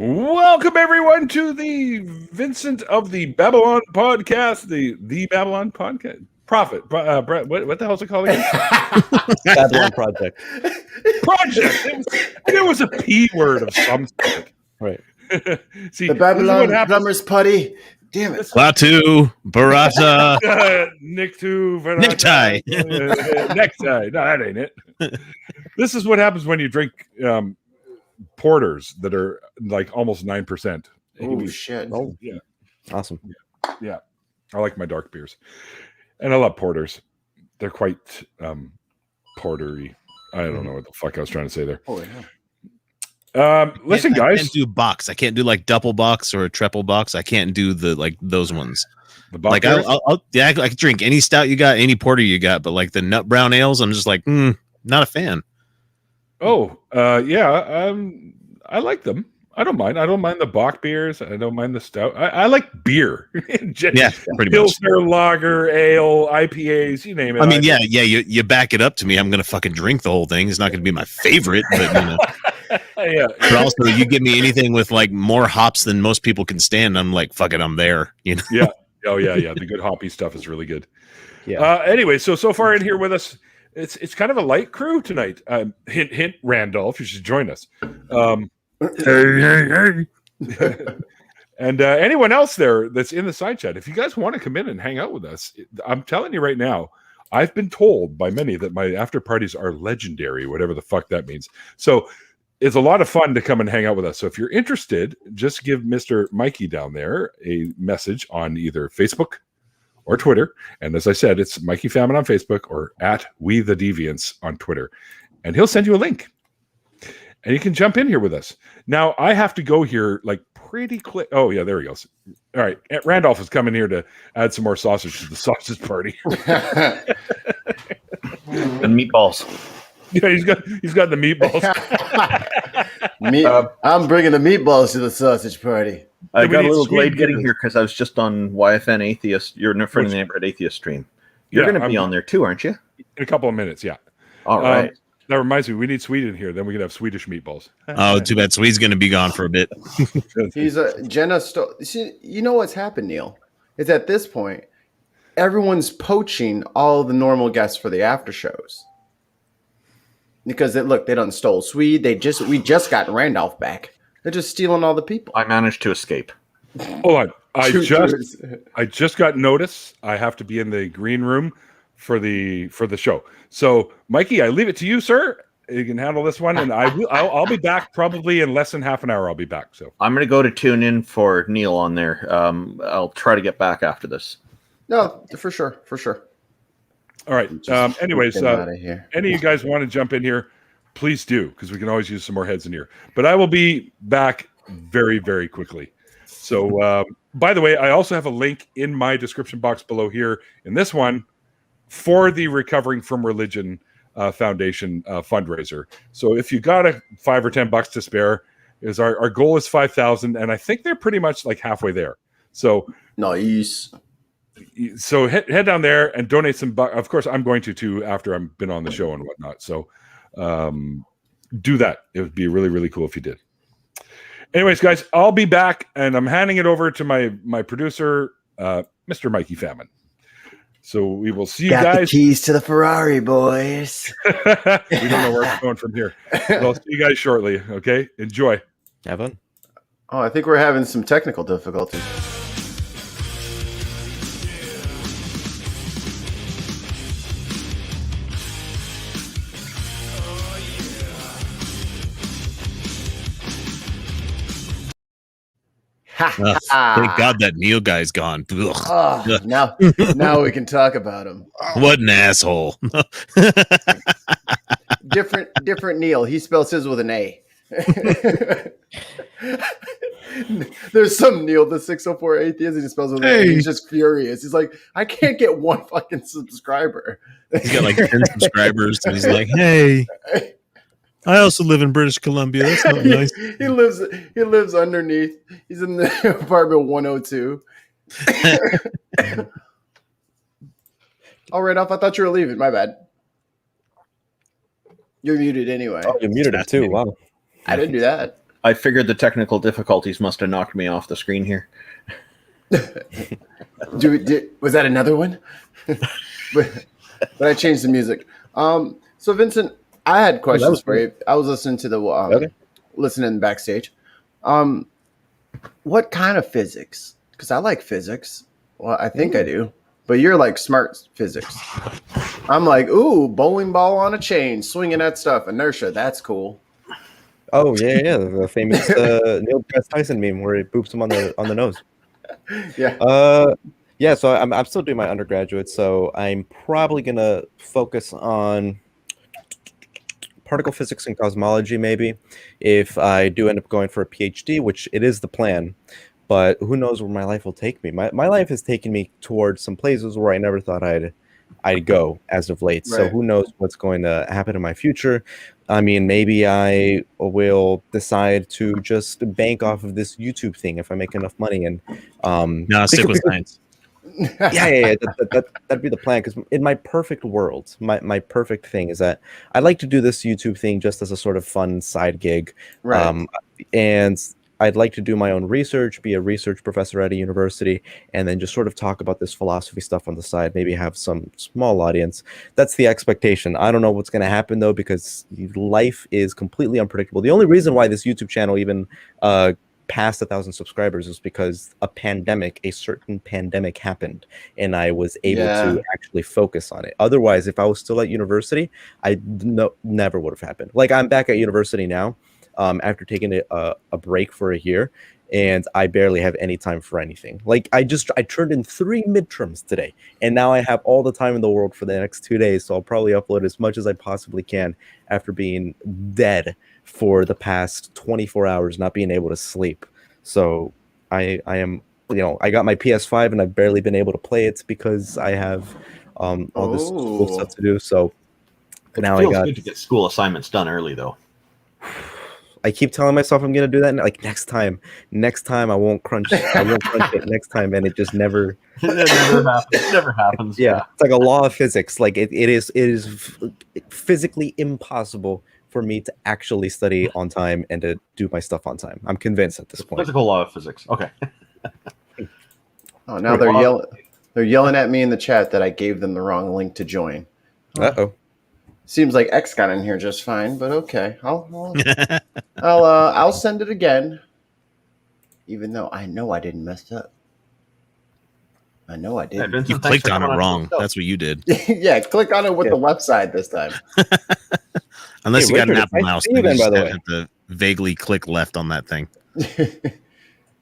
Welcome everyone to the Vincent of the Babylon podcast, the Babylon podcast. Brett, what the hell's it called again? Babylon Project. It was a P word of some sort. Right. See, the Babylon Plumbers Putty. Damn it. Latu, Barata, Necktie. Necktie. No, that ain't it. This is what happens when you drink porters that are like almost 9%. Oh shit! Oh yeah, awesome. Yeah, I like my dark beers, and I love porters. They're quite portery. I don't know what the fuck I was trying to say there. Oh yeah. Listen, guys. I can't do box. I can't do like double box or a triple box. I can't do the like those ones. The box like I can drink any stout you got, any porter you got, but like the nut brown ales, I'm just like, not a fan. Oh, yeah. I like them. I don't mind. I don't mind the Bock beers. I don't mind the stout. I like beer. Yeah, pretty Pilsner, much. lager, ale, IPAs, you name it. I mean, yeah. You back it up to me, I'm gonna fucking drink the whole thing. It's not gonna be my favorite, but you know. Yeah. But also, you give me anything with like more hops than most people can stand, I'm like, fuck it, I'm there. You know? Yeah. Oh yeah. The good hoppy stuff is really good. Yeah. Anyway, so far in here with us, it's kind of a light crew tonight. Hint, Randolph, you should join us. Hey. And anyone else there that's in the side chat, if you guys want to come in and hang out with us, I'm telling you right now, I've been told by many that my after parties are legendary, whatever the fuck that means. So it's a lot of fun to come and hang out with us. So if you're interested, just give Mr. Mikey down there a message on either Facebook or Twitter. And as I said, it's Mikey Famine on Facebook or at We the Deviants on Twitter. And he'll send you a link. And you can jump in here with us. Now, I have to go here like pretty quick. Oh, yeah, there he goes. All right. Randolph is coming here to add some more sausage to the sausage party. And meatballs. Yeah, he's got the meatballs. I'm bringing the meatballs to the sausage party. I got a little sweet delayed getting beers. here because I was just on YFN Atheist. You're in front of the neighborhood Atheist stream. You're going to be on there too, aren't you? In a couple of minutes, yeah. All right. That reminds me, we need Sweden here. Then we can have Swedish meatballs. Oh, too bad. Swede's gonna be gone for a bit. He's a Jenna. See, you know what's happened, Neil? Is at this point, everyone's poaching all the normal guests for the after shows because they done stole Swede. We just got Randolph back. They're just stealing all the people. I managed to escape. Hold on. I just got notice. I have to be in the green room for the show. So, Mikey, I leave it to you, sir. You can handle this one, and I'll be back probably in less than half an hour. I'll be back. So I'm going to go to tune in for Neil on there. I'll try to get back after this. No, for sure. all right. Anyways, Out of here. any of you guys want to jump in here, please do, because we can always use some more heads in here. But I will be back very, very quickly. So, by the way, I also have a link in my description box below here in this one for the Recovering from Religion Foundation fundraiser. So if you got $5 or $10 to spare, is our goal is 5,000, and I think they're pretty much like halfway there. So Nice. So head down there and donate some. Of course, I'm going to too after I've been on the show and whatnot. So do that. It would be really, really cool if you did. Anyways, guys, I'll be back, and I'm handing it over to my producer, Mr. Mikey Famine. So we will see you Got guys. the keys to the Ferrari, boys. We don't know where we're going from here. But I'll see you guys shortly. Okay, enjoy. Have fun. Oh, I think we're having some technical difficulties. Thank God that Neil guy's gone. Ugh. Oh, now we can talk about him. What an asshole. Different Neil. He spells his with an A. There's some Neil, the 604 atheist, he spells with an A. He's just furious. He's like, I can't get one fucking subscriber. He's got like 10 subscribers, and he's like, hey, I also live in British Columbia. That's not nice. He lives underneath. He's in the apartment 102. All right, off. I thought you were leaving. My bad. You're muted anyway. Oh, you muted it too. Wow. I didn't do that. I figured the technical difficulties must have knocked me off the screen here. Was that another one? but I changed the music. So Vincent, I had questions for you. I was listening to the listening backstage. What kind of physics? Because I like physics. Well, I think I do. But you're like smart physics. I'm like, ooh, bowling ball on a chain, swinging that stuff, inertia. That's cool. Oh yeah, the famous Neil deGrasse Tyson meme where he boops him on the nose. Yeah. Yeah. So I'm still doing my undergraduate, so I'm probably gonna focus on particle physics and cosmology, maybe. If I do end up going for a PhD, which it is the plan. But who knows where my life will take me? My life has taken me towards some places where I never thought I'd go as of late. Right. So who knows what's going to happen in my future? I mean, maybe I will decide to just bank off of this YouTube thing if I make enough money. And stick with science. Yeah. That'd be the plan. Because in my perfect world, my perfect thing is that I like to do this YouTube thing just as a sort of fun side gig. Right. And I'd like to do my own research, be a research professor at a university, and then just sort of talk about this philosophy stuff on the side, maybe have some small audience. That's the expectation. I don't know what's going to happen, though, because life is completely unpredictable. The only reason why this YouTube channel even passed 1,000 subscribers is because a certain pandemic happened, and I was able to actually focus on it. Otherwise, if I was still at university, never would have happened. Like, I'm back at university now. After taking a break for a year, and I barely have any time for anything. Like I turned in 3 midterms today, and now I have all the time in the world for the next 2 days. So I'll probably upload as much as I possibly can after being dead for the past 24 hours, not being able to sleep. So I am, I got my PS5 and I've barely been able to play it because I have all this school stuff to do. So now I got good to get school assignments done early, though. I keep telling myself I'm gonna do that. Like next time I won't crunch. I won't crunch it next time, and it just never. It never happens. Yeah, it's like a law of physics. Like it is physically impossible for me to actually study on time and to do my stuff on time. I'm convinced at this point. Physical law of physics. Okay. Oh, now they're yelling at me in the chat that I gave them the wrong link to join. Uh-oh. Seems like X got in here just fine, but okay. I'll send it again, even though I know I didn't mess up. I know I didn't. You clicked on it wrong. That's what you did. Yeah, click on it with the left side this time. Unless you got an Apple mouse, then you just have to vaguely click left on that thing.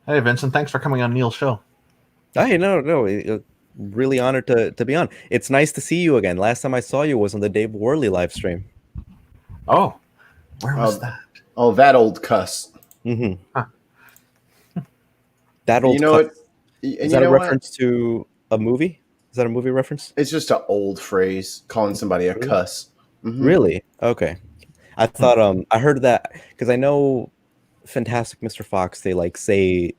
Hey, Vincent, thanks for coming on Neil's show. Hey, no. Really honored to be on. It's nice to see you again. Last time I saw you was on the Dave Worley live stream. Oh, where was that? Oh, that old cuss. Mm-hmm. Huh. That old cuss. Is that a reference to a movie? Is that a movie reference? It's just an old phrase, calling somebody a cuss. Mm-hmm. Really? Okay. I thought I heard that because I know Fantastic Mr. Fox, they like say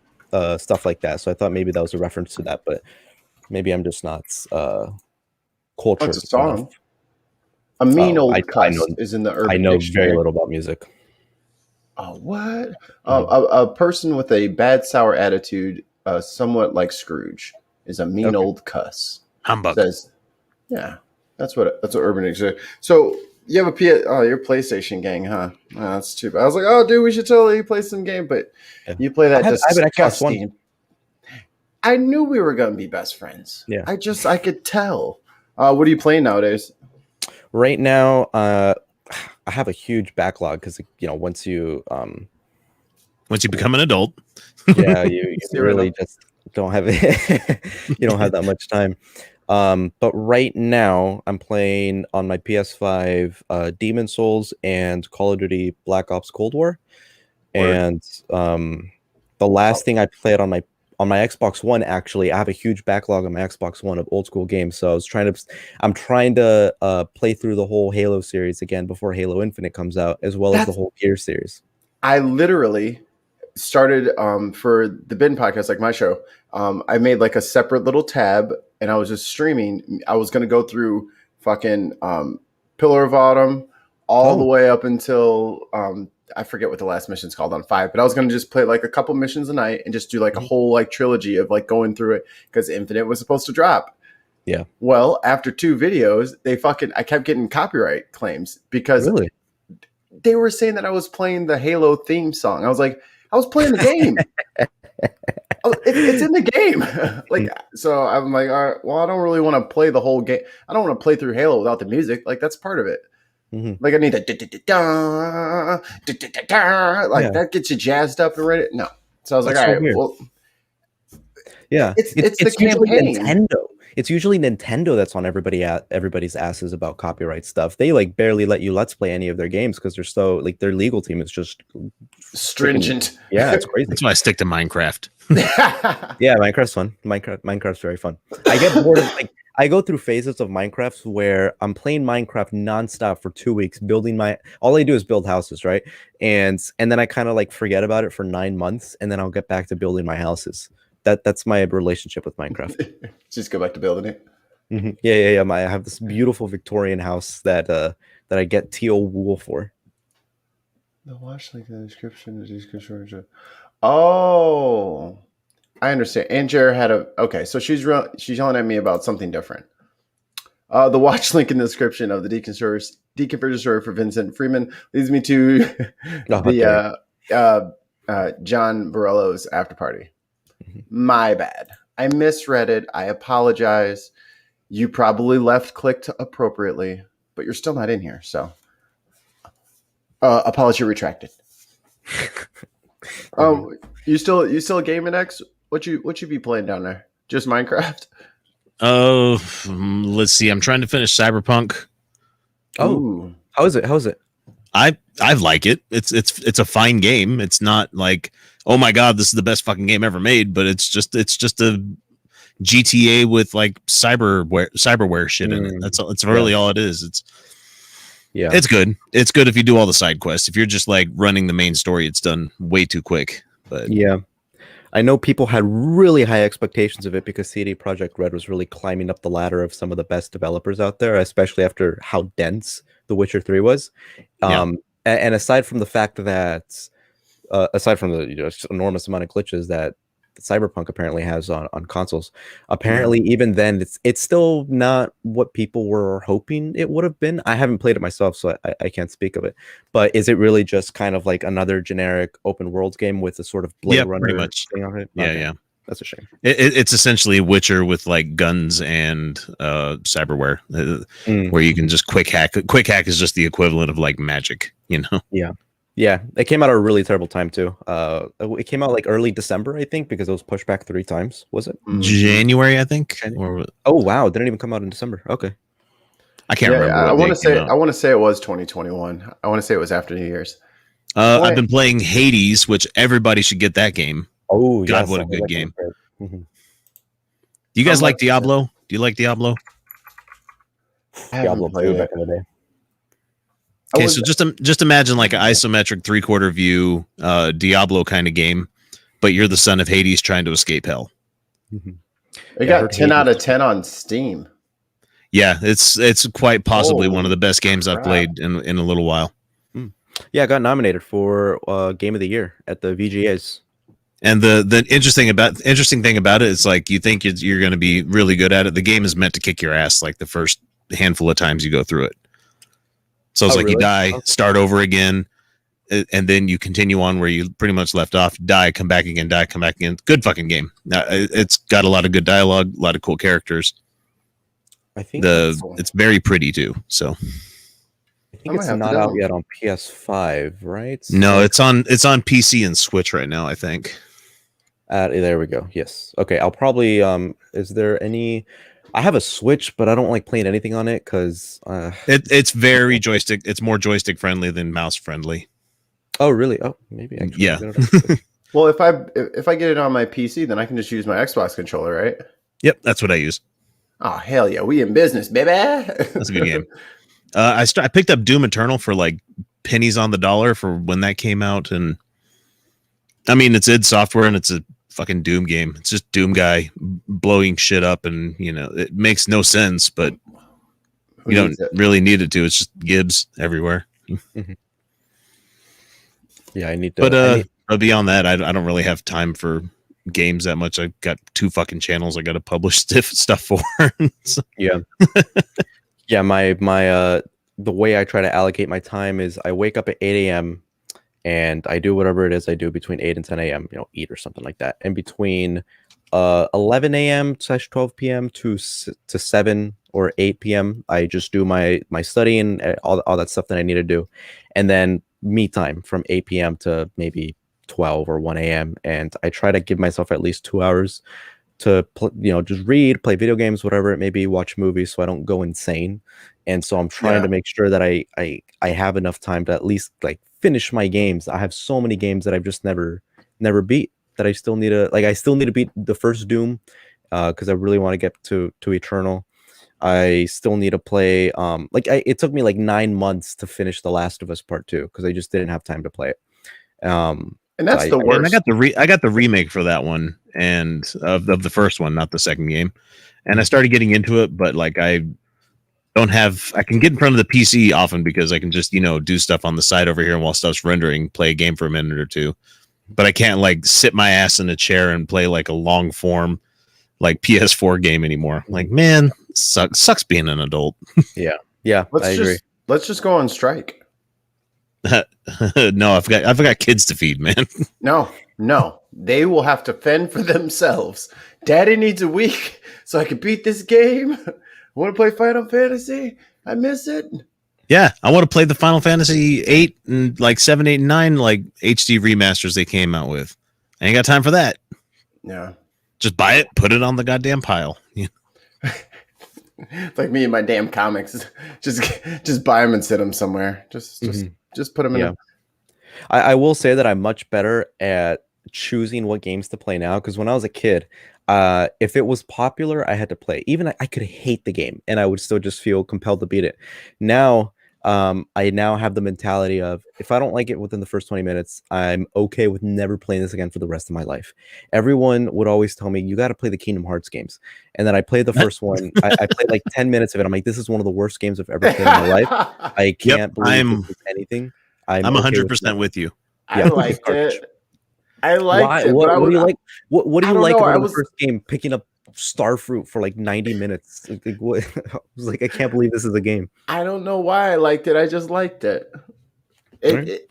stuff like that. So I thought maybe that was a reference to that, but maybe I'm just not cultured. It's a song. Enough. A mean old cuss is in the urban I know dictionary. very little about music. Oh, what? A person with a bad, sour attitude, somewhat like Scrooge, is a mean old cuss. Humbug. Yeah, that's what urban dictionary. So you have your PlayStation gang, huh? Oh, that's too bad. I was like, oh, dude, we should totally play some game, but you play that disgusting. I knew we were going to be best friends. Yeah. I could tell. What are you playing nowadays? Right now, I have a huge backlog because, once you become an adult, yeah, you really just don't have you don't have that much time. But right now I'm playing on my PS5 Demon Souls and Call of Duty Black Ops Cold War. And the last thing I played on my Xbox One, actually, I have a huge backlog on my Xbox One of old school games. So I'm trying to play through the whole Halo series again before Halo Infinite comes out, as well as the whole Gear series. I literally started for the Bin podcast, like my show. I made like a separate little tab, and I was just streaming. I was going to go through fucking Pillar of Autumn all the way up until I forget what the last mission's called on 5, but I was going to just play like a couple missions a night and just do like a whole like trilogy of like going through it because Infinite was supposed to drop. Yeah. Well, after 2 videos, I kept getting copyright claims because they were saying that I was playing the Halo theme song. I was like, I was playing the game. It's in the game. Like, so I'm like, all right, well, I don't really want to play the whole game. I don't want to play through Halo without the music. Like, that's part of it. Like, I need that that gets you jazzed up and ready. No. So I was like, all right, well, yeah, it's the campaign. Nintendo. It's usually Nintendo that's on everybody's asses about copyright stuff. They like barely let you let's play any of their games because they're so like their legal team is just stringent. Yeah, it's crazy. That's why I stick to Minecraft. Yeah, Minecraft's fun. Minecraft's very fun. I get bored of like I go through phases of Minecraft where I'm playing Minecraft nonstop for 2 weeks, building all I do is build houses, right? And then I kind of like forget about it for 9 months, and then I'll get back to building my houses. That's my relationship with Minecraft. Just go back to building it. Yeah. I have this beautiful Victorian house that I get teal wool for. The watch link in the description. Oh, I understand. And Jared had okay. So she's yelling at me about something different. The watch link in the description of the deconversion story for Vincent Freeman leads me to the John Borello's after party. My bad. I misread it. I apologize. You probably left clicked appropriately, but you're still not in here. So apology retracted. You still gaming X? What you be playing down there? Just Minecraft? Oh, let's see. I'm trying to finish Cyberpunk. Oh, ooh. How is it? I like it. It's a fine game. It's not like, oh my god, this is the best fucking game ever made, but it's just a GTA with like cyberware shit in it. That's really all it is. It's good. It's good if you do all the side quests. If you're just like running the main story, it's done way too quick. But yeah, I know people had really high expectations of it because CD Projekt Red was really climbing up the ladder of some of the best developers out there, especially after how dense The Witcher 3 was. And aside from the fact that, aside from the enormous amount of glitches that Cyberpunk apparently has on consoles, apparently even then it's still not what people were hoping it would have been. I haven't played it myself, so I can't speak of it. But is it really just kind of like another generic open world game with a sort of Blade Runner pretty much thing on it? Yeah. That's a shame. It's essentially Witcher with like guns and cyberware, where you can just quick hack. Quick hack is just the equivalent of like magic, you know? Yeah. It came out at a really terrible time too. It came out like early December, I think, because it was pushed back 3 times. Was it January? I think. Oh wow, it didn't even come out in December. Okay. I can't remember. I want to say it was 2021. I want to say it was after New Year's. I've been playing Hades, which everybody should get that game. Oh, God, what a good game. Do you guys like Diablo? Do you like Diablo? Diablo 2 back in the day. Okay, so just imagine like an isometric 3/4 view Diablo kind of game, but you're the son of Hades trying to escape hell. It got 10 out of 10 on Steam. Yeah, it's quite possibly one of the best games I've played in a little while. Yeah, I got nominated for Game of the Year at the VGAs. And the interesting thing about it is like you think you're going to be really good at it. The game is meant to kick your ass like the first handful of times you go through it. So it's you die, start over again, and then you continue on where you pretty much left off. Die, come back again. Die, come back again. Good fucking game. It's got a lot of good dialogue, a lot of cool characters. I think it's very pretty too. So I think it's not out yet on PS5, right? No, it's on PC and Switch right now, I think. There we go. Yes. Okay. I'll probably. Is there any? I have a Switch, but I don't like playing anything on it because it's very joystick. It's more joystick friendly than mouse friendly. Oh, really? Oh, maybe. Actually, yeah. Well, if I get it on my PC, then I can just use my Xbox controller, right? Yep, that's what I use. Oh hell yeah, we in business, baby. That's a good game. I picked up Doom Eternal for like pennies on the dollar for when that came out, and I mean it's id Software and it's a fucking Doom game. It's just Doom guy blowing shit up, and it makes no sense, but you don't really need it to. It's just Gibbs everywhere. Yeah, I need to. But beyond that, I don't really have time for games that much. I've got 2 fucking channels I got to publish stuff for. So, Yeah. Yeah, my the way I try to allocate my time is I wake up at 8 a.m. and I do whatever it is I do between 8 and 10 a.m., eat or something like that. And between 11 a.m. / 12 p.m. to 7 or 8 p.m., I just do my studying, all that stuff that I need to do. And then me time from 8 p.m. to maybe 12 or 1 a.m. And I try to give myself at least 2 hours to just read, play video games, whatever it may be, watch movies, so I don't go insane. And so I'm trying to make sure that I have enough time to at least like finish my games. I have so many games that I've just never beat that I still need to I still need to beat the first Doom because I really want to get to Eternal. I still need to play it took me like 9 months to finish The Last of Us Part 2 because I just didn't have time to play it. And that's the worst. And I got the remake for that one and of the first one, not the second game. And I started getting into it, but like I can get in front of the PC often because I can just, do stuff on the side over here and while stuff's rendering, play a game for a minute or two. But I can't like sit my ass in a chair and play like a long form like PS4 game anymore. Like, man, sucks being an adult. Yeah, I agree. Let's just go on strike. No, I've got kids to feed, man. No, they will have to fend for themselves. Daddy needs a week so I can beat this game. Want to play Final Fantasy? I miss it. Yeah, I want to play the Final Fantasy 8 and like 7, 8, and 9 like HD remasters they came out with. I ain't got time for that. Yeah. Just buy it, put it on the goddamn pile. Yeah. It's like me and my damn comics. Just buy them and sit them somewhere. Just put them in. Yeah. I will say that I'm much better at choosing what games to play now because when I was a kid, if it was popular, I had to play. Even I could hate the game and I would still just feel compelled to beat it. Now, I now have the mentality of if I don't like it within the first 20 minutes, I'm okay with never playing this again for the rest of my life. Everyone would always tell me, you got to play the Kingdom Hearts games. And then I played the first one. I played like 10 minutes of it. I'm like, this is one of the worst games I've ever played in my life. I can't believe this is anything. I'm 100% with you. I liked it. I liked it. What do you like? What do you like about the first game? Picking up Starfruit for like 90 minutes. I was like, I can't believe this is a game. I don't know why I liked it. I just liked it. It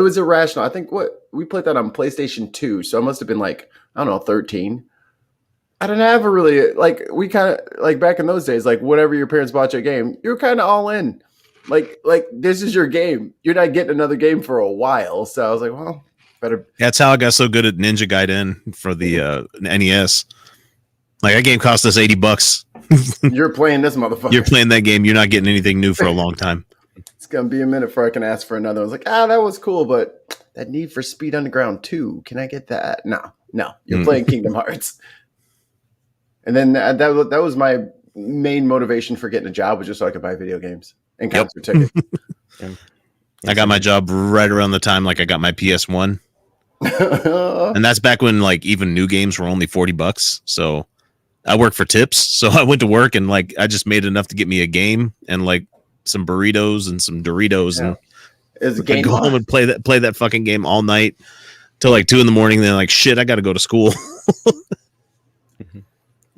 was irrational. I think we played that on PlayStation 2, so I must have been like, I don't know, 13. I don't ever really we kind of like back in those days, like whatever your parents bought you a game, you were kind of all in. Like this is your game. You're not getting another game for a while. So I was like, well, better. That's how I got so good at Ninja Gaiden for the NES. Like that game cost us $80. You're playing this motherfucker. You're playing that game. You're not getting anything new for a long time. It's gonna be a minute before I can ask for another. I was like, that was cool, but that Need for Speed Underground 2, can I get that? No. You're playing Kingdom Hearts. And then that was my main motivation for getting a job, was just so I could buy video games and concert tickets. I got my job right around the time like I got my PS1. And that's back when like even new games were only $40. So I worked for tips. So I went to work and like I just made enough to get me a game and like some burritos and some Doritos and I'd go home and play that fucking game all night till like 2 a.m. Then like shit, I got to go to school.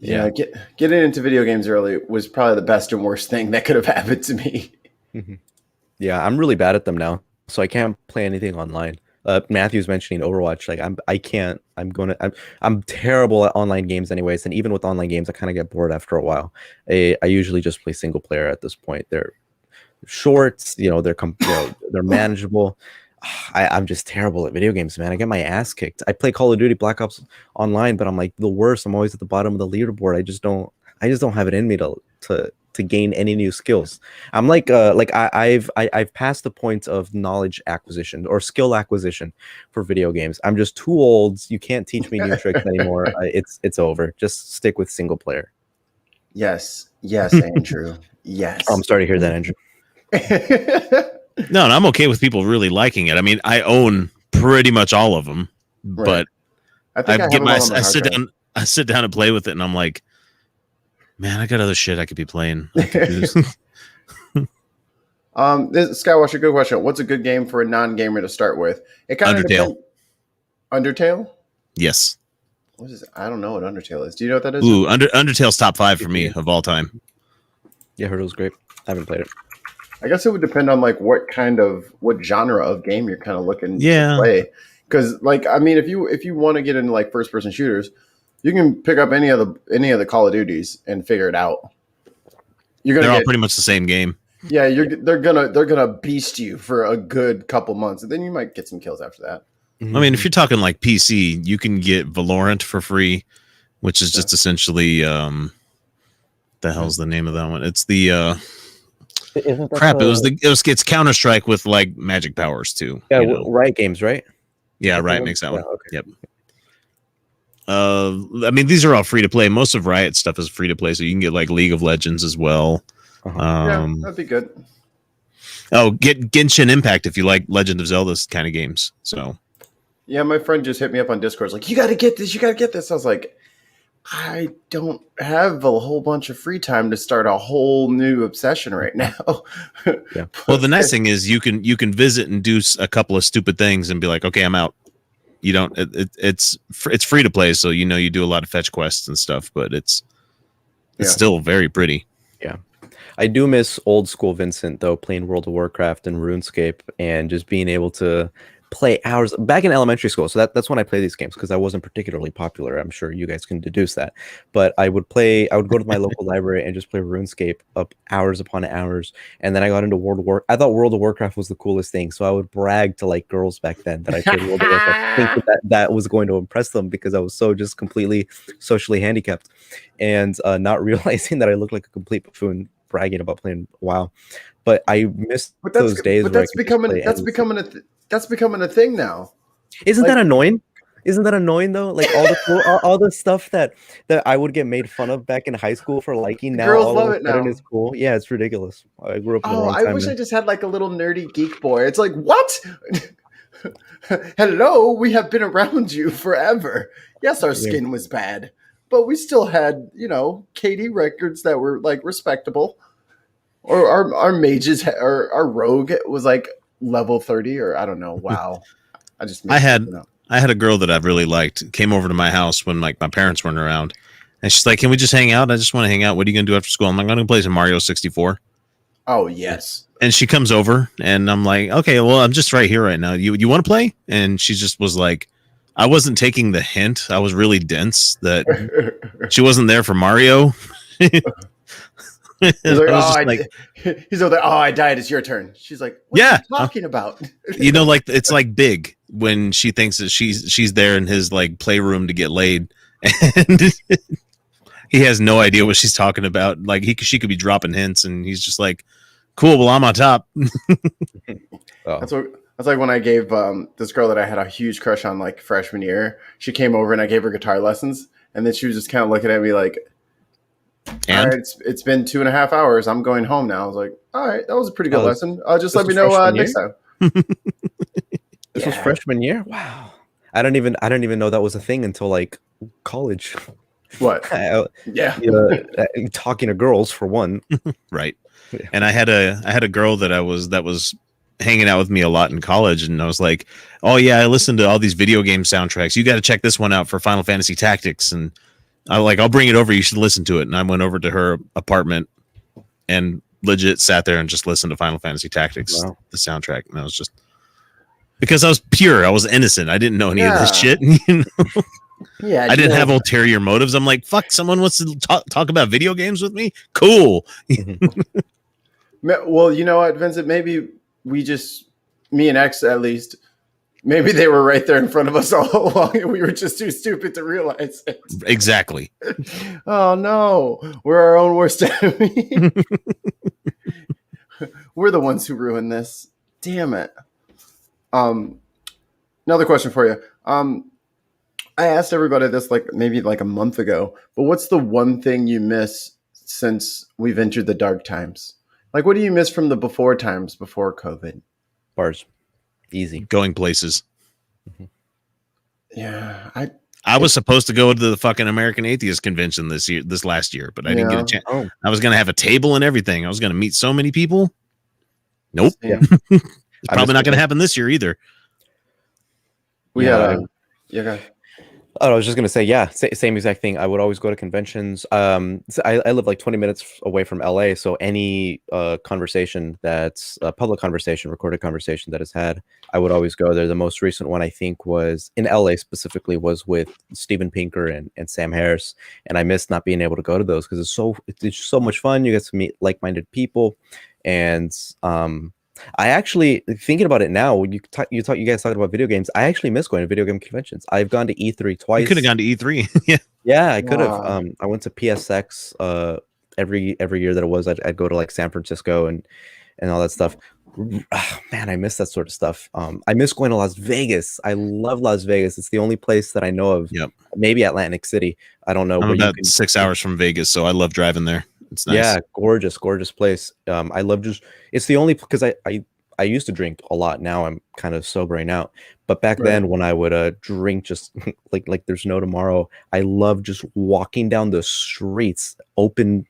Yeah, getting into video games early was probably the best and worst thing that could have happened to me. Yeah, I'm really bad at them now, so I can't play anything online. Matthew's mentioning Overwatch. Like I'm terrible at online games anyways, and even with online games, I kind of get bored after a while. I usually just play single player at this point. They're shorts, they're manageable. I'm just terrible at video games, man. I get my ass kicked. I play Call of Duty Black Ops online, but I'm like the worst. I'm always at the bottom of the leaderboard. I just don't have it in me to gain any new skills. I'm like I've passed the point of knowledge acquisition or skill acquisition for video games. I'm just too old. You can't teach me new tricks anymore. It's over. Just stick with single player. Yes, Andrew. Yes. I'm sorry to hear that, Andrew. No, and I'm okay with people really liking it. I mean, I own pretty much all of them, but I sit down and play with it, and I'm like, man, I got other shit I could be playing. This Skywatcher, good question. What's a good game for a non-gamer to start with? It kind of Undertale. Undertale? Yes. What is it? I don't know what Undertale is. Do you know what that is? Ooh, Undertale's top 5 for me of all time. Yeah, heard it was great. I haven't played it. I guess it would depend on like what genre of game you're kind of looking Yeah. to play. Because like, I mean, if you want to get into like first person shooters, you can pick up any of the Call of Duties and figure it out. They're all pretty much the same game. Yeah, they're gonna beast you for a good couple months, and then you might get some kills after that. I mean, if you're talking like PC, you can get Valorant for free, which is just essentially the hell's the name of that one? It's the crap. It's Counter-Strike with like magic powers too. Yeah, Riot Games, right? Yeah, Riot makes that one. Okay. Yep. I mean, these are all free to play. Most of Riot stuff is free to play, so you can get like League of Legends as well. Yeah, that'd be good. Oh, get Genshin Impact if you like Legend of Zelda kind of games. So, yeah, my friend just hit me up on Discord. It's like, you got to get this. You got to get this. I was like, I don't have a whole bunch of free time to start a whole new obsession right now. Yeah. Well, the nice thing is you can visit and do a couple of stupid things and be like, okay, I'm out. You don't. It's free to play, so you do a lot of fetch quests and stuff, but it's still very pretty. Yeah. I do miss old school Vincent though, playing World of Warcraft and RuneScape and just being able to play hours back in elementary school. So that's when I play these games because I wasn't particularly popular. I'm sure you guys can deduce that. But I would go to my local library and just play RuneScape up hours upon hours. And then I got into I thought World of Warcraft was the coolest thing. So I would brag to like girls back then that I played World of Warcraft, thinking that was going to impress them because I was so just completely socially handicapped and not realizing that I looked like a complete buffoon bragging about playing WoW. But I missed those days. But that's becoming a thing now. Isn't that annoying? Isn't that annoying though? Like all the stuff that I would get made fun of back in high school for liking now. Girls love it now. It's cool. Yeah, it's ridiculous. I grew up in the wrong time. I wish I just had like a little nerdy geek boy. It's like, what? Hello, we have been around you forever. Yes, our skin was bad, but we still had, KD records that were like respectable. Or our mages or our rogue was like level 30 or I don't know. Wow. I had a girl that I really liked came over to my house when like my parents weren't around, and she's like, "Can we just hang out? I just want to hang out. What are you gonna do after school?" I'm like, "I'm gonna play some Mario 64." Oh yes. And she comes over, and I'm like, "Okay, well, I'm just right here right now. You want to play?" And she just was like, I wasn't taking the hint. I was really dense that she wasn't there for Mario. He's like, he's over there. Oh, I died. It's your turn. She's like, what are you talking about? Like it's like Big when she thinks that she's there in his like playroom to get laid, and he has no idea what she's talking about. Like she could be dropping hints, and he's just like, "Cool, well, I'm on top." That's like when I gave this girl that I had a huge crush on like freshman year. She came over and I gave her guitar lessons, and then she was just kind of looking at me like. All right, it's been 2.5 hours. I'm going home now. I was like, all right, that was a pretty good lesson. Just let me know next time. This was freshman year. Wow. I don't even know that was a thing until like college. What? Talking to girls for one. Right. Yeah. And I had a girl that was hanging out with me a lot in college, and I was like, oh yeah, I listened to all these video game soundtracks. You got to check this one out for Final Fantasy Tactics, and I'll bring it over. You should listen to it. And I went over to her apartment and legit sat there and just listened to Final Fantasy Tactics, the soundtrack. And I was just because I was pure. I was innocent. I didn't know any of this shit. Yeah, I didn't have ulterior motives. I'm like, fuck, someone wants to talk about video games with me. Cool. Well, you know what, Vincent? Maybe me and X at least. Maybe they were right there in front of us all along, and we were just too stupid to realize it. Exactly. Oh no, we're our own worst enemy. We're the ones who ruined this. Damn it. Another question for you. I asked everybody this maybe a month ago, but what's the one thing you miss since we've entered the dark times? Like, what do you miss from the before times before COVID? Bars. Easy. Going places. Mm-hmm. Yeah. I was supposed to go to the fucking American Atheist convention this last year, but I didn't get a chance. Oh. I was going to have a table and everything. I was going to meet so many people. Nope. Yeah. It's probably not going to happen this year either. We Yeah, had yeah. Oh, I was just gonna say, yeah, same exact thing. I would always go to conventions. So I live like 20 minutes away from LA, so any conversation that's a public conversation, recorded conversation that is had, I would always go there. The most recent one I think was in LA specifically was with Steven Pinker and Sam Harris, and I missed not being able to go to those because it's just so much fun. You get to meet like-minded people, and I actually, thinking about it now, you guys talked about video games. I actually miss going to video game conventions. I've gone to E3 twice. You could have gone to E3. Yeah. Yeah, I could have. Wow. I went to PSX every year that it was. I'd go to like San Francisco and all that stuff. Man, I miss that sort of stuff. I miss going to Las Vegas. I love Las Vegas. It's the only place that I know of. Yep. Maybe Atlantic City. I don't know. I'm about 6 hours from Vegas, so I love driving there. It's nice. Yeah, gorgeous place. I love it's the only, because I used to drink a lot. Now I'm kind of sobering out. But back then when I would drink just like there's no tomorrow, I love just walking down the streets open,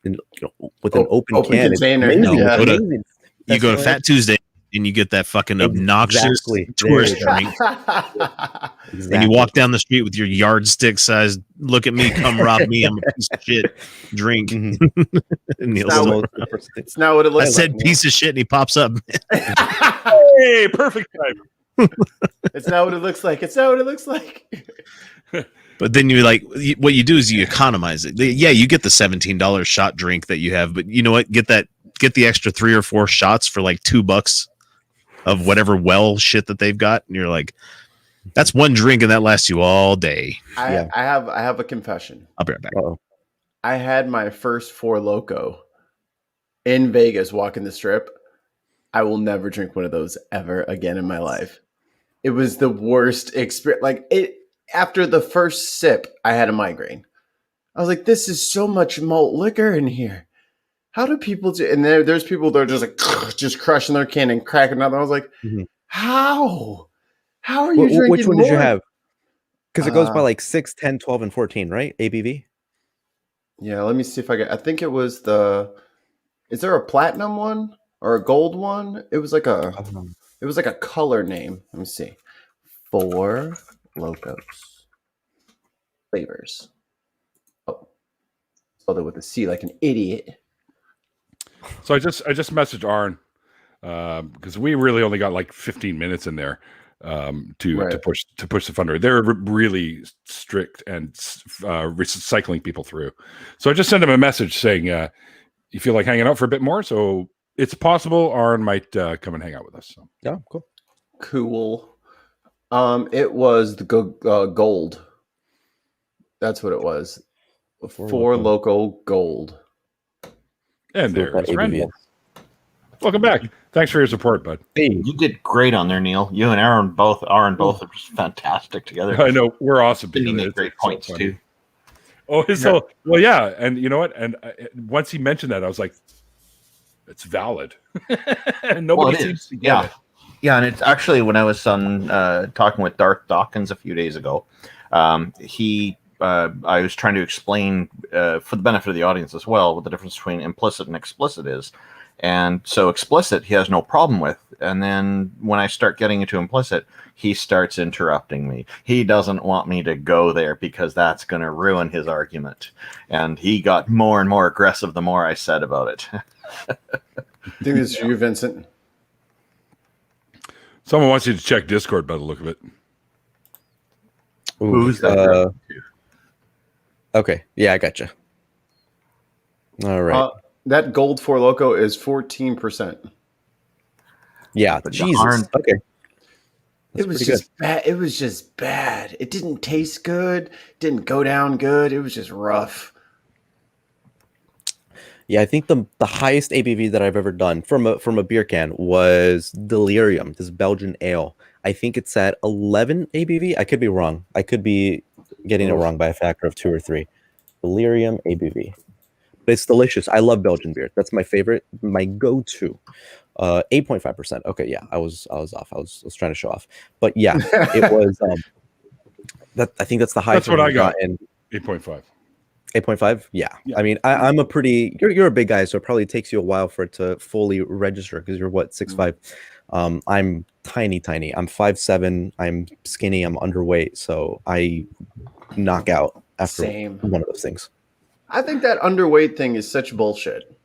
with an open can. container. It's amazing. Yeah. It's amazing. You go to Fat Tuesday and you get that fucking obnoxious Exactly. tourist There you drink. Exactly. And you walk down the street with your yardstick sized, look at me, come rob me, I'm a piece of shit, drink. Mhm. And Neil's It's not like, what- It's not what it I looks said like. piece of shit and he pops up. Hey, perfect time. It's not what it looks like. It's not what it looks like. But then you're like, what you do is you economize it. Yeah, you get the $17 shot drink that you have, but you know what? Get the extra 3 or 4 shots for like $2 of whatever shit that they've got, and you're like, that's one drink and that lasts you all day. I have a confession. I'll be right back. Uh-oh. I had my first Four Loko in Vegas walking the strip. I will never drink one of those ever again in my life. It was the worst experience. Like it, after the first sip, I had a migraine. I was like, this is so much malt liquor in here. How do people do? And there's people that are just like, just crushing their can and cracking another. I was like, Mhm. how are you drinking Which one more? did you have? Because it goes by Uh, like 6, 10, 12, and 14, right? ABV? Yeah, let me see if I think it was is there a platinum one or a gold one? It was like a color name. Let me see. Four Locos flavors. Oh, spelled it with a C like an idiot. So I just messaged Arn because we really only got like 15 minutes in there to push the fundraiser. They're really strict and recycling people through. So I just sent him a message saying, "You feel like hanging out for a bit more?" So it's possible Arn might come and hang out with us. So. Yeah, cool. Cool. It was the gold. That's what it was. Four Loco Gold. And See what there's that ABV Randall. is. Welcome back. Thanks for your support, bud. Hey, You did great on there, Neil. You and Aaron both are just fantastic together. I know we're awesome. And you together. made It's great so points funny. too. Oh, so well, yeah, and you know what? And once he mentioned that, I was like, "It's valid." And nobody Well, it seems is. to get Yeah. it. Yeah, and it's actually when I was talking with Darth Dawkins a few days ago, I was trying to explain for the benefit of the audience as well what the difference between implicit and explicit is. And so explicit he has no problem with, and then when I start getting into implicit, he starts interrupting me. He doesn't want me to go there because that's going to ruin his argument. And he got more and more aggressive the more I said about it. I think this is for you, Vincent. Someone wants you to check Discord by the look of it. ooh, Who's that? okay. Yeah, I gotcha. All right. That gold Four Loco is 14%. Yeah, But the Jesus. Arn- Okay. It was just bad. It was just bad. It didn't taste good. Didn't go down good. It was just rough. Yeah, I think the highest ABV that I've ever done from a beer can was Delirium, this Belgian ale. I think it's at 11 ABV. I could be wrong. I could be getting it wrong by a factor of 2 or 3. Delirium ABV. But it's delicious. I love Belgian beer. That's my favorite, my go-to. 8.5%. Okay, yeah, I was off. I was trying to show off. But yeah, it was I think that's the highest That's what I've I got. gotten. 8.5. 8.5? Yeah. I mean, I'm a pretty. You're a big guy, so it probably takes you a while for it to fully register because you're what 6'5". I'm tiny. I'm 5'7". I'm skinny. I'm underweight, so I knock out after one of those things. I think that underweight thing is such bullshit.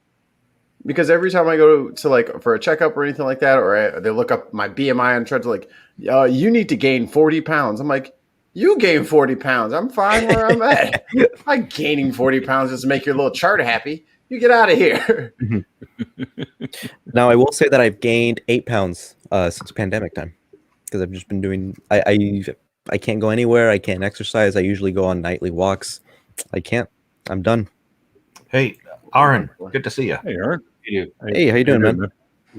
Because every time I go to like for a checkup or anything like that, or they look up my BMI and try to like, you need to gain 40 pounds. I'm like, you gain 40 pounds. I'm fine where I'm at. I'm gaining 40 pounds just to make your little chart happy. You get out of here. Now, I will say that I've gained 8 pounds since pandemic time because I've just been doing. I can't go anywhere. I can't exercise. I usually go on nightly walks. I can't. I'm done. Hey, Aaron, good to see you. Hey, Aaron. Hey, how you doing, man?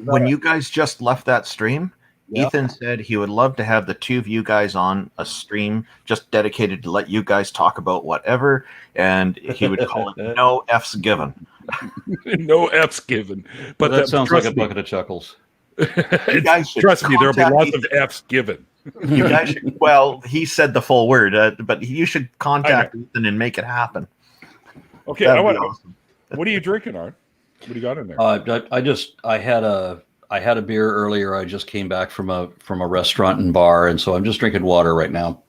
When you guys just left that stream, Ethan said he would love to have the two of you guys on a stream just dedicated to let you guys talk about whatever, and he would call it No F's Given. No F's given. But that sounds like a bucket of chuckles. You guys should trust me, there'll be lots Ethan. of F's given. You guys should, well, he said the full word, but you should contact Ethan and make it happen. Okay, awesome. What are you drinking, Art? What do you got in there? I had a beer earlier. I just came back from a restaurant and bar, and so I'm just drinking water right now.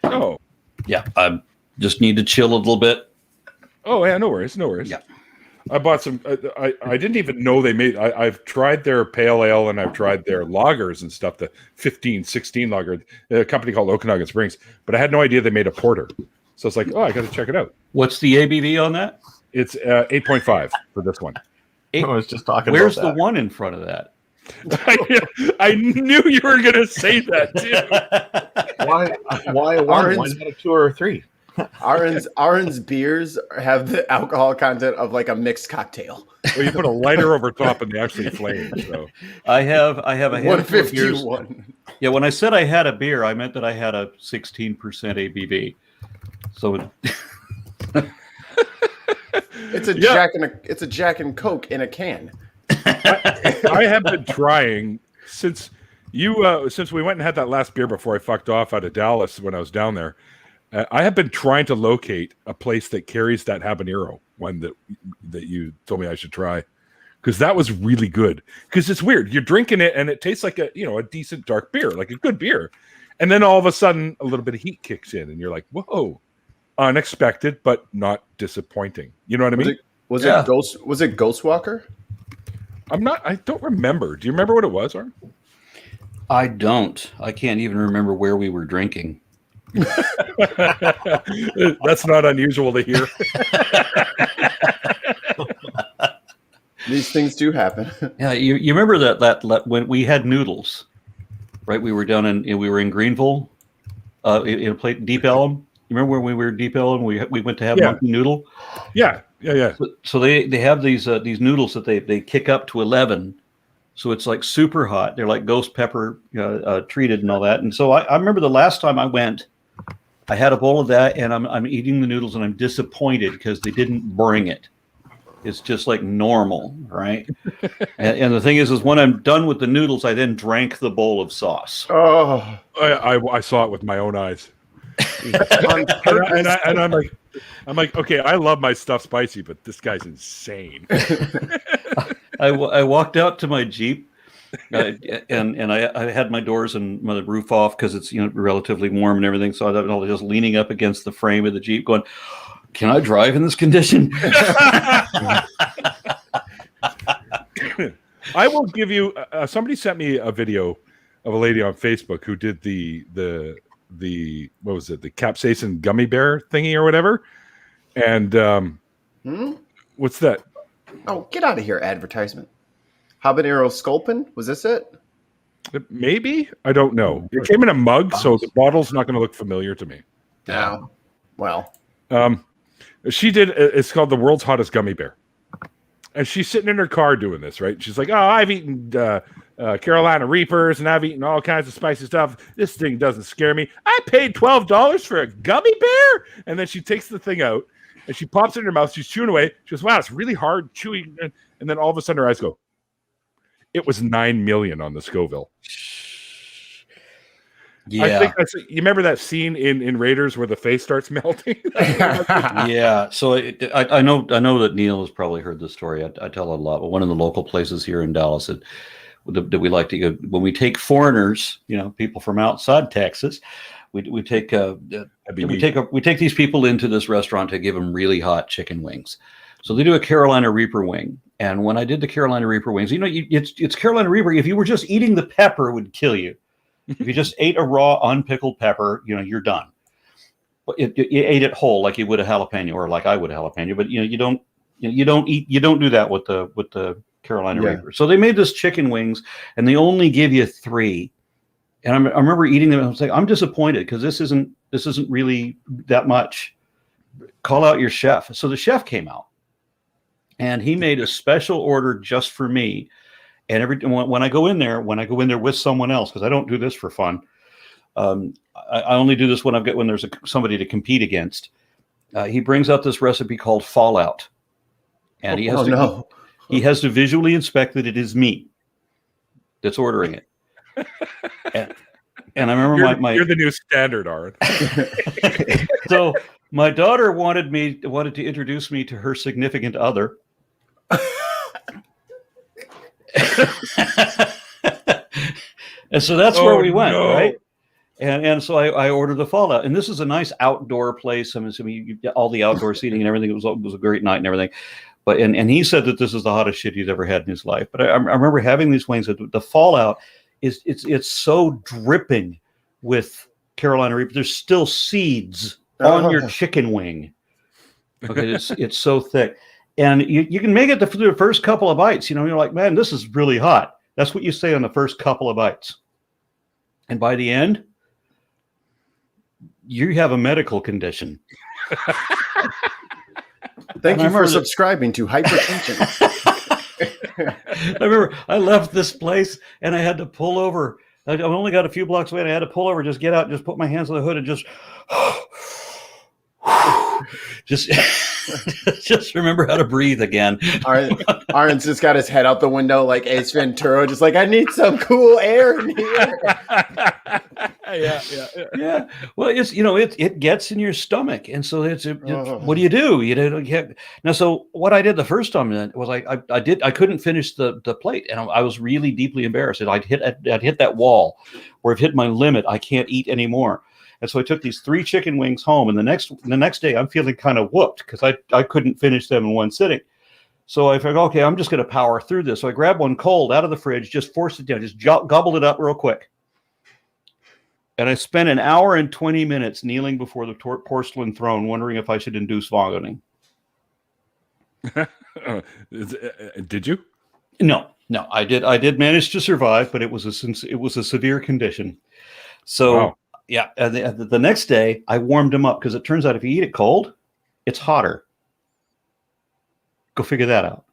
Oh, yeah. I just need to chill a little bit. Oh yeah, no worries. Yeah. I bought some. I didn't even know they made. I've tried their pale ale and I've tried their lagers and stuff. The 15, 16 lager, a company called Okanagan Springs. But I had no idea they made a porter. So it's like, I got to check it out. What's the ABV on that? It's 8.5 for this one. I was just talking. Where's about the one in front of that? I knew you were going to say that too. Why a one? Why not a 2 or a 3? Aaron's beers have the alcohol content of like a mixed cocktail. Well, you put a lighter over top and they actually flame. So I have a handful of beers. 151. Yeah, when I said I had a beer, I meant that I had a 16% ABV. So it's a Jack and Coke in a can. I have been trying since we went and had that last beer before I fucked off out of Dallas when I was down there. I have been trying to locate a place that carries that habanero one that you told me I should try, because that was really good. Because it's weird, you're drinking it and it tastes like a decent dark beer, like a good beer, and then all of a sudden a little bit of heat kicks in, and you're like, whoa, unexpected but not disappointing. You know what I mean? Was it Ghostwalker? I don't remember. Do you remember what it was, Arn? I don't. I can't even remember where we were drinking. That's not unusual to hear. These ththings do happen. Yeah, you remember that when we had noodles, right? We were we were in Greenville, in a place Deep Ellum. You remember when we were Deep Ellum? We went to have monkey noodle. Yeah. So they have these noodles that they kick up to 11. So it's like super hot. They're like ghost pepper treated and all that. And so I remember the last time I went, I had a bowl of that, and I'm eating the noodles, and I'm disappointed because they didn't bring it. It's just like normal, right? and the thing is when I'm done with the noodles, I then drank the bowl of sauce. Oh, I saw it with my own eyes. and I'm like, okay, I love my stuff spicy, but this guy's insane. I walked out to my Jeep, and I had my doors and my roof off because it's relatively warm and everything. So I was just leaning up against the frame of the Jeep, going, "Can I drive in this condition?" I will give you. Somebody sent me a video of a lady on Facebook who did the what was it? The capsaicin gummy bear thingy or whatever. And what's that? Oh, get out of here! Advertisement. Habanero Sculpin? Was this it? Maybe, I don't know. It came in a mug, so the bottle's not going to look familiar to me. Yeah. Well, she did. It's called the world's hottest gummy bear, and she's sitting in her car doing this. Right? She's like, "Oh, I've eaten Carolina Reapers, and I've eaten all kinds of spicy stuff. This thing doesn't scare me. I paid $12 for a gummy bear." And then she takes the thing out and she pops it in her mouth. She's chewing away. She goes, "Wow, it's really hard chewing." And then all of a sudden her eyes go. It was 9 million on the Scoville. I think you remember that scene in Raiders where the face starts melting? Yeah. So I know that Neil has probably heard this story. I tell it a lot, but one of the local places here in Dallas that we like to go when we take foreigners, people from outside Texas, we take these people into this restaurant to give them really hot chicken wings. So they do a Carolina Reaper wing, and when I did the Carolina Reaper wings, it's Carolina Reaper. If you were just eating the pepper, it would kill you. If you just ate a raw unpickled pepper, you're done. But you ate it whole like you would a jalapeno, or like I would a jalapeno. But you don't do that with the Carolina Reaper. So they made this chicken wings, and they only give you 3. And I remember eating them. And I was like, I'm disappointed because this isn't really that much. Call out your chef. So the chef came out, and he made a special order just for me. And when I go in there with someone else, because I don't do this for fun. I only do this when there's somebody to compete against. He brings out this recipe called Fallout, and he has to visually inspect that it is me that's ordering it. And I remember you're the new standard, Art. So my daughter wanted to introduce me to her significant other. And so that's where we went, right? And so I ordered the Fallout, and this is a nice outdoor place. I mean, all the outdoor seating and everything. It was a great night and everything. But and he said that this is the hottest shit he's ever had in his life. But I remember having these wings. The Fallout it's so dripping with Carolina Reaper. There's still seeds on your chicken wing. Okay, it's so thick. And you can make it through the first couple of bites. You're like, man, this is really hot. That's what you say on the first couple of bites. And by the end, you have a medical condition. Thank you for subscribing to Hypertension. I remember I left this place and I had to pull over. I only got a few blocks away and I had to pull over, just get out, just put my hands on the hood and just remember how to breathe again. Arn's just got his head out the window like Ace Ventura, just like, I need some cool air in here. Yeah. Well, it gets in your stomach, and so what do you do? Now, so what I did the first time was I couldn't finish the plate, and I was really deeply embarrassed. I'd hit that wall where I've hit my limit. I can't eat anymore. And so I took these 3 chicken wings home, and the next day I'm feeling kind of whooped because I couldn't finish them in one sitting. So I figured, okay, I'm just going to power through this. So I grabbed one cold out of the fridge, just forced it down, just gobbled it up real quick. And I spent an hour and 20 minutes kneeling before the porcelain throne, wondering if I should induce vomiting. Did you? No, I did manage to survive, but it was a severe condition. So. Wow. Yeah, and the next day I warmed them up because it turns out if you eat it cold, it's hotter. Go figure that out.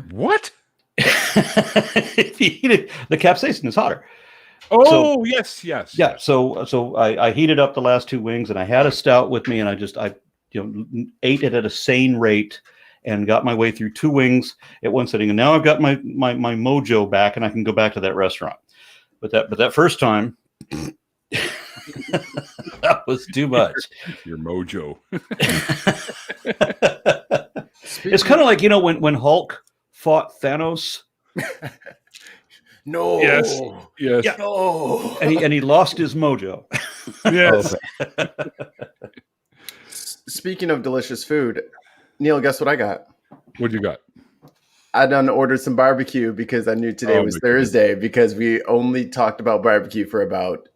What? If you eat it, the capsaicin is hotter. Oh, yes. Yeah. So I heated up the last 2 wings, and I had a stout with me, and I ate it at a sane rate and got my way through 2 wings at one sitting. And now I've got my mojo back, and I can go back to that restaurant. But that first time. That was too much. Your mojo. It's kind of like when Hulk fought Thanos. No. Yes. Yeah. No. And he lost his mojo. Yes. Speaking of delicious food, Neil, guess what I got? What you got? I done ordered some barbecue because I knew today was Thursday because we only talked about barbecue for about,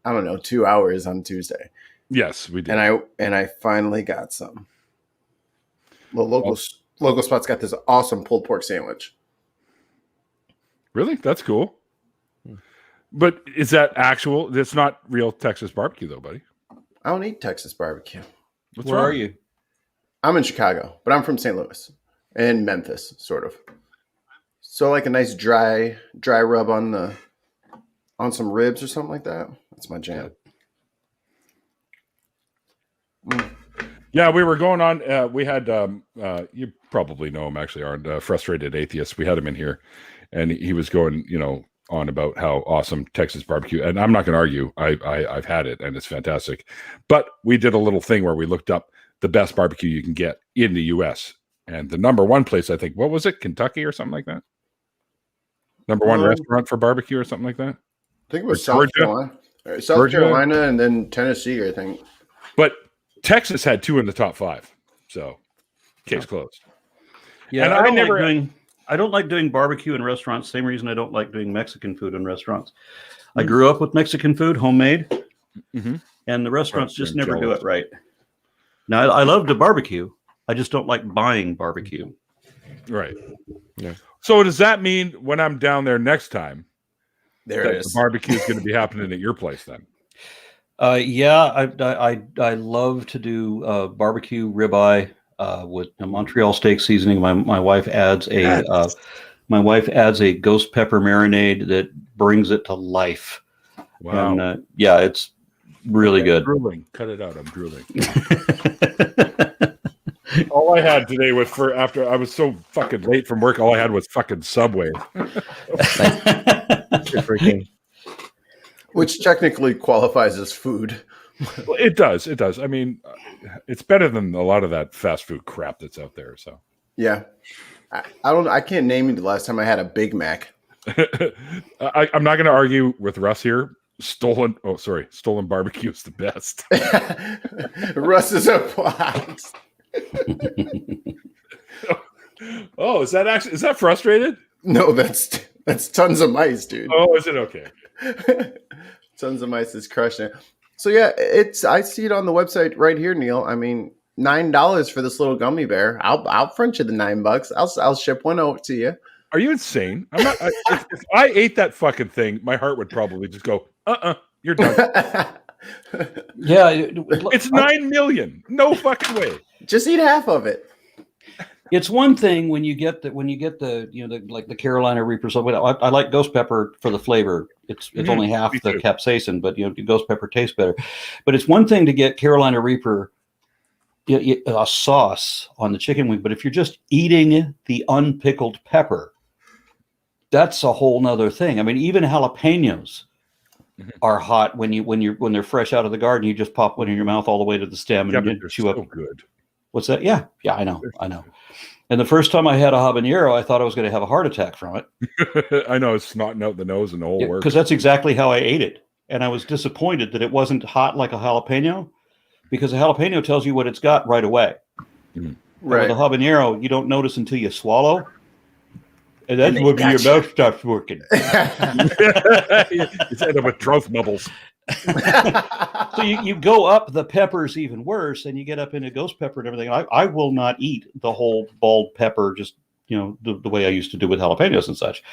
2 hours on Tuesday. Yes, we did. And I finally got some. The local spot's got this awesome pulled pork sandwich. Really? That's cool. But is that actual? It's not real Texas barbecue though, buddy. I don't eat Texas barbecue. Where are you? I'm in Chicago, but I'm from St. Louis and Memphis, sort of. So like a nice dry rub on some ribs or something like that. That's my jam. Yeah, we were going on. We had you probably know him actually, Frustrated Atheist. We had him in here, and he was going, on about how awesome Texas barbecue, and I'm not going to argue. I've had it and it's fantastic. But we did a little thing where we looked up the best barbecue you can get in the U.S. and the number one place, I think, what was it, Kentucky or something like that? Number one restaurant for barbecue or something like that. I think it was Or South Carolina, and then Tennessee, I think. But Texas had 2 in the top 5, so case closed. Yeah, and I don't like doing barbecue in restaurants. Same reason I don't like doing Mexican food in restaurants. I grew up with Mexican food, homemade, and the restaurants just never do it right. Now, I love to barbecue. I just don't like buying barbecue. Right. Yeah. So does that mean when I'm down there next time, the barbecue is going to be happening at your place then? Yeah, I love to do barbecue ribeye with a Montreal steak seasoning. My wife adds a ghost pepper marinade that brings it to life. Wow. And yeah, it's really good. Drooling. Cut it out. I'm drooling. All I had today was after I was so fucking late from work. All I had was fucking Subway. Which technically qualifies as food. Well, it does. It does. I mean, it's better than a lot of that fast food crap that's out there. So yeah, I can't name you the last time I had a Big Mac. I'm not going to argue with Russ here. Stolen barbecue is the best. Russ is a box. Oh, is that frustrated? No, that's tons of mice, dude. Oh, is it okay? Tons of mice is crushing it. So yeah, I see it on the website right here, Neil. I mean, $9 for this little gummy bear. I'll front you the $9. I'll ship one out to you. Are you insane? I'm not. If I ate that fucking thing, my heart would probably just go, you're done. Yeah, it's 9 million. No fucking way. Just eat half of it. It's one thing when you get the like the Carolina Reaper. So I like ghost pepper for the flavor. It's only half the capsaicin, but ghost pepper tastes better. But it's one thing to get Carolina Reaper a sauce on the chicken wing, but if you're just eating the unpickled pepper, that's a whole nother thing. I mean, even jalapenos are hot when they're fresh out of the garden. You just pop one in your mouth all the way to the stem and you chew up. Good. What's that? Yeah, I know. And the first time I had a habanero, I thought I was going to have a heart attack from it. I know, it's snotting out the nose and the whole works. Because that's exactly how I ate it, and I was disappointed that it wasn't hot like a jalapeno, because a jalapeno tells you what it's got right away. Right. With a habanero, you don't notice until you swallow. And that's when your mouth stops working. It's end up with drought bubbles. So you go up the peppers even worse, and you get up into ghost pepper and everything. I will not eat the whole bald pepper, just the way I used to do with jalapenos and such,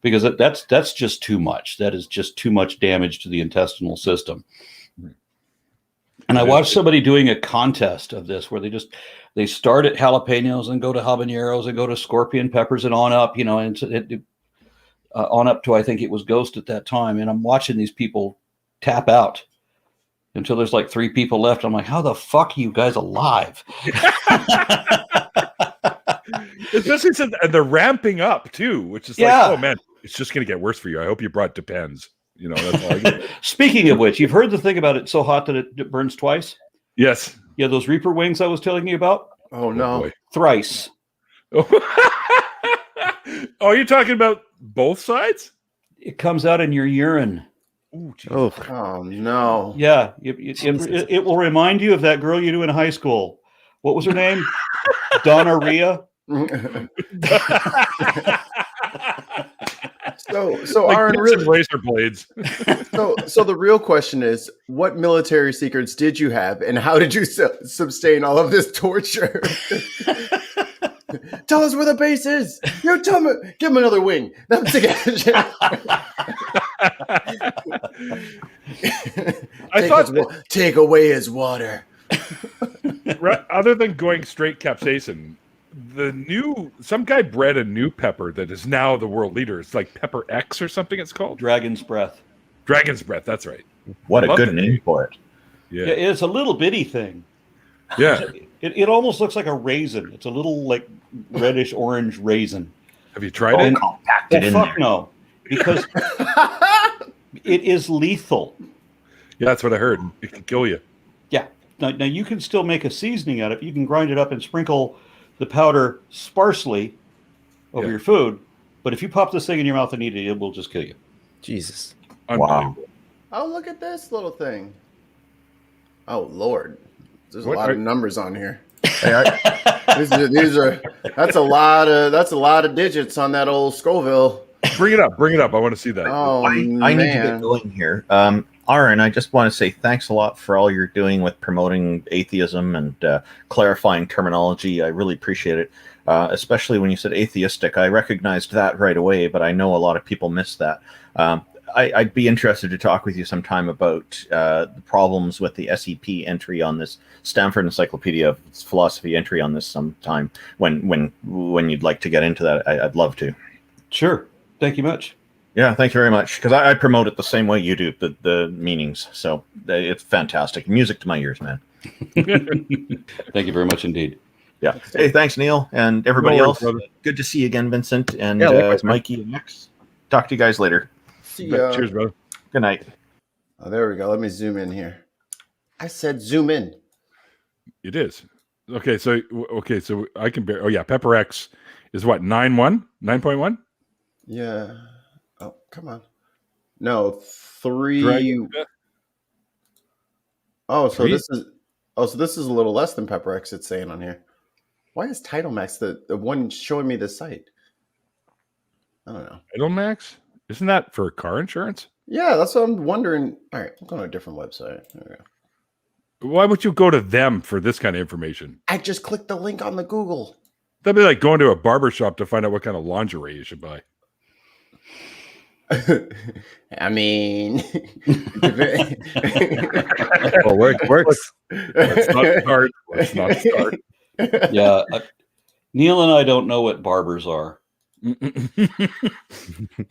because that's just too much. That is just too much damage to the intestinal system. And I watched somebody doing a contest of this where they start at jalapenos and go to habaneros and go to scorpion peppers and on up, and on up to, I think it was ghost at that time. And I'm watching these people tap out until there's like 3 people left. I'm like, how the fuck are you guys alive? Especially since they're ramping up too, which is like, oh man, it's just going to get worse for you. I hope you brought Depends. That's all I get. Speaking of which, you've heard the thing about it's so hot that it burns twice? Yes. Yeah, those Reaper wings I was telling you about? Oh, no. Thrice. Oh, you're talking about both sides? It comes out in your urine. Ooh, oh, no. Yeah, it will remind you of that girl you knew in high school. What was her name? Donna Rhea? So like Aaron, razor blades. So the real question is, what military secrets did you have, and how did you sustain all of this torture? Tell us where the base is. Tell me. Give him another wing. Take away his water. Other than going straight capsaicin, some guy bred a new pepper that is now the world leader. It's like Pepper X or something it's called. Dragon's Breath. Dragon's Breath, that's right. What a good name for it. Yeah, it's a little bitty thing. Yeah. It almost looks like a raisin. It's a little like reddish orange raisin. Have you tried it? Fuck no. because it is lethal. Yeah, that's what I heard. It can kill you. Yeah. Now you can still make a seasoning out of it. You can grind it up and sprinkle the powder sparsely over your food. But if you pop this thing in your mouth and eat it, it will just kill you. Jesus. Wow. Oh, look at this little thing. Oh, Lord. There's a What lot are- of numbers on here. These are that's a lot of digits on that old Scoville. Bring it up. Bring it up. I want to see that. Oh, I need to get going here. Aaron, I just want to say thanks a lot for all you're doing with promoting atheism and clarifying terminology. I really appreciate it, especially when you said atheistic. I recognized that right away, but I know a lot of people miss that. I'd be interested to talk with you sometime about the problems with the SEP entry on this Stanford Encyclopedia of Philosophy entry on this sometime when you'd like to get into that. I'd love to. Sure. Thank you much. Yeah, thank you very much. Because I promote it the same way you do, the meanings. So it's fantastic. Music to my ears, man. Thank you very much indeed. Yeah. Hey, thanks, Neil, and everybody No worries, else. brother. Good to see you again, Vincent, and likewise, man. Mikey and Max. Talk to you guys later. See ya. Cheers, brother. Good night. Oh, there we go. Let me zoom in here. I said zoom in. It is. Okay, so I can bear. Oh yeah, Pepper X is what 9.1. Yeah. Oh, come on. No, 3. Dragon. Oh, so Three? this is a little less than Pepper X it's saying on here. Why is Title Max the one showing me the site? I don't know. Idle Max? Isn't that for car insurance? Yeah, that's what I'm wondering. All right, I'm going to a different website. There we go. Why would you go to them for this kind of information? I just clicked the link on the Google. That'd be like going to a barber shop to find out what kind of lingerie you should buy. I mean, Well, works. Let's not start. Let's not start. Yeah. Neil and I don't know what barbers are. he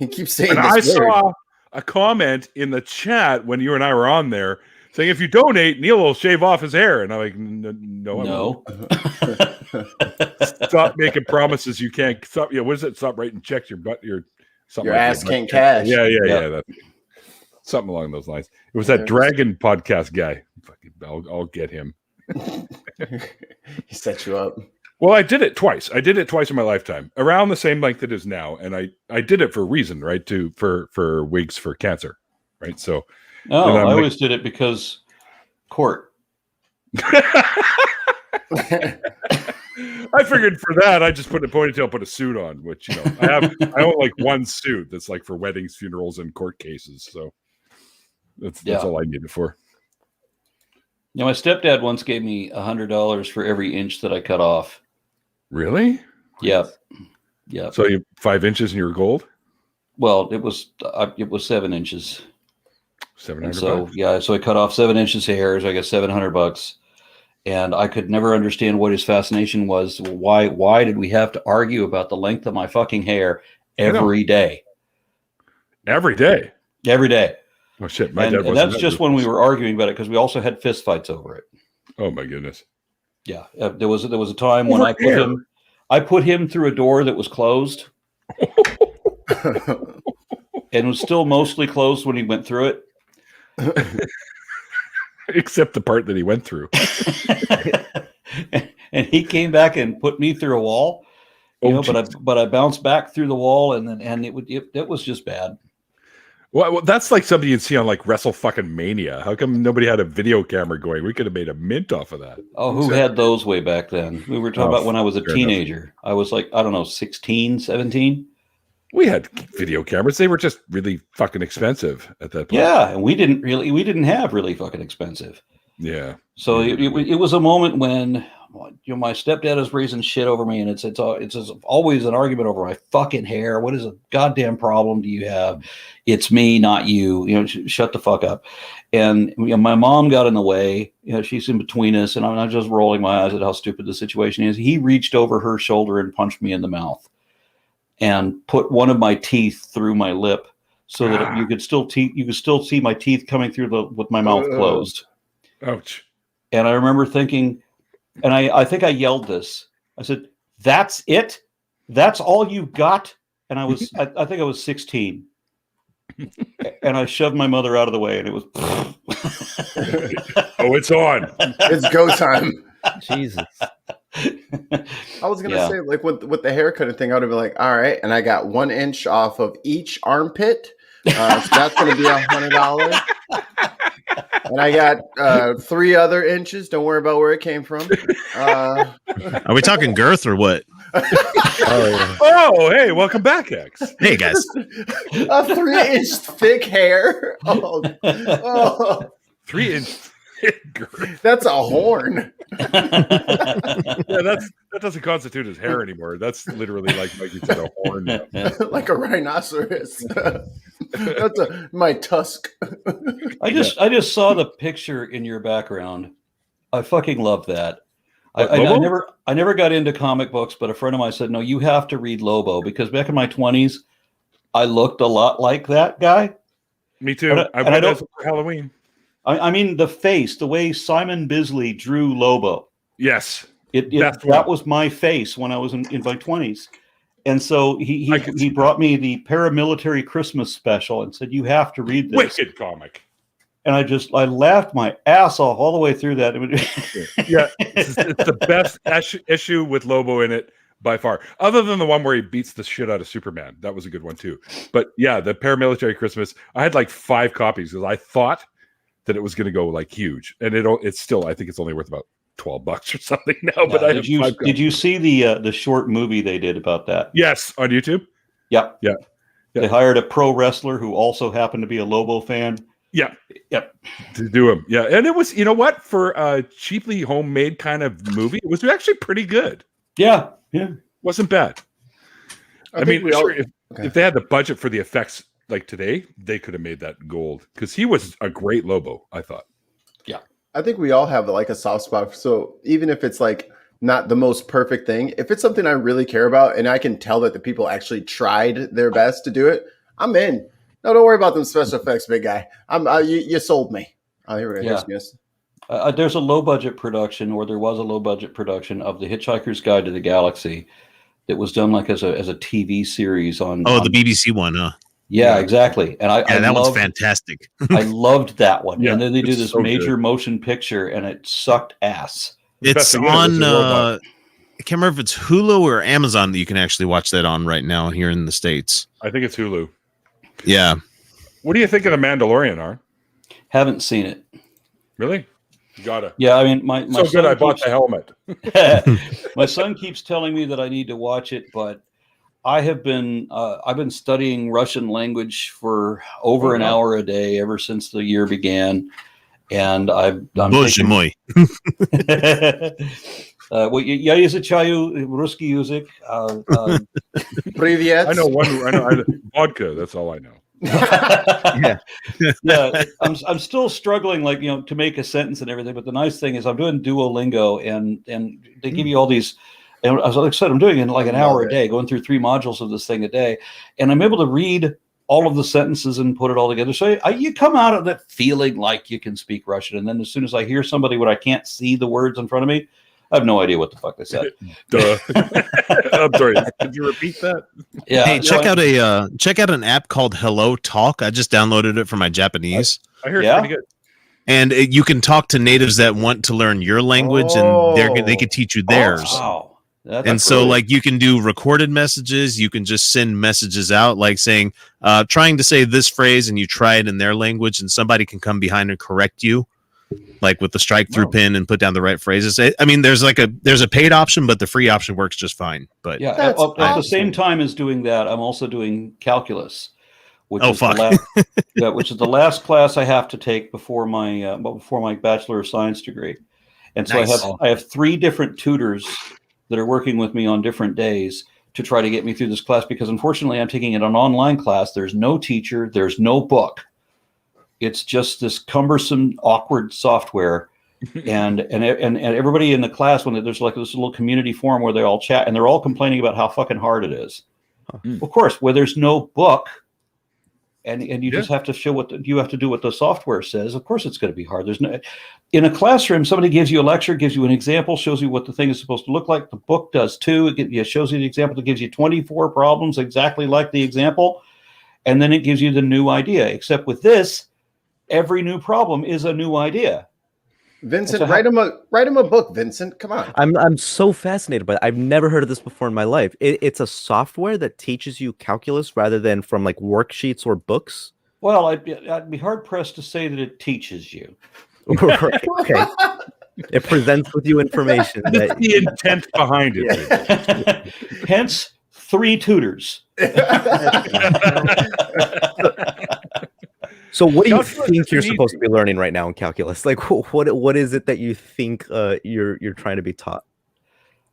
keeps saying And this I word. saw a comment in the chat when you and I were on there saying, if you donate, Neil will shave off his hair. And I'm like, no, I No. won't. Stop making promises you can't. Stop. Yeah, what is it? Stop writing checks. Your butt. Something Your like ass that. can't cash. Yeah. Yeah. That's something along those lines. It was that Dragon podcast guy. Fucking, I'll get him. He set you up. Well, I did it twice. I did it twice in my lifetime, around the same length it is now, and I did it for a reason, right? For wigs for cancer, right? So, No, And I'm I like- always did it because court. I figured for that I just put a ponytail, put a suit on, which I own like one suit that's like for weddings, funerals, and court cases. So that's Yeah. all I need it for. You know, my stepdad once gave me $100 for every inch that I cut off. Really? Yep. Yep. So you 5 inches and you're gold? Well, it was 7 inches. 700 And so bucks? yeah, so I cut off 7 inches of hair, so I got $700. And I could never understand what his fascination was. Why did we have to argue about the length of my fucking hair every day? Every day. Every day. Oh shit! My And, dad and wasn't that's that just when we ruthless. were arguing about it, because we also had fist fights over it. Oh my goodness! Yeah, there was a time when Over hair? I put him through a door that was closed and was still mostly closed when he went through it. Except the part that he went through. And he came back and put me through a wall. But I bounced back through the wall, and it was just bad. Well, that's like something you'd see on like Wrestle fucking Mania. How come nobody had a video camera going? We could have made a mint off of that. Oh, who had those way back then? We were talking Oh, about when I was a fair teenager. I was like, I don't know, 16, 17. We had video cameras. They were just really fucking expensive at that point. Yeah, and we didn't have really fucking expensive. Yeah. So it was a moment when my stepdad is raising shit over me, and it's always an argument over my fucking hair. What is a goddamn problem do you have? It's me, not you. Shut the fuck up. And my mom got in the way. She's in between us, and I'm just rolling my eyes at how stupid the situation is. He reached over her shoulder and punched me in the mouth, and put one of my teeth through my lip, so that you could still see my teeth coming through with my mouth closed. Ouch. And I remember thinking, and I think I yelled this. I said, "That's it? That's all you got?" And I think I was 16. And I shoved my mother out of the way, and it was. Oh, it's on. It's go time. Jesus. I was gonna say, like with the haircut thing, I would have been like, all right, and I got 1 inch off of each armpit, so that's gonna be $100. And I got 3 other inches. Don't worry about where it came from. Are we talking girth or what? Oh, hey, welcome back, X. Hey guys. A 3-inch thick hair. Oh, 3-inch girth. that's a horn. Yeah, that doesn't constitute as hair anymore. That's literally like you said, a horn now. Like a rhinoceros. That's my tusk. I just saw the picture in your background. I fucking love that. I never got into comic books, but a friend of mine said, no, you have to read Lobo, because back in my 20s, I looked a lot like that guy. Me too. I went as for Halloween. I mean, the face, the way Simon Bisley drew Lobo. Yes. That was my face when I was in my 20s. And so he brought me the paramilitary Christmas special and said, you have to read this. Wicked comic. And I laughed my ass off all the way through that. Yeah, it's the best issue with Lobo in it by far. Other than the one where he beats the shit out of Superman. That was a good one too. But yeah, the paramilitary Christmas, I had like 5 copies because I thought that it was going to go like huge. And it's still, I think it's only worth about $12 or something now. But did you see the short movie they did about that? Yes, on YouTube. Yep. Yeah. They hired a pro wrestler who also happened to be a Lobo fan. Yeah. Yep. To do him. Yeah. And it was, you know what, for a cheaply homemade kind of movie, it was actually pretty good. Yeah. Yeah. Wasn't bad. I mean, if they had the budget for the effects like today, they could have made that gold, because he was a great Lobo, I thought. Yeah. I think we all have like a soft spot. So even if it's like not the most perfect thing, if it's something I really care about and I can tell that the people actually tried their best to do it, I'm in. No, don't worry about them special effects, big guy. You sold me. Oh, here we go. Yes. There's a low budget production, or there was a low budget production of The Hitchhiker's Guide to the Galaxy that was done like as a TV series on. Oh, the BBC one, huh? Yeah, exactly. And that one's fantastic. I loved that one. Yeah, and then they do this so major good. motion picture, and it sucked ass. It's on. I can't remember if it's Hulu or Amazon that you can actually watch that on right now here in the States. I think it's Hulu. Yeah. What do you think of The Mandalorian, R? Haven't seen it. Really? You gotta. Yeah, I mean, my so good I bought the helmet. My son keeps telling me that I need to watch it, but I've been studying Russian language for over an hour a day ever since the year began, and I'm Боже мой. Я изучаю русский язык. Привет. I know vodka. That's all I know. Yeah. I'm still struggling, like, to make a sentence and everything. But the nice thing is I'm doing Duolingo, and they give you all these. And as I said, I'm doing it in like an hour a day, going through 3 modules of this thing a day, and I'm able to read all of the sentences and put it all together. So you come out of that feeling like you can speak Russian, and then as soon as I hear somebody when I can't see the words in front of me, I have no idea what the fuck they said. Duh. I'm sorry. Could you repeat that? Yeah. Hey, check out an app called Hello Talk. I just downloaded it for my Japanese. I hear it's pretty good. And you can talk to natives that want to learn your language, and they could teach you theirs. Wow. So like you can do recorded messages. You can just send messages out, like saying, trying to say this phrase, and you try it in their language, and somebody can come behind and correct you, like with the strike through pin, and put down the right phrases. I mean, there's a paid option, but the free option works just fine. But yeah, at the same time as doing that, I'm also doing calculus, which is the last class I have to take before my Bachelor of Science degree. And so Nice. I have 3 different tutors that are working with me on different days to try to get me through this class, because unfortunately I'm taking it an online class. There's no teacher, there's no book. It's just this cumbersome, awkward software. and everybody in the class, when there's like this little community forum where they all chat, and they're all complaining about how fucking hard it is. Of course, where there's no book, and you just have to show you have to do what the software says. Of course, it's going to be hard. There's no, in a classroom, somebody gives you a lecture, gives you an example, shows you what the thing is supposed to look like. The book does too. It shows you the example. It gives you 24 problems exactly like the example, and then it gives you the new idea. Except with this, every new problem is a new idea. Vincent, write him a book, Vincent. Come on. I'm so fascinated by it. I've never heard of this before in my life. It's a software that teaches you calculus rather than from like worksheets or books. Well, I'd be hard pressed to say that it teaches you. Right, okay. It presents with you information That's that the intent behind it. Hence, 3 tutors. So what do you Calculus think is you're easy. supposed to be learning right now in calculus? Like what is it that you think you're trying to be taught?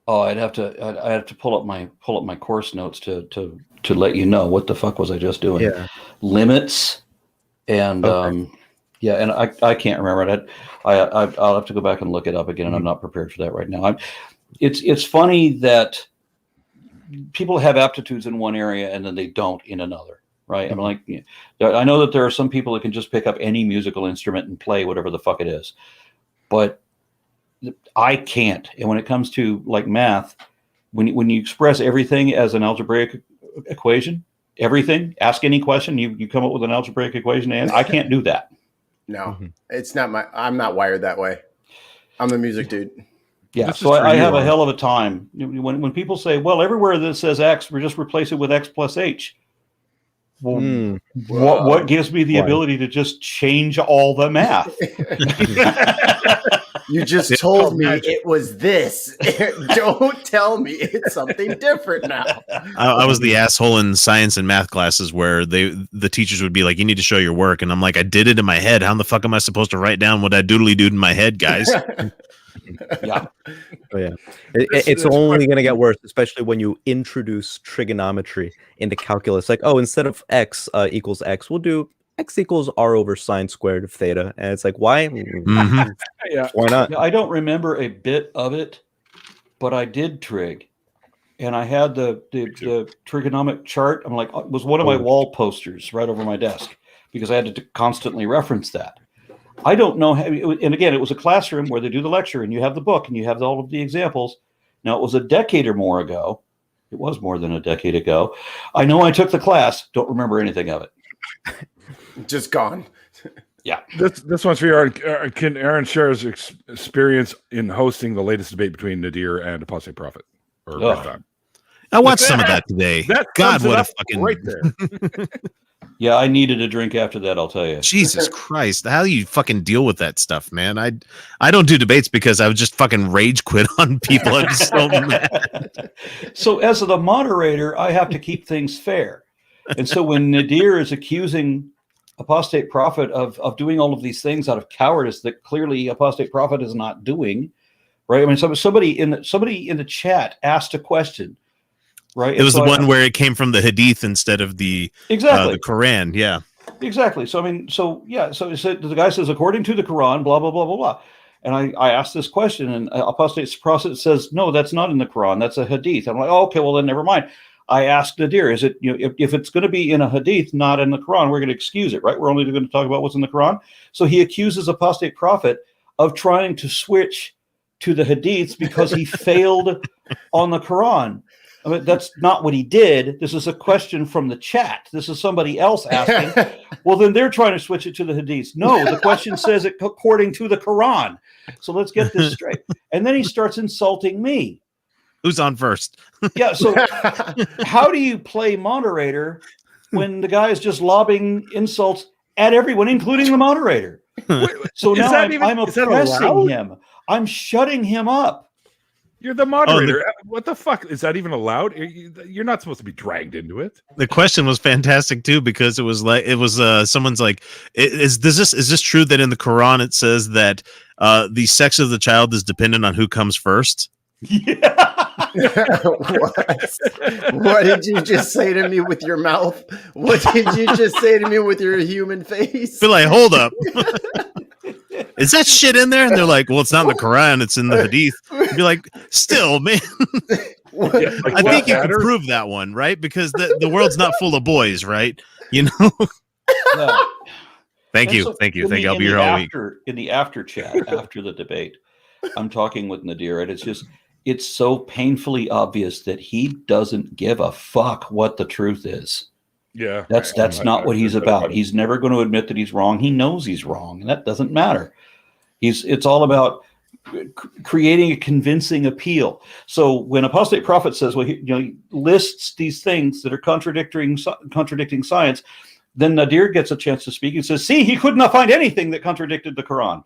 Oh, I'd have to pull up my course notes to let you know what the fuck was I just doing. Yeah. Limits and Okay. yeah, and I can't remember it. I'll have to go back and look it up again, and I'm not prepared for that right now. It's funny that people have aptitudes in one area and then they don't in another, right? I'm like, I know that there are some people that can just pick up any musical instrument and play whatever the fuck it is, but I can't. And when it comes to like math, when you express everything as an algebraic equation, everything, ask any question, you come up with an algebraic equation, and I can't do that. No, it's not I'm not wired that way. I'm a music dude. Yeah, This so is for I you, have a Ron. hell of a time when people say, well, everywhere that says X, we just replace it with X plus H. Well, Hmm. what gives me the Why? ability to just change all the math? You just It's told called me magic. it was this. Don't tell me it's something different now. I was the asshole in science and math classes where the teachers would be like, "You need to show your work," and I'm like, "I did it in my head. How the fuck am I supposed to write down what I doodly dooed in my head, guys?" Yeah. Oh, yeah. This It's is only going to get worse, especially when you introduce trigonometry into calculus. Like, oh, instead of x equals x, we'll do x equals r over sine squared of theta. And it's like, why? Mhm. Yeah. Why not? I don't remember a bit of it, but I did trig, and I had the trigonomic chart. I'm like, it was one of my wall posters right over my desk because I had to constantly reference that. I don't know how, and again, it was a classroom where they do the lecture, and you have the book, and you have all of the examples. Now, it was a decade or more ago. It was more than a decade ago. I know I took the class. Don't remember anything of it. Just gone. Yeah. This one's for you, Aaron. Can Aaron share his experience in hosting the latest debate between Nadir and Apostate Prophet? Or Ugh. Red I watched some of that today. That God, sums it what a up fucking right there. Yeah, I needed a drink after that, I'll tell you. Jesus Christ! How do you fucking deal with that stuff, man? I don't do debates because I would just fucking rage quit on people. I'm just so mad. So as the moderator, I have to keep things fair. And so when Nadir is accusing Apostate Prophet of doing all of these things out of cowardice that clearly Apostate Prophet is not doing, right? I mean, somebody in the chat asked a question, right? It And was so the one where it came from the Hadith instead of the exactly. the Quran. Yeah. Exactly. So, I mean, so the guy says, according to the Quran, blah, blah, blah, blah, blah. And I asked this question, and Apostate Prophet says, no, that's not in the Quran. That's a hadith. I'm like, oh, okay, well, then never mind. I asked Nadir, is it, if it's going to be in a hadith, not in the Quran, we're going to excuse it, right? We're only going to talk about what's in the Quran. So he accuses Apostate Prophet of trying to switch to the hadiths because he failed on the Quran. I mean, that's not what he did. This is a question from the chat. This is somebody else asking. Well, then they're trying to switch it to the hadiths. No, the question says it according to the Quran. So let's get this straight. And then he starts insulting me. Who's on first? Yeah. So how do you play moderator when the guy is just lobbing insults at everyone, including the moderator? So Is now that I'm is that oppressing allowed? him. I'm shutting him up. You're the moderator. What the fuck? Is that even allowed? You're not supposed to be dragged into it. The question was fantastic too because it was someone's like, is this true that in the Quran it says that the sex of the child is dependent on who comes first? Yeah. What did you just say to me with your mouth? What did you just say to me with your human face? Be like, hold up. Is that shit in there? And they're like, well, it's not in the Quran, it's in the Hadith. Be like, still, man. I think you can prove that one, right? Because the world's not full of boys, right? You know? Yeah. Thank And you. so Thank you. in Thank the- you. I'll in be the here all week. in the after chat, after the debate, I'm talking with Nadir, and it's so painfully obvious that he doesn't give a fuck what the truth is. Yeah, That's not what he's about. He's never going to admit that he's wrong. He knows he's wrong, and that doesn't matter. It's all about creating a convincing appeal. So when Apostate Prophet says, well, he lists these things that are contradicting science, then Nadir gets a chance to speak and says, see, he could not find anything that contradicted the Quran.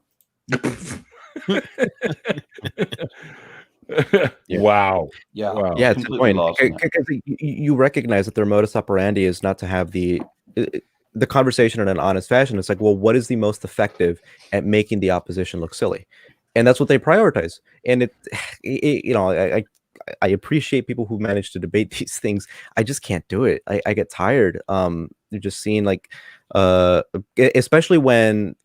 Wow. Yeah. Wow. Yeah, it's a point. Because you recognize that their modus operandi is not to have the conversation in an honest fashion. It's like, well, what is the most effective at making the opposition look silly? And that's what they prioritize. And I appreciate people who manage to debate these things. I just can't do it. I get tired. You're just seeing like, especially when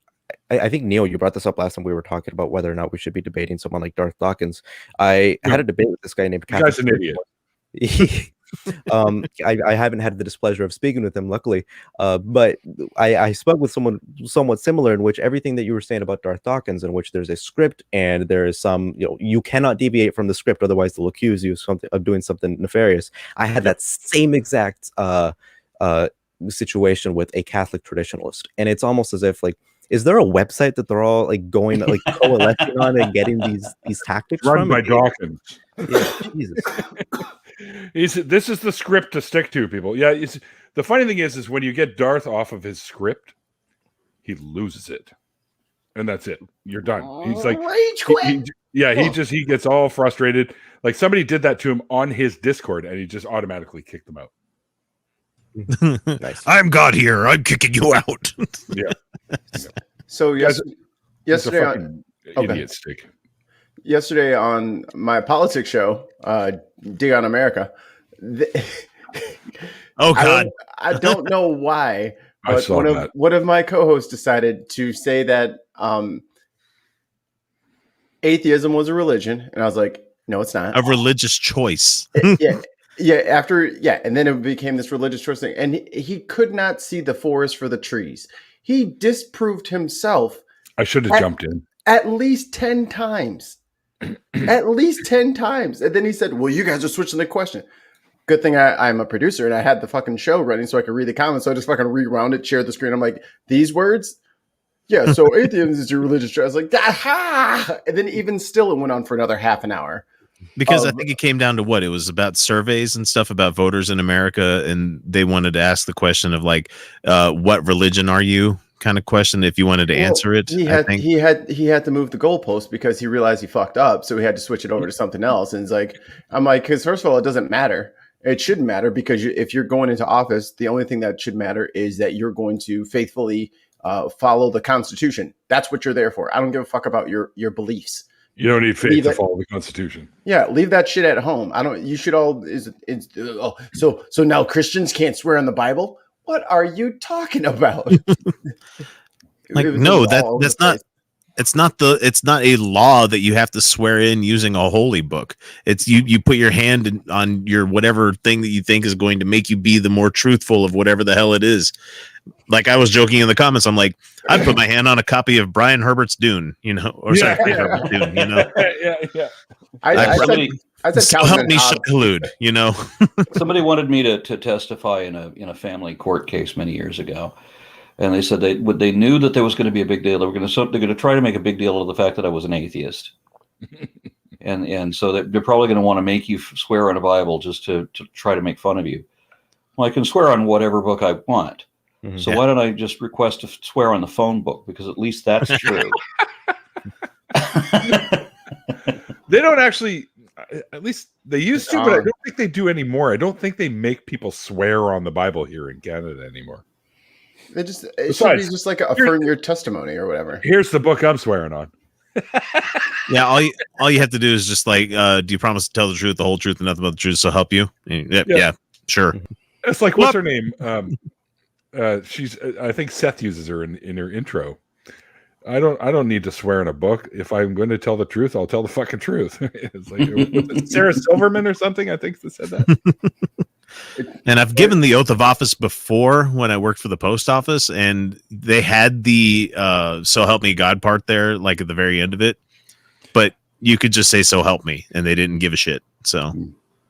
I think, Neil, you brought this up last time we were talking about whether or not we should be debating someone like Darth Dawkins. I had a debate with this guy named Guy's an idiot. I haven't had the displeasure of speaking with him, luckily, but I spoke with someone somewhat similar, in which everything that you were saying about Darth Dawkins, in which there's a script and there is some, you cannot deviate from the script, otherwise they'll accuse you of doing something nefarious. I had that same exact situation with a Catholic traditionalist, and it's almost as if like, is there a website that they're all like going like coalescing on and getting these tactics Run from? by Dawkins. Yeah, Jesus. This is the script to stick to, people. Yeah, the funny thing is when you get Darth off of his script, he loses it, and that's it. You're done. He's like, rage quit. He gets all frustrated. Like somebody did that to him on his Discord, and he just automatically kicked them out. Nice. I'm God here. I'm kicking you out. Yeah. So yesterday on idiot stick. Yesterday on my politics show, Dig on America. Oh God! I don't know why, but one of my co-hosts decided to say that atheism was a religion, and I was like, no, it's not. A religious choice. And then it became this religious choice thing, and he could not see the forest for the trees. He disproved himself. I should have jumped in at least 10 times. At least 10 times. And then he said, well, you guys are switching the question. Good thing I'm a producer and I had the fucking show running so I could read the comments. So I just fucking rewound it, shared the screen. I'm like, these words? Yeah, so atheism is your religious choice. I was like, aha! And then even still, it went on for another half an hour. Because I think it came down to what? It was about surveys and stuff about voters in America, and they wanted to ask the question of like, what religion are you? Kind of question if you wanted to answer it. He had to move the goalpost because he realized he fucked up, so he had to switch it over to something else. And it's like, I'm like, because first of all, it doesn't matter. It shouldn't matter because if you're going into office, the only thing that should matter is that you're going to faithfully follow the Constitution. That's what you're there for. I don't give a fuck about your beliefs. You don't need faith to follow the Constitution. Yeah, leave that shit at home. You should all so now Christians can't swear on the Bible? What are you talking about? Like, no, that's not. It's not a law that you have to swear in using a holy book. It's you put your hand on your whatever thing that you think is going to make you be the more truthful of whatever the hell it is. Like I was joking in the comments, I'm like, I'd put my hand on a copy of Brian Herbert's Dune, Herbert's Dune, Yeah. I said so help me collude, Somebody wanted me to testify in a family court case many years ago. And they said they knew that there was going to be a big deal. They're going to try to make a big deal of the fact that I was an atheist, and so they're probably going to want to make you swear on a Bible just to try to make fun of you. Well, I can swear on whatever book I want. Mm-hmm. So why don't I just request to swear on the phone book, because at least that's true. They don't actually. At least they used to, but I don't think they do anymore. I don't think they make people swear on the Bible here in Canada anymore. It should be just like affirm your testimony or whatever. Here's the book I'm swearing on. Yeah, all you have to do is just like, do you promise to tell the truth, the whole truth, and nothing but the truth, so help you? Yeah, sure. It's like, what's her name? She's. I think Seth uses her in her intro. I don't need to swear in a book. If I'm going to tell the truth, I'll tell the fucking truth. It's like, was it Sarah Silverman or something, I think, that said that. And I've given the oath of office before when I worked for the post office, and they had the "so help me God" part there, like at the very end of it. But you could just say "so help me," and they didn't give a shit. So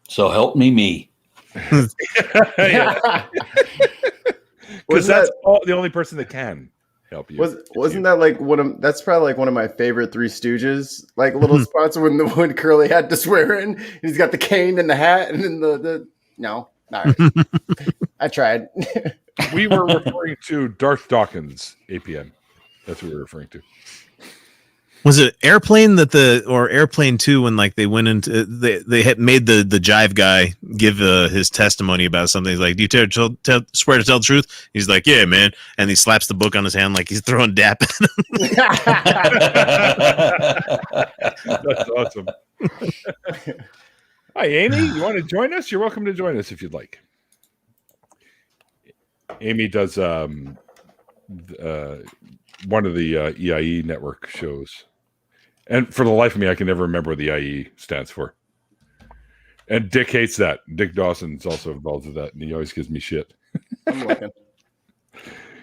help me. Yeah. Because that's the only person that can help you. Wasn't that like that's probably like one of my favorite Three Stooges like little spots when Curly had to swear in. And he's got the cane and the hat and then the no. All right. I tried. We were referring to Darth Dawkins APM. That's what we were referring to. Was it Airplane or Airplane 2 when like they went into they had made the jive guy give his testimony about something? He's like, "Do you swear to tell the truth?" He's like, "Yeah, man," and he slaps the book on his hand like he's throwing dap at him. That's awesome. Hi, Amy. You want to join us? You're welcome to join us if you'd like. Amy does one of the EIE network shows. And for the life of me, I can never remember what the IE stands for. And Dick hates that. Dick Dawson's also involved with that, and he always gives me shit. I'm looking.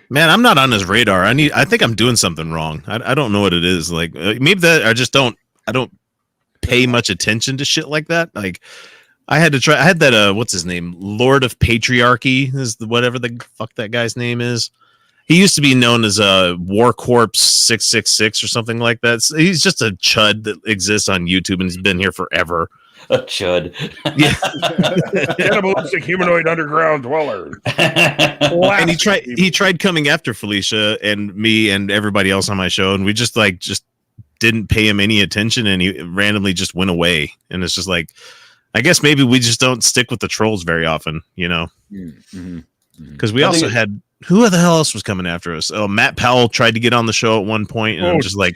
Man, I'm not on his radar. I think I'm doing something wrong. I don't know what it is. Like maybe that I don't pay much attention to shit like that. Like I had that what's his name? Lord of Patriarchy is whatever the fuck that guy's name is. He used to be known as War Corpse 666 or something like that. So he's just a chud that exists on YouTube and he's been here forever. A chud. Yeah. Cannibalistic humanoid underground dweller. And he tried coming after Felicia and me and everybody else on my show, and we just didn't pay him any attention, and he randomly just went away. And it's just like, I guess maybe we just don't stick with the trolls very often, you know? Because we also had, who the hell else was coming after us? Oh, Matt Powell tried to get on the show at one point, and I'm just like,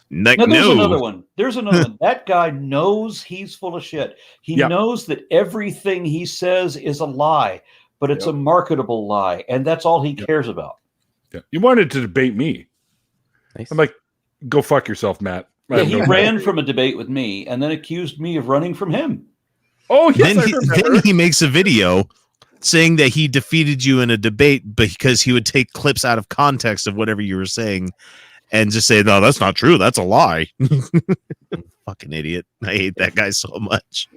no. There's another one. There's another one. That guy knows he's full of shit. He knows that everything he says is a lie, but it's a marketable lie, and that's all he cares about. Yeah. You wanted to debate me. Nice. I'm like, go fuck yourself, Matt. Yeah, he ran from a debate with me and then accused me of running from him. Oh, yes, then he makes a video saying that he defeated you in a debate because he would take clips out of context of whatever you were saying and just say, no, that's not true. That's a lie. Fucking idiot. I hate that guy so much.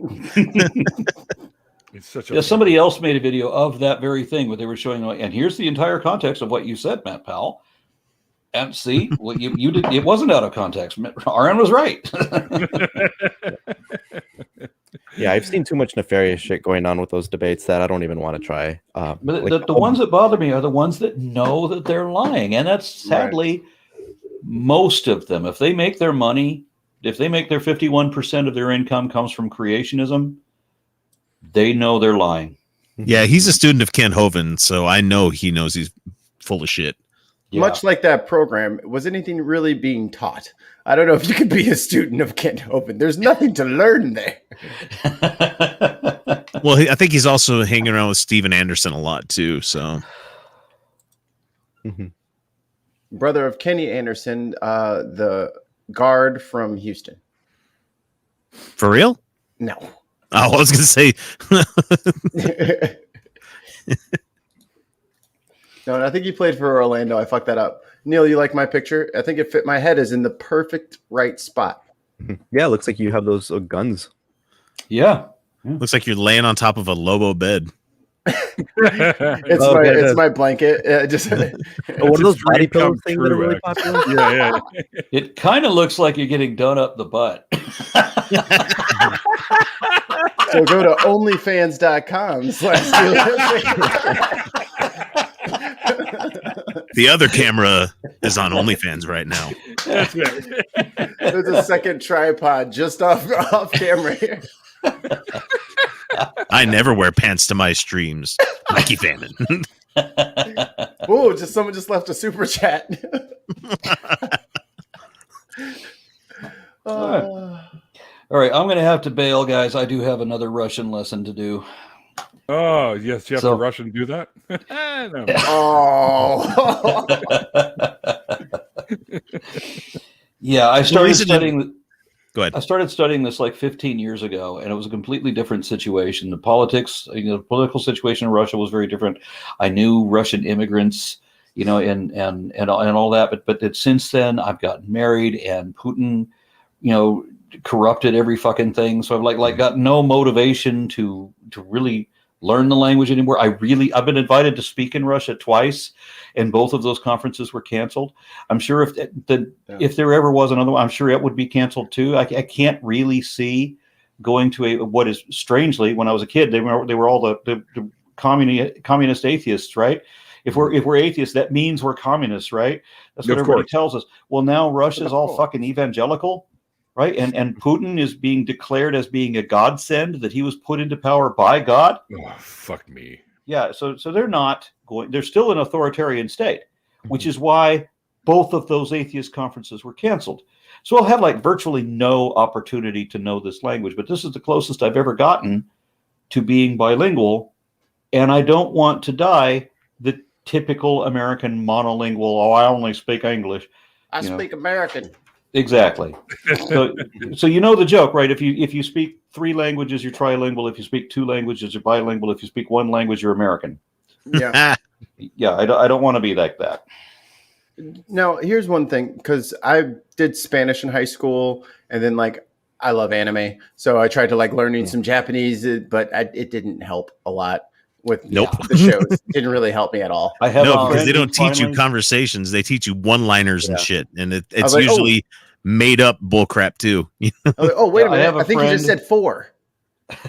It's such a somebody else made a video of that very thing where they were showing, and here's the entire context of what you said, Matt Powell. And see, what you did, it wasn't out of context. RN was right. Yeah, I've seen too much nefarious shit going on with those debates that I don't even want to try. But the ones that bother me are the ones that know that they're lying. And that's sadly most of them. If they make their money, if they make their 51% of their income comes from creationism, they know they're lying. Yeah, he's a student of Ken Hovind, so I know he knows he's full of shit. Yeah. Much like that program, was anything really being taught? I don't know if you could be a student of Kent Hovind. There's nothing to learn there. Well, I think he's also hanging around with Steven Anderson a lot too. So, brother of Kenny Anderson, the guard from Houston. For real? No. Oh, I was gonna say. No, I think he played for Orlando. I fucked that up. Neil, you like my picture? I think it fit. My head is in the perfect right spot. Yeah, it looks like you have those guns. Yeah. Looks like you're laying on top of a Lobo bed. It's my blanket. One of those body pillow things that are really popular. Yeah. It kind of looks like you're getting done up the butt. So go to onlyfans.com. The other camera is on OnlyFans right now. That's right. There's a second tripod just off camera here. I never wear pants to my streams. Mikey Famine. Oh, someone just left a super chat. All right, I'm going to have to bail, guys. I do have another Russian lesson to do. Oh, yes, you have to rush and do that? No. Oh. Yeah, I started studying. Go ahead. I started studying this like 15 years ago, and it was a completely different situation. The politics, the political situation in Russia was very different. I knew Russian immigrants, and all that, but since then I've gotten married, and Putin, corrupted every fucking thing. So I've like got no motivation to really learn the language anymore. I've been invited to speak in Russia twice, and both of those conferences were canceled. I'm sure if there ever was another one, I'm sure it would be canceled too. I can't really see going to what is, strangely, when I was a kid, they were all the communist atheists, right? If we're atheists, that means we're communists, right? That's what everybody tells us. Well, now Russia's all fucking evangelical, right? And Putin is being declared as being a godsend, that he was put into power by God. Oh, fuck me. Yeah, so they're not going. They're still an authoritarian state, which is why both of those atheist conferences were canceled. So I'll have like virtually no opportunity to know this language, but this is the closest I've ever gotten to being bilingual, and I don't want to die the typical American monolingual. Oh, I only speak English. I speak American. Exactly. So you know the joke, right? If you speak 3 languages, you're trilingual. If you speak 2 languages, you're bilingual. If you speak 1 language, you're American. Yeah. Yeah, I don't want to be like that. Now, here's one thing, because I did Spanish in high school, and then like I love anime, so I tried to like learning some Japanese, but it didn't help a lot with the shows. It didn't really help me at all. I have because they don't teach you conversations; they teach you one-liners and shit, and it's like, usually made up bullcrap too. I was like, oh, wait a minute! I think you just said 4.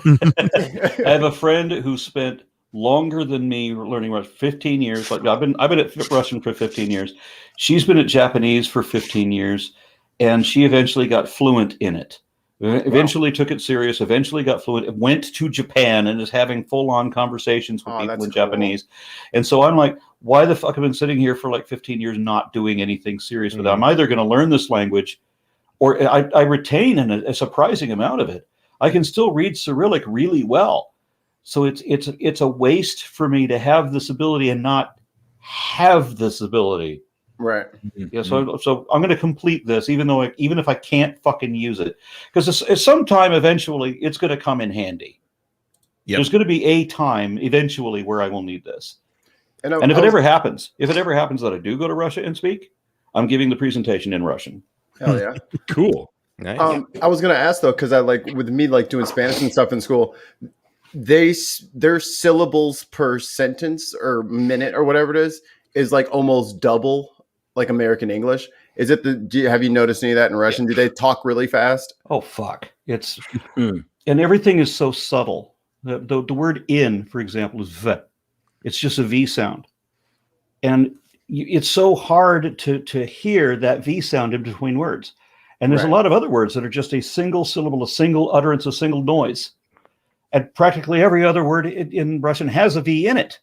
I have a friend who spent longer than me learning Russian, 15 years. Like I've been at Russian for 15 years. She's been at Japanese for 15 years, and she eventually got fluent in it. Eventually took it serious, eventually got fluent, went to Japan and is having full-on conversations with people in Japanese. And so I'm like, why the fuck have I been sitting here for like 15 years not doing anything serious with it? I'm either going to learn this language, or I retain a surprising amount of it. I can still read Cyrillic really well. So it's a waste for me to have this ability and not have this ability. Right. Yeah. So I'm going to complete this, even if I can't fucking use it, because it's sometime eventually it's going to come in handy. Yep. There's going to be a time eventually where I will need this. And if it ever happens that I do go to Russia and speak, I'm giving the presentation in Russian. Hell yeah. Cool. Nice. I was going to ask though, because I like with me like doing Spanish and stuff in school, their syllables per sentence or minute or whatever it is like almost double like American English. Is it have you noticed any of that in Russian? Do they talk really fast? Oh fuck. It's and everything is so subtle. The word in, for example, is v. It's just a V sound. And it's so hard to hear that V sound in between words. And there's a lot of other words that are just a single syllable, a single utterance, a single noise. And practically every other word in Russian has a V in it.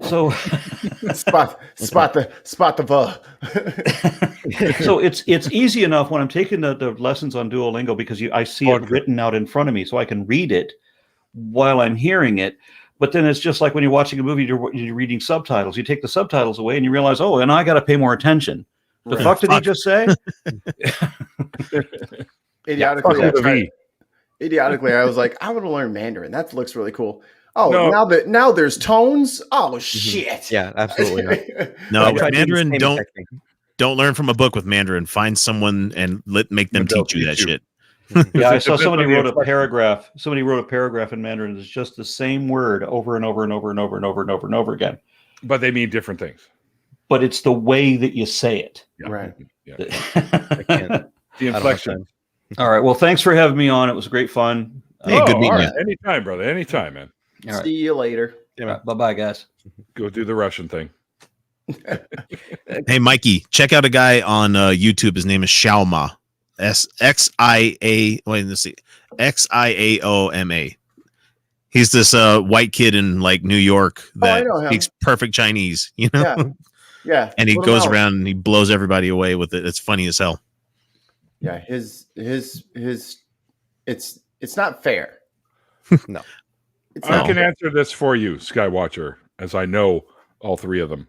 So spot the V. So it's easy enough when I'm taking the lessons on Duolingo, because I see it written out in front of me, so I can read it while I'm hearing it. But then it's just like when you're watching a movie, you're reading subtitles. You take the subtitles away and you realize, oh, and I got to pay more attention. The fuck did he just say? Idiotically, I was like, I want to learn Mandarin. That looks really cool. Oh, no. now there's tones. Oh shit! Yeah, absolutely. No, Mandarin. Don't learn from a book with Mandarin. Find someone and make them teach you that shit. Yeah, I saw somebody wrote a paragraph. Somebody wrote a paragraph in Mandarin. It's just the same word over and over and over and over and over and over and over again. But they mean different things. But it's the way that you say it. Yeah. Right. Yeah. The inflection. All right. Well, thanks for having me on. It was great fun. Hey, good meeting you. Anytime, brother. Anytime, man. All right. See you later. Yeah, bye-bye, guys. Go do the Russian thing. Hey, Mikey, check out a guy on YouTube. His name is Xiaoma. Xiaoma. He's this white kid in like New York that speaks perfect Chinese, you know? Yeah. And he goes around and he blows everybody away with it. It's funny as hell. Yeah, his it's not fair. No. I can answer this for you, Skywatcher, as I know all 3 of them.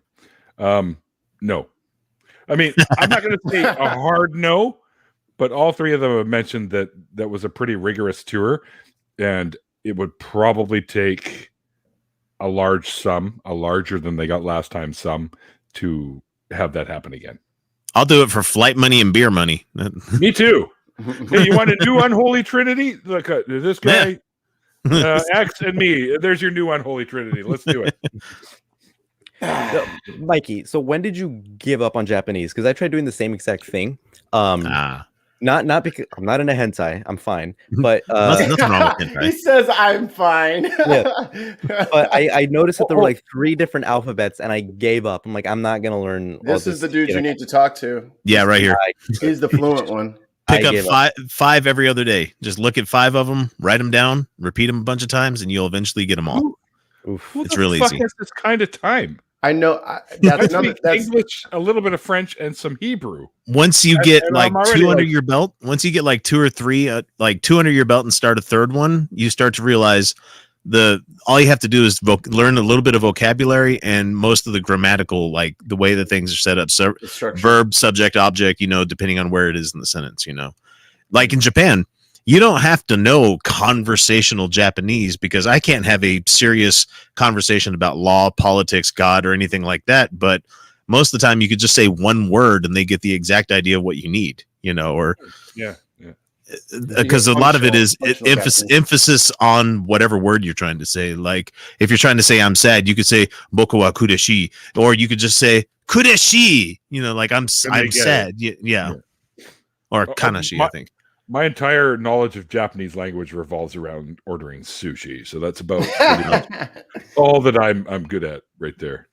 No. I mean, I'm not going to say a hard no, but all 3 of them have mentioned that was a pretty rigorous tour, and it would probably take a large sum, a larger than they got last time sum, to have that happen again. I'll do it for flight money and beer money. Me too. Hey, you want to do Unholy Trinity? Look, this guy, X and me. There's your new unholy trinity. Let's do it. Mikey, so when did you give up on Japanese? Because I tried doing the same exact thing. Not because I'm not in a hentai. I'm fine, but Nothing wrong with hentai. He says I'm fine. but I noticed that there were like 3 different alphabets, and I gave up. I'm like, I'm not gonna learn. This is the dude you need to talk to. Yeah, right here. He's the fluent one. Pick up five every other day. Just look at 5 of them, write them down, repeat them a bunch of times, and you'll eventually get them all. It's really easy. Has this kind of time? I know. That's English, a little bit of French, and some Hebrew. Once you get like 2 under like, your belt, once you get like 2 or 3, like 2 under your belt, and start a third one, you start to realize all you have to do is learn a little bit of vocabulary and most of the grammatical, like the way that things are set up. So verb, subject, object, depending on where it is in the sentence, like in Japan, you don't have to know conversational Japanese, because I can't have a serious conversation about law, politics, God, or anything like that. But most of the time you could just say one word and they get the exact idea of what you need, or because a lot of it is emphasis on whatever word you're trying to say. Like if you're trying to say I'm sad, you could say boku wa kureshi, or you could just say kureshi, like I'm sad. Yeah. Or kanashi, I think. My entire knowledge of Japanese language revolves around ordering sushi, so that's about pretty much all that I'm good at right there.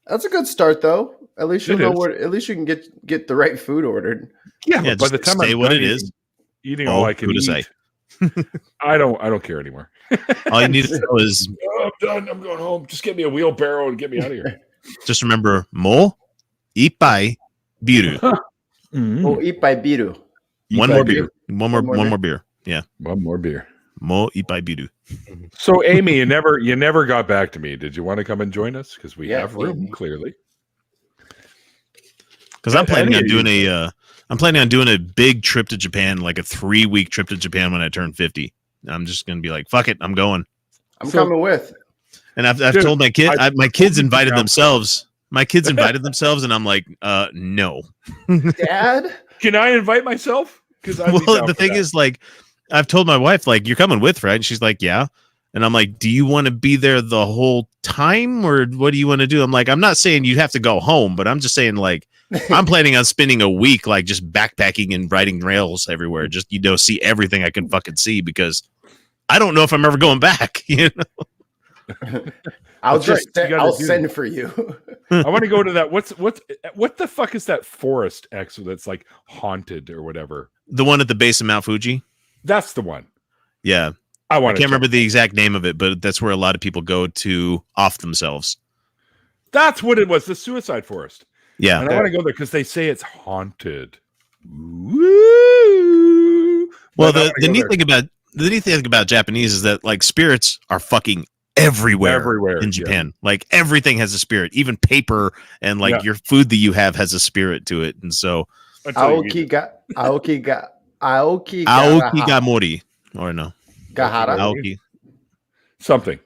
That's a good start, though. At least you know what. At least you can get the right food ordered. Yeah, but by the time say what it is, eating all I can eat, I don't care anymore. All you need to know is, I'm done. I'm going home. Just get me a wheelbarrow and get me out of here. Just remember, mo ippai biru. Mo ippai biru. One more beer. One more beer. Yeah. One more beer. Mo ippai biru. So Amy, you never got back to me. Did you want to come and join us? Because we have room, clearly. Because I'm planning on doing a big trip to Japan, like a 3-week trip to Japan when I turn 50. I'm just gonna be like, fuck it, I'm going. I'm coming with. And I've told my kid, my kids invited themselves. My kids invited themselves, and I'm like, no. Dad, can I invite myself? Because the thing is, like, I've told my wife, like, you're coming with, right? And she's like, yeah. And I'm like, do you want to be there the whole time, or what do you want to do? I'm like, I'm not saying you have to go home, but I'm just saying, like, I'm planning on spending a week, like, just backpacking and riding rails everywhere. Just, see everything I can fucking see, because I don't know if I'm ever going back, I'll send for you. I want to go to that. What the fuck is that forest X that's like haunted or whatever? The one at the base of Mount Fuji? That's the one. Yeah. I can't remember the exact name of it, but that's where a lot of people go to off themselves. That's what it was, the suicide forest. Yeah. And I want to go there because they say it's haunted. Woo! Well, the neat thing about Japanese is that, like, spirits are fucking everywhere in Japan. Yeah. Like, everything has a spirit. Even paper and like your food that you have has a spirit to it. And so Aoki gamori, or no, Gahara. Aoki. Something.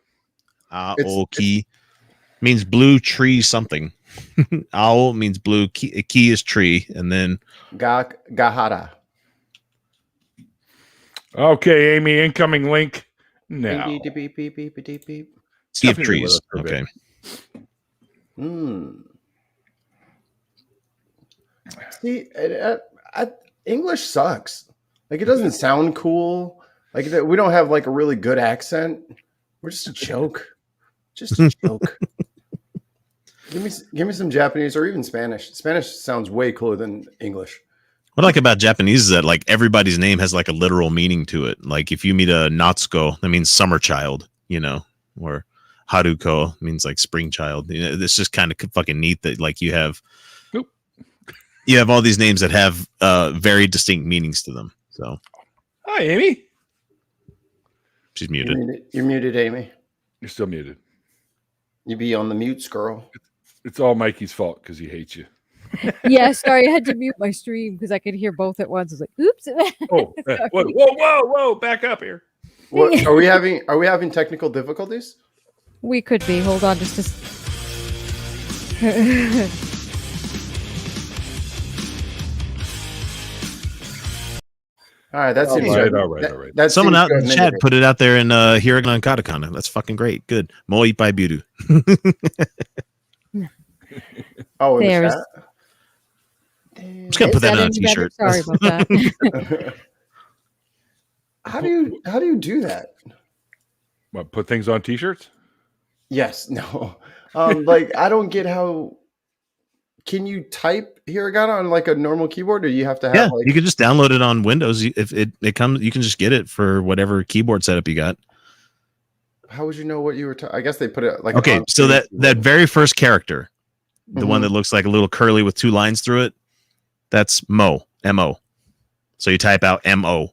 Aoki means blue tree something. Ao means blue. Ki is tree, and then Gahara. Okay, Amy, incoming link now. Sea of trees. Okay. See, English sucks. Like, it doesn't sound cool. Like, we don't have like a really good accent. We're just a joke. Just a joke. Give me some Japanese or even Spanish. Spanish sounds way cooler than English. What I like about Japanese is that, like, everybody's name has like a literal meaning to it. Like, if you meet a Natsuko, that means summer child, or Haruko means like spring child. It's just kind of fucking neat that, like, you have all these names that have very distinct meanings to them. So, hi, Amy. She's muted. You're muted, Amy. You're still muted. You be on the mute, girl. It's all Mikey's fault because he hates you. Yeah, sorry, I had to mute my stream because I could hear both at once. I was like, "Oops!" Whoa! Back up here. What, are we having technical difficulties? We could be. Hold on, just All right, that seems All good. right. That Someone seems out in good. the chat put it out there in Hiragan Katakana. That's fucking great. Good. Moi pai biru. Oh, in the There's- chat. I'm just gonna put Is that on a any better? t-shirt. Sorry about that. How do you do that? What, put things on t-shirts? Yes, no. Like I don't get how. Can you type hiragana on like a normal keyboard, or you have to have Yeah, like? you can just download it on Windows. If it comes, you can just get it for whatever keyboard setup you got. How would you know what you were? I guess they put it like. Okay, on so that keyboard. very first character, the one Mhm. that looks like a little curly with two lines through it, that's Mo, M-O. So you type out M-O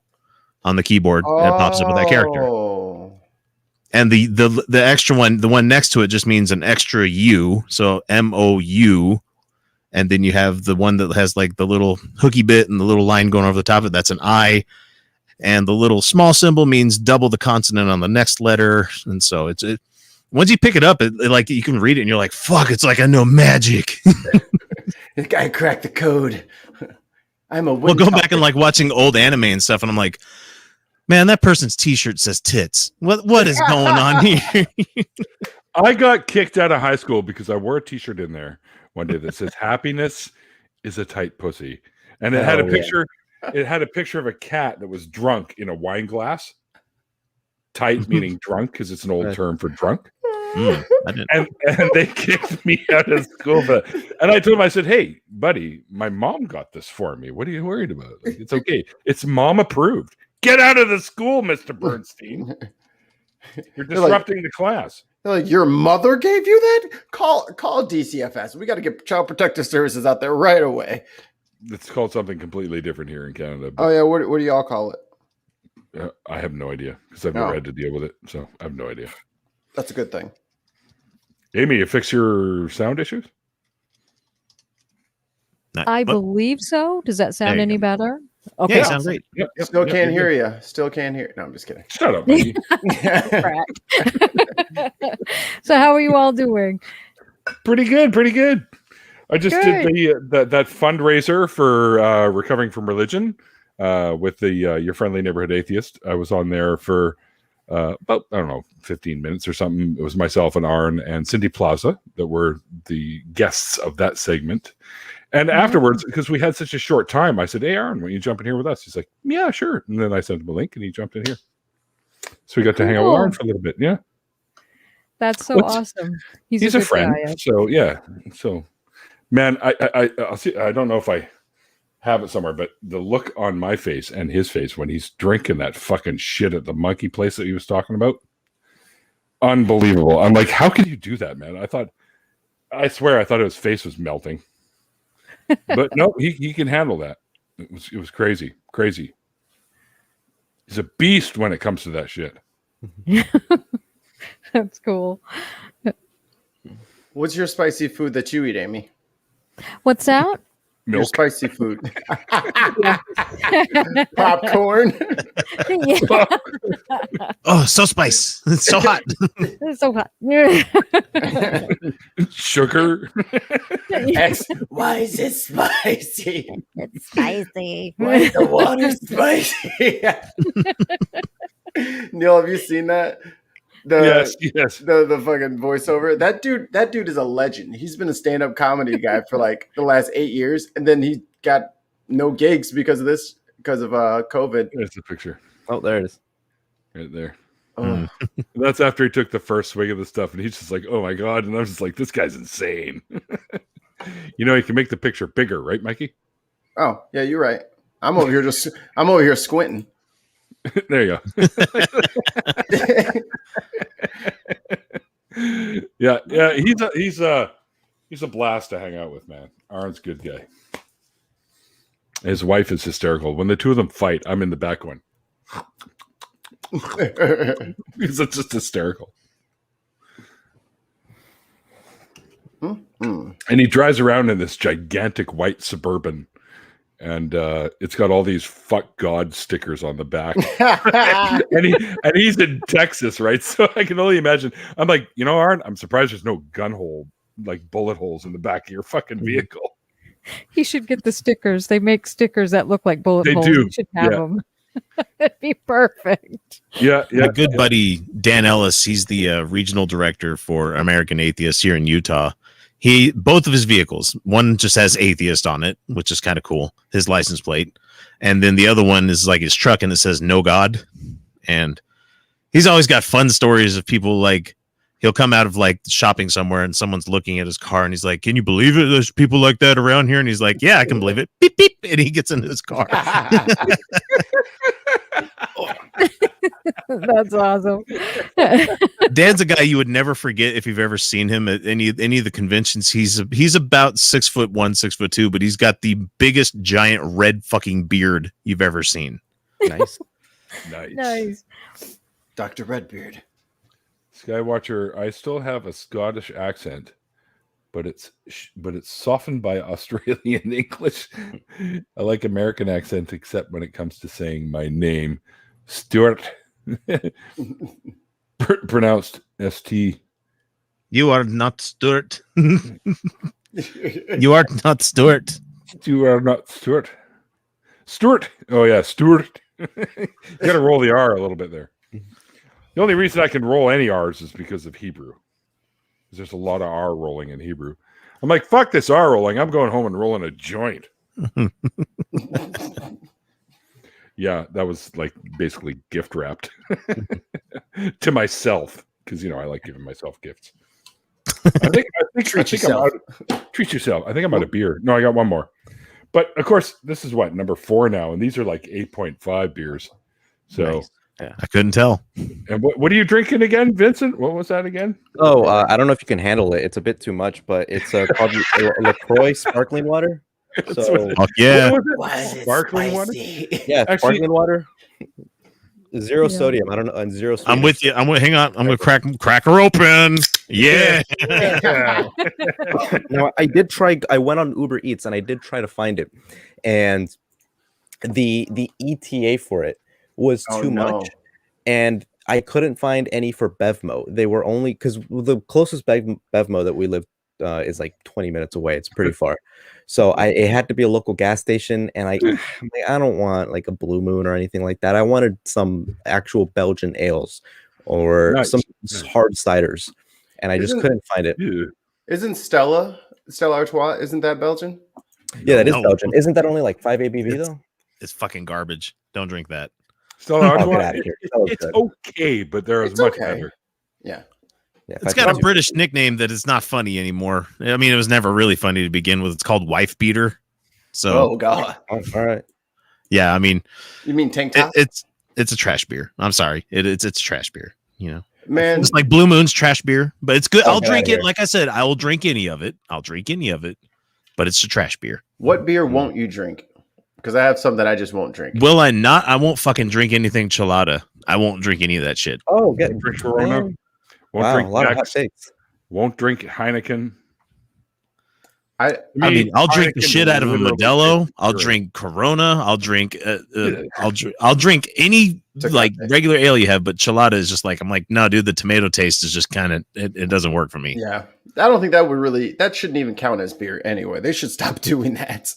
on the keyboard, and it pops up with that character. Oh. And the extra one, the one next to it, just means an extra U. So M-O-U. And then you have the one that has like the little hooky bit and the little line going over the top of it. That's an I. And the little small symbol means double the consonant on the next letter. And so it's once you pick it up, it like you can read it and you're like, fuck, it's like I know magic. The guy cracked the code. I'm a. Well, go back and like watching old anime and stuff, and I'm like, man, that person's t-shirt says tits. What is going on here? I got kicked out of high school because I wore a t-shirt in there one day that says happiness is a tight pussy. And it had a picture, it had a picture of a cat that was drunk in a wine glass. Tight meaning drunk, because it's an old term for drunk. I didn't. And they kicked me out of school. And I told him, I said, hey, buddy, my mom got this for me. What are you worried about? Like, it's okay. It's mom approved. Get out of the school, Mr. Bernstein. You're disrupting the class. They're like, your mother gave you that? Call DCFS. We got to get Child Protective Services out there right away. It's called something completely different here in Canada. Oh yeah, what do y'all call it? I have no idea because I've never had to deal with it. So I have no idea. That's a good thing. Amy, you fix your sound issues? I believe so. Does that sound any better? Okay. Yeah, it sounds great. Yep, Still can't hear you. Still can't hear. No, I'm just kidding. Shut up, buddy. So how are you all doing? Pretty good. I just did that fundraiser for recovering from religion with the Your Friendly Neighborhood Atheist. I was on there for about, I don't know, 15 minutes or something. It was myself and Arn and Cindy Plaza that were the guests of that segment. And afterwards, because we had such a short time, I said, hey, Arn, why don't you jump in here with us? He's like, yeah, sure. And then I sent him a link and he jumped in here. So we got to hang out with Arn for a little bit. Yeah. That's so awesome. He's a friend. Guy. So, yeah. So, man, I'll see. I don't know if I have it somewhere, but the look on my face and his face when he's drinking that fucking shit at the monkey place that he was talking about. Unbelievable. I'm like, how can you do that, man? I swear I thought his face was melting. But no, he can handle that. It was crazy. He's a beast when it comes to that shit. That's cool. What's your spicy food that you eat, Amy? What's that? Milk. Your spicy food. Popcorn. Oh, so spice. It's so hot. It's so hot. Sugar. Why is it spicy? It's spicy. Why is the water spicy? Neil, have you seen that? Yes. The fucking voiceover. That dude is a legend. He's been a stand-up comedy guy for like the last 8 years, and then he got no gigs because of COVID. There's the picture. Oh, there it is. Right there. Oh. That's after he took the first swig of the stuff, and he's just like, oh my God. And I was just like, this guy's insane. You can make the picture bigger, right, Mikey? Oh, yeah, you're right. I'm over here squinting. There you go. yeah. He's a blast to hang out with, man. Arn's a good guy. His wife is hysterical. When the two of them fight, I'm in the back going, because it's just hysterical. Mm-hmm. And he drives around in this gigantic white Suburban. And it's got all these "fuck God" stickers on the back, and he's in Texas, right? So I can only imagine. I'm like, Arn, I'm surprised there's no gun hole, like bullet holes in the back of your fucking vehicle. He should get the stickers. They make stickers that look like bullet holes. They do. You should have them. It'd be perfect. Yeah, My good buddy Dan Ellis, he's the regional director for American Atheist here in Utah. Both of his vehicles, one just has Atheist on it, which is kind of cool, his license plate, and then the other one is like his truck and it says No God. And he's always got fun stories of people, like he'll come out of like shopping somewhere and someone's looking at his car and he's like, "Can you believe it? There's people like that around here." And he's like, "Yeah, I can believe it." Beep, beep. And he gets into his car. That's awesome. Dan's a guy you would never forget if you've ever seen him at any of the conventions. He's about 6'1", 6'2", but he's got the biggest giant red fucking beard you've ever seen. Nice. Nice. Dr. Redbeard. Skywatcher, I still have a Scottish accent, but it's softened by Australian English. I like American accent, except when it comes to saying my name, Stuart. Pronounced ST. You are not Stuart. You are not Stuart. You are not Stuart. Stuart. Oh yeah, Stuart. You got to roll the R a little bit there. The only reason I can roll any R's is because of Hebrew. There's a lot of R rolling in Hebrew. I'm like, fuck this R rolling. I'm going home and rolling a joint. Yeah, that was like basically gift wrapped to myself because I like giving myself gifts. I think treat yourself. Treat yourself. I think I'm out of beer. No, I got one more. But of course, this is what, number 4 now, and these are like 8.5 beers. So Nice. Yeah. I couldn't tell. And what are you drinking again, Vincent? What was that again? Oh, I don't know if you can handle it. It's a bit too much, but it's called LaCroix sparkling water. So Fuck yeah. Why is it Sparkling water? spicy? yeah, Actually- sparkling water. Zero Yeah. sodium. I don't know. And zero. I'm with you. Hang on. I'm gonna crack her open. Yeah. Now I did try. I went on Uber Eats and I did try to find it, and the ETA for it was Oh, too no. much, and I couldn't find any for Bevmo. They were only because the closest Bevmo that we live is like 20 minutes away. It's pretty far, so it had to be a local gas station, and I'm like, I don't want like a Blue Moon or anything like that. I wanted some actual Belgian ales or Nice. some hard ciders, and I just Isn't- couldn't find it. Ew. Isn't Stella Artois? Isn't that Belgian? Yeah, that is No. Belgian. Isn't that only like 5 ABV though? It's fucking garbage. Don't drink that. Stella Oh, Artois, get outta here. That was it's good. okay, but there is It's much okay. better. Yeah. Yeah, It's got a British nickname that is not funny anymore. I mean, it was never really funny to begin with. It's called Wife Beater. So Oh God. all right. yeah, I mean, You mean tank top? it's a trash beer. I'm sorry. It's trash beer. Man, It's like Blue Moon's trash beer, but it's good. Oh, I'll get drink outta it. here. Like I said, I will drink any of it. But it's a trash beer. what beer won't you drink? Because I have some that I just won't drink. Will I not? I won't fucking drink anything chelada. I won't drink any of that shit. Oh, get Drink Corona. man. Won't Wow, a drink lot of hot Jack's, takes. won't drink Heineken. I I mean, I'll drink the Heineken shit out of a literally Modelo. tastes I'll great. drink Corona. I'll drink. I'll drink any It's a like cocktail. regular ale you have, but chelada is just like I'm like, no, dude. The tomato taste is just kind of it doesn't work for me. yeah. I don't think that shouldn't even count as beer anyway. They should stop doing that.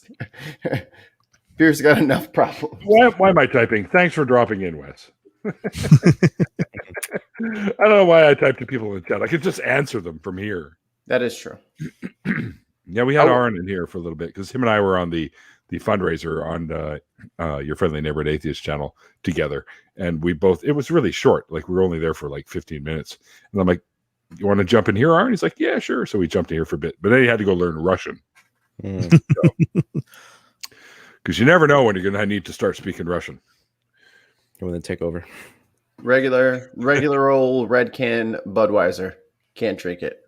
Beer's got enough problems. Why am I typing? Thanks for dropping in, Wes. I don't know why I type to people in the chat. I could just answer them from here. That is true. Yeah, we had Oh. Aaron in here for a little bit because him and I were on the fundraiser on Your Friendly Neighborhood Atheist channel together, and it was really short. Like we were only there for like 15 minutes, and I'm like, "You want to jump in here, Aaron?" He's like, "Yeah, sure." So we jumped in here for a bit, but then he had to go learn Russian Mm. because you never know when you're going to need to start speaking Russian. When they take over. Regular old red can Budweiser. Can't drink it.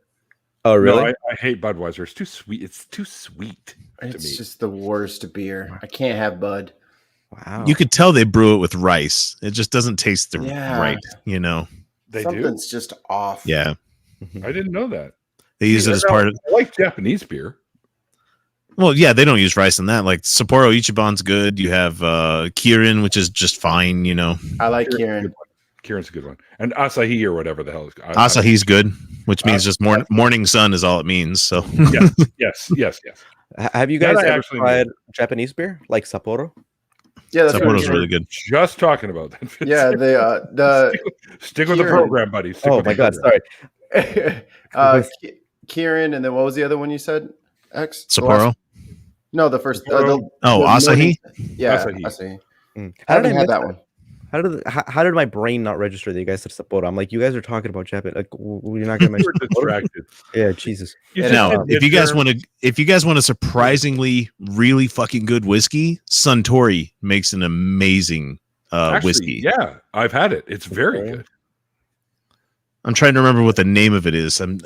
Oh, really? No, I hate Budweiser. It's too sweet. It's too sweet to It's me. just the worst beer. I can't have Bud. Wow. You could tell they brew it with rice. It just doesn't taste Yeah. right. They do. Something's just off. Yeah, I didn't know that. they use it as part of. I like Japanese beer. Well, yeah, they don't use rice in that. Like Sapporo Ichiban's good. You have Kirin, which is just fine. I like Kieran's a Kieran. good one. Kieran's a good one. And Asahi or whatever the hell is. Asahi's good, which means just morning sun is all it means. So Yes. Have you That guys I ever actually tried Japanese beer like Sapporo? Yeah, that's what I'm Sapporo's saying. really good. Just talking about that. Yeah, the Stick with the Kieran. program, buddy. Stick Oh with my the god, program. sorry. Kieran, and then what was the other one you said? X. The Sapporo. last- No, the first. Sapporo. The Asahi. morning- Yeah, Asahi. Asahi. Mm. I How did haven't I had miss that that? one. How did my brain not register that you guys said Sapporo? I'm like, you guys are talking about Japan. Like, you're not gonna mention We're Sapporo? distracted. Yeah, Jesus. You And just Now, said midterm. if you guys want a surprisingly really fucking good whiskey, Suntory makes an amazing Actually, whiskey. yeah, I've had it. It's very Okay. good. I'm trying to remember what the name of it is. I'm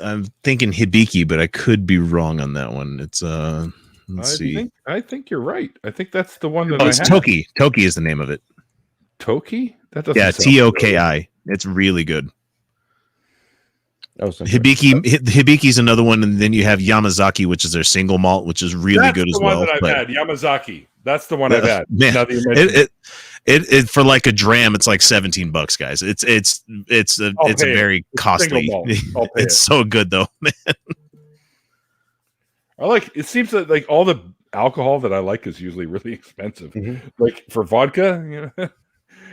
thinking Hibiki, but I could be wrong on that one. It's let's see. I think you're right. I think that's the one that Oh, I it's had. Toki. Toki is the name of it. Toki? That doesn't Yeah, sound Toki. It's really good. Oh, so Hibiki's another one, and then you have Yamazaki, which is their single malt, which is really That's good the as one well. that I've but- had. Yamazaki. That's the one I've had. Man, Now that you mention it for like a dram, it's like $17, guys. It's a I'll it's a pay it. very It's costly. single malt. I'll pay It's it. so good though, man. I like. It seems that like all the alcohol that I like is usually really expensive. Mhm. Like for vodka, you know,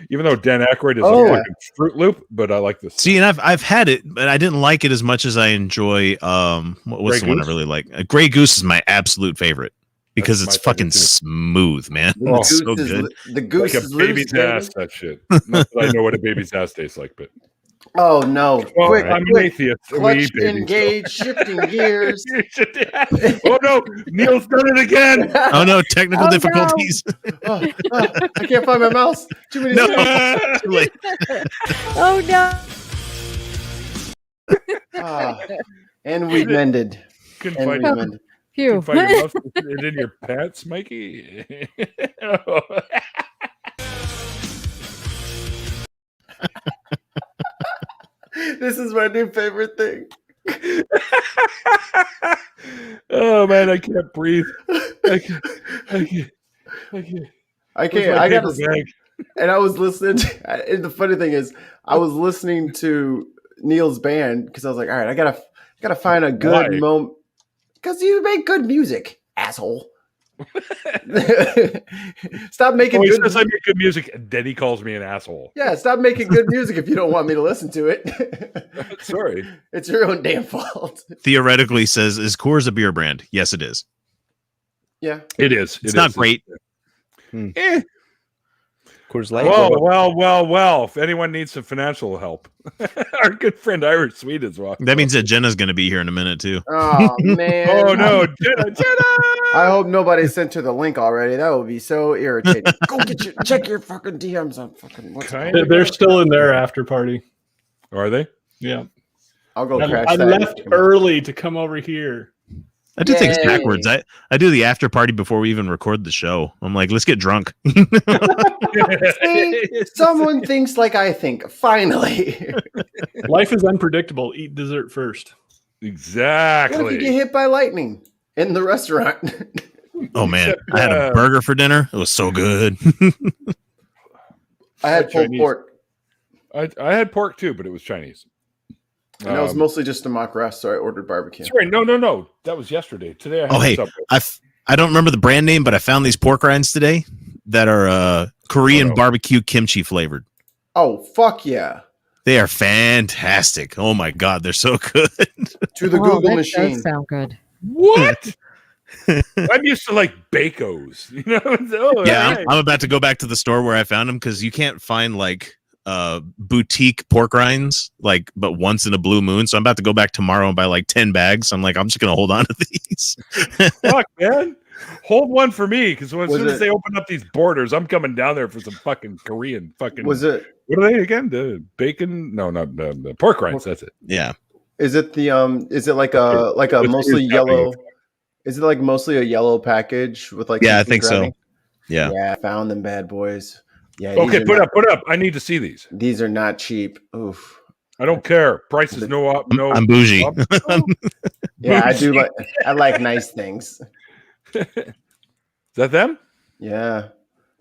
even though Dan Aykroyd is Oh. a fucking Fruit Loop, but I like this. See, and I've had it, but I didn't like it as much as I enjoy. What's Grey the one I Goose? really like? Grey Goose is my absolute favorite because That's it's my fucking favorite, too. smooth, man. Oh. It's so good. The goose Like a is baby's loose, ass. That shit. Not that I know what a baby's ass tastes like, but Oh no! well, Quick, I'm an quick. atheist. We Clutch eat babies, so- engage, shifting gears. Oh no, Neil's done it again. Oh no, technical Oh, no. difficulties. I can't find my mouse. Too many. No. steps. Too late. Oh no! Ah, and we mended. Couldn't And find we your, mended. Phew. couldn't find your mouse. It in your pants, Mikey. Oh. This is my new favorite thing. Oh man, I can't breathe. I can't. I can't. I can't. I Where's can't. my I got paper to. bag? And I was listening. And the funny thing is, I was listening to Neil's band because I was like, all right, I gotta find a good Why? moment because you make good music, asshole. Stop making Oh, he good. says I make good music, and then he calls me an asshole. Yeah, stop making good music if you don't want me to listen to it. Sorry. It's your own damn fault. Theoretically, says is Coors a beer brand? Yes, it is. Yeah. It is. It's not great. Eh. Coors Light. Well. If anyone needs some financial help, our good friend Irish Sweet is welcome. That means that Jenna's going to be here in a minute too. Oh man. Oh no, Jenna! I hope nobody sent her the link already. That would be so irritating. Go check your fucking DMs on fucking what's it Kind called? of. They're still in their after party. Are they? Yeah. I'll go I crash that. left early to come over here. I do things Yay. backwards. I do the after party before we even record the show. I'm like, let's get drunk. See, someone thinks like I think. Finally. Life is unpredictable. Eat dessert first. What if you get Exactly. hit by lightning in the restaurant? Oh man, Except, I had a burger for dinner. It was so good. I had pulled Chinese. pork. I had pork too, but it was Chinese. And that was mostly just a mock rest, so I ordered barbecue. Sorry, no. That was yesterday. Today I had Oh, hey, Subway. I don't remember the brand name, but I found these pork rinds today that are Korean Oh, no. barbecue kimchi flavored. Oh fuck yeah! They are fantastic. Oh my god, they're so good. To the Oh, Google that machine. does sound good. What? I'm used to like Bacos. You know? Oh, Yeah, all right. I'm about to go back to the store where I found them because you can't find like boutique pork rinds like but once in a blue moon. So I'm about to go back tomorrow and buy like 10 bags. I'm like, I'm just gonna hold on to these. Fuck, man. Hold one for me, because as Was soon as it- they open up these borders, I'm coming down there for some fucking Korean fucking. Was it? What are they again? The bacon? No, not the pork rinds. That's it. Yeah. Is it the Is it like a It's mostly happening. yellow? Is it like mostly a yellow package with like? Yeah, I some think so. gravy? Yeah. Yeah, I found them bad boys. Yeah. Okay, these are not- put up. I need to see these. These are not cheap. Oof. I don't care. Price is no up. No. I'm bougie. Yeah, I do like. I like nice things. Is that them? Yeah,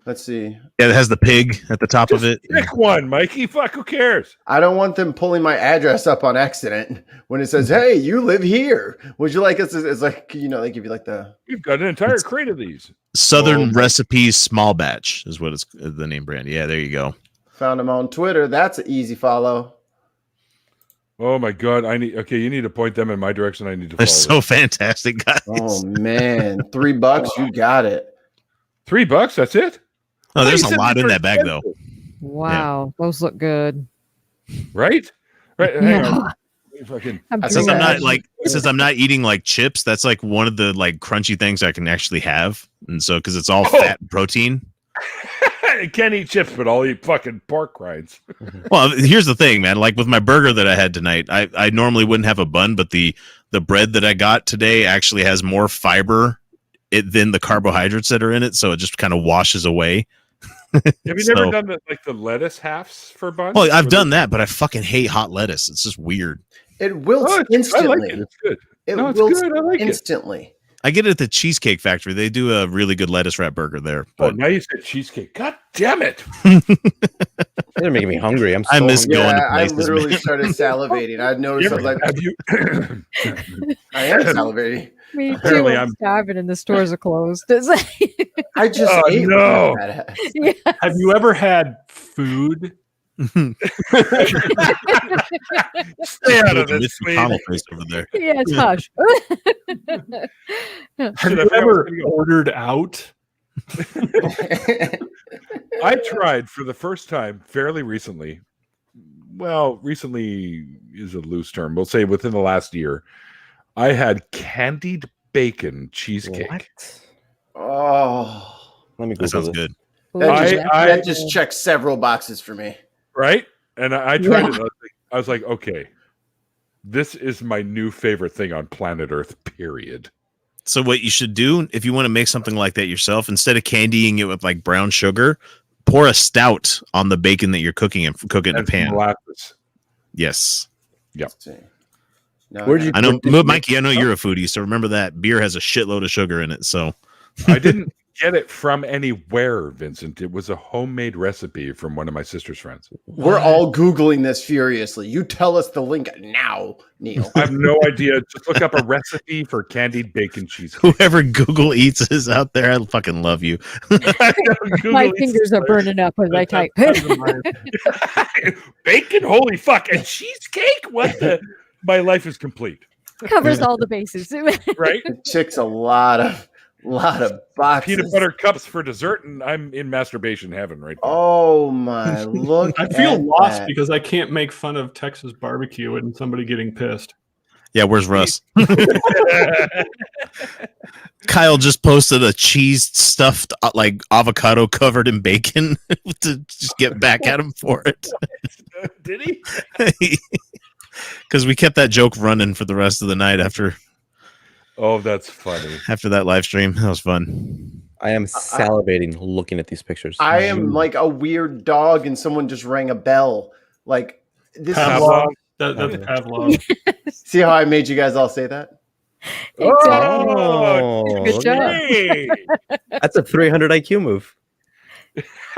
Let's see. Yeah, it has the pig at the top of it. Pick one, Mikey. Fuck, who cares? I don't want them pulling my address up on accident when it says, "Hey, you live here. Would you like us?" It's like, you know, they give you like the. We've got an entire crate of these. Southern Recipes Small Batch is what it's the name brand. Yeah, there you go. Found them on Twitter. That's an easy follow. Oh my god! You need to point them in my direction. I need to. They're Follow so fantastic, guys. Oh man, $3, you got it. $3. That's it. Oh, there's You a said lot these in were that bag, though. Wow, those look good. Right? Right. Hang on. Fucking. Since dreaming. I'm not eating like chips, that's like one of the like crunchy things I can actually have, and so because it's all fat and protein. I can't eat chips, but I'll eat fucking pork rinds. Well, here's the thing, man. Like with my burger that I had tonight, I normally wouldn't have a bun, but the bread that I got today actually has more fiber than the carbohydrates that are in it, so it just kind of washes away. Have you never done the lettuce halves for buns? Well, I've done that, but I fucking hate hot lettuce. It's just weird. It wilts I instantly. like it. It's good. It No, it's wilts good. I like it. instantly. I get it at the Cheesecake Factory. They do a really good lettuce wrap burger there. Oh, But now you said cheesecake. God damn it! They're making me hungry. I'm so I miss hungry. going to Yeah, I places, literally man. started salivating. I noticed. I was like, Have you? I am salivating. Me too. Apparently I'm I'm- starving and the stores are closed. It's like- I just Oh, ate no. that. yeah. Have you ever had food? Stay out of Mr. this, please. Connell face over there. Yeah, it's hush. Have Shit, I you forgot ever where to go. ordered out? I tried for the first time fairly recently. Well, recently is a loose term. We'll say within the last year. I had candied bacon cheesecake. What? Oh, Let me That Google sounds this. good. that just checks several boxes for me. Right? And I tried it. I was like, okay, this is my new favorite thing on planet Earth, period. So what you should do if you want to make something like that yourself, instead of candying it with like brown sugar, pour a stout on the bacon that you're cooking and cook it in a And pan. molasses. Yes. Let's see. No, Where'd you- I know, Did you make- Mikey, I know you're a foodie, so remember that beer has a shitload of sugar in it. So I didn't get it from anywhere, Vincent. It was a homemade recipe from one of my sister's friends. We're all Googling this furiously. You tell us the link now, Neil. I have no idea. Just look up a recipe for candied bacon cheesecake. whoever Google Eats is out there, I fucking love you. My fingers are burning up as I type. Bacon, holy fuck, and cheesecake. What the? My life is complete, Covers all the bases. right? It ticks a lot of boxes. Peanut butter cups for dessert, and I'm in masturbation heaven right now. Oh my! Look, I feel at lost that. because I can't make fun of Texas barbecue and somebody getting pissed. Yeah, where's Russ? Kyle just posted a cheese stuffed like avocado covered in bacon to just get back at him for it. Did he? Because we kept that joke running for the rest of the night after Oh, that's funny. that live stream. That was fun. I am salivating looking at these pictures. I am like a weird dog, and someone just rang a bell. Like this. Pavlov. Is, That's Pavlov. see how I made you guys all say that? Exactly. Oh, Good job. Hey! that's a 300 IQ move.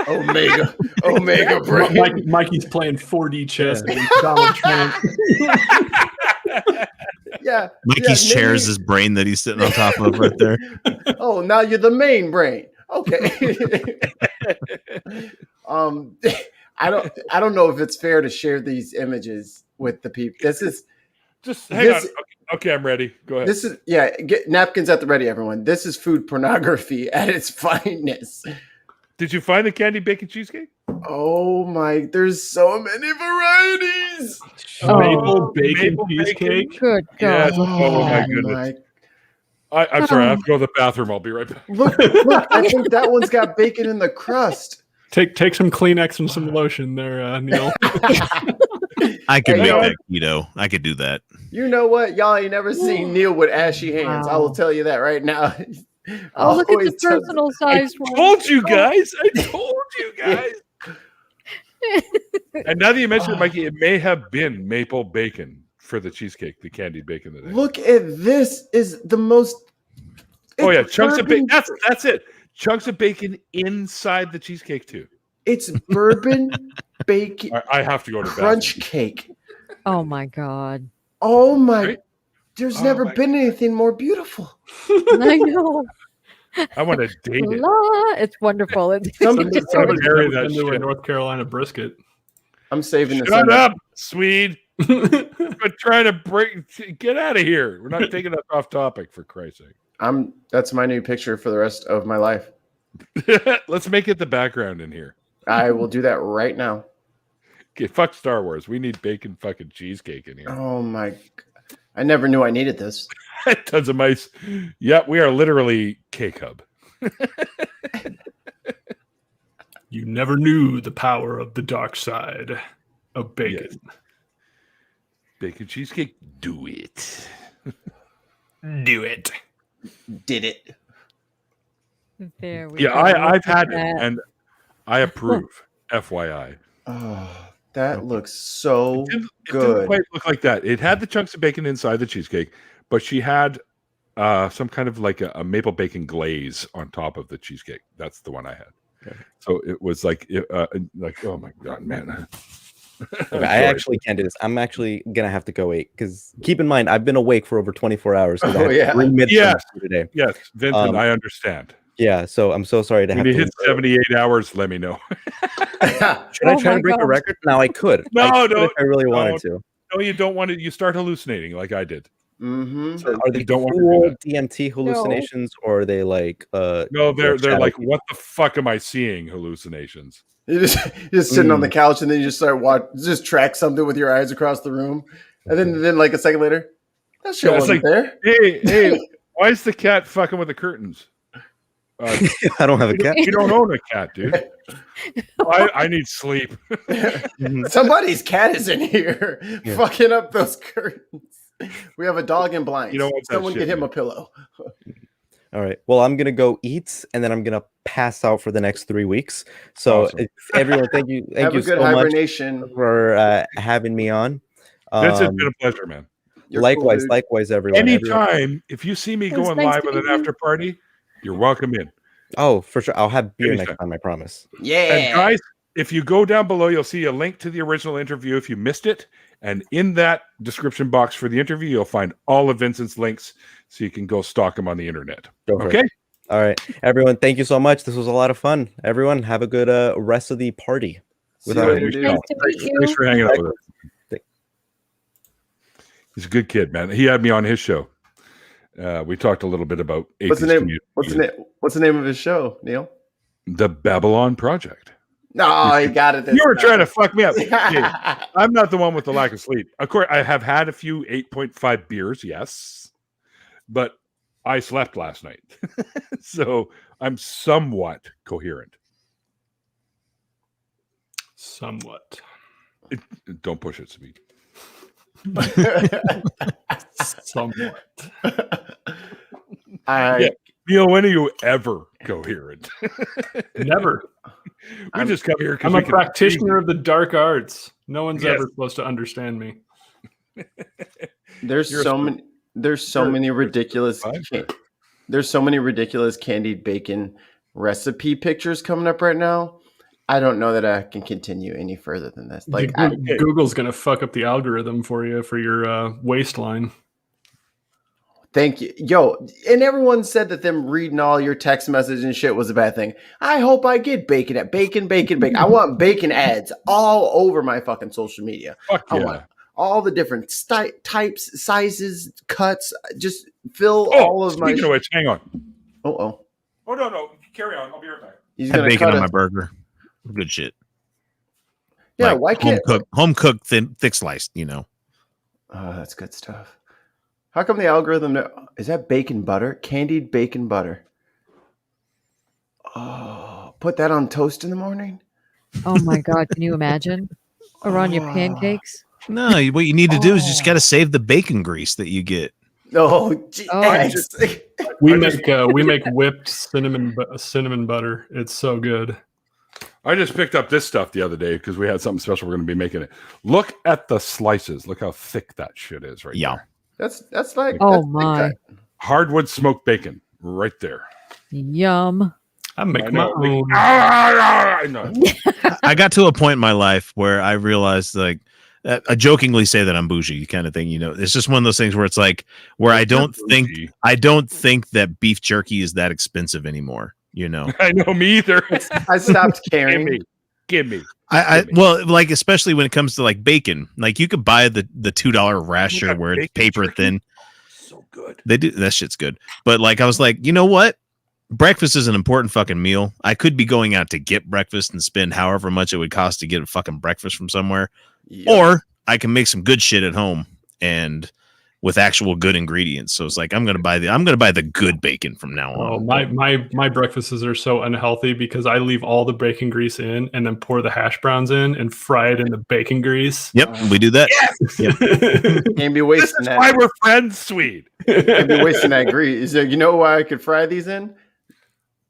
Omega brain. Mikey's playing 4D chess against Donald Trump. Yeah. Mikey's yeah, chair is maybe- his brain that he's sitting on top of right there. Oh, now you're the main brain. Okay. I don't know if it's fair to share these images with the people. This is Just hang on. This- Okay, I'm ready. Go ahead. this is get napkins at the ready, everyone. This is food pornography at its finest. Did you find the candied bacon cheesecake? Oh my, there's so many varieties. Oh. Maple bacon Maple cheesecake. Good Yes. God. Oh, my goodness. I'm sorry. I have to go to the bathroom. I'll be right back. Look, I think that one's got bacon in the crust. Take some Kleenex and some lotion there, Neil. I could Hey, make yo. that keto. I could do that. You know what? Y'all ain't never seen Neil with ashy hands. I will Wow. tell you that right now. Oh, look at the Always tell- personal I sized one. told you guys. I told you guys. And now that you mention it, Mikey, it may have been maple bacon for the cheesecake, the candied bacon that I Look at this. Is the most. Oh yeah, it's chunks of bacon. bourbon- That's it. chunks of bacon inside the cheesecake too. It's bourbon bacon I have to go to the crunch bathroom. cake. Oh my god. Oh my! Right? There's Oh never my been anything more beautiful. I know. I want to date it. It's wonderful. It's Somebody's Somebody marry never that been to a shit. North Carolina brisket. I'm saving this. Shut up, Swede. But trying to get out of here. We're not taking that off topic, for Christ's sake. That's my new picture for the rest of my life. Let's make it the background in here. I will do that right now. Okay, fuck Star Wars. We need bacon fucking cheesecake in here. Oh my! I never knew I needed this. Tons of mice. Yeah, we are literally Cake Hub. You never knew the power of the dark side of bacon. Yes. Bacon cheesecake, do it. Do it. Did it? there we Yeah, go. I've had it, That. and I approve. FYI. Oh, that looks so It didn't good. quite look like that. It had the chunks of bacon inside the cheesecake, but she had some kind of like a maple bacon glaze on top of the cheesecake. That's the one I had. Okay. So it was like oh my god, man. Okay, I actually can't do this. I'm actually gonna have to go eat because keep in mind I've been awake for over 24 hours. 'Cause I had yeah. 3 midterms Yeah. today. Yes, Vincent, I understand. Yeah, so I'm so sorry to When have you to. hit 78 hours, let me know. Should I Oh try my to break a God. record? Now I could. No, I could don't- if I really wanted don't. to. No, you don't want to. You start hallucinating like I did. Mm-hmm. So are they you don't want to do full that. DMT hallucinations or are they like No, they're shadow like, people? what the fuck am I seeing? Hallucinations. You're just sitting on the couch and then you just start just track something with your eyes across the room, and then like a second later, that shit Yeah, it's wasn't there. Hey, why is the cat fucking with the curtains? I don't have a cat. You don't own a cat, dude. I need sleep. Somebody's cat is in here, Yeah. fucking up those curtains. We have a dog in blinds. You don't want that Someone shit, get him man. a pillow. All right. Well, I'm gonna go eat and then I'm gonna pass out for the next 3 weeks. So Awesome. everyone, thank you Have a so good much hibernation. for having me on. It's been a pleasure, man. You're cool, Likewise, dude. likewise, everyone. Anytime, if you see me It was going nice live to with an meet you. after party, you're welcome in. Oh, for sure. I'll have beer Anytime. next time, I promise. Yeah. And guys, if you go down below, you'll see a link to the original interview if you missed it. And in that description box for the interview, you'll find all of Vincent's links so you can go stalk him on the internet. Go for it. Okay? All right. Everyone, thank you so much. This was a lot of fun. Everyone, have a good rest of the party. See you Without later, any dude. Nice to meet you. Thanks for hanging out with us. Thank- He's a good kid, man. He had me on his show. We talked a little bit about What's the atheist name? community. What's the name of his show, Neil? The Babylon Project. No, he got it. You were trying to fuck me up. Hey, to. I'm not the one with the lack of sleep. Of course, I have had a few 8.5 beers, yes, but I slept last night. So I'm somewhat coherent. Somewhat. Don't push it, Speed. Somewhat. I Neil, when are you ever coherent? Never. We just come here because I'm a practitioner of the dark arts. No one's Yes. ever supposed to understand me. there's You're so a- many. There's so you're- many ridiculous. Fine. There's so many ridiculous candied bacon recipe pictures coming up right now. I don't know that I can continue any further than this. Like, Google's going to fuck up the algorithm for you for your waistline. thank you, yo. And everyone said that them reading all your text message and shit was a bad thing. I hope I get bacon at bacon. I want bacon ads all over my fucking social media. Fuck I yeah. want all the different types, sizes, cuts. Just fill Oh, all of my. speaking of which, hang on. Oh, Oh, no. Carry on. I'll be right back. he's Had gonna bacon cut on my it. burger. Good shit. Yeah, Like why can't? home cooked, thin, thick sliced? You know. Oh, that's good stuff. How come the algorithm is that bacon butter? Candied bacon butter. Oh, put that on toast in the morning? Oh my god, can you imagine? Or on your pancakes? No, what you need to do is just got to save the bacon grease that you get. No, gee, Oh. eggs. We I make whipped cinnamon butter. It's so good. I just picked up this stuff the other day because we had something special. We're going to be making it. Look at the slices. Look how thick that shit is right Yeah. there. That's like Oh that's big my. time. Hardwood smoked bacon right there. Yum. I make I my know. own. I know. I got to a point in my life where I realized, like, I jokingly say that I'm bougie, kind of thing. You know, it's just one of those things where it's like, where I don't think that beef jerky is that expensive anymore. You know, I know, me either. I stopped caring. Give me. Well, like, especially when it comes to like bacon, like you could buy the $2 rasher where it's paper thin. So good. They do that shit's good. But like, I was like, you know what? Breakfast is an important fucking meal. I could be going out to get breakfast and spend however much it would cost to get a fucking breakfast from somewhere. Yep. Or I can make some good shit at home and with actual good ingredients. So it's like, I'm gonna buy the good bacon from now on. Oh, my breakfasts are so unhealthy because I leave all the bacon grease in and then pour the hash browns in and fry it in the bacon grease. Yep, we do that. Yes! Yep. Can't be This wasting is that. why we're friends, sweet. Can't be wasting that grease. You know why I could fry these in?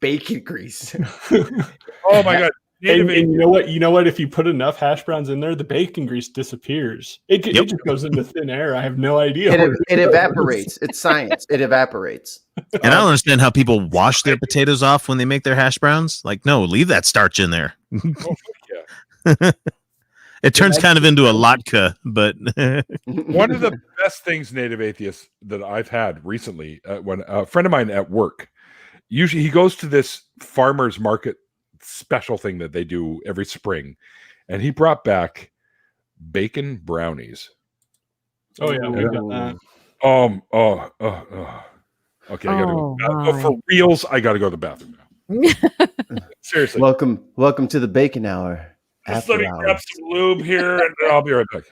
Bacon grease. Oh my god. And you know what? You know what? If you put enough hash browns in there, the bacon grease disappears. It just goes into thin air. I have no idea. It evaporates. It's science. It evaporates. And I don't understand how people wash their potatoes off when they make their hash browns. Like, no, leave that starch in there. It turns kind of into a latke, but One of the best things, Native Atheists, that I've had recently, when a friend of mine at work, usually he goes to this farmer's market special thing that they do every spring, and he brought back bacon brownies. Oh yeah, we got that. Okay, I gotta go. For reals, I gotta go to the bathroom now. Seriously. Welcome to the bacon hour. Just let me grab some lube here, and I'll be right back.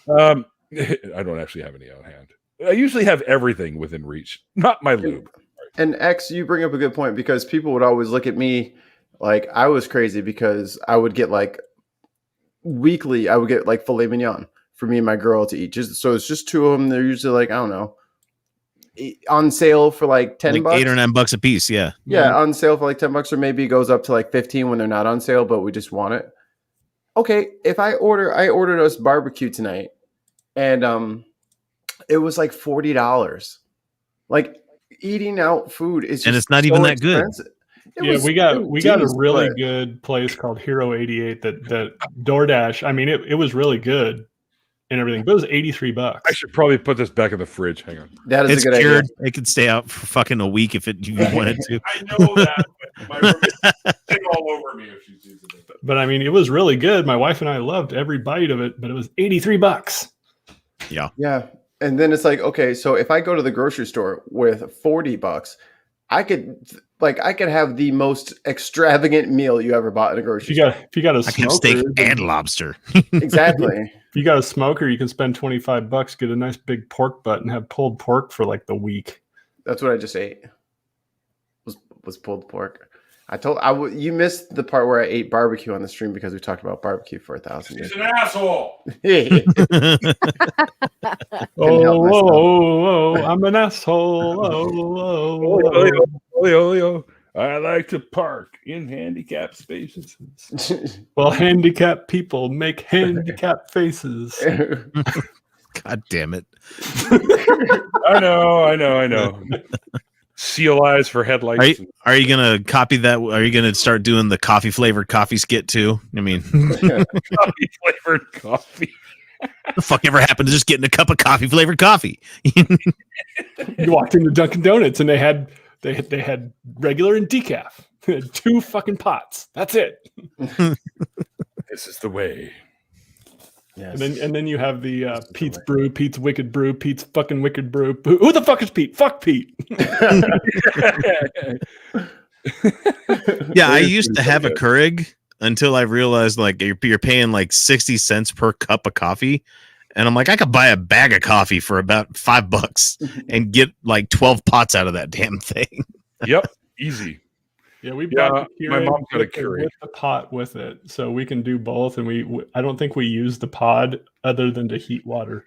I don't actually have any on hand. I usually have everything within reach, not my lube. And X, you bring up a good point because people would always look at me like I was crazy because I would get like weekly, I would get like filet mignon for me and my girl to eat. So it's just two of them. They're usually like, I don't know, on sale for like $10, like $8 or $9 a piece. Yeah. Yeah, on sale for like $10, or maybe it goes up to like 15 when they're not on sale, but we just want it. Okay, if I ordered us barbecue tonight, and it was like $40. Like eating out food is just and it's not even that expensive. Good. We got a really good place called Hero 88 that DoorDash. I mean, it was really good and everything, but it was $83. I should probably put this back in the fridge. Hang on. That is it's a good cured. idea. It could stay out for fucking a week if you wanted to. I know that. But my roommate's sitting all over me if she's using it. But I mean, it was really good. My wife and I loved every bite of it, but it was $83. Yeah. Yeah. And then it's like, okay, so if I go to the grocery store with $40, I could have the most extravagant meal you ever bought in a grocery store. If you got a I can have smoker, steak and lobster. Exactly. If you got a smoker, you can spend $25, get a nice big pork butt, and have pulled pork for like the week. That's what I just ate. Was pulled pork. You missed the part where I ate barbecue on the stream because we talked about barbecue for 1,000 years. He's an asshole. I'm an asshole. I like to park in handicapped spaces. Well, handicapped people make handicapped faces. God damn it. I know. Seal eyes for headlights. Are you gonna copy that? Are you gonna start doing the coffee flavored coffee skit too? I mean, coffee flavored coffee. What the fuck ever happened to just getting a cup of coffee flavored coffee? You walked into Dunkin' Donuts and they had regular and decaf. They had 2 fucking pots. That's it. This is the way. Yes. And then you have the Pete's Brew, Pete's Wicked Brew, Pete's fucking Wicked Brew. Who the fuck is Pete? Fuck Pete. Yeah, I used to have a Keurig until I realized like you're paying like 60 cents per cup of coffee. And I'm like, I could buy a bag of coffee for about $5 and get like 12 pots out of that damn thing. Yep. Easy. Yeah, we bought the my mom's got a Keurig with the pot with it, so we can do both. And I don't think we use the pod other than to heat water.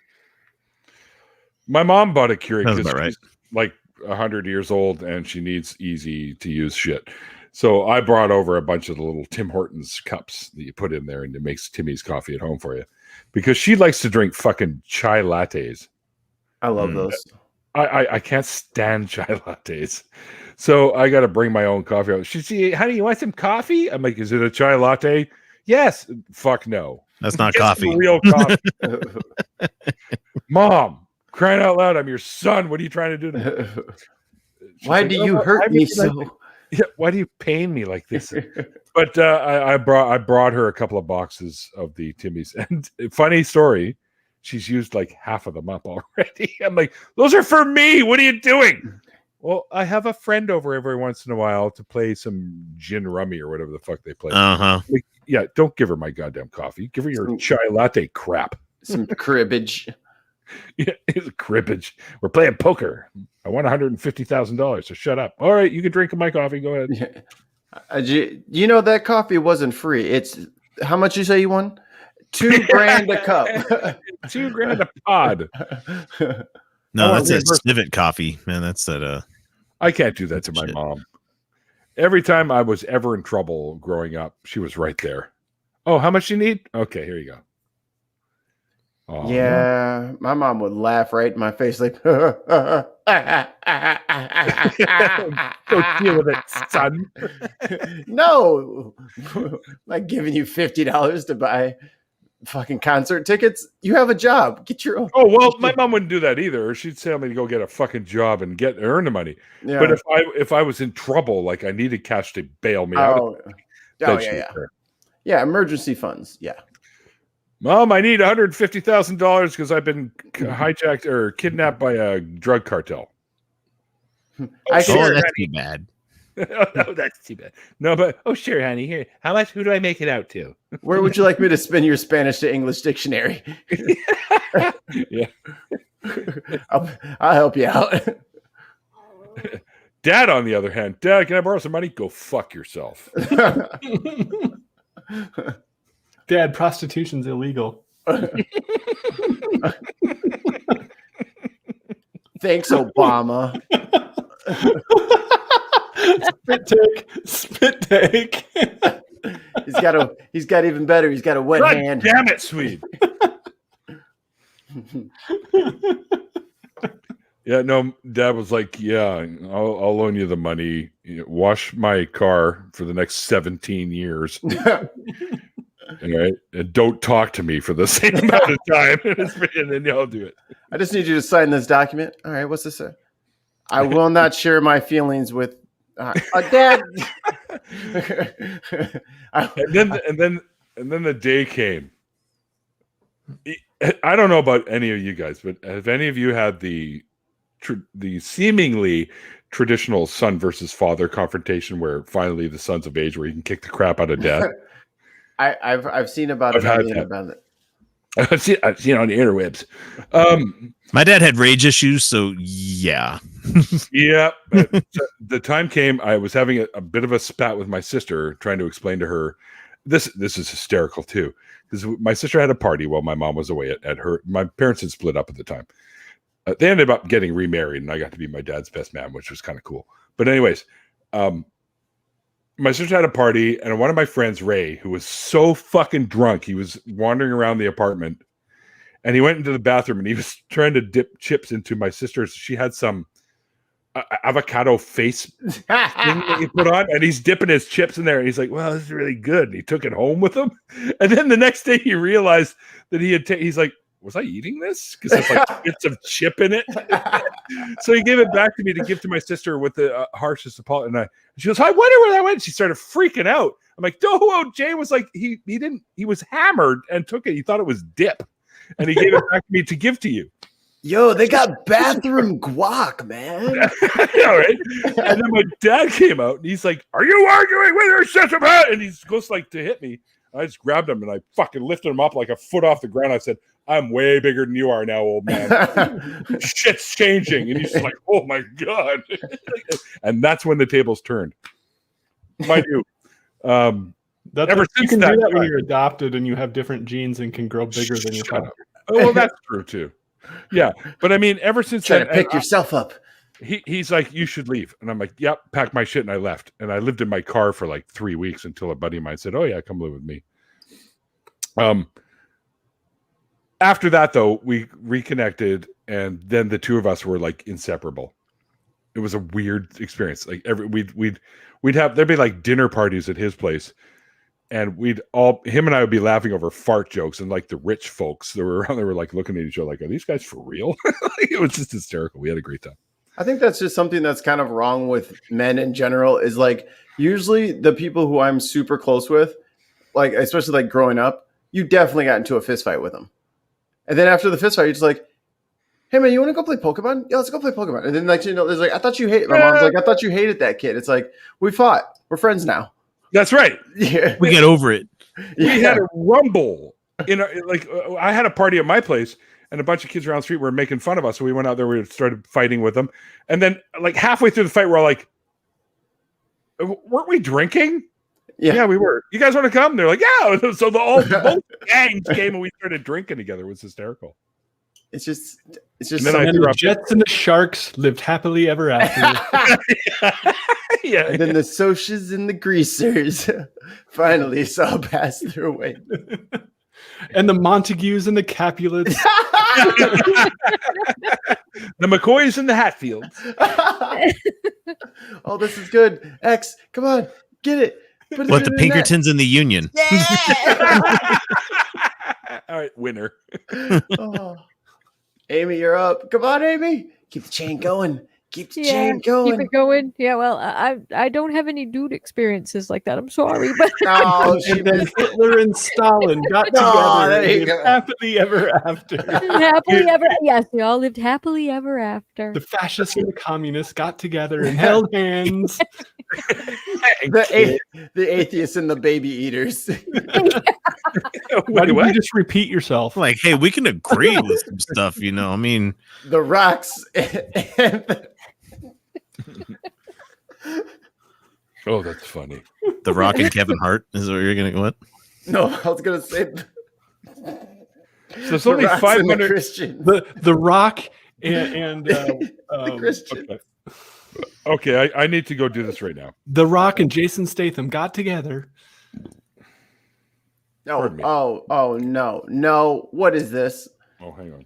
My mom bought a Keurig That's because about right. she's like 100 years old and she needs easy to use shit. So I brought over a bunch of the little Tim Hortons cups that you put in there, and it makes Timmy's coffee at home for you because she likes to drink fucking chai lattes. I love those. I can't stand chai lattes. So I got to bring my own coffee. She said, honey, you want some coffee? I'm like, is it a chai latte? Yes. Fuck no. That's not Get some coffee. real coffee. Mom, crying out loud, I'm your son. What are you trying to do to me? Why like, do "Oh, you why hurt do you me like so? Yeah, why do you pain me like this? But I brought her a couple of boxes of the Timmy's, and funny story, she's used like half of them up already. I'm like, those are for me. What are you doing? Well, I have a friend over every once in a while to play some gin rummy or whatever the fuck they play. Like, yeah, don't give her my goddamn coffee. Give her your chai latte crap. Some cribbage. Yeah, it's cribbage. We're playing poker. I won $150,000, so shut up. All right, you can drink my coffee. Go ahead. You know that coffee wasn't free. It's how much you say you won? $2,000 a cup. $2,000 a pod. No, that's that Civet coffee, man. That's that. I can't do that to my mom. Every time I was ever in trouble growing up, she was right there. Oh, how much you need? Okay, here you go. Oh, yeah, my mom would laugh right in my face, like, "Go deal with it, son." No, like giving you $50 to buy fucking concert tickets. You have a job. Get your own. Oh well, my mom wouldn't do that either. She'd tell me to go get a fucking job and earn the money. Yeah. But if I was in trouble, like I needed cash to bail me out, yeah, emergency funds. Yeah. Mom, I need $150,000 because I've been hijacked or kidnapped by a drug cartel. That's too bad. Oh, that's too bad. No, but sure, honey. Here, how much? Who do I make it out to? Where would you like me to spin your Spanish to English dictionary? Yeah, I'll help you out. Dad, on the other hand, Dad, can I borrow some money? Go fuck yourself. Dad, prostitution's illegal. Thanks, Obama. Spit take. He's got even better. He's got a wet God hand. Damn it, Swede. Yeah, no, Dad was like, yeah, I'll loan you the money. Wash my car for the next 17 years. All right. And don't talk to me for the same amount of time. And then I'll do it. I just need you to sign this document. All right, what's this say? I will not share my feelings with Dad. And then the day came. I don't know about any of you guys, but have any of you had the seemingly traditional son versus father confrontation where finally the son's of age where you can kick the crap out of dad? I've seen about it. I've seen it on the interwebs. My dad had rage issues, so yeah. Yeah. The time came, I was having a bit of a spat with my sister, trying to explain to her, this is hysterical too, because my sister had a party while my mom was away at her. My parents had split up at the time. They ended up getting remarried, and I got to be my dad's best man, which was kind of cool. But anyways, my sister had a party, and one of my friends, Ray, who was so fucking drunk, he was wandering around the apartment, and he went into the bathroom, and he was trying to dip chips into my sister's. She had some avocado face thing that you put on, and he's dipping his chips in there, and he's like, well, this is really good. And he took it home with him. And then the next day he realized that he's like, was I eating this? Because there's like bits of chip in it. So he gave it back to me to give to my sister with the harshest apology. And she goes, I wonder where that went. She started freaking out. I'm like, no, Jay was like, he was hammered and took it. He thought it was dip. And he gave it back to me to give to you. Yo, they got bathroom guac, man. All right. And then my dad came out and he's like, are you arguing with your sister? And he goes like to hit me. I just grabbed him and I fucking lifted him up like a foot off the ground. I said, I'm way bigger than you are now, old man. Shit's changing. And he's just like, oh my God. And that's when the tables turned. Mind you. Ever since you can do that when you're adopted and you have different genes and can grow bigger than your father. Oh, well, that's true too. Yeah. But I mean, ever since trying to pick yourself up. He's like, you should leave. And I'm like, yep, pack my shit. And I left. And I lived in my car for like 3 weeks until a buddy of mine said, oh yeah, come live with me. After that, though, we reconnected, and then the two of us were like inseparable. It was a weird experience. Like we'd have there'd be like dinner parties at his place, and him and I would be laughing over fart jokes, and like the rich folks that were around, they were like looking at each other like, "Are these guys for real?" Like, it was just hysterical. We had a great time. I think that's just something that's kind of wrong with men in general. Is like usually the people who I'm super close with, like especially like growing up, you definitely got into a fist fight with them, and then after the fist fight, you're just like, "Hey man, you want to go play Pokemon? Yeah, let's go play Pokemon." And then like there's like, "I thought you hated." My mom's like, "I thought you hated that kid." It's like we fought. We're friends now. That's right. Yeah, We get over it. We had a rumble I had a party at my place, and a bunch of kids around the street were making fun of us. So we went out there, we started fighting with them, and then like halfway through the fight, we're all like, "Weren't we drinking?" Yeah, we were. You guys want to come? They're like, "Yeah." So both gangs came and we started drinking together. It was hysterical. It's just. And then And the Jets and the Sharks lived happily ever after. Yeah. And then the Socias and the Greasers finally saw pass their way. And the Montagues and the Capulets. The McCoys and the Hatfields. Oh, this is good. X, come on, get it. Put What, it the in Pinkertons in the Union? net. All right, winner. Oh. Amy, you're up. Come on, Amy. Keep the chain going. Keep the chain going. Keep it going. Yeah, well, I don't have any dude experiences like that. I'm sorry, but Oh, And then Hitler and Stalin got Oh, together there and you lived go. happily ever after. happily ever. Yes, they all lived happily ever after. The fascists and the communists got together and held hands. The atheists and the baby eaters. Why did you just repeat yourself? Like, hey, we can agree with some stuff, you know. I mean, The rocks. Oh, that's funny. The Rock and Kevin Hart is what you're gonna what? No, I was gonna say So it's only the rocks and the 500. Christians. The Rock and The Christian. Okay, I need to go do this right now. The Rock and Jason Statham got together. Pardon me. Oh no. What is this? Oh, hang on.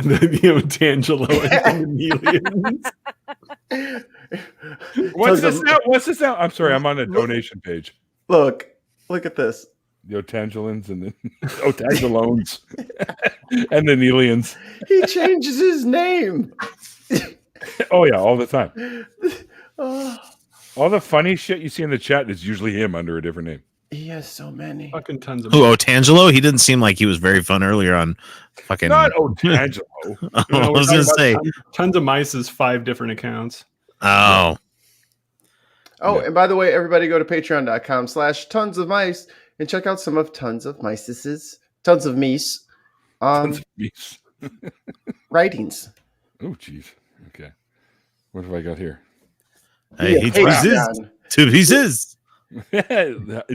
D'Angelo and the What's this now? What's this now? I'm sorry, I'm on a donation page. Look at this. The Otangelins and the Otangelones and the Nelians. He changes his name. Oh yeah, all the time. Oh, All the funny shit you see in the chat is usually him under a different name. he has so many. fucking tons of. Who, Otangelo? He didn't seem like he was very fun earlier on. Fucking. Not Otangelo. I was gonna say. Tons of Mice's 5 different accounts. Oh, Oh, and by the way, everybody go to patreon.com/tons of mice and check out some of Tons of Mice's Tons of Meese writings. Oh, jeez. Okay. What have I got here? hey, he Patreon. two pieces.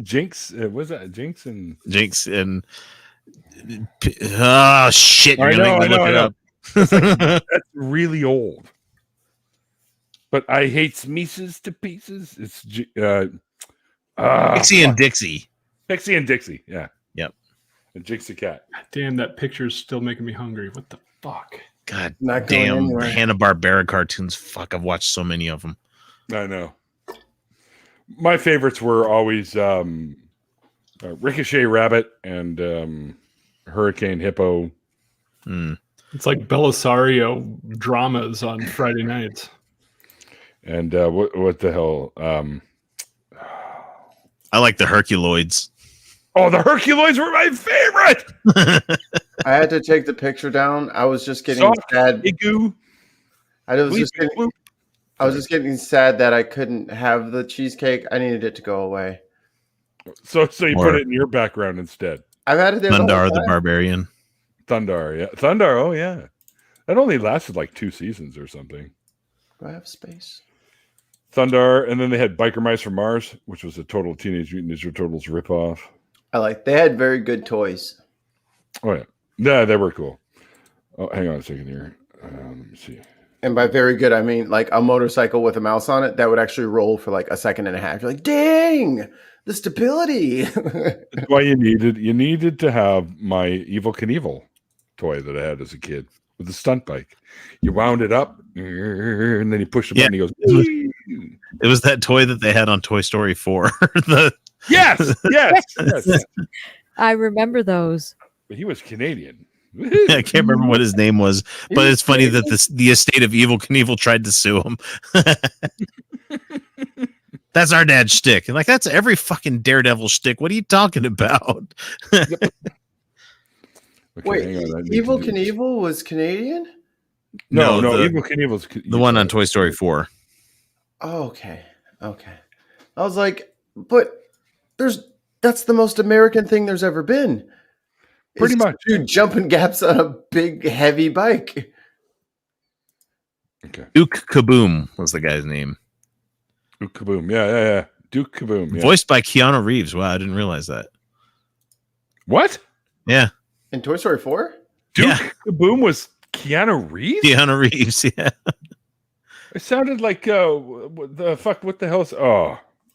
Jinx. What's that? Jinx and Jinx and oh shit! You're I gonna make me know, look it up. that's really old. But I hate Smeeces to pieces. It's Pixie and Dixie. Pixie and Dixie. Yeah. Yep. And Jinx the cat. Damn, that picture's still making me hungry. What the fuck? God Not going damn, anywhere. Hanna-Barbera cartoons. Fuck, I've watched so many of them. I know. My favorites were always Ricochet Rabbit and Hurricane Hippo. It's like Belisario dramas on Friday nights. And what the hell? I like the Herculoids. Oh, the Herculoids were my favorite. I had to take the picture down. I was just getting Soft sad. Igloo. I was just getting sad that I couldn't have the cheesecake. I needed it to go away. So you Or- put it in your background instead. I've had it there. the whole Thundar the time. Barbarian. Thundar, yeah. Thundar, oh yeah. That only lasted like 2 seasons or something. Do I have space? Thundar, and then they had Biker Mice from Mars, which was a total Teenage Mutant Ninja Turtles ripoff. They had very good toys. Oh yeah. Yeah, they were cool. Oh, hang on a second here. Let me see. And by very good, I mean like a motorcycle with a mouse on it that would actually roll for like a second and a half. You're like, dang, the stability. That's why you needed to have my Evil Knievel. toy that I had as a kid with the stunt bike. You wound it up, and then you push the button. And he goes. Wee! It was that toy that they had on Toy Story 4. Yes. I remember those. But he was Canadian. I can't remember what his name was, but it's funny that the estate of Evel Knievel tried to sue him. That's our dad's shtick. And like, that's every fucking Daredevil shtick. What are you talking about? Okay, Wait, hang on, Evel Knievel was Canadian? No, the, Evel Knievel's the one on Toy Story 4. Oh, okay. I was like, but that's the most American thing there's ever been. Pretty much. Dude jumping gaps on a big, heavy bike. Okay. Duke Kaboom was the guy's name. Duke Kaboom. Yeah. Duke Kaboom. Yeah. Voiced by Keanu Reeves. Wow, I didn't realize that. What? Yeah. In Toy Story 4? Duke Kaboom was Keanu Reeves? Keanu Reeves, yeah. It sounded like what the hell's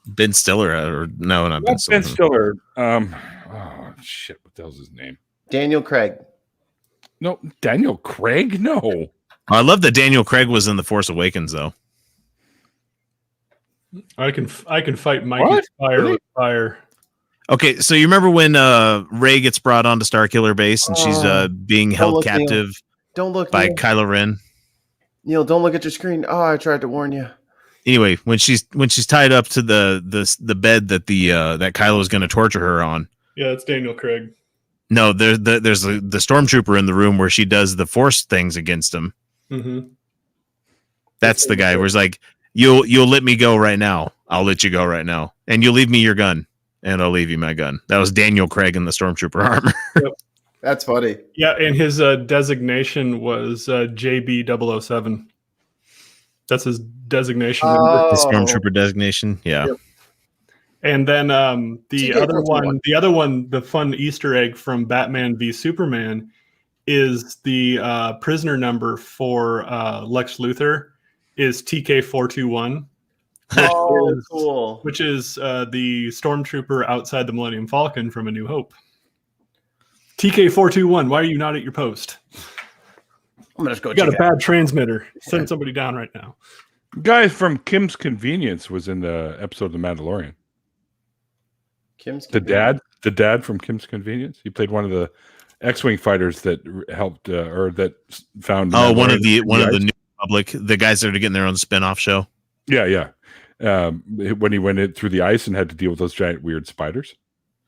Ben Stiller, or no, not Ben Stiller. Ben Stiller. Oh shit, what the hell's his name? Daniel Craig. No, Daniel Craig? No. I love that Daniel Craig was in The Force Awakens, though. I can fight Mikey's fire with fire. Okay, so you remember when Rey gets brought onto Starkiller Base and she's being held captive by Neil. Kylo Ren? Neil, don't look at your screen. Oh, I tried to warn you. Anyway, when she's tied up to the bed that that Kylo is going to torture her on. Yeah, it's Daniel Craig. No, there's the stormtrooper in the room where she does the Force things against him. Mm-hmm. That's the guy where it's like, you'll let me go right now. I'll let you go right now, and you'll leave me your gun, and I'll leave you my gun. That was Daniel Craig in the stormtrooper armor. Yep. That's funny. Yeah, and his designation was JB007. That's his designation. The stormtrooper designation. Yeah. Yep. And then the other one, the fun Easter egg from Batman v Superman is the prisoner number for Lex Luthor is TK421. Cool. Which is the stormtrooper outside the Millennium Falcon from A New Hope. TK421, why are you not at your post? I'm gonna just go. You got a bad transmitter. Send somebody down right now. Guy from Kim's Convenience was in the episode of The Mandalorian. The dad from Kim's Convenience. He played one of the X-wing fighters that helped or that found. One of the New Republic, the guys that are getting their own spin-off show. Yeah. When he went in through the ice and had to deal with those giant weird spiders.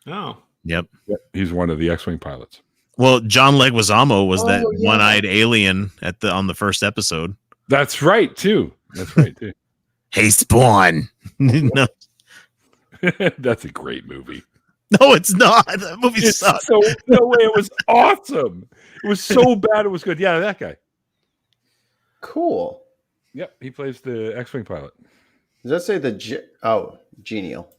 Oh. Yep. He's one of the X-wing pilots. Well, John Leguizamo was that one-eyed alien on the first episode. That's right too. Hey, Spawn. No. That's a great movie. No, it's not. That movie sucks. No way. It was awesome. It was so bad. It was good. Yeah, that guy. Cool. Yep, he plays the X-wing pilot. Does that say genial?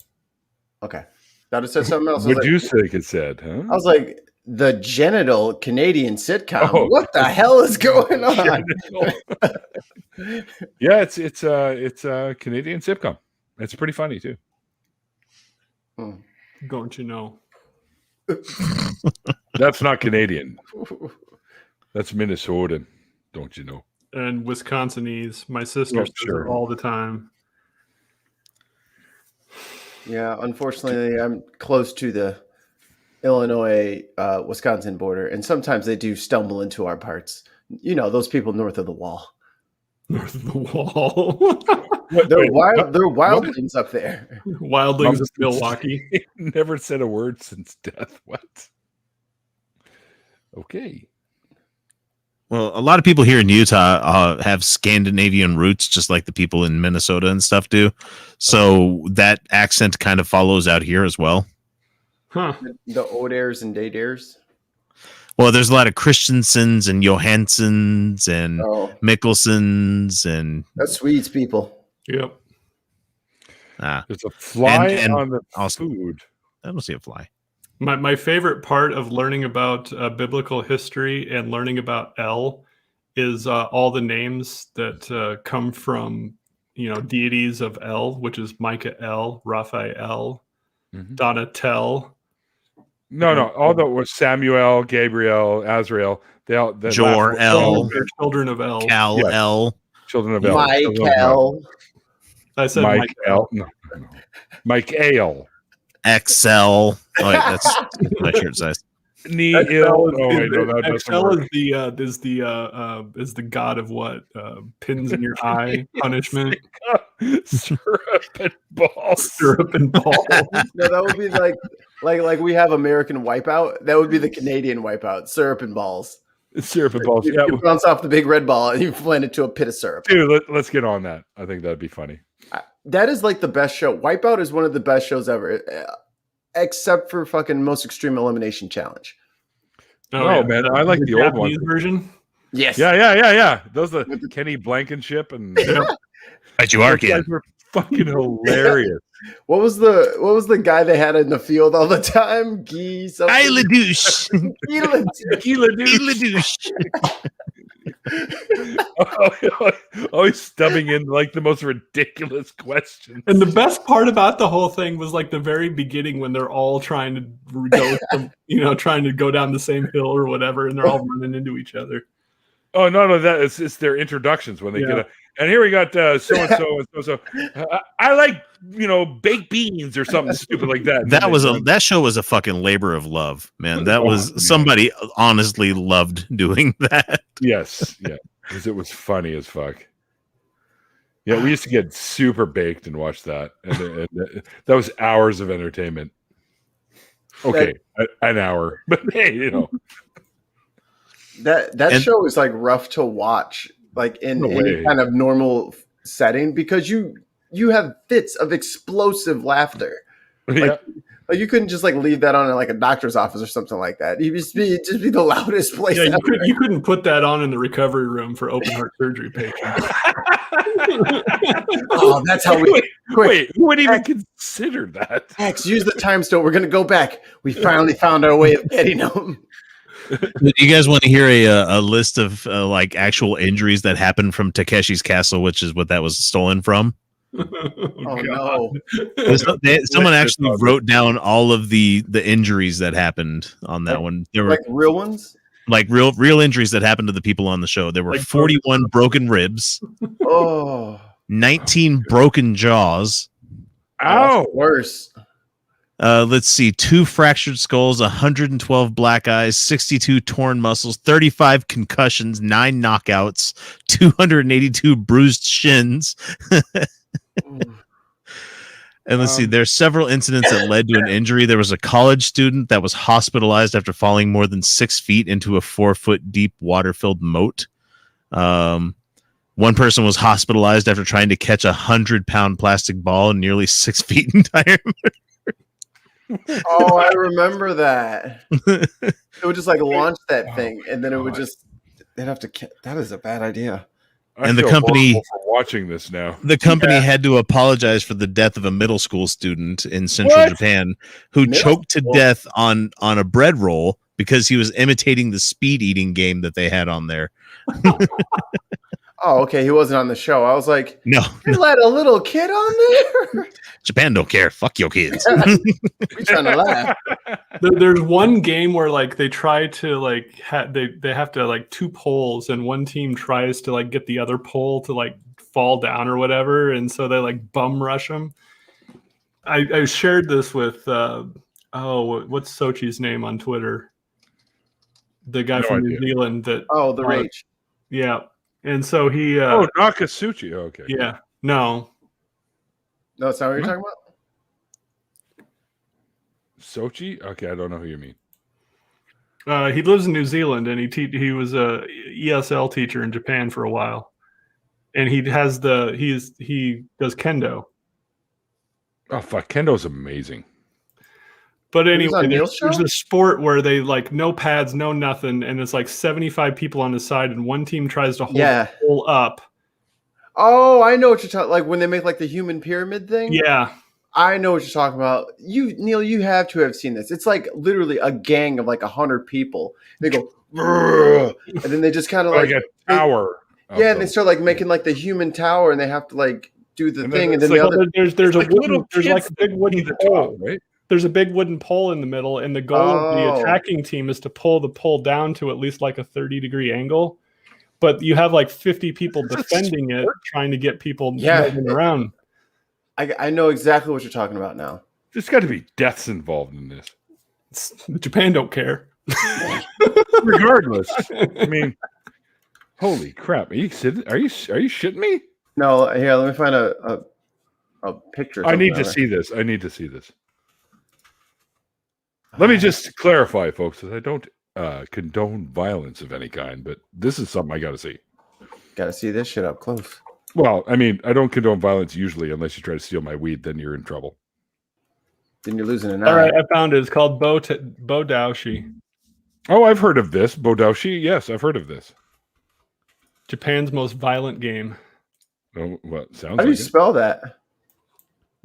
Okay. Thought it said something else. What do you think it said? Huh? I was like, the genital Canadian sitcom. Oh. What the hell is going on? Yeah, it's a Canadian sitcom. It's pretty funny too. Don't you know? That's not Canadian. That's Minnesotan. Don't you know? And Wisconsinese. My sister says it all the time. Yeah, unfortunately, I'm close to the Illinois, Wisconsin border, and sometimes they do stumble into our parts. You know, those people north of the wall. North of the wall. They're wildlings up there. Wildlings of Milwaukee. Never said a word since death. What? Okay. Well, a lot of people here in Utah have Scandinavian roots, just like the people in Minnesota and stuff do. So that accent kind of follows out here as well. Huh. The Odaires and Daydaires. Well, there's a lot of Christensens and Johanssons and Mickelsons and that's Swedes people. Yep. There's a fly on the also, food. I don't see a fly. My favorite part of learning about biblical history and learning about El is all the names that come from deities of El, which is Michael, Raphael, Donatel, No. Although it was Samuel, Gabriel, Azrael, they all Jor L, They're children of El. Cal Yes. L. children of El. children of God. Michael. I said Mike Mike L. No. Mike Ale. XL. Oh, wait, that's my shirt size. Knee XL ill. is, Oh wait, no, that doesn't XL work. is the god of what? Pins in your eye punishment. Syrup and balls. Syrup and balls. No, that would be like we have American Wipeout. That would be the Canadian Wipeout. Syrup and balls. Syrup and balls. You, Yeah, you bounce off the big red ball and you land into a pit of syrup. dude, let's get on that. I think that'd be funny. That is like the best show. Wipeout is one of the best shows ever, except for fucking Most Extreme Elimination Challenge. No, man, I like the old one. Japanese version. Yes. Yeah. Those are the Kenny Blankenship and Bet you are, those kid. guys were fucking hilarious. What was the guy they had in the field all the time? Guy something. Kyla douche. Gila douche. Always stubbing in like the most ridiculous questions. And the best part about the whole thing was like the very beginning when they're all trying to go, trying to go down the same hill or whatever, and they're all running into each other. Oh no, that it's their introductions when they get a. And here we got so and so. I like baked beans or something stupid like that. That show was a fucking labor of love, man. That was somebody honestly loved doing that. Yes, yeah, because it was funny as fuck. Yeah, we used to get super baked and watch that, and that was hours of entertainment. Okay, an hour, but hey, that show is like rough to watch, like in any kind of normal setting, because you have fits of explosive laughter. Like you couldn't just like leave that on in like a doctor's office or something like that. You'd just be the loudest place. Yeah, you couldn't put that on in the recovery room for open heart surgery patients. Oh, that's how we. Wait, who would even consider that? X, use the time stone. We're gonna go back. We finally found our way of getting them. Do you guys want to hear a list of like actual injuries that happened from Takeshi's Castle, which is what that was stolen from? Oh no! Someone actually wrote down all of the injuries that happened on that one. There were like real ones, like real injuries that happened to the people on the show. There were like 41 broken ribs, 19 broken jaws. Ow! Worse. Let's see, 2 fractured skulls, 112 black eyes, 62 torn muscles, 35 concussions, 9 knockouts, 282 bruised shins. And let's see, there's several incidents that led to an injury. There was a college student that was hospitalized after falling more than 6 feet into a 4-foot deep water-filled moat. One person was hospitalized after trying to catch 100-pound plastic ball nearly 6 feet in diameter. Oh, I remember that. It would just like launch that thing, and then it would just. They'd have to. That is a bad idea. And the company for watching this now. The company had to apologize for the death of a middle school student in central Japan who choked to death on a bread roll because he was imitating the speed eating game that they had on there. Oh, okay. He wasn't on the show. I was like, no. You let a little kid on there? Japan don't care. Fuck your kids. We're trying to laugh. There's one game where like they try to like they have to like 2 poles, and one team tries to like get the other pole to like fall down or whatever, and so they like bum rush them. I shared this with what's Sochi's name on Twitter? The guy from New Zealand that the Rage. Yeah. And so he Nakasuchi. Okay. Yeah. No, that's not what you're talking about. Sochi? Okay, I don't know who you mean. He lives in New Zealand, and he was a ESL teacher in Japan for a while, and he does kendo. Oh fuck, kendo's amazing. But anyway, there's a sport where they like no pads, no nothing, and it's like 75 people on the side, and one team tries to hold the pole up. Oh, I know what you're talking. Like when they make like the human pyramid thing. Yeah, I know what you're talking about. Neil, you have to have seen this. It's like literally a gang of like 100 people. They go, and then they just kind of like a tower. And they start like making like the human tower, and they have to like do the thing, and then there's a big wooden pole, right? there's a big wooden pole in the middle, and the goal of the Oh. attacking team is to pull the pole down to at least like a 30-degree angle. But you have like 50 people defending it, trying to get people moving around. I know exactly what you're talking about now. There's got to be deaths involved in this. Japan don't care. Regardless, I mean, holy crap! Are you shitting me? No, here, let me find a picture. I need to see this. Let me just clarify, folks, that I don't condone violence of any kind, but this is something I got to see. Got to see this shit up close. Well, I mean, I don't condone violence usually, unless you try to steal my weed. Then you're in trouble. Then you're losing an eye. All right, I found it. It's called Bodaoshi. Oh, I've heard of this. Bodaoshi? Yes, I've heard of this. Japan's most violent game. Oh, well, sounds How do you like it. spell that?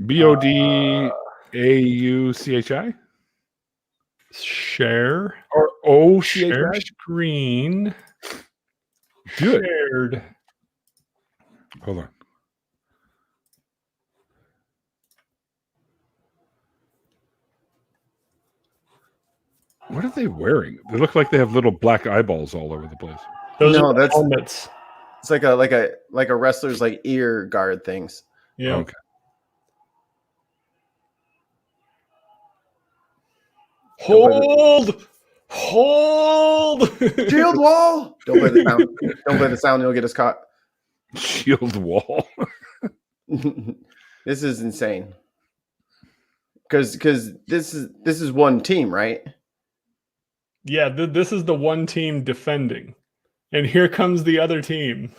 Bodauchi? Share. Or O Share CHI? screen. Good. Shared. Hold on. What are they wearing? They look like they have little black eyeballs all over the place. Those No, are that's- helmets. It's like a wrestler's like ear guard things. Yeah. Okay. Hold. Shield wall. Don't play the sound. Don't play the sound. You'll get us caught. Shield wall. This is insane. Because this is one team, right? Yeah, this is the one team defending, and here comes the other team.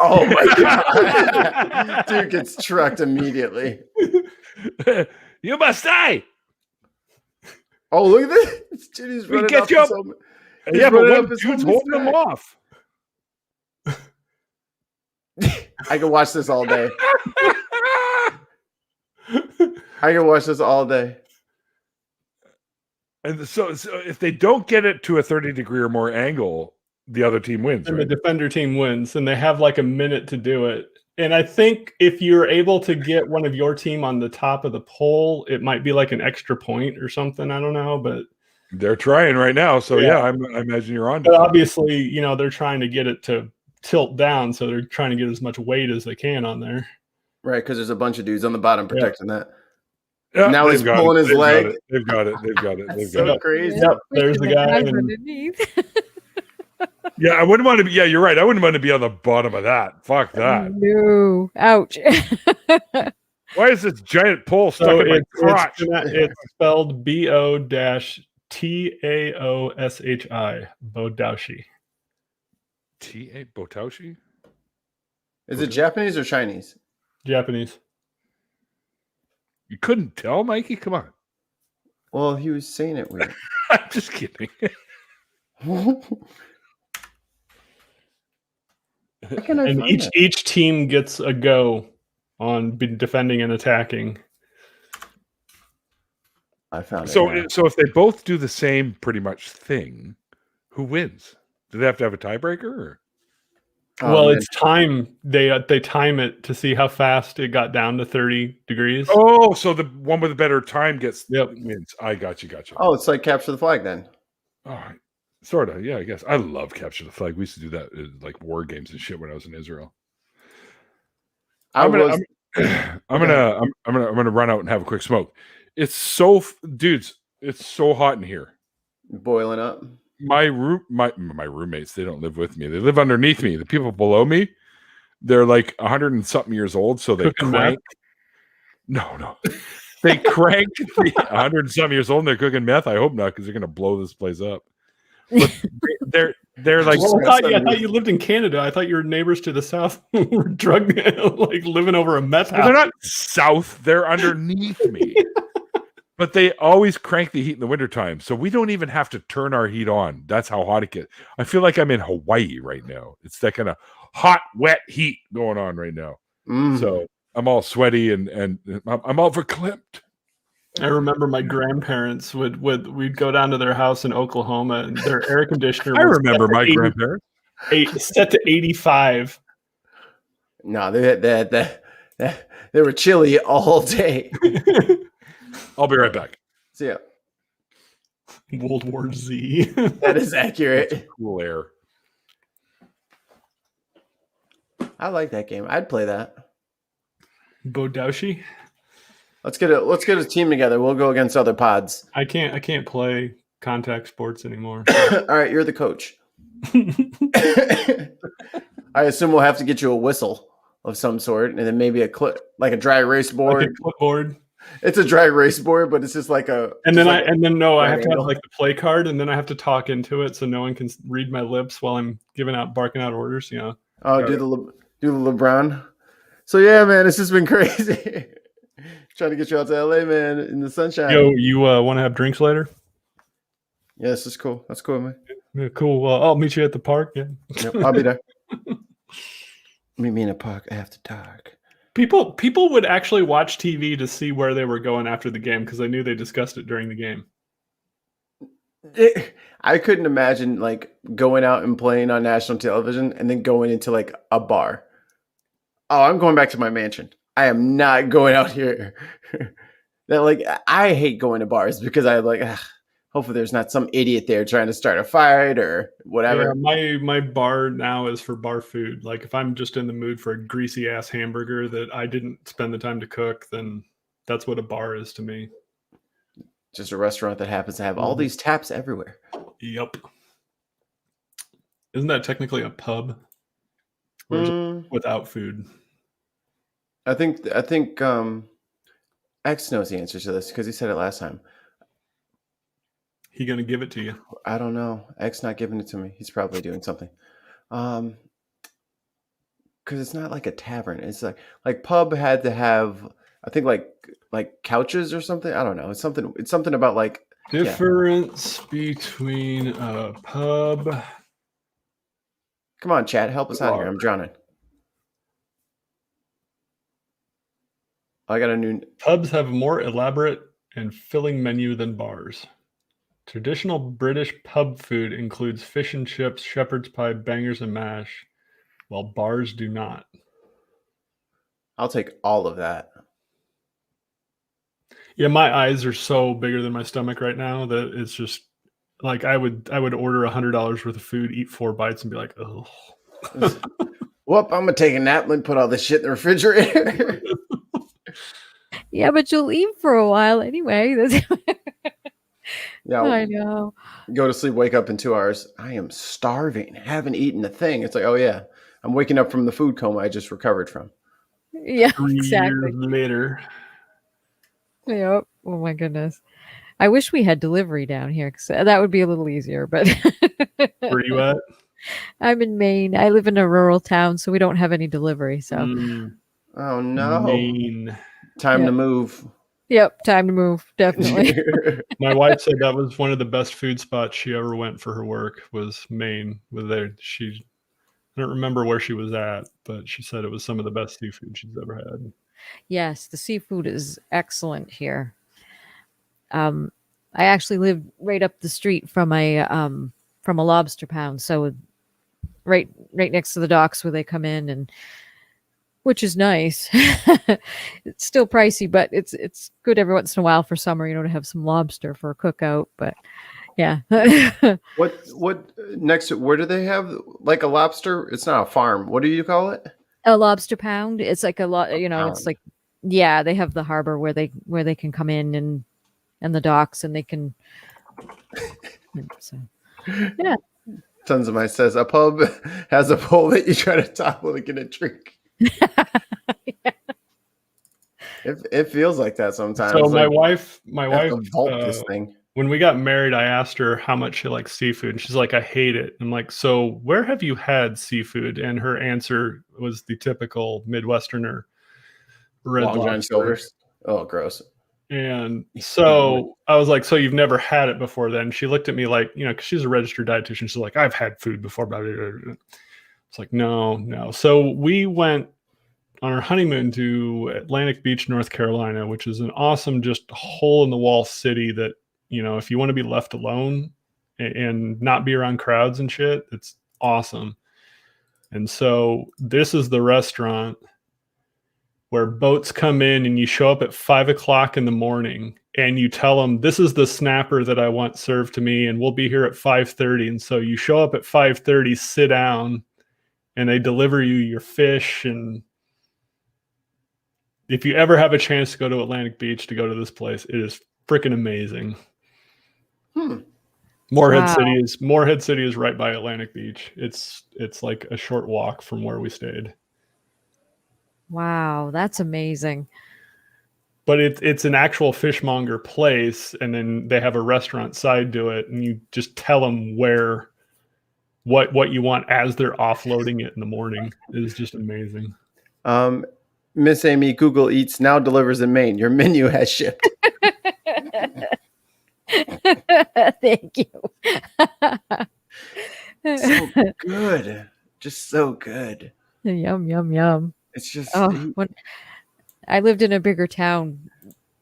Oh my god! Dude gets trucked immediately. You must die. Oh, look at this! Dude, he's We running get up you his up. helmet. Yeah, but running one up his dude's helmet's holding them back. off. I can watch this all day. I can watch this all day. And so if they don't get it to a 30-degree or more angle, the other team wins, And right? the defender team wins, and they have like a minute to do it. And I think if you're able to get one of your team on the top of the pole, it might be like an extra point or something. I don't know, but They're trying right now. So Yeah. I imagine you're on. but obviously, you know, they're trying to get it to tilt down, so they're trying to get as much weight as they can on there. Right, because there's a bunch of dudes on the bottom protecting that. Yeah, Now they've he's got pulling it. his They've got leg. it. They've got it. They've got it. That's They've so got it. crazy. Yep, there's the guy. And, underneath. Yeah, I wouldn't want to be. Yeah, you're right. I wouldn't want to be on the bottom of that. Fuck that. No. Ouch. Why is this giant pole stuck so in my crotch? it's spelled Bodaoshi. Bodaoshi. T.A. Botaoshi? Is it Japanese or Chinese? Japanese. You couldn't tell, Mikey? Come on. Well, he was saying it weird. I'm just kidding. Why can't I And find that? each team gets a go on defending and attacking. I found it. So, now. so if they both do the same pretty much thing, who wins? Do they have to have a tiebreaker? Or? Oh, Well, man. it's time. They time it to see how fast it got down to 30 degrees. Oh, so the one with the better time gets Yep. wins. I got you. Oh, it's like capture the flag then. Oh, sort of. Yeah, I guess. I love capture the flag. We used to do that in, like war games and shit when I was in Israel. I'm gonna run out and have a quick smoke. It's so, dudes. It's so hot in here. boiling up. My roommates, they don't live with me. They live underneath me. The people below me, they're like 100 and something years old, so they Cooking crank. No, they crank 100 and something years old, and they're cooking meth. I hope not, because they're gonna blow this place up. But they're like, Well, I thought you lived in Canada. I thought your neighbors to the south were drug like living over a meth house. they're not south. They're underneath me. But they always crank the heat in the wintertime, so we don't even have to turn our heat on. That's how hot it gets. I feel like I'm in Hawaii right now. It's that kind of hot, wet heat going on right now. Mm. So I'm all sweaty and I'm all verklempt. I remember my grandparents we'd go down to their house in Oklahoma, and their air conditioner. I was remember set to my 80 grandparents. set to 85. No, they were chilly all day. I'll be right back. See ya. World War Z. That is accurate. Cool air. I like that game. I'd play that. Bodaushi. Let's get a team together. We'll go against other pods. I can't play contact sports anymore. All right, you're the coach. I assume we'll have to get you a whistle of some sort, and then maybe a clip, like a dry erase board. Like a clipboard. It's a dry erase board, but it's just like a. And then I right have to have angle. like the play card, and then I have to talk into it so no one can read my lips while I'm barking out orders. You know. Oh, do the LeBron. So yeah, man, it's just been crazy. Trying to get you out to LA, man, in the sunshine. Yo, you want to have drinks later? Yeah, this is cool. That's cool, man. Yeah, cool. Well, I'll meet you at the park. Yeah. Yep, I'll be there. Meet me in a park after dark. People would actually watch TV to see where they were going after the game because they knew they discussed it during the game. I couldn't imagine like going out and playing on national television and then going into like a bar. Oh, I'm going back to my mansion. I am not going out here. That like I hate going to bars because I like. Hopefully, there's not some idiot there trying to start a fight or whatever. Yeah, my bar now is for bar food. Like if I'm just in the mood for a greasy ass hamburger that I didn't spend the time to cook, then that's what a bar is to me. Just a restaurant that happens to have all these taps everywhere. Yep. Isn't that technically a pub? Or is it without food? I think X knows the answer to this because he said it last time. He gonna give it to you? I don't know. X not giving it to me. He's probably doing something. Because it's not like a tavern. It's like pub had to have, I think like couches or something. I don't know. It's something about like difference between a pub. Come on, chat, help us out here. I'm drowning. I got a new. Pubs have a more elaborate and filling menu than bars. Traditional British pub food includes fish and chips, shepherd's pie, bangers, and mash, while bars do not. I'll take all of that. Yeah, my eyes are so bigger than my stomach right now that it's just like I would order $100 worth of food, eat 4 bites, and be like, oh. Whoop! I'm gonna take a nap and put all this shit in the refrigerator. Yeah, but you'll eat for a while anyway. Yeah, I know. Go to sleep, wake up in 2 hours. I am starving. Haven't eaten a thing. It's like, oh yeah, I'm waking up from the food coma I just recovered from. Yeah, 3 exactly. years later. Yep. Oh my goodness. I wish we had delivery down here because that would be a little easier. But Where are you at? I'm in Maine. I live in a rural town, so we don't have any delivery. So, Oh no! Maine. Time to move. Yep, time to move. Definitely. My wife said that was one of the best food spots she ever went for her work was Maine. With there, I don't remember where she was at, but she said it was some of the best seafood she's ever had. Yes, the seafood is excellent here. I actually live right up the street from a lobster pound, so right next to the docks where they come in, and which is nice. It's still pricey, but it's good every once in a while for summer, to have some lobster for a cookout. But yeah. What next? Where do they have like a lobster? It's not a farm. What do you call it? A lobster pound. It's like a lot. It's Pound. like, yeah, they have the harbor where they can come in and the docks, and they can. So, yeah. Tons of my says a pub has a pole that you try to topple to get a drink. Yeah. It feels like that sometimes. So my like, wife, I have to vault this thing. when we got married, I asked her how much she likes seafood, and she's like, "I hate it." I'm like, "So where have you had seafood?" And her answer was the typical Midwesterner: red Long John lobster. Silver's. Oh, gross. And so I was like, "So you've never had it before?" Then she looked at me like, 'cause she's a registered dietitian. She's like, "I've had food before." Blah, blah, blah, blah. It's like, no. So we went on our honeymoon to Atlantic Beach, North Carolina, which is an awesome, just hole in the wall city that, if you want to be left alone and not be around crowds and shit, it's awesome. And so this is the restaurant where boats come in and you show up at 5 o'clock in the morning and you tell them, this is the snapper that I want served to me, and we'll be here at 5:30. And so you show up at 5:30, sit down, and they deliver you your fish. And if you ever have a chance to go to Atlantic Beach, to go to this place, it is freaking amazing. Morehead City is right by Atlantic Beach. It's like a short walk from where we stayed. Wow, that's amazing. But it's an actual fishmonger place, and then they have a restaurant side to it, and you just tell them what you want as they're offloading it in the morning. It is just amazing. Miss Amy, Google Eats now delivers in Maine. Your menu has shipped. Thank you. So good. Just so good. Yum, yum, yum. It's just when I lived in a bigger town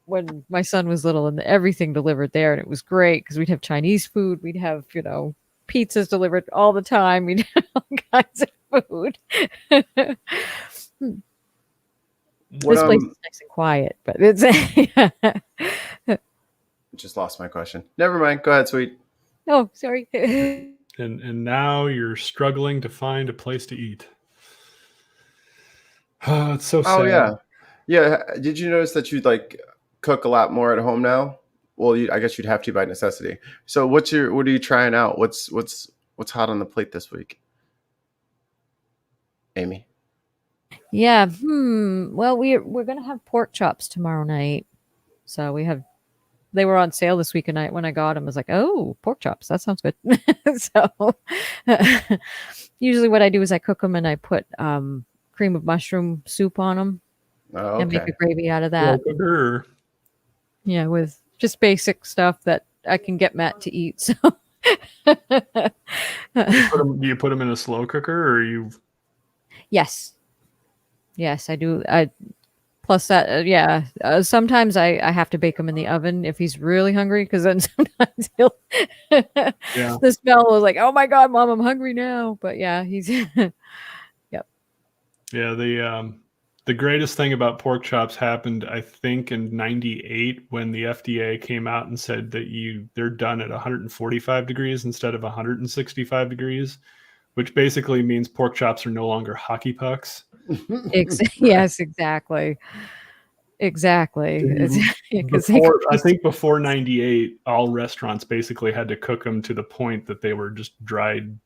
when my son was little, and everything delivered there, and it was great because we'd have Chinese food, we'd have, pizzas delivered all the time, we'd have all kinds of food. This place is nice and quiet, but it's just lost my question. Never mind. Go ahead, sweet. Oh, sorry. And now you're struggling to find a place to eat. Oh, it's so sad. Oh yeah. Did you notice that you'd cook a lot more at home now? Well, I guess you'd have to by necessity. So what are you trying out? What's hot on the plate this week, Amy? Yeah. Well, we're gonna have pork chops tomorrow night. So they were on sale this week, and when I got them, I was like, oh, pork chops, that sounds good. So usually what I do is I cook them and I put cream of mushroom soup on them and make a gravy out of that. Yeah, with just basic stuff that I can get Matt to eat. So do you put them in a slow cooker, or you? Yes, I do. Plus that, sometimes I have to bake him in the oven if he's really hungry, because then sometimes he'll. The smell was like, oh my God, Mom, I'm hungry now. But yeah, he's. Yep. Yeah, the greatest thing about pork chops happened, I think, in '98 when the FDA came out and said that they're done at 145 degrees instead of 165 degrees, which basically means pork chops are no longer hockey pucks. Yes, exactly. I think before '98, all restaurants basically had to cook them to the point that they were just dried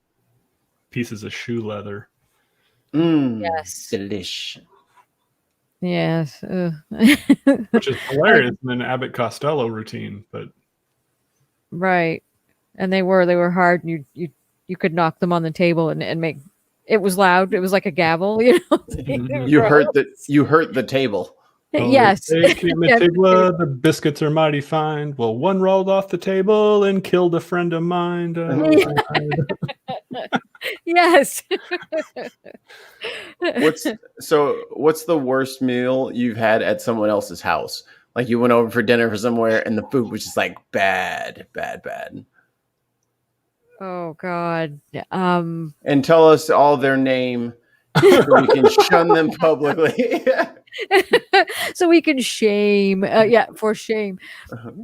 pieces of shoe leather. Yes, delish. Yes, which is hilarious in an Abbott Costello routine, but right, and they were hard, and you could knock them on the table and make. It was loud. It was like a gavel, You hurt the table. Yes. The biscuits are mighty fine. Well, one rolled off the table and killed a friend of mine. Yes. What's the worst meal you've had at someone else's house? Like you went over for dinner for somewhere and the food was just like bad. Oh God. And tell us all their name so we can shun them publicly. So we can shame. For shame.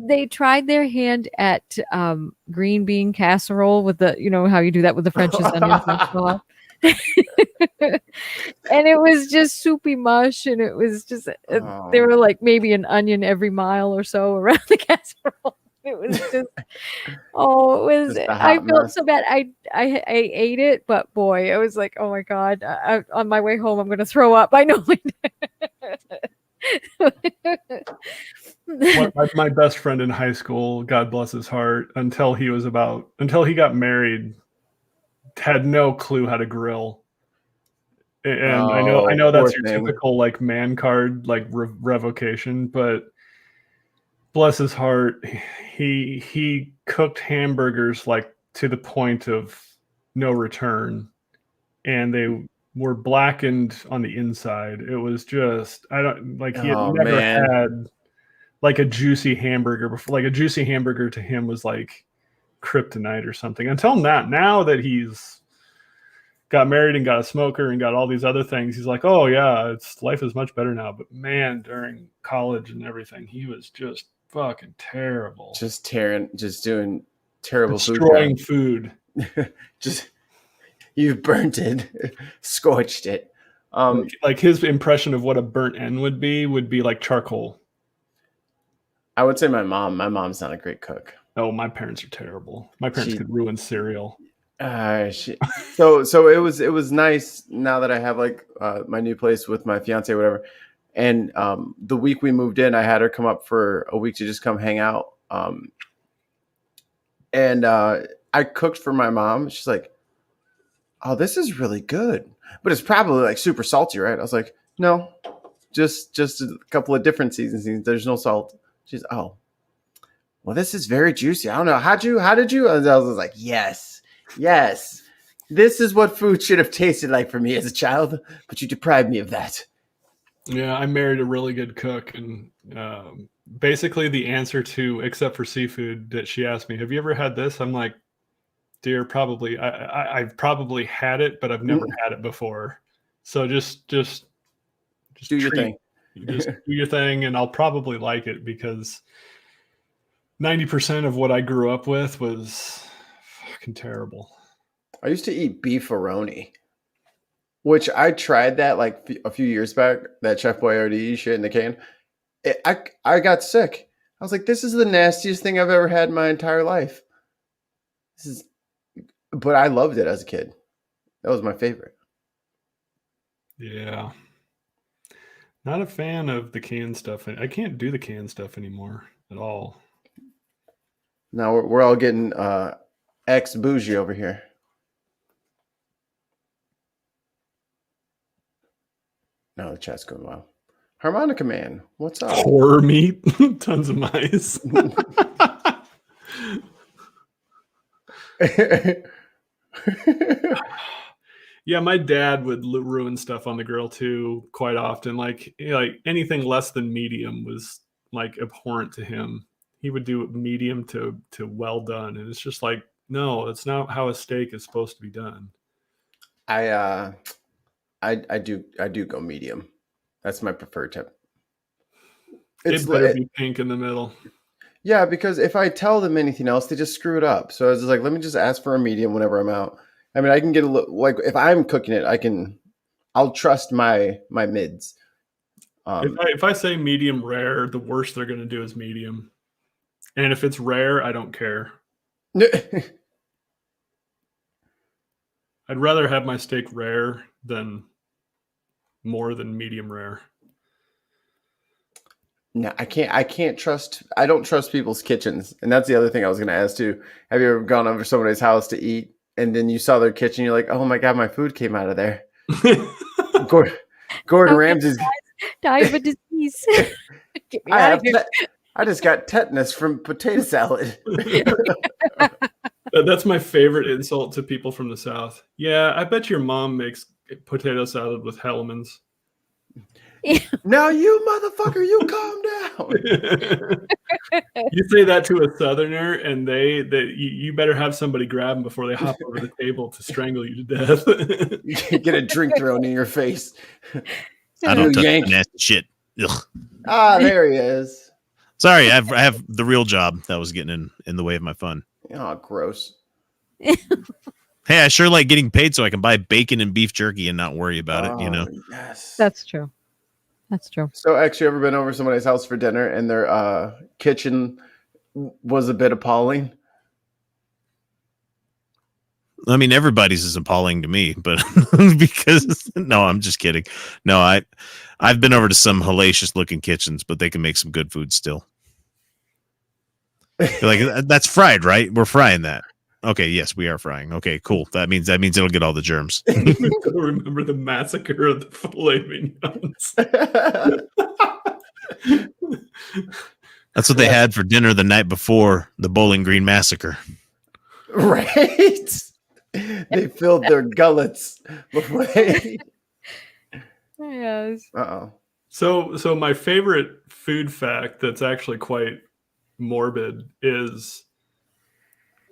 They tried their hand at green bean casserole with the, how you do that with the French's onions and stuff. And it was just soupy mush, and it was just they were like maybe an onion every mile or so around the casserole. It was just, I felt so bad. I ate it, but boy, I was like, oh my God, on my way home, I'm going to throw up. I know. My best friend in high school, God bless his heart, until he got married, had no clue how to grill. And I know that's your typical man card, revocation, but bless his heart, he cooked hamburgers to the point of no return, and they were blackened on the inside. It was just he had never had a juicy hamburger before. A juicy hamburger to him was like kryptonite or something. Until now that he's got married and got a smoker and got all these other things, he's like, oh yeah, life is much better now. But man, during college and everything, he was just fucking terrible. Just doing terrible Destroying food. food. Just you burnt it, scorched it. Like his impression of what a burnt end would be like charcoal. I would say my mom. My mom's not a great cook. Oh, my parents are terrible. My parents could ruin cereal. So it was nice now that I have like my new place with my fiance or whatever. And the week we moved in, I had her come up for a week to just come hang out. And I cooked for my mom. She's like, "Oh, this is really good, but it's probably like super salty, right?" I was like, "No, just a couple of different seasonings. There's no salt." She's, "Oh, well, this is very juicy. I don't know. How did you?" And I was like, "Yes. This is what food should have tasted like for me as a child, but you deprived me of that." Yeah, I married a really good cook, and basically the answer to, except for seafood, that she asked me, "Have you ever had this?" I'm like, "Dear, probably. I've probably had it, but I've never had it before. So just do your thing. Just do your thing, and I'll probably like it because 90% of what I grew up with was fucking terrible." I used to eat beefaroni, which I tried that like a few years back, that Chef Boyardee shit in the can. I got sick. I was like, this is the nastiest thing I've ever had in my entire life. But I loved it as a kid. That was my favorite. Yeah. Not a fan of the canned stuff. I can't do the canned stuff anymore at all. Now we're all getting ex bougie over here. No, the chat's going well. Harmonica Man, what's up? Horror meat, tons of mice. Yeah, my dad would ruin stuff on the grill too quite often. Like anything less than medium was like abhorrent to him. He would do medium to well done, and it's just like, no, that's not how a steak is supposed to be done. I do go medium. That's my preferred tip. It better be pink in the middle. Yeah, because if I tell them anything else, they just screw it up. So I was just like, let me just ask for a medium whenever I'm out. I mean, I can get a little, like if I'm cooking it, I'll trust my mids. If I say medium rare, the worst they're going to do is medium. And if it's rare, I don't care. I'd rather have my steak rare than more than medium rare. No, I can't trust. I don't trust people's kitchens, and that's the other thing I was going to ask too. Have you ever gone over somebody's house to eat, and then you saw their kitchen? You're like, oh my god, my food came out of there. Gordon Ramsay's died of a disease. Get me I out have of here. I just got tetanus from potato salad. That's my favorite insult to people from the South. Yeah, I bet your mom makes potato salad with Hellmann's. Now you motherfucker, you calm down. You say that to a Southerner, and you better have somebody grab them before they hop over the table to strangle you to death. You get a drink thrown in your face. I don't touch yank. the nasty shit. Ugh. Ah, there he is. Sorry, I have the real job that was getting in the way of my fun. Oh, gross. Hey, I sure like getting paid so I can buy bacon and beef jerky and not worry about it, you know? Yes. That's true. That's true. So, actually, ever been over somebody's house for dinner and their kitchen was a bit appalling? I mean, everybody's is appalling to me, but because no, I'm just kidding. No, I've been over to some hellacious looking kitchens, but they can make some good food still. Like, that's fried, right? We're frying that. Okay, yes, we are frying. Okay, cool. That means it'll get all the germs. Remember the massacre of the filet mignons? That's what they had for dinner the night before the Bowling Green massacre. Right? They filled their gullets before they... Yes. Uh-oh. So my favorite food fact that's actually quite morbid is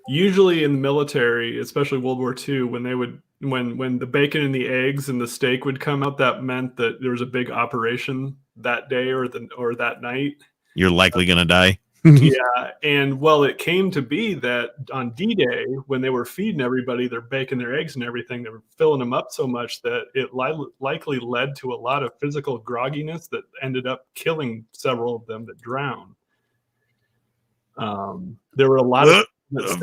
usually in the military, especially World War II, when they would when the bacon and the eggs and the steak would come out, that meant that there was a big operation that day or that night. You're likely gonna die. Yeah, and well, it came to be that on D-Day, when they were feeding everybody, they're baking their eggs and everything, they were filling them up so much that it likely led to a lot of physical grogginess that ended up killing several of them that drowned. There were a lot of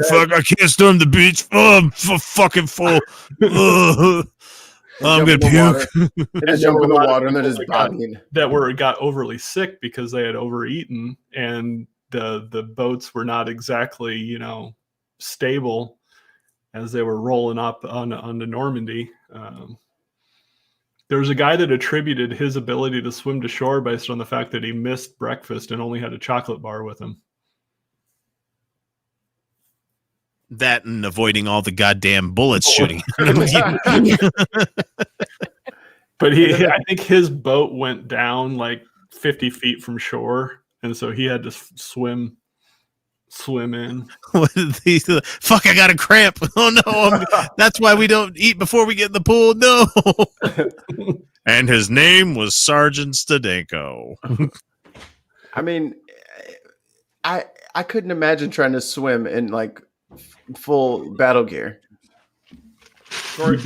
fuck, I can't storm the beach. Oh, I'm fucking full. I'm gonna puke. They just jump in the water and they're just bobbing. That got overly sick because they had overeaten, and the boats were not exactly stable as they were rolling up onto Normandy. There was a guy that attributed his ability to swim to shore based on the fact that he missed breakfast and only had a chocolate bar with him. That and avoiding all the goddamn bullets shooting. But I think his boat went down like 50 feet from shore, and so he had to swim in. Fuck, I got a cramp. Oh no, that's why we don't eat before we get in the pool. No. And his name was Sergeant Stadenko. I mean, I couldn't imagine trying to swim in like full battle gear. Or you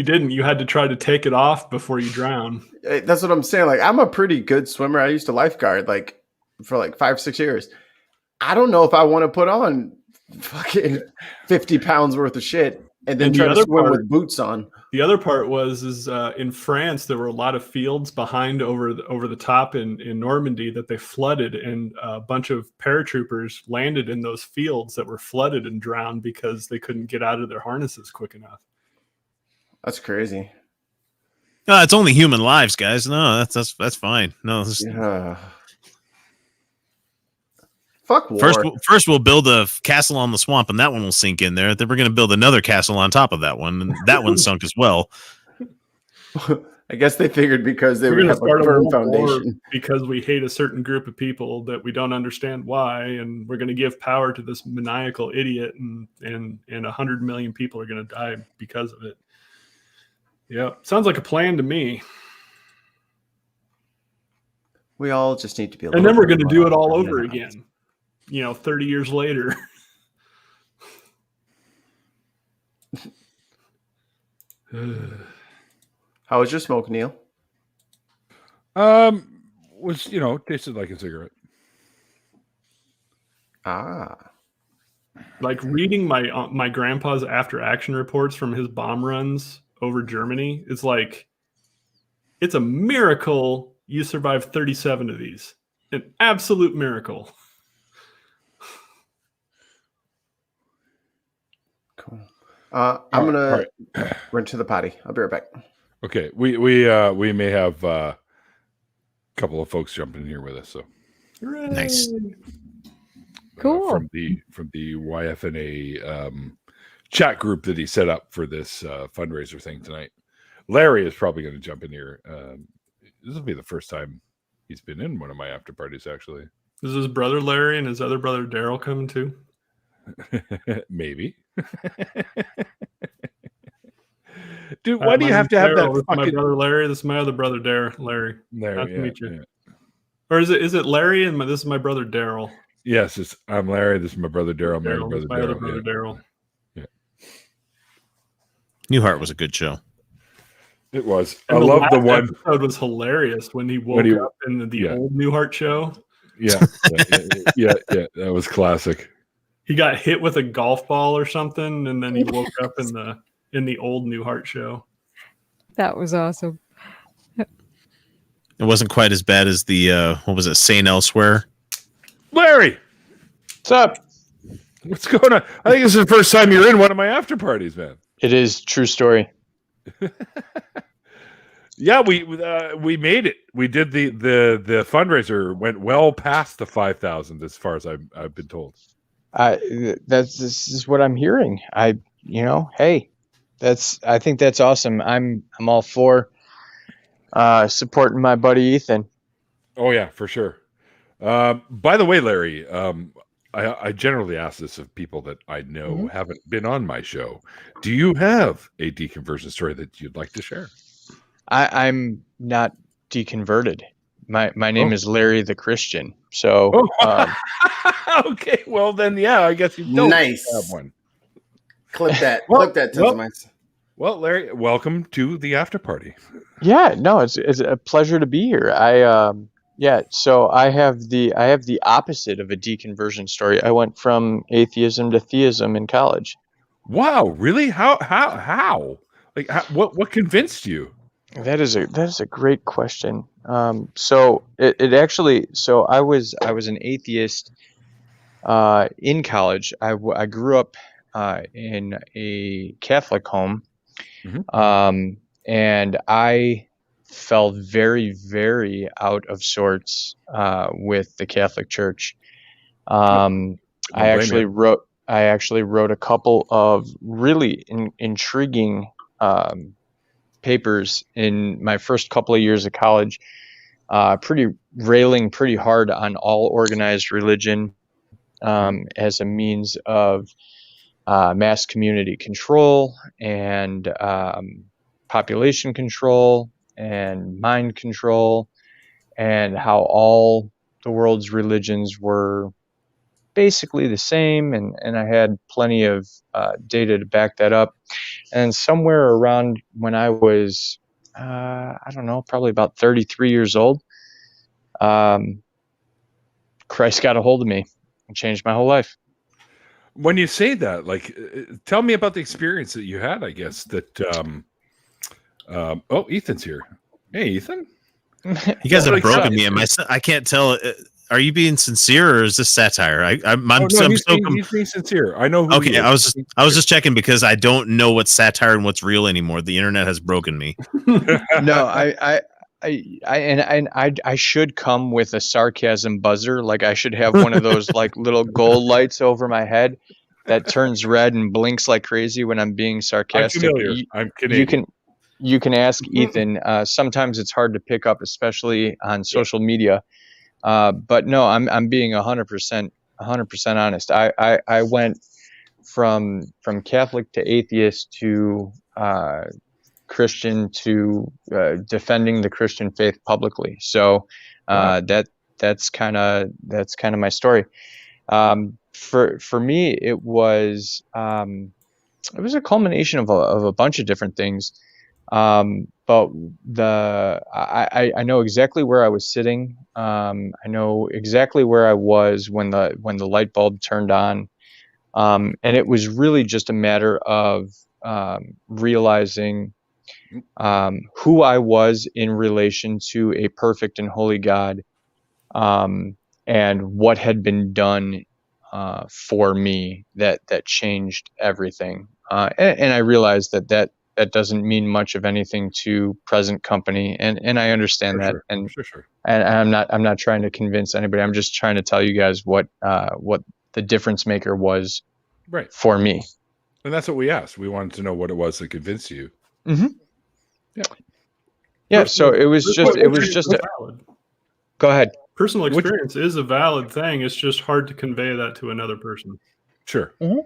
didn't. You had to try to take it off before you drown. That's what I'm saying. Like, I'm a pretty good swimmer. I used to lifeguard for 5-6 years. I don't know if I want to put on fucking 50 pounds worth of shit and then try to swim with boots on. The other part was in France, there were a lot of fields behind over the top in Normandy that they flooded, and a bunch of paratroopers landed in those fields that were flooded and drowned because they couldn't get out of their harnesses quick enough. That's crazy. No, it's only human lives, guys. No, that's fine. No, yeah. Fuck war. First, we'll build a castle on the swamp, and that one will sink in there. Then we're going to build another castle on top of that one, and that one sunk as well. I guess they figured because they would have a firm foundation. Because we hate a certain group of people that we don't understand why, and we're going to give power to this maniacal idiot, and 100 million people are going to die because of it. Yeah, sounds like a plan to me. We all just need to be. And then we're going to do it all over again. 30 years later. How was your smoke, Neil? Was tasted like a cigarette. Like reading my grandpa's after action reports from his bomb runs over Germany. It's like, it's a miracle you survived 37 of these. An absolute miracle. Cool. I'm gonna run to the potty. I'll be right back. Okay, we may have a couple of folks jump in here with us. So nice. Cool. From the YFNA chat group that he set up for this fundraiser thing tonight. Larry is probably going to jump in here. This will be the first time he's been in one of my after parties, actually. Is his brother Larry and his other brother Daryl coming too? Maybe. Dude, why do you have to have that? My brother Larry. This is my other brother Larry. Nice to meet you. Yeah. Or is it Larry and this is my brother Daryl? Yes, I'm Larry. This is my brother Daryl. My other brother Daryl. Yeah. Newhart was a good show. It was. I love the one episode was hilarious when he woke up in the old Newhart show. Yeah, that was classic. He got hit with a golf ball or something, and then he woke up in the old Newhart show. That was awesome. It wasn't quite as bad as the what was it, St. Elsewhere? Larry, what's up? What's going on? I think this is the first time you're in one of my after parties, man. It is true story. Yeah, we made it. We did the fundraiser went well past the 5,000 as far as I've been told. This is what I'm hearing. Hey, I think that's awesome. I'm all for supporting my buddy Ethan. Oh yeah, for sure. By the way, Larry, I generally ask this of people that I know haven't been on my show. Do you have a deconversion story that you'd like to share? I'm not deconverted. My name is Larry the Christian. So Okay, well then, yeah, I guess you don't Nice. have one. Clip that. Well- clip that, well- Tenzimites. Well, Larry, welcome to the after party. yeah, no, it's a pleasure to be here. So I have the opposite of a deconversion story. I went from atheism to theism in college. Wow, really? How? Like, what convinced you? That is a great question. So it actually, so I was an atheist in college. I grew up in a Catholic home, and I felt very, very out of sorts with the Catholic Church. I actually wrote a couple of really intriguing papers in my first couple of years of college, railing pretty hard on all organized religion as a means of mass community control and population control and mind control, and how all the world's religions were basically the same, and I had plenty of data to back that up. And somewhere around when I was, I don't know, probably about 33 years old, Christ got a hold of me and changed my whole life. When you say that, like, tell me about the experience that you had. I guess that. Oh, Ethan's here. Hey, Ethan. You guys have broken me. I can't tell. Are you being sincere or is this satire? He's being sincere. I know. Okay, I was just checking because I don't know what's satire and what's real anymore. The internet has broken me. No, I should come with a sarcasm buzzer. Like I should have one of those like little gold lights over my head that turns red and blinks like crazy when I'm being sarcastic. I'm Canadian. You can ask Ethan. Sometimes it's hard to pick up, especially on social media. But no, I'm being 100% honest. I went from Catholic to atheist to Christian to defending the Christian faith publicly. So that's kind of my story. For me, it was a culmination of a bunch of different things. But I know exactly where I was sitting. I know exactly where I was when the light bulb turned on. And it was really just a matter of realizing who I was in relation to a perfect and holy God, and what had been done for me that changed everything. And I realized that doesn't mean much of anything to present company, and I understand that. And I'm not trying to convince anybody. I'm just trying to tell you guys what the difference maker was for me. And that's what we asked. We wanted to know what it was that convinced you. Mm-hmm. Yeah. So it was just. Go ahead. Personal experience is a valid thing. It's just hard to convey that to another person. Sure. Mm-hmm.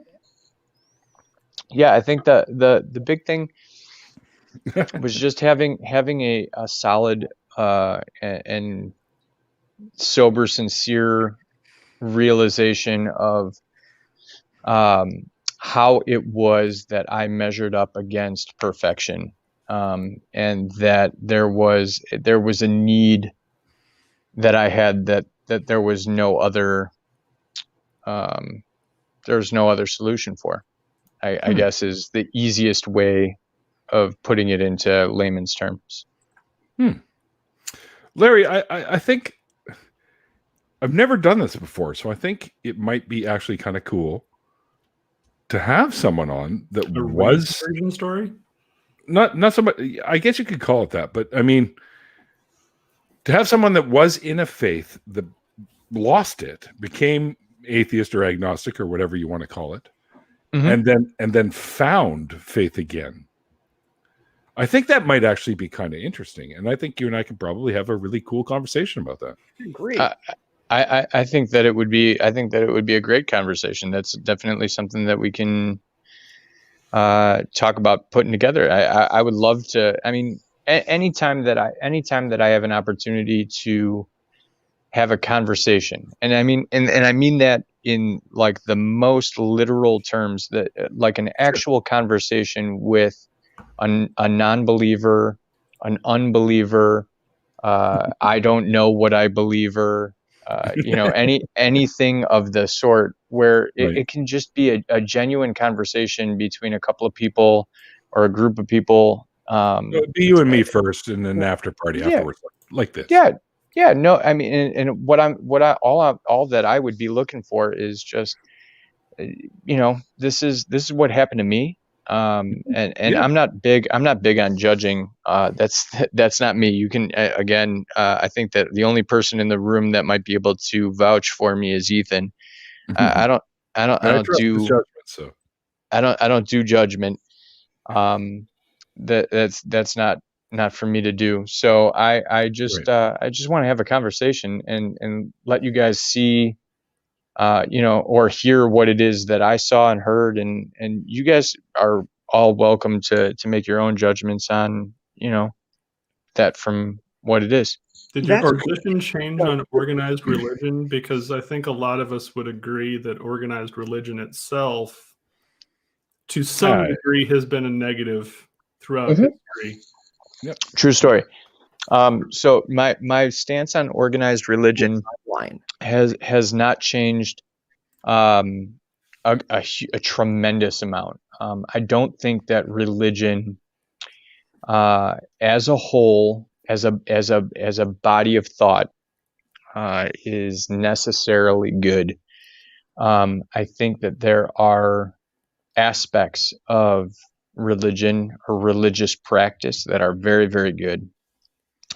Yeah, I think the big thing was just having a solid and sober, sincere realization of how it was that I measured up against perfection, and that there was a need that I had that there was no other solution for. I guess is the easiest way of putting it into layman's terms. Larry, I think I've never done this before, so I think it might be actually kind of cool to have someone on that was origin story. Not somebody. I guess you could call it that, but I mean, to have someone that was in a faith that lost it, became atheist or agnostic or whatever you want to call it. Mm-hmm. and then found faith again. I think that might actually be kind of interesting, and I think you and I could probably have a really cool conversation about that. Great. I think that it would be a great conversation. That's definitely something that we can talk about putting together. I would love to. I mean, anytime that I have an opportunity to have a conversation, and I mean that in like the most literal terms, that like an actual conversation with a non-believer, an unbeliever, I don't know what I believer, anything of the sort, where it can just be a genuine conversation between a couple of people or a group of people. Be you and me first, and then after party afterwards, like this. Yeah, no, I mean, and all that I would be looking for is just, this is what happened to me. And I'm not big on judging. That's not me. You can, again, I think that the only person in the room that might be able to vouch for me is Ethan. I don't do judgment, so I don't do judgment. That's not for me to do. So I just want to have a conversation and let you guys see, or hear what it is that I saw and heard, and you guys are all welcome to make your own judgments on, that from what it is. Did your position change on organized religion? Because I think a lot of us would agree that organized religion itself, to some degree, has been a negative throughout history. Yep. True story. So my stance on organized religion has not changed a tremendous amount. I don't think that religion as a whole, as a body of thought, is necessarily good. I think that there are aspects of religion or religious practice that are very, very good.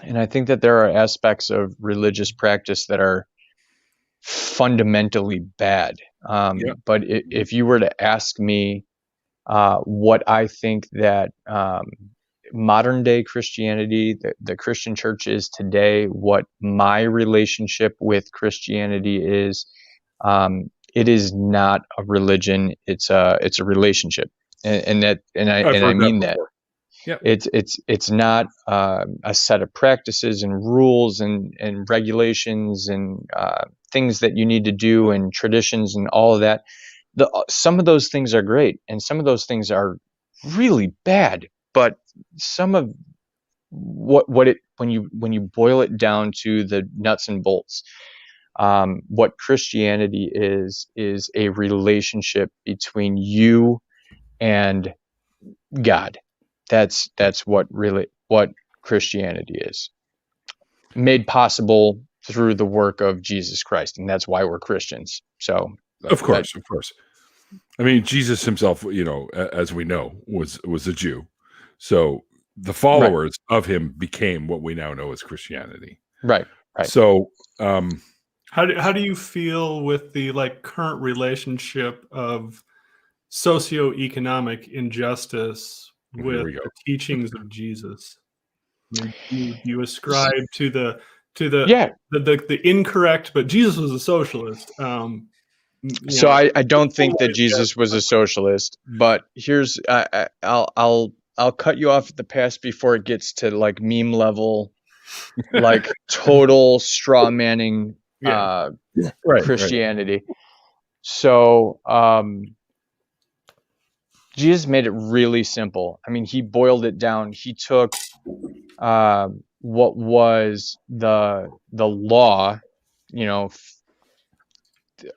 And I think that there are aspects of religious practice that are fundamentally bad. But if you were to ask me what I think that modern day Christianity, the Christian church is today, what my relationship with Christianity is, it is not a religion. It's a relationship. I mean that. Yep. It's not a set of practices and rules and regulations and things that you need to do and traditions and all of that. Some of those things are great, and some of those things are really bad. But some of when you boil it down to the nuts and bolts, what Christianity is a relationship between you and God. That's what Christianity is, made possible through the work of Jesus Christ, and that's why we're Christians. So of course. I mean, Jesus himself, as we know, was a Jew. So the followers of him became what we now know as Christianity. Right. So how do you feel with the current relationship of socioeconomic injustice with the teachings of Jesus? I mean, you ascribe to the incorrect, but Jesus was a socialist. So I don't think that Jesus was a socialist, but here's I'll cut you off at the pass before it gets to meme level, total straw manning Christianity. Right. So Jesus made it really simple. I mean, he boiled it down. He took what was the law,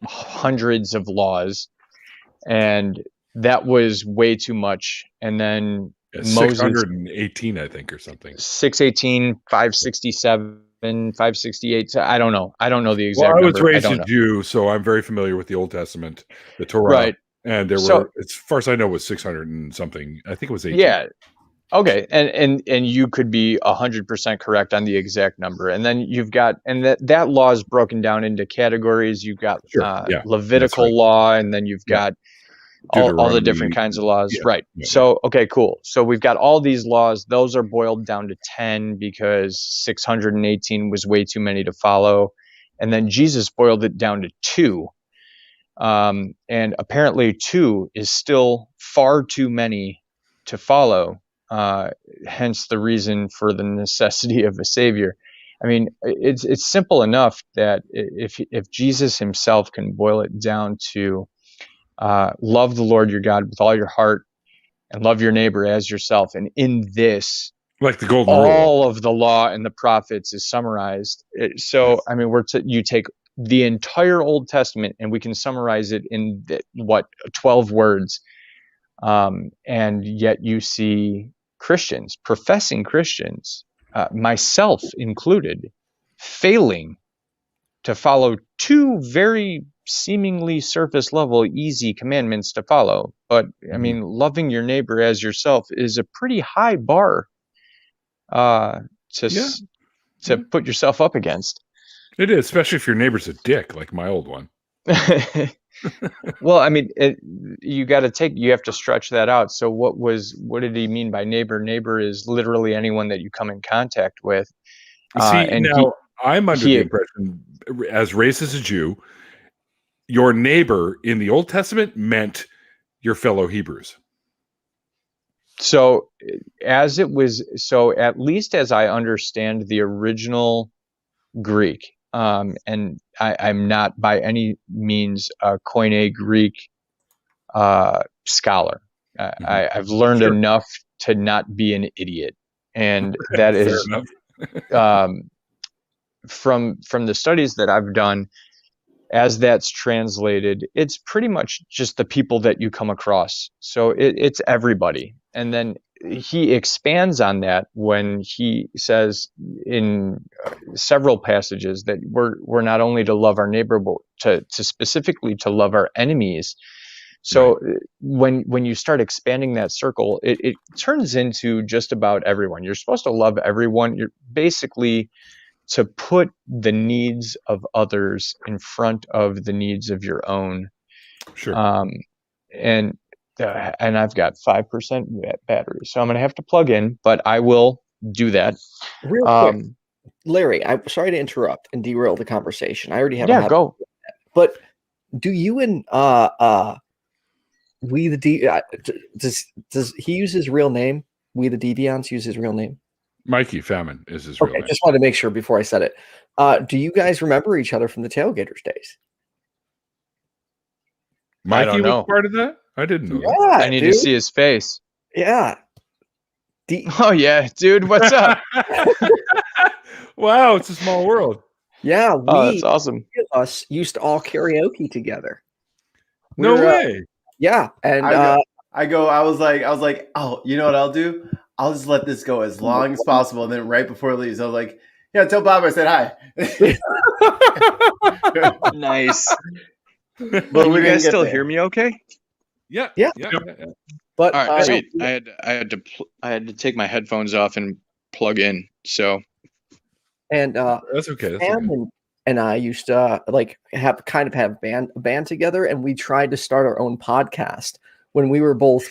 hundreds of laws, and that was way too much. And then Moses, 618, I think, or something. 618, 567, 568. I don't know. I don't know the exact number. I was raised a Jew, so I'm very familiar with the Old Testament, the Torah. Right. And there were, as far as I know, was 600 and something. I think it was 18. Yeah. Okay. And you could be 100% correct on the exact number. And then you've got, and that law is broken down into categories. You've got Levitical law, and then you've got all the different kinds of laws. Yeah. Right. Yeah. So, okay, cool. So we've got all these laws. Those are boiled down to 10 because 618 was way too many to follow. And then Jesus boiled it down to 2. And apparently 2 is still far too many to follow. hence the reason for the necessity of a savior. I mean, it's simple enough that if Jesus himself can boil it down to love the Lord your God with all your heart and love your neighbor as yourself, and in this, like the golden rule, all of the law and the prophets is summarized. So, I mean, you take the entire Old Testament and we can summarize it in 12 words, and yet you see Christians, professing Christians, myself included, failing to follow two very seemingly surface level easy commandments to follow. But I mean, loving your neighbor as yourself is a pretty high bar to put yourself up against. It is, especially if your neighbor's a dick like my old one. Well, I mean, you have to stretch that out. So what did he mean by neighbor? Neighbor is literally anyone that you come in contact with. I'm under the impression, as raised as a Jew, your neighbor in the Old Testament meant your fellow Hebrews. So at least as I understand the original Greek, and I'm not by any means a Koine Greek scholar. I've learned enough to not be an idiot, and that is from the studies that I've done. As that's translated, it's pretty much just the people that you come across. So it's everybody. And then he expands on that when he says in several passages that we're not only to love our neighbor, but to specifically to love our enemies. So when you start expanding that circle, it turns into just about everyone. You're supposed to love everyone. You're basically to put the needs of others in front of the needs of your own. Sure. And I've got 5% battery, so I'm going to have to plug in, but I will do that. Real quick, Larry, I'm sorry to interrupt and derail the conversation. I already have. Yeah, go. But do you and does he use his real name? We the Deviants use his real name. Mikey Famine is his real name. Just wanted to make sure before I said it. Do you guys remember each other from the Tailgaters days? Mikey was part of that? I didn't know. Yeah, I need to see his face. Yeah. Oh yeah, dude, what's up? Wow, it's a small world. Yeah, that's awesome. Us used to all karaoke together. No way. Yeah, and I was like, oh, you know what I'll do? I'll just let this go as long as possible. And then right before it leaves, I was like, yeah, tell Bob I said hi. Nice. But you guys still hear me okay? Yeah. But all right, sweet. I had to take my headphones off and plug in. So and that's okay. Sam and I used to have a band together, and we tried to start our own podcast when we were both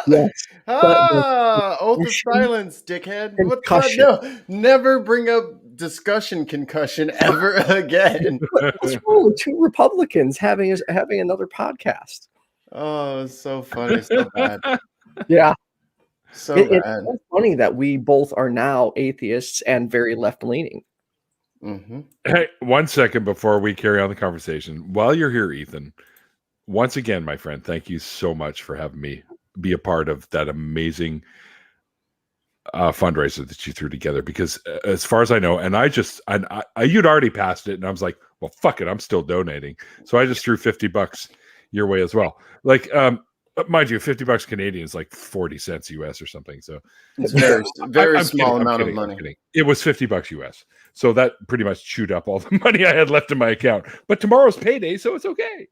yes. Oath of silence, dickhead. What no, never bring up discussion concussion ever again. What's wrong with two Republicans having another podcast? Oh, it's so funny, so bad. Yeah. So bad. It's funny that we both are now atheists and very left-leaning. Mm-hmm. Hey, 1 second before we carry on the conversation. While you're here, Ethan, once again, my friend, thank you so much for having me be a part of that amazing fundraiser that you threw together. Because as far as I know, and you'd already passed it, and I was like, well, fuck it, I'm still donating. So I just threw $50 your way as well. Like, mind you, $50 Canadian is like 40 cents US or something. So it's very small amount of money. It was $50 US. So that pretty much chewed up all the money I had left in my account. But tomorrow's payday, so it's okay.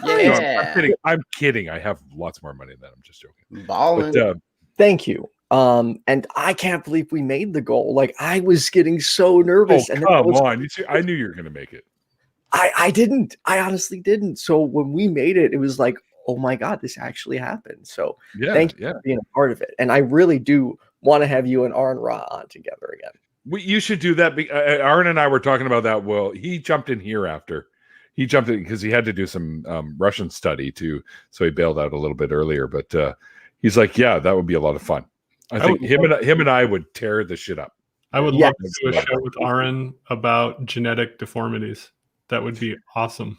Yeah. No, I'm kidding. I have lots more money than that. I'm just joking. Balling. But, thank you. And I can't believe we made the goal. Like, I was getting so nervous. Come on. I knew you were going to make it. I didn't. I honestly didn't. So when we made it, it was like, oh my God, this actually happened. So thank you for being a part of it. And I really do want to have you and Aaron Ra on together again. You should do that. Aaron and I were talking about that. Well, he jumped in here after. He jumped in because he had to do some Russian study too. So he bailed out a little bit earlier. But He's like, yeah, that would be a lot of fun. I think him and I would tear the shit up. I would love to do a show with Aaron about genetic deformities. That would be awesome.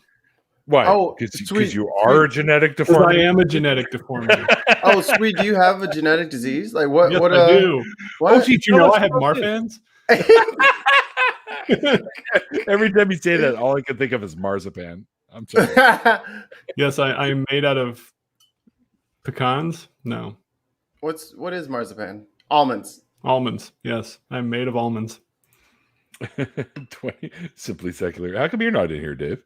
Why? Oh, because you are a genetic deformity. I am a genetic deformity. Oh, sweet. Do you have a genetic disease? Like what? Yes, what? I do. What? Oh, gee, do you know I have Marfans? Every time you say that, all I can think of is marzipan. I'm sorry. Yes, I'm made out of pecans. No. What is marzipan? Almonds. Almonds. Yes, I'm made of almonds. 20 simply secular. How come you're not in here, Dave?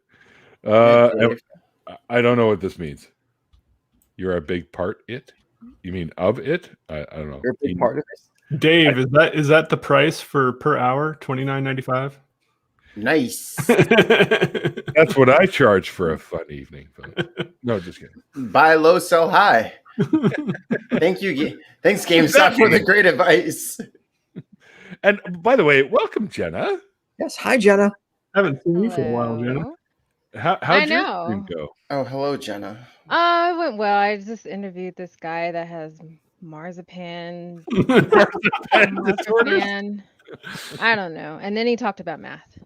I don't know what this means. You're a big part it? You mean of it? I don't know. You're a big part of it. Dave, is that the price for per hour? $29.95? Nice. That's what I charge for a fun evening. No, just kidding. Buy low, sell high. Thank you. Thanks, GameStop, for the great advice. And by the way, welcome, Jenna. Yes, hi, Jenna. I haven't seen you for a while, Jenna. How'd your stream go? Oh, hello, Jenna. It went well. I just interviewed this guy that has marzipan. marzipan. I don't know. And then he talked about math.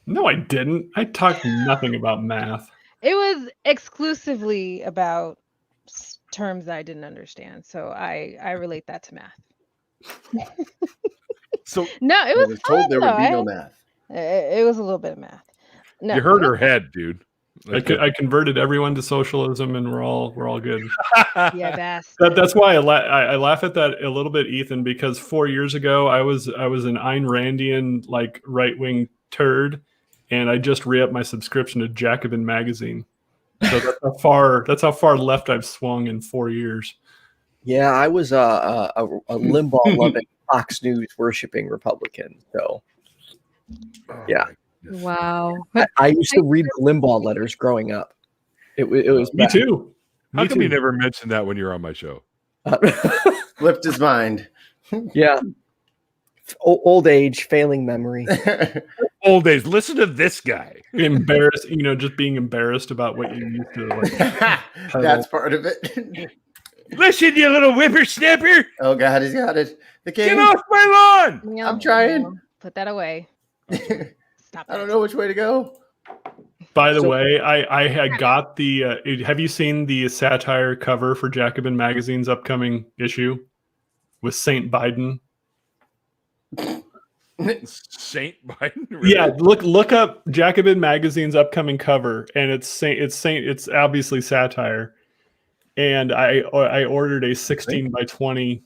No, I didn't. I talked nothing about math. It was exclusively about terms that I didn't understand. So I relate that to math. So no, it was told there would be no math. It was a little bit of math. No, you hurt her head, dude. I converted everyone to socialism, and we're all good. Yeah, that's why I laugh at that a little bit, Ethan, because 4 years ago I was an Ayn Randian like right wing turd, and I just re-upped my subscription to Jacobin magazine. So that's how far left I've swung in 4 years. Yeah, I was a Limbaugh loving Fox News worshiping Republican. So yeah. Wow. I used to read the Limbaugh letters growing up. It was me bad. too. How come you never mentioned that when you're on my show? Flipped his mind. Yeah. Old age, failing memory. Old age. Listen to this guy. Embarrassed, just being embarrassed about what you used to like. That's part of it. Listen, you little whippersnapper. Oh God, he's got it. The king. Get off my lawn. No, I'm trying. Put that away. Stop. I don't know which way to go. By the way, I had got the. Have you seen the satire cover for Jacobin magazine's upcoming issue with Saint Biden? Saint Biden. Really? Yeah, look up Jacobin magazine's upcoming cover, and it's obviously satire. And I ordered a 16 by 20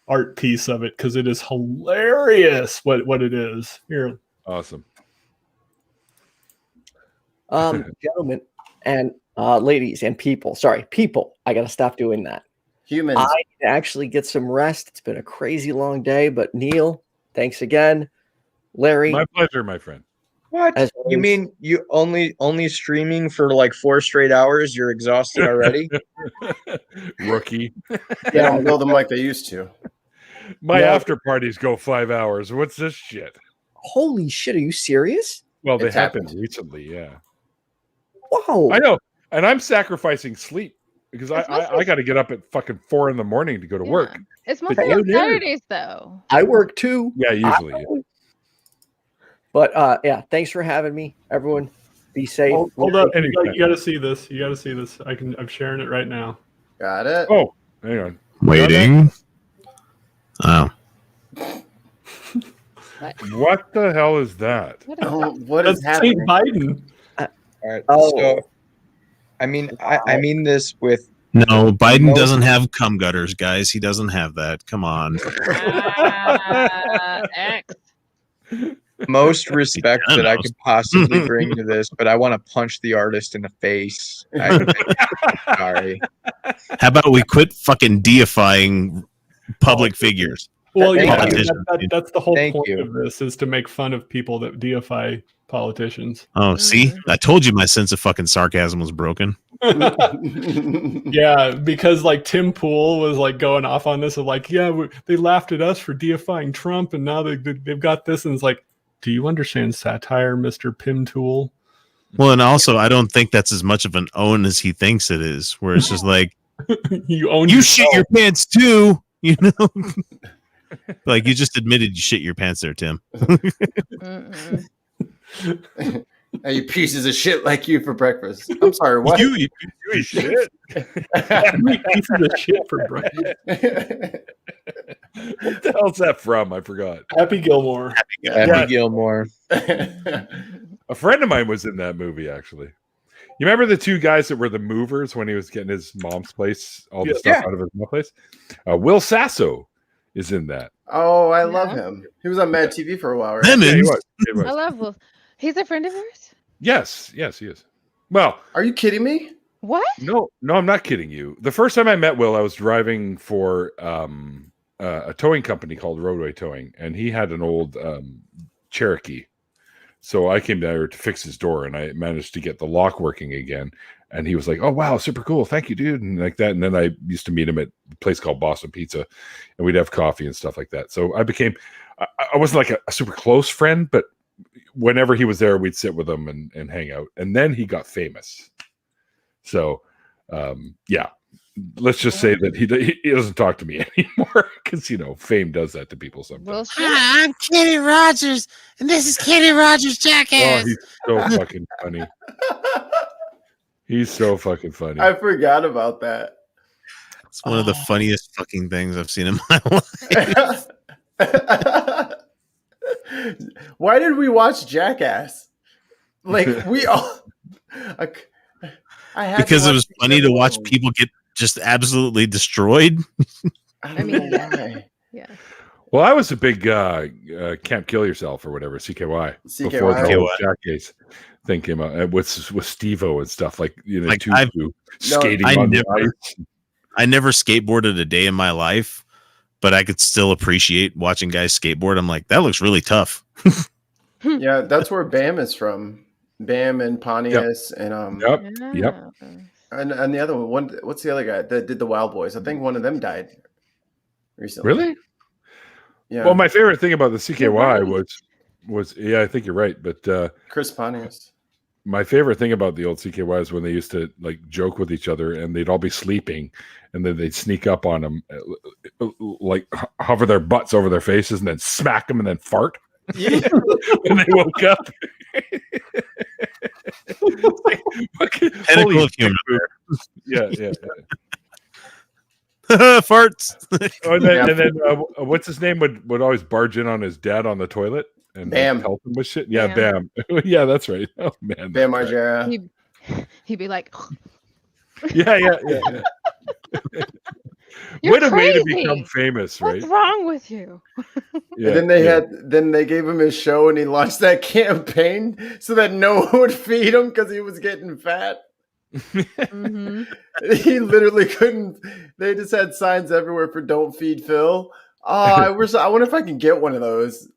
art piece of it because it is hilarious. What it is here. Awesome. Gentlemen and ladies and people. Sorry, people. I got to stop doing that. Humans. I need to actually get some rest. It's been a crazy long day, but Neil, thanks again. Larry. My pleasure, my friend. What? You mean you only streaming for like 4 straight hours? You're exhausted already? Rookie. They don't build them like they used to. My after parties go 5 hours. What's this shit? Holy shit, are you serious? Well, they happened recently, yeah. Whoa. I know. And I'm sacrificing sleep because I got to get up at fucking 4 a.m. to go to work. It's mostly on Saturdays, though. I work too. Yeah, usually. But yeah, thanks for having me, everyone. Be safe. Hold up, you got to see this. You got to see this. I'm sharing it right now. Got it. Oh, hang on. Waiting. Oh. What the hell is that? What is That's happening? Saint Biden. All right. So, I mean this with. No, Biden doesn't have cum gutters, guys. He doesn't have that. Come on. X. Most respect that I could possibly bring to this, but I want to punch the artist in the face. Sorry. How about we quit fucking deifying public figures? Well, Thank yeah, you. that's the whole Thank point you. of this is to make fun of people that deify politicians. Oh, see? I told you my sense of fucking sarcasm was broken. Yeah, because like Tim Pool was like going off on this of like, yeah, they laughed at us for deifying Trump, and now they've got this, and it's like, do you understand satire, Mr. Pim Tool? Well, and also, I don't think that's as much of an own as he thinks it is, where it's just like, You shit your pants too, you know. Like you just admitted you shit your pants there, Tim. I eat pieces of shit like you for breakfast. I'm sorry, what? You eat shit. You eat pieces of shit for breakfast. What the hell's that from? I forgot. Happy Gilmore. Happy Gilmore. A friend of mine was in that movie, actually. You remember the two guys that were the movers when he was getting his mom's place, all the stuff out of his mom's place? Will Sasso is in that. Oh, I love him. He was on Mad TV for a while, right? Yeah, he was. I love Wolf. He's a friend of yours? Yes, he is. Well, are you kidding me? What? No, I'm not kidding you. The first time I met Will, I was driving for a towing company called Roadway Towing, and he had an old Cherokee. So I came down there to fix his door, and I managed to get the lock working again. And he was like, "Oh wow, super cool, thank you, dude," and like that. And then I used to meet him at a place called Boston Pizza, and we'd have coffee and stuff like that. So I became, I wasn't like a super close friend, but whenever he was there, we'd sit with him and hang out. And then he got famous. So yeah, let's just say that he doesn't talk to me anymore because fame does that to people sometimes. Hi, I'm Kenny Rogers, and this is Kenny Rogers Jackass. Oh, he's so fucking funny. He's so fucking funny. I forgot about that. It's one of the funniest fucking things I've seen in my life. Why did we watch Jackass? Like we all, I had because it was funny to watch people get just absolutely destroyed. I mean, yeah. Well, I was a big Can't Kill Yourself or whatever, CKY. Before the whole Jackass thing came out with Steve-O and stuff like skating on the ice. I never skateboarded a day in my life, but I could still appreciate watching guys skateboard. I'm like, that looks really tough. Yeah, that's where Bam is from. Bam and Pontius and Yep. And the other one, what's the other guy that did the Wild Boys? I think one of them died recently. Really? Yeah. Well, my favorite thing about the CKY was I think you're right, but Chris Pontius. My favorite thing about the old CKY is when they used to like joke with each other and they'd all be sleeping and then they'd sneak up on them, like hover their butts over their faces and then smack them and then fart. Yeah. When they woke up. Holy humor. Yeah. Farts. And then what's his name would always barge in on his dad on the toilet and Bam. help him with shit. Yeah, Bam. Yeah, that's right. Oh man, Bam Margera. He'd be like, yeah. What a way to become famous, right? What's wrong with you? Yeah, and then they gave him his show and he launched that campaign so that no one would feed him because he was getting fat. Mm-hmm. He literally couldn't. They just had signs everywhere for "Don't feed Phil." Oh, I wonder if I can get one of those.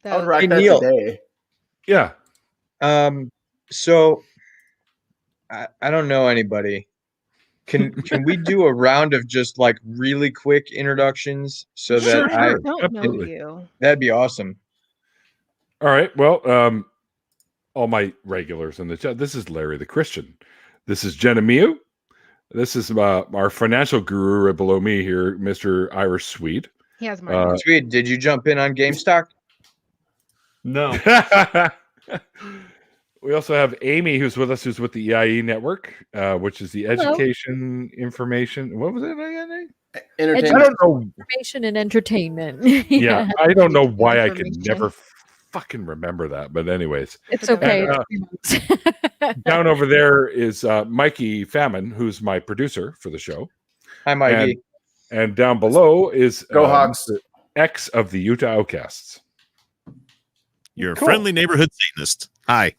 I would rock that today. Yeah. So I don't know anybody. Can we do a round of just like really quick introductions so that I don't know you? That'd be awesome. All right. Well, all my regulars in the chat. This is Larry the Christian. This is Jenna Miu. This is our financial guru right below me here, Mr. Irish Swede. He has money. Swede, did you jump in on GameStop? No. We also have Amy, who's with us, who's with the EIE network, which is the Education Information. What was it again? Entertainment. I don't know. Information and entertainment. Yeah, I don't know why I can never fucking remember that. But anyways, it's okay. And, down over there is Mikey Famine, who's my producer for the show. Hi, Mikey. And down below is Go Hawks, the ex of the Utah Outcasts. You're a friendly neighborhood Satanist. Hi.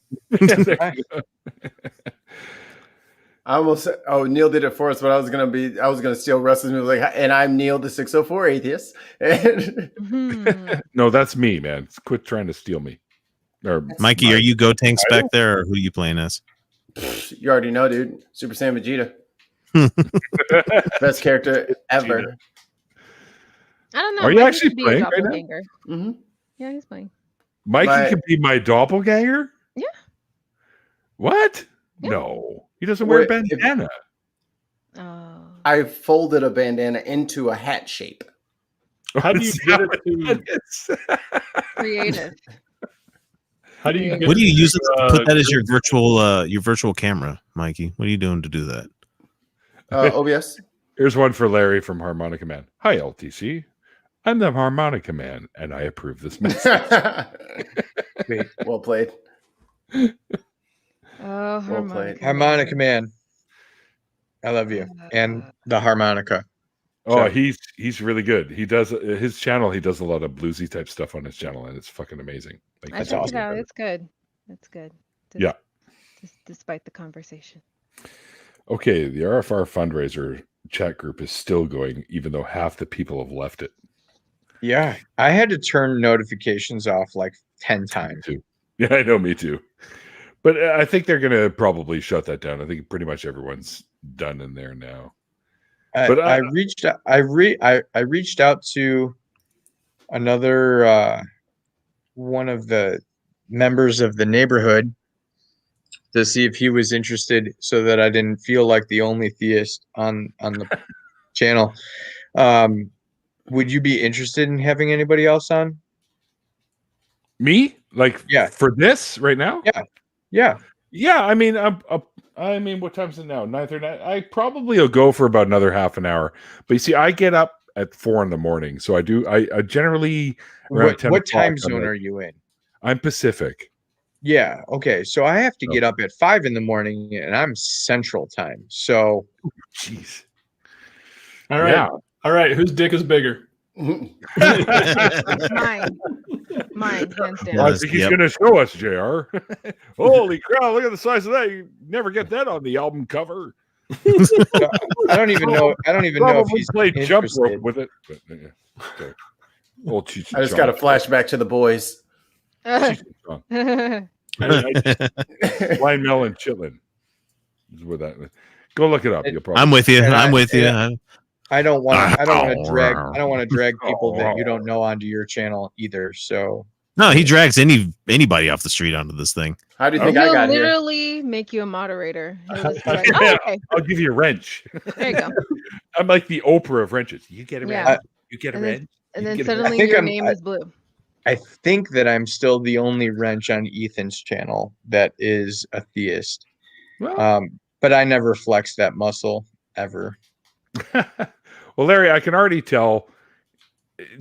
I almost said, Neil did it for us, but I was gonna steal Russ's music. Like, and I'm Neil, the 604 atheist. No, that's me, man. Quit trying to steal me. Or Mikey, are you Go Tanks back there, or who are you playing as? You already know, dude. Super Saiyan Vegeta. Best character ever. I don't know. Are you actually playing right now? Mm-hmm. Yeah, he's playing. Mikey can be my doppelganger? Yeah. What? Yeah. No. He doesn't wear a bandana. Oh. I folded a bandana into a hat shape. How do you get it to Creative. How do you get What do you use it to put that as your your virtual camera, Mikey? What are you doing to do that? OBS. Here's one for Larry from Harmonica Man. Hi, LTC. I'm the Harmonica Man, and I approve this message. Well played. Oh, harmonica. Harmonica Man. I love you. And the harmonica. Oh, he's really good. He does his channel. He does a lot of bluesy type stuff on his channel, and it's fucking amazing. Like, I checked it out. It's good. It's good. Yeah. Despite the conversation. Okay, the RFR fundraiser chat group is still going, even though half the people have left it. Yeah. I had to turn notifications off like 10 times. Too. Yeah, I know, me too. But I think they're going to probably shut that down. I think pretty much everyone's done in there now. But I reached out to another one of the members of the neighborhood to see if he was interested, so that I didn't feel like the only theist on the channel. Would you be interested in having anybody else on? Me? Like, yeah, for this right now? Yeah. I mean, what time's it now? 9:30. I probably will go for about another half an hour. But you see, I get up at 4 a.m, so I do. I generally. What time zone are you in? I'm Pacific. Yeah. Okay. So I have to get up at 5 a.m, and I'm Central Time. So. Jeez. All right. Yeah. All right. Whose dick is bigger? Mine, hands down. I think he's going to show us, JR. Holy crap! Look at the size of that. You never get that on the album cover. I don't even know. I don't even know if he's played jump interested. rope with it. But, yeah. Okay. Old Cheech I just got a flashback to the boys. Blind Melon Chitlin is where that. Go look it up. You'll probably. I'm with you. And I'm I- with you. and I don't want to drag people that you don't know onto your channel either. So No, he drags anybody off the street onto this thing. How do you think He'll I got here? literally make you a moderator. He'll just be like, Yeah, oh, okay. I'll give you a wrench. There you go. I'm like the Oprah of wrenches. You get a Yeah. wrench. You get a And then- wrench. And You then get a wrench. suddenly think your I'm- name is blue. I think that I'm still the only wrench on Ethan's channel that is a theist. Well, But I never flex that muscle ever. well, Larry, I can already tell.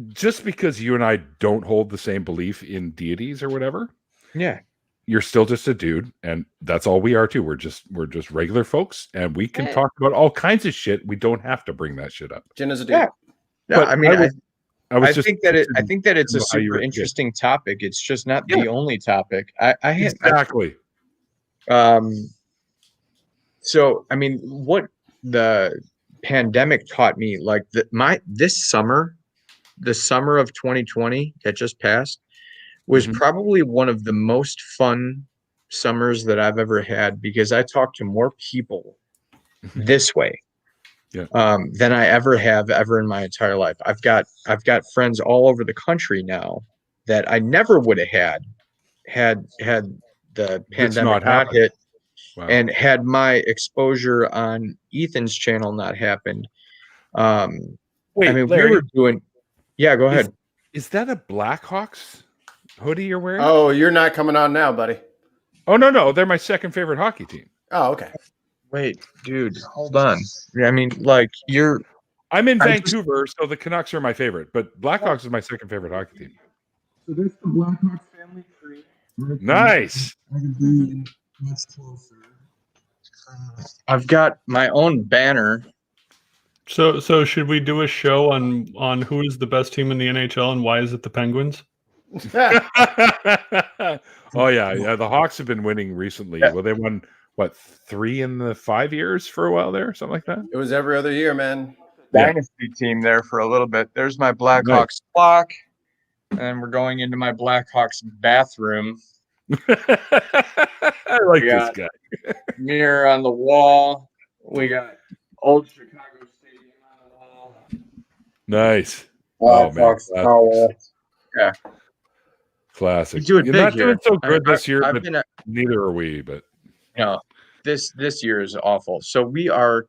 Just because you and I don't hold the same belief in deities or whatever, Yeah. you're still just a dude, and that's all we are too. We're just regular folks, and we can Right. talk about all kinds of shit. We don't have to bring that shit up. Jen is a dude. Yeah. Yeah. But I mean, I just think that it's a know how you super were- interesting topic. It's just not Yeah. the only topic. I exactly. So I mean, what the pandemic taught me, like this summer, the summer of 2020 that just passed, was Mhm. probably one of the most fun summers that I've ever had, because I talked to more people this way Yeah. than I ever have in my entire life. I've got friends all over the country now that I never would have had the pandemic not happened. hit, Wow. and had my exposure on Ethan's channel not happened. Wait, I mean, Larry, we were doing. Yeah, go ahead. is that a Blackhawks hoodie you're wearing? Oh, you're not coming on now, buddy. Oh, no, they're my second favorite hockey team. Oh, okay. Wait, dude, hold on. Yeah, I mean, like I'm in I Vancouver, so the Canucks are my favorite, but Blackhawks is my second favorite hockey team. So there's the Blackhawks family tree. Nice. I can be much closer. I've got my own banner. So should we do a show on who is the best team in the NHL and why is it the Penguins? Oh yeah. The Hawks have been winning recently. Yeah. Well, they won what 3 in the 5 years for a while there, something like that. It was every other year, man. Yeah. Dynasty team there for a little bit. There's my Blackhawks clock, and we're going into my Blackhawks bathroom. I like Yeah. this guy. Mirror on the wall. We got old Chicago Stadium on the wall. Nice. Oh, man. Blackhawks towel. Classic. We're doing You're big not doing here. so good this year, I've but been neither are we. But this year is awful. So we are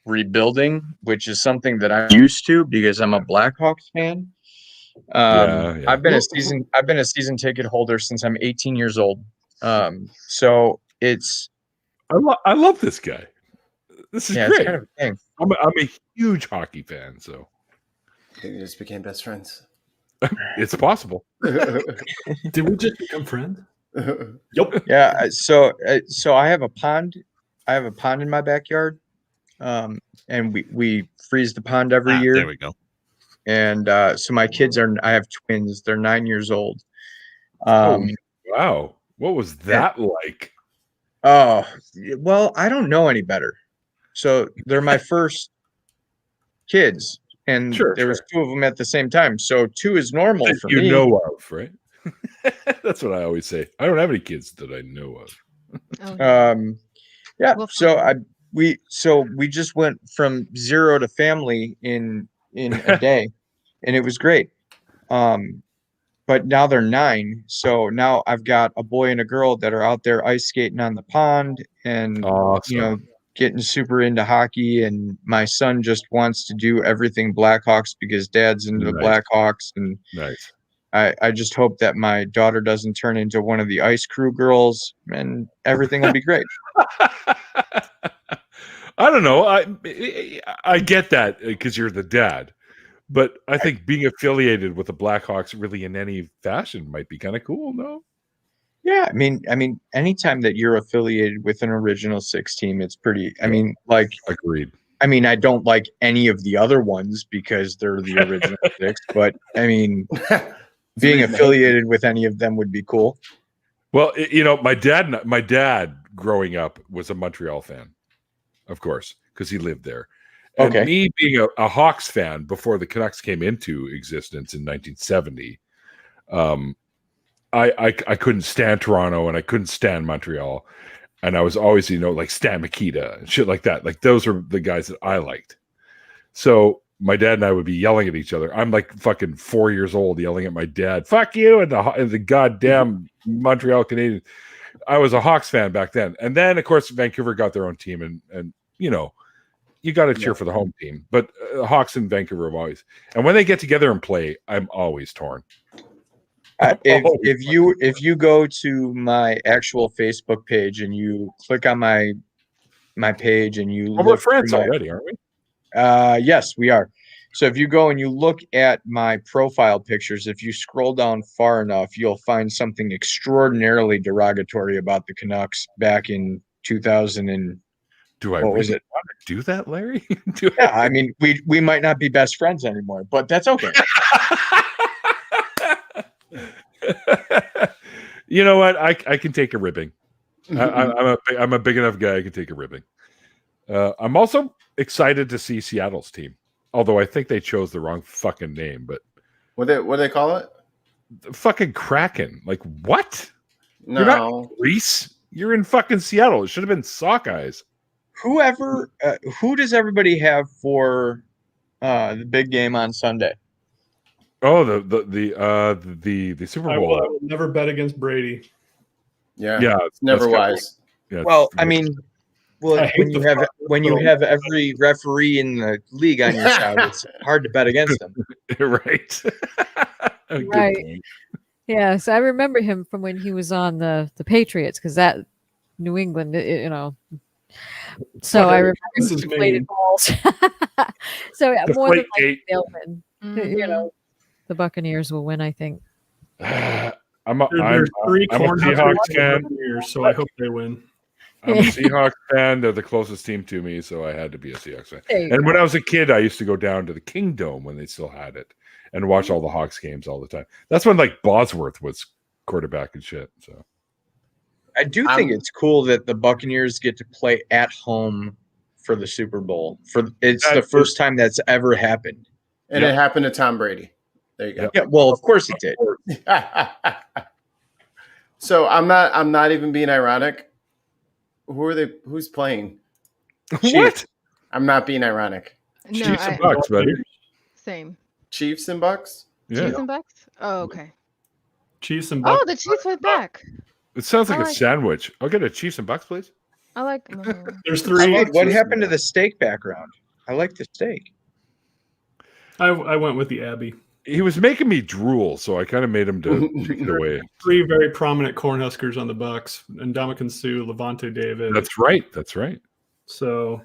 rebuilding, which is something that I'm used to because I'm a Blackhawks fan. Yeah. I've been a season ticket holder since I'm 18 years old. So it's I love this guy. This is great. It's kind of a thing. I'm a huge hockey fan, so I think we just became best friends. it's possible. Did we just become friends? Yep. Yeah. So I have a pond. I have a pond in my backyard, and we freeze the pond every year. There we go. And so my kids I have twins. They're 9 years old. Wow. What was that like? Oh, well, I don't know any better. So they're my first kids, and there was two of them at the same time. So two is normal that for you me. know of, right? That's what I always say. I don't have any kids that I know of. Yeah. So we just went from 0 to family in a day, and it was great. But now they're 9, so now I've got a boy and a girl that are out there ice skating on the pond, and getting super into hockey. And my son just wants to do everything Blackhawks because dad's into the Blackhawks. And I just hope that my daughter doesn't turn into one of the ice crew girls, and everything will be great. I don't know. I get that because you're the dad, but I think being affiliated with the Blackhawks really in any fashion might be kind of cool. No. Yeah, I mean, anytime that you're affiliated with an original 6 team, it's pretty. I mean, like, agreed. I mean, I don't like any of the other ones because they're the original 6, but I mean, being affiliated with any of them would be cool. Well, my dad growing up was a Montreal fan, of course, because he lived there. And me being a Hawks fan before the Canucks came into existence in 1970, I couldn't stand Toronto and I couldn't stand Montreal. And I was always, like Stan Mikita and shit like that. Like those are the guys that I liked. So my dad and I would be yelling at each other. I'm like fucking 4 years old yelling at my dad, fuck you, and the goddamn Montreal Canadiens. I was a Hawks fan back then. And then, of course, Vancouver got their own team. And you got to cheer for the home team. But Hawks and Vancouver have always. And when they get together and play, I'm always torn. If you go to my actual Facebook page and you click on my page and you we're friends already, aren't we? Yes, we are. So if you go and you look at my profile pictures, if you scroll down far enough, you'll find something extraordinarily derogatory about the Canucks back in 2000 and do I really want to do that, Larry? Yeah, I mean, we might not be best friends anymore, but that's okay. You know what? I can take a ribbing. I'm a big enough guy. I can take a ribbing. I'm also excited to see Seattle's team, although I think they chose the wrong fucking name. But what do they call it? The fucking Kraken. Like what? No, you're not in Greece. You're in fucking Seattle. It should have been Sockeyes. Who does everybody have for the big game on Sunday? Oh, the Super Bowl. I will never bet against Brady. Yeah, it's never wise. Yeah, well, I mean, when you have every referee in the league on your side, it's hard to bet against them. Right. Right. Yeah, so I remember him from when he was on the Patriots because that New England, So I remember deflated balls. So yeah, more than like they'll win. The Buccaneers will win, I think. There's 3 corn Seahawks fan, so I hope they win. I'm a Seahawks fan. They're the closest team to me, so I had to be a Seahawks fan. And when I was a kid, I used to go down to the Kingdome when they still had it and watch all the Hawks games all the time. That's when like Bosworth was quarterback and shit. So I do think it's cool that the Buccaneers get to play at home for the Super Bowl. It's the first time that's ever happened. And it happened to Tom Brady. There you go. Yeah, well, of course it did. So I'm not even being ironic. Who's playing? What? I'm not being ironic. No, Chiefs and Bucks, buddy. Same. Chiefs and Bucks? Yeah. Chiefs and Bucks? Oh, okay. Chiefs and Bucks. Oh, the Chiefs went back. It sounds like I a like sandwich. I'll get a Chiefs and Bucks, please. I like. There's three. What happened to the steak background? I like the steak. I went with the Abbey. He was making me drool, so I kind of made him to take it away. Three very prominent Cornhuskers on the Bucks: Ndamukong Suh, Levante David. That's right. That's right. So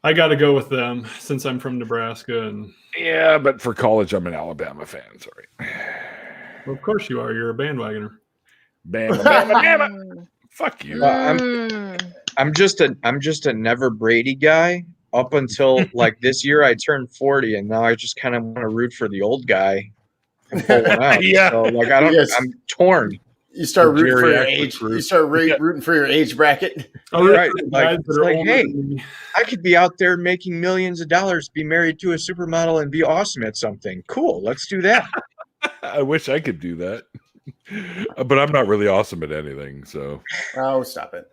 I got to go with them since I'm from Nebraska. And yeah, but for college, I'm an Alabama fan. Sorry. Well, of course you are. You're a bandwagoner. Bama. Fuck you. I'm just a never Brady guy up until like this year. I turned 40, and now I just kind of want to root for the old guy and pull one out. Yeah. So, like I don't. Yes. I'm torn. You start rooting for your geriatric age. group. You start rooting for your age bracket. Oh, Right. Guys Like, that it's are like, older hey, than me. I could be out there making millions of dollars, be married to a supermodel, and be awesome at something. Cool. Let's do that. I wish I could do that. But I'm not really awesome at anything, so Oh, stop it.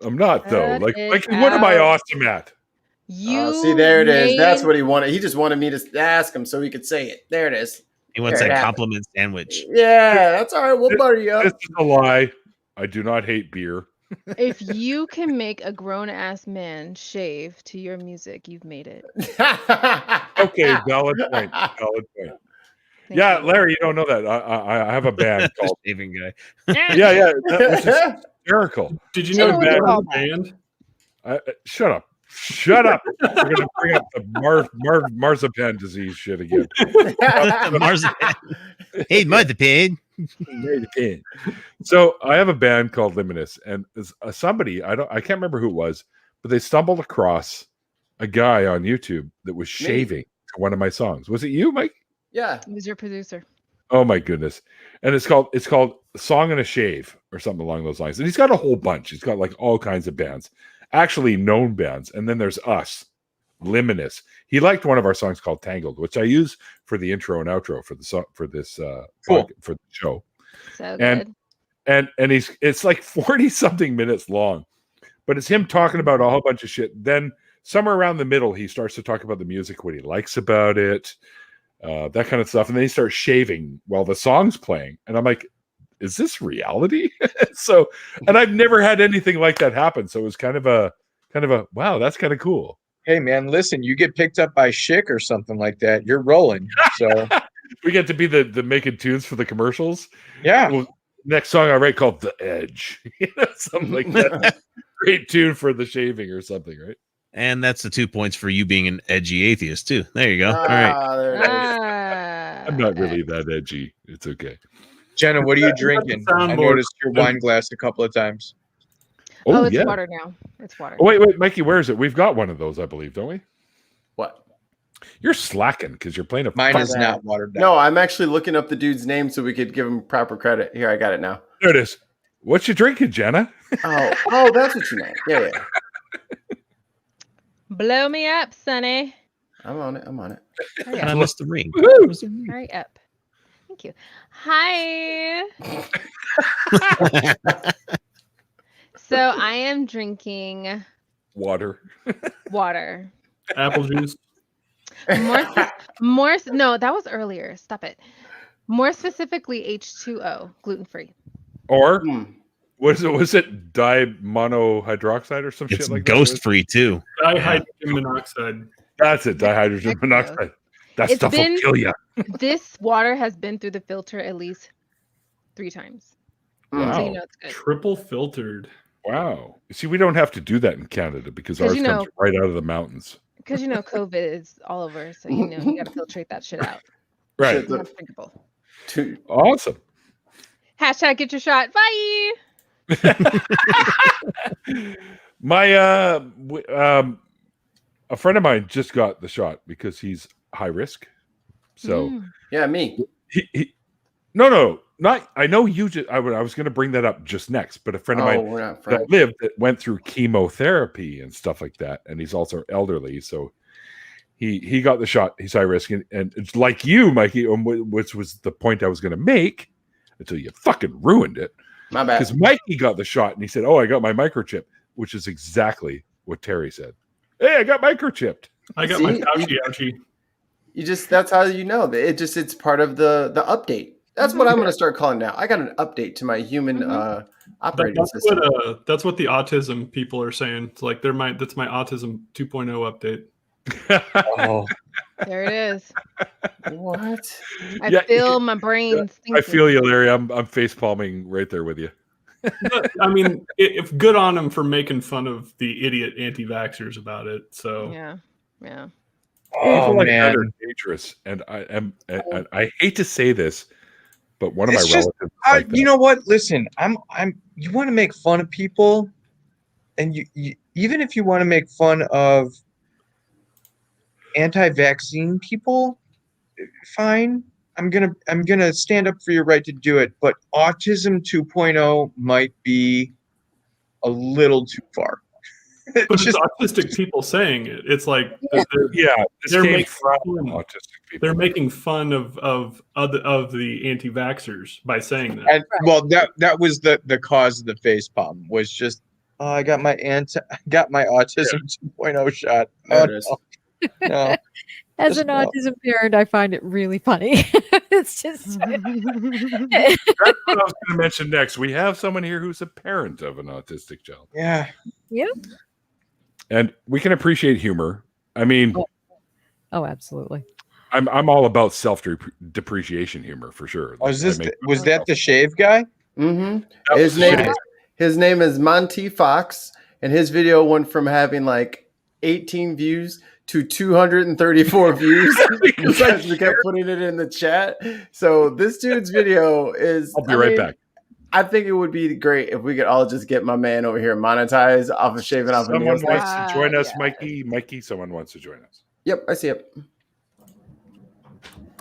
I'm not though. Cut Like it what am I out. awesome at? You See, there it is. That's made- what he wanted. He just wanted me to ask him so he could say it. There it is. He wants There it that happened. compliment sandwich. Yeah, that's all right. We'll butter you This up. is a lie. I do not hate beer. If you can make a grown ass man shave to your music, you've made it. Okay, valid point. Valid point. Thank Yeah, you. Larry, you don't know that. I have a band called Shaving guy. Yeah, which is hysterical. Did you Tell know me what you that call band? Shut up. Shut up. We're gonna bring up the marzipan disease shit again. Marzipan. Hey, marzipan. So I have a band called Liminus, and somebody I can't remember who it was, but they stumbled across a guy on YouTube that was shaving to one of my songs. Was it you, Mike? Yeah. Who's your producer? Oh my goodness! And it's called "Song and a Shave" or something along those lines. And he's got a whole bunch. He's got like all kinds of bands, actually known bands. And then there's us, Liminus. He liked one of our songs called "Tangled," which I use for the intro and outro for the for this Cool. for the show. So And- good. And it's like 40 something minutes long, but it's him talking about a whole bunch of shit. Then somewhere around the middle, he starts to talk about the music, what he likes about it, that kind of stuff. And then he starts shaving while the song's playing. And I'm like, is this reality? So, and I've never had anything like that happen. So it was kind of a wow, that's kind of cool. Hey man, listen, you get picked up by Schick or something like that, you're rolling. So We get to be the making tunes for the commercials. yeah. Well, next song I write called "The Edge," something like that. Great tune for the shaving or something, right? And that's the 2 points for you being an edgy atheist, too. There you go. All right. There it is. I'm not really that edgy. It's okay. Jenna, what are you drinking? I soundboard. noticed your wine glass a couple of times. Oh, it's yeah. water now. It's water. Oh, wait, Mikey, where is it? We've got one of those, I believe, don't we? What? You're slacking because you're playing a Mine fuck- is not watered down. No, I'm actually looking up the dude's name so we could give him proper credit. Here, I got it now. There it is. What you drinking, Jenna? Oh, that's what you meant. Yeah. Blow me up, Sonny. I'm on it. Hurry I up. missed the ring. Hurry up. Thank you. Hi. So I am drinking Water. water. Apple juice. No, that was earlier. Stop it. More specifically, H2O, gluten free. Or Hmm. was it dimonohydroxide or some It's shit like ghost that? free, too. Dihydrogen monoxide. That's it, dihydrogen monoxide. That It's stuff been- will kill you. This water has been through the filter at least 3 times. So Wow. you know it's good. Triple filtered. Wow. You see, we don't have to do that in Canada because 'Cause ours you comes know- right out of the mountains. Because you know COVID is all over, so you know you gotta filtrate that shit out. Right. Shit, Not drinkable. Awesome. Hashtag get your shot. Bye. My a friend of mine just got the shot because he's high risk. So Yeah, me. no, not. I know you. I was going to bring that up just next, but a friend of mine We're not friends. that lived that went through chemotherapy and stuff like that, and he's also elderly, so he got the shot. He's high risk, and it's like you, Mikey, which was the point I was going to make until you fucking ruined it. My bad. Because Mikey got the shot, and he said, "Oh, I got my microchip," which is exactly what Terry said. Hey, I got microchipped. I got my See? ouchie ouchie. You just that's how you know. It's part of the update. That's what I'm going to start calling now. I got an update to my human operating system. That's what the autism people are saying. It's like that's my autism 2.0 update. Oh, There it is. What? I feel my brain. I feel you, Larry. I'm face palming right there with you. But, I mean, if good on him for making fun of the idiot anti-vaxxers about it. So Yeah. People like that man. are dangerous, and I hate to say this, but one of It's my just, relatives. Like you that. know what? Listen, you want to make fun of people, and you even if you want to make fun of anti-vaccine people, fine. I'm gonna stand up for your right to do it, but autism 2.0 might be a little too far. but it's autistic people saying it. It's like they're making fun of the anti-vaxxers by saying that. And, well, that was the cause of the face palm, was just I got my autism 2.0 shot. There Oh, it is. no. As an autism parent, I find it really funny. It's just. That's what I was going to mention next. We have someone here who's a parent of an autistic child. Yeah. Yeah. And we can appreciate humor. I mean, oh, absolutely. I'm all about self-depreciation humor for sure. Oh, was that the shave guy? Mm-hmm. His name is Monty Fox, and his video went from having like 18 views to 234 views because we kept putting it in the chat. So this dude's video is. I'll be right back. I think it would be great if we could all just get my man over here monetized off of shaving off. Someone wants to join us, Mikey. Mikey, someone wants to join us. Yep, I see it.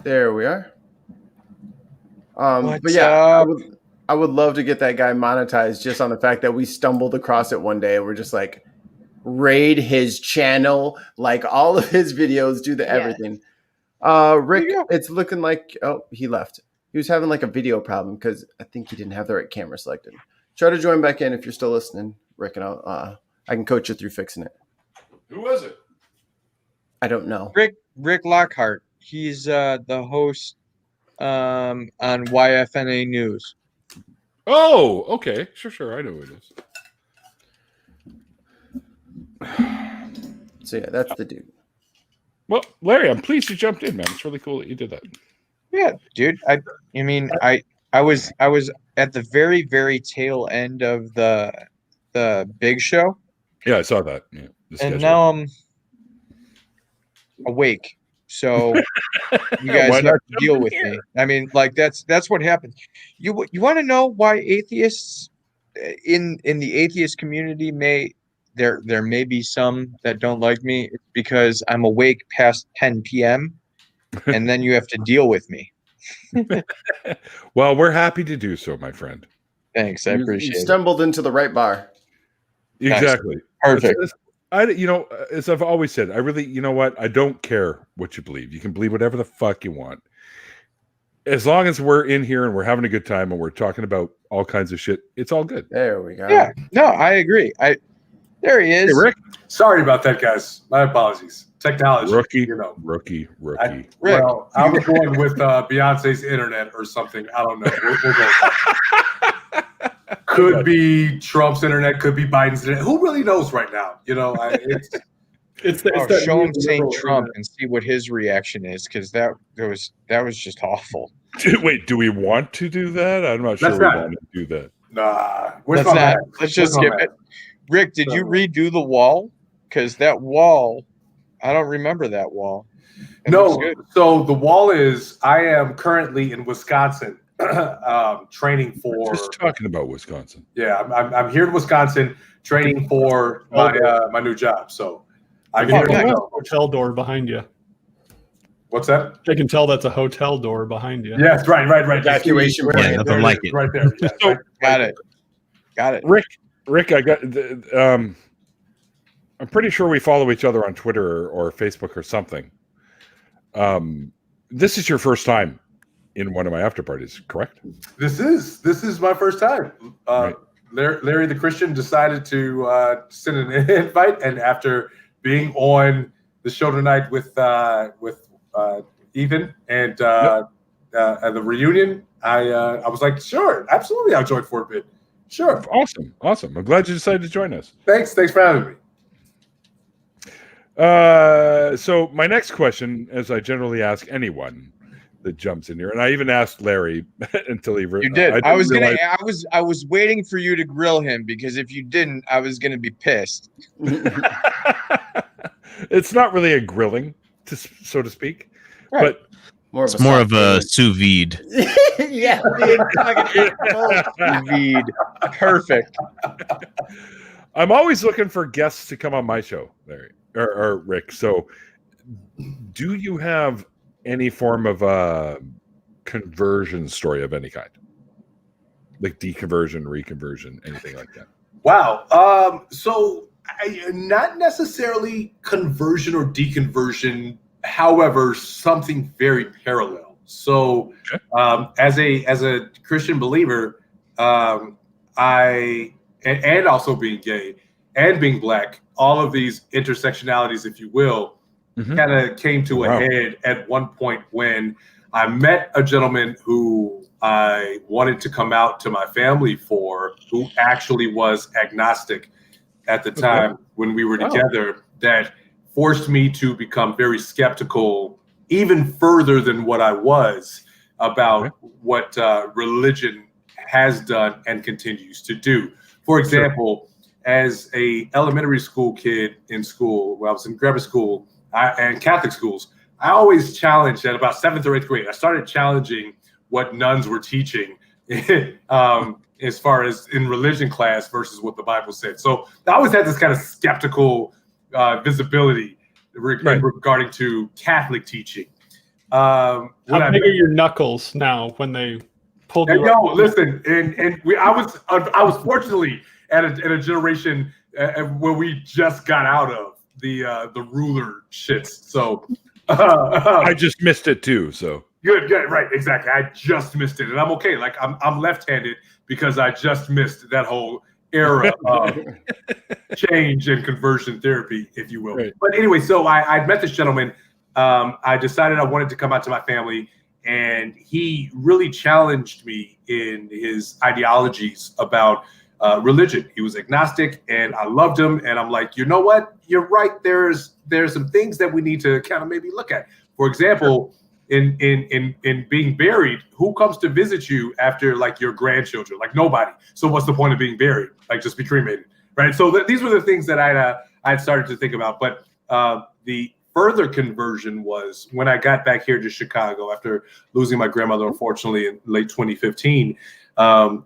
There we are. But yeah, I would love to get that guy monetized just on the fact that we stumbled across it one day and we're just like, raid his channel, like all of his videos, do the everything. Rick, it's looking like he left. He was having like a video problem because I think he didn't have the right camera selected. Try to join back in if you're still listening, Rick, and I can coach you through fixing it. Who was it? I don't know. Rick Lockhart. He's the host on YFNA News. Oh, okay. Sure. I know who it is. So yeah, that's the dude. Well, Larry, I'm pleased you jumped in, man. It's really cool that you did that. Yeah, dude. I was at the very, very tail end of the Big Show. Yeah, I saw that. Yeah, and now I'm awake. So you guys have to deal with me. I mean, like that's what happens. You want to know why atheists in the atheist community there may be some that don't like me? It's because I'm awake past 10 p.m. and then you have to deal with me. Well, we're happy to do so, my friend. Thanks, I appreciate it. You stumbled into the right bar. Exactly. Nice. Perfect. As I've always said, I really, you know what? I don't care what you believe. You can believe whatever the fuck you want. As long as we're in here and we're having a good time and we're talking about all kinds of shit, it's all good. There we go. Yeah. No, I agree. There he is. Hey, Rick. Sorry about that, guys. My apologies. Technology. Rookie. Well, I was going with Beyonce's internet or something. I don't know. We'll go with that. Could be Trump's internet. Could be Biden's internet. Who really knows right now? You know, show him saying Trump and see what his reaction is, because that was just awful. Wait, do we want to do that? I'm not sure we want to do that. Nah, let's just skip it. Rick, did you redo the wall? Because that wall, I don't remember that wall. No, so the wall is, I am currently in Wisconsin training for. We're just talking about Wisconsin. Yeah, I'm here in Wisconsin training for my new job. So I can hear a hotel door behind you. What's that? I can tell that's a hotel door behind you. Yes, right. Evacuation plan. Yeah, nothing like it. Right there. Yeah, so, Got it. Rick, I got. I'm pretty sure we follow each other on Twitter or Facebook or something. This is your first time in one of my after parties, correct? This is my first time. Right. Larry the Christian decided to send an invite, and after being on the show tonight with Ethan and at the reunion, I was like, sure, absolutely, I'll join for a bit. Sure. Awesome. I'm glad you decided to join us. Thanks for having me. So my next question, as I generally ask anyone that jumps in here, and I even asked Larry until he. You did. I was waiting for you to grill him, because if you didn't, I was going to be pissed. It's not really a grilling, so to speak, right. but it's more of a sous vide. Yeah, sous vide. Perfect. I'm always looking for guests to come on my show, Larry or Rick. So, do you have any form of a conversion story of any kind, like deconversion, reconversion, anything like that? Wow. So not necessarily conversion or deconversion, however, something very parallel. So as a Christian believer, and also being gay and being Black, all of these intersectionalities, if you will, kind of came to a head at one point when I met a gentleman who I wanted to come out to my family for, who actually was agnostic at the time when we were together, that forced me to become very skeptical, even further than what I was, about what religion has done and continues to do. For example, as a elementary school kid in school, when I was in grammar school and Catholic schools, I always challenged at about 7th or 8th grade. I started challenging what nuns were teaching as far as in religion class versus what the Bible said. So I always had this kind of skeptical visibility regarding to Catholic teaching. How big are your knuckles now when they pulled you up? Listen, I was fortunately at a generation where we just got out of the ruler shits. So I just missed it too. So good, right, exactly. I just missed it, and I'm okay. Like I'm left-handed because I just missed that whole era of change and conversion therapy, if you will. Right. But anyway, so I met this gentleman. I decided I wanted to come out to my family, and he really challenged me in his ideologies about religion. He was agnostic, and I loved him. And I'm like, you know what? You're right. There's some things that we need to kind of maybe look at. For example, in being buried, who comes to visit you after like your grandchildren? Like nobody. So what's the point of being buried? Like just be cremated, right? So these were the things that I'd started to think about. But the further conversion was when I got back here to Chicago after losing my grandmother, unfortunately, in late 2015.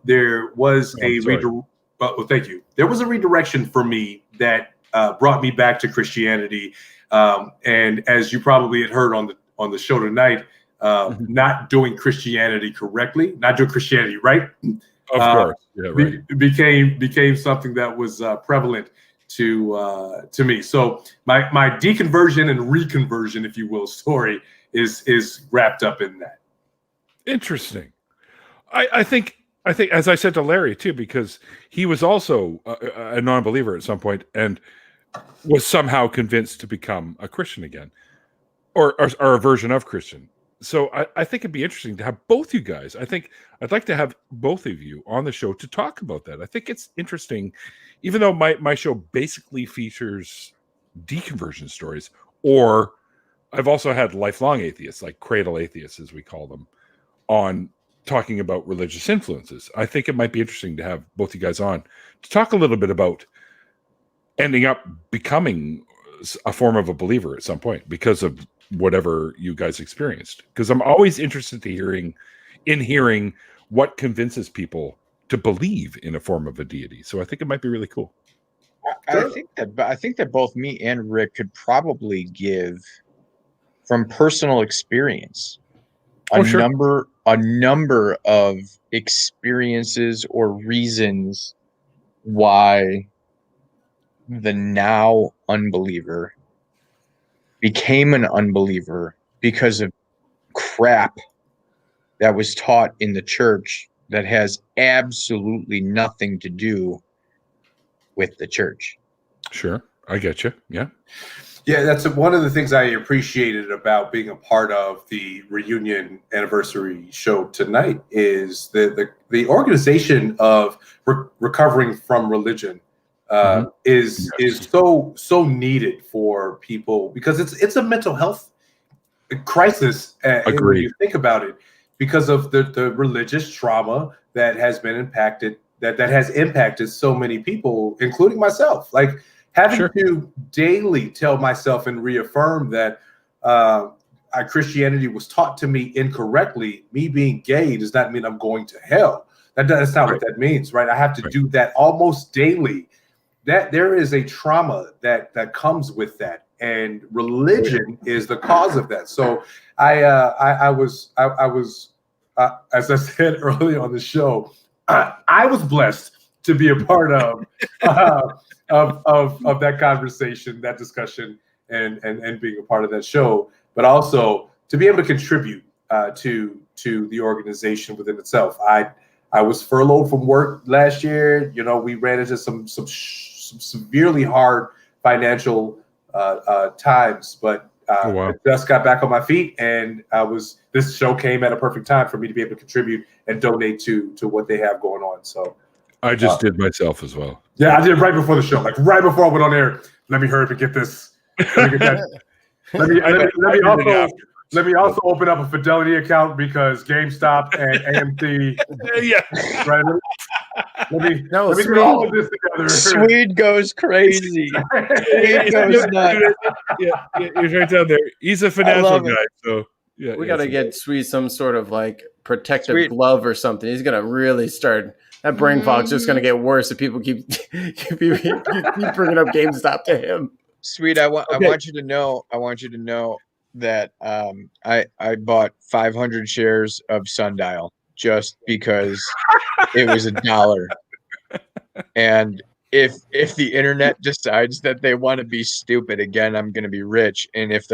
There was thank you. There was a redirection for me that brought me back to Christianity. And as you probably had heard on the show tonight, not doing Christianity correctly, not doing Christianity right. Of course, yeah, right. Became something that was prevalent to me. So my deconversion and reconversion, if you will, story is wrapped up in that. Interesting. I think, as I said to Larry too, because he was also a non-believer at some point and was somehow convinced to become a Christian again, or a version of Christian. So I think it'd be interesting to have both you guys. I think I'd like to have both of you on the show to talk about that. I think it's interesting, even though my show basically features deconversion stories, or I've also had lifelong atheists, like cradle atheists, as we call them, on talking about religious influences. I think it might be interesting to have both you guys on to talk a little bit about ending up becoming a form of a believer at some point because of whatever you guys experienced. Because I'm always interested in hearing what convinces people to believe in a form of a deity. So I think it might be really cool. I think that both me and Rick could probably give, from personal experience, a number of experiences or reasons why the now unbeliever became an unbeliever because of crap that was taught in the church that has absolutely nothing to do with the church. Sure, I get you. Yeah. Yeah, that's one of the things I appreciated about being a part of the reunion anniversary show tonight is the organization of recovering from religion is so needed for people because it's a mental health crisis when you think about it because of the religious trauma that has been impacted that has impacted so many people, including myself. Like having to daily tell myself and reaffirm that Christianity was taught to me incorrectly. Me being gay does not mean I'm going to hell. That's not what that means, right? I have to do that almost daily. That there is a trauma that comes with that, and religion is the cause of that. So I was as I said earlier on the show, I was blessed to be a part of that conversation, that discussion, and being a part of that show, but also to be able to contribute to the organization within itself. I was furloughed from work last year. You know, we ran into some severely hard financial times, but I just got back on my feet, and this show came at a perfect time for me to be able to contribute and donate to what they have going on. So I just did myself as well. Yeah, I did right before the show, like right before I went on air. Let me hurry up and get this. Let me get that. Let me also open up a Fidelity account because GameStop and AMC. Right. Let me get all of this together. Swede goes crazy. Swede goes nuts. He's right down there. He's a financial guy, so yeah. We got to get Swede some sort of like protective glove or something. He's gonna really start. That brain fog's just gonna get worse if people keep bringing up GameStop to him. Swede, I want you to know that I bought 500 shares of Sundial just because it was $1. And if the internet decides that they want to be stupid again, I'm going to be rich. And if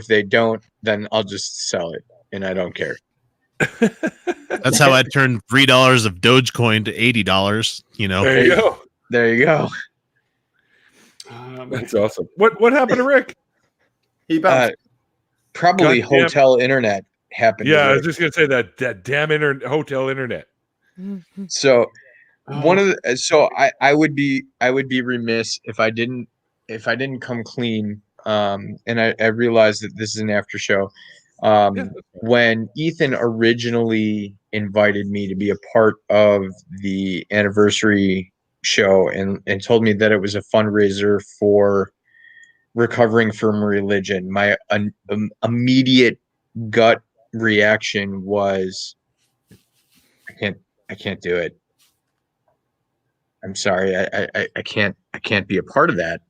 they don't, then I'll just sell it, and I don't care. That's how I turned $3 of Dogecoin to $80. You know, there you go. There you go. That's awesome. What happened to Rick? He bounced. Probably hotel internet happened. Yeah, I was just gonna say that damn hotel internet. So I would be remiss if I didn't come clean. And I realized that this is an after show. When Ethan originally invited me to be a part of the anniversary show and told me that it was a fundraiser for recovering from religion, my immediate gut reaction was, I can't do it. I'm sorry, I can't be a part of that.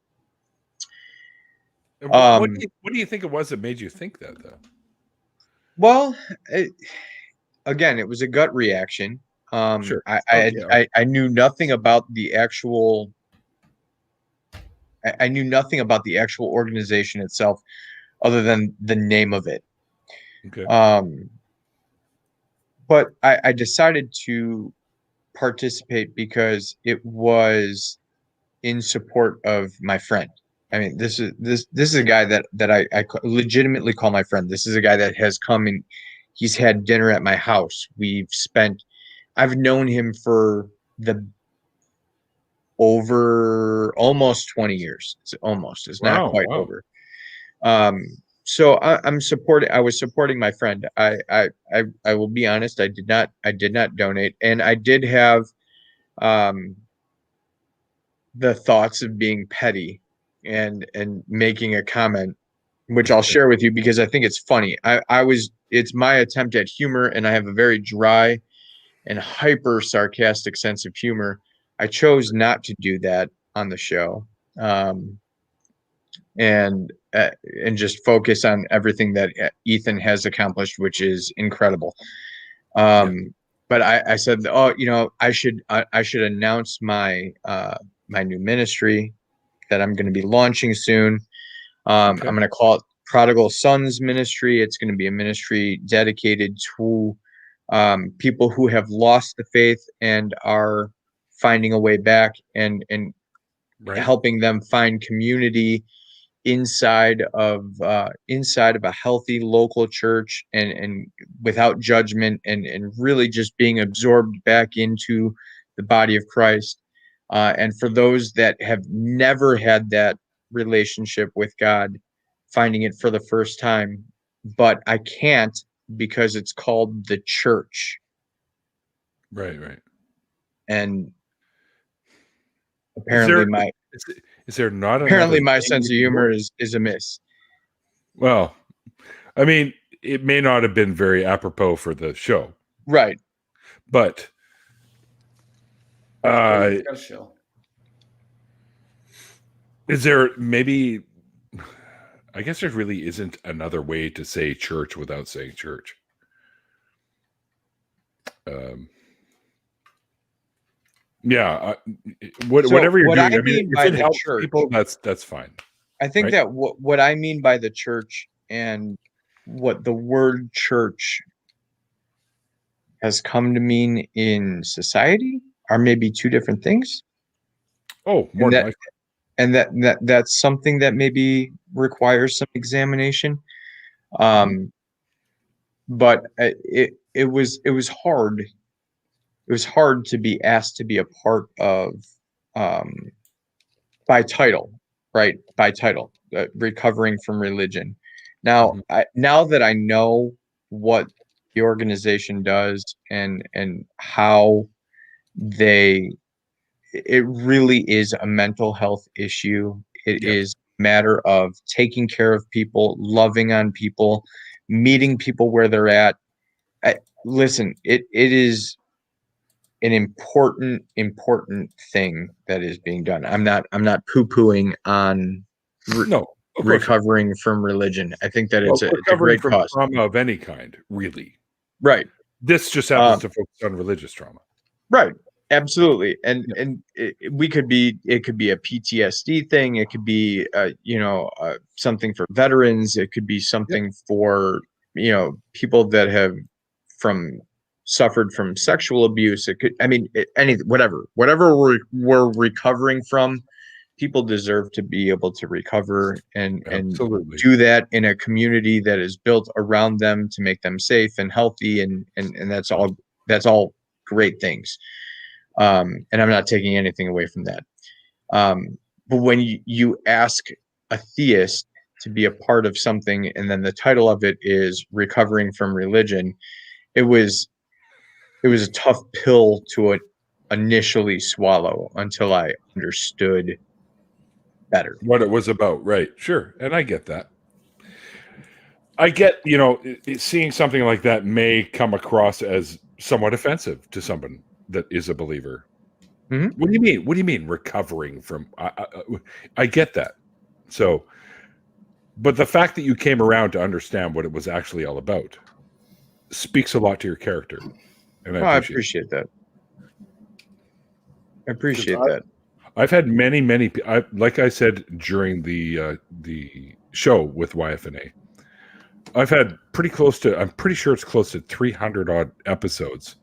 What do you think it was that made you think that, though? Well, again, it was a gut reaction. Sure. I knew nothing about the actual. I knew nothing about the actual organization itself, other than the name of it. Okay. But I decided to participate because it was in support of my friend. I mean, this is a guy that I legitimately call my friend. This is a guy that has come and he's had dinner at my house. I've known him for over almost 20 years. It's not quite over. So I was supporting my friend. I will be honest, I did not donate, and I did have the thoughts of being petty and making a comment, which I'll share with you because I think it's funny. It's my attempt at humor, and I have a very dry and hyper sarcastic sense of humor. I chose not to do that on the show, and just focus on everything that Ethan has accomplished, which is incredible. But I said, I should announce my my new ministry that I'm going to be launching soon. I'm going to call it Prodigal Sons Ministry. It's going to be a ministry dedicated to people who have lost the faith and are finding a way back, and helping them find community inside of a healthy local church, and without judgment, and really just being absorbed back into the body of Christ. And for those that have never had that relationship with God, finding it for the first time, but I can't because it's called the church. Right. And apparently is there not apparently another my thing sense of you can humor do? is amiss. Well, I mean, it may not have been very apropos for the show, right? But is there maybe? I guess there really isn't another way to say church without saying church. Yeah, whatever you're doing. I mean, if it helps people, that's fine. I think right? that what I mean by the church and what the word church has come to mean in society are maybe two different things. Oh, more than likely. And that's something that maybe requires some examination. But it was hard. It was hard to be asked to be a part of, by title, right? By title, recovering from religion. Now, now that I know what the organization does and how it really is a mental health issue. It is a matter of taking care of people, loving on people, meeting people where they're at. Listen, it is an important thing that is being done. I'm not poo-pooing on recovering from religion. I think that it's a great from cause. Trauma of any kind, really. Right. This just happens to focus on religious trauma. Right. Absolutely. And it could be a PTSD thing. It could be something for veterans. It could be something for people that have suffered from sexual abuse. It could, anything, whatever we're recovering from. People deserve to be able to recover and do that in a community that is built around them to make them safe and healthy, and that's all great things. And I'm not taking anything away from that. But when you ask a theist to be a part of something, and then the title of it is recovering from religion, it was a tough pill to initially swallow until I understood better what it was about. Right. Sure. And I get that. I get, seeing something like that may come across as somewhat offensive to someone that is a believer. Mm-hmm. What do you mean? What do you mean recovering from? I get that. So, but the fact that you came around to understand what it was actually all about speaks a lot to your character. And I appreciate that. I appreciate that. I've had many, like I said during the show with YFNA, I've had I'm pretty sure it's close to 300 odd episodes.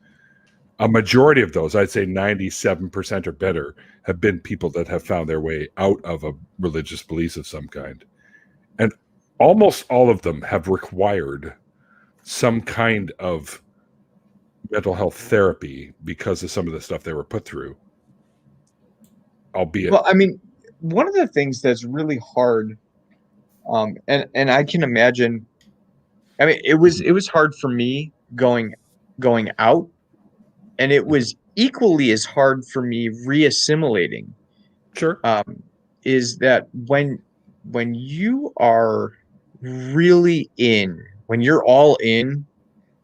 A majority of those, I'd say 97% or better, have been people that have found their way out of a religious belief of some kind. And almost all of them have required some kind of mental health therapy because of some of the stuff they were put through. Albeit, well, one of the things that's really hard, and I can imagine, it was hard for me going out, and it was equally as hard for me reassimilating. Sure. Is that when you are really when you're all in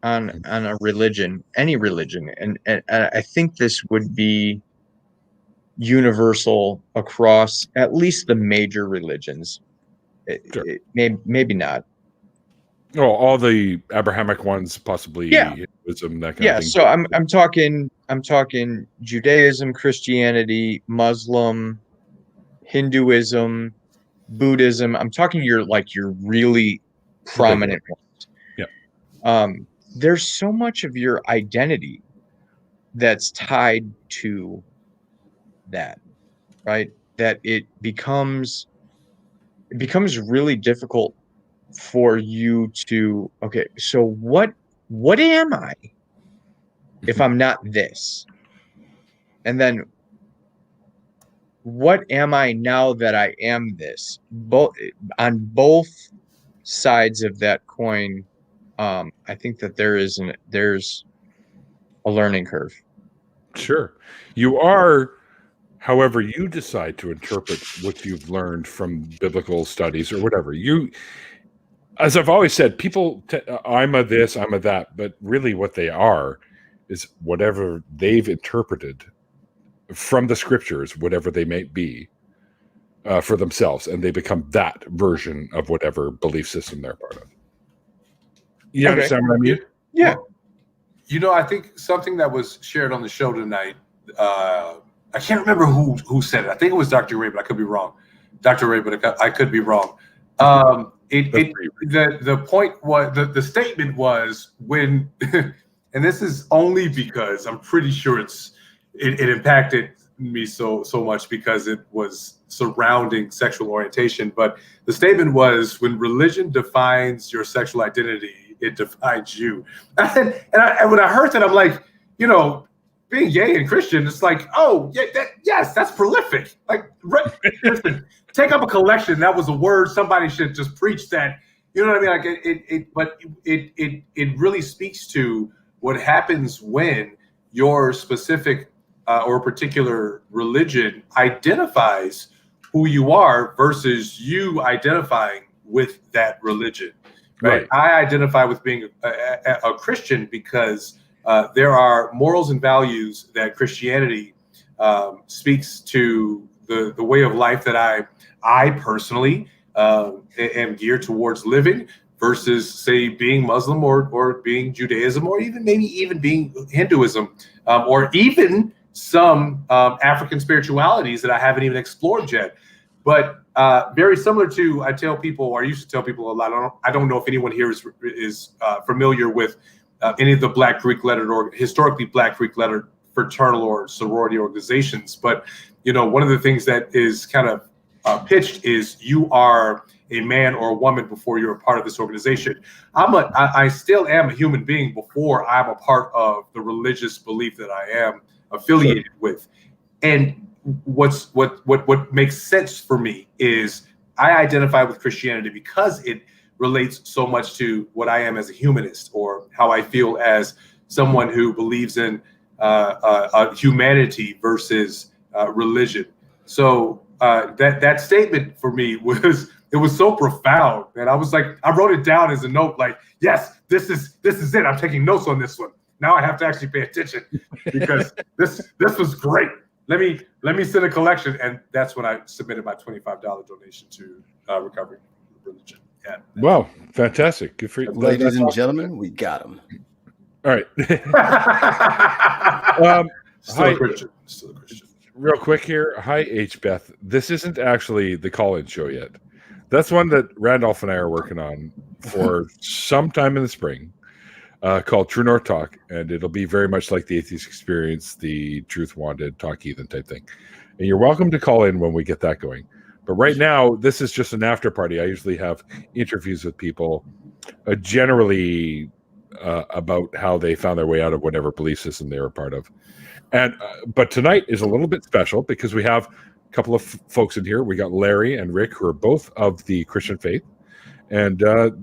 on a religion, any religion, and I think this would be universal across at least the major religions. Sure. Maybe not. Oh, all the Abrahamic ones, possibly Hinduism, that kind of thing. So I'm talking Judaism, Christianity, Muslim, Hinduism, Buddhism. I'm talking your really prominent ones. Yeah. There's so much of your identity that's tied to that, right? That it becomes it becomes really difficult for you to, okay, so what am I if I'm not this? And then what am I now that I am this? On both sides of that coin, I think that there's a learning curve. Sure. You are, however you decide to interpret what you've learned from biblical studies or whatever. As I've always said, people, I'm a this, I'm a that, but really what they are is whatever they've interpreted from the scriptures, whatever they may be, for themselves, and they become that version of whatever belief system they're part of. You understand what I mean? Yeah. I think something that was shared on the show tonight, I can't remember who said it. I think it was Dr. Ray, but I could be wrong. Dr. Ray, but I could be wrong. The point was, the statement was when, and this is only because I'm pretty sure it impacted me so much because it was surrounding sexual orientation. But the statement was, when religion defines your sexual identity, it defines you. And when I heard that, I'm like, being gay and Christian, it's like, oh yeah, yes, that's prolific. Like, listen, take up a collection. That was a word. Somebody should just preach that. You know what I mean? Like it really speaks to what happens when your specific or particular religion identifies who you are versus you identifying with that religion. Right. I identify with being a Christian because there are morals and values that Christianity speaks to the way of life that I personally am geared towards living versus, say, being Muslim or being Judaism or maybe even being Hinduism or even some African spiritualities that I haven't even explored yet. But very similar to, I used to tell people a lot. I don't know if anyone here is familiar with any of the Black Greek lettered or historically Black Greek lettered fraternal or sorority organizations. But one of the things that is kind of pitched is you are a man or a woman before you're a part of this organization. I still am a human being before I'm a part of the religious belief that I am affiliated with. And what makes sense for me is I identify with Christianity because it relates so much to what I am as a humanist, or how I feel as someone who believes in humanity versus religion. So that statement for me was so profound, and I was like, I wrote it down as a note, like, yes, this is it. I'm taking notes on this one. Now I have to actually pay attention because this was great. Let me send a collection, and that's when I submitted my $25 donation to Recovering Religion. Yeah. Wow, fantastic! Good for you, ladies and gentlemen. We got them. All right. Still a Christian. Real quick here. Hi, H. Beth. This isn't actually the call-in show yet. That's one that Randolph and I are working on for sometime in the spring, called True North Talk, and it'll be very much like the Atheist Experience, the Truth Wanted, Talk Heathen type thing. And you're welcome to call in when we get that going. But right now, this is just an after party. I usually have interviews with people, generally about how they found their way out of whatever belief system they were a part of. And but tonight is a little bit special because we have a couple of folks in here. We got Larry and Rick, who are both of the Christian faith. And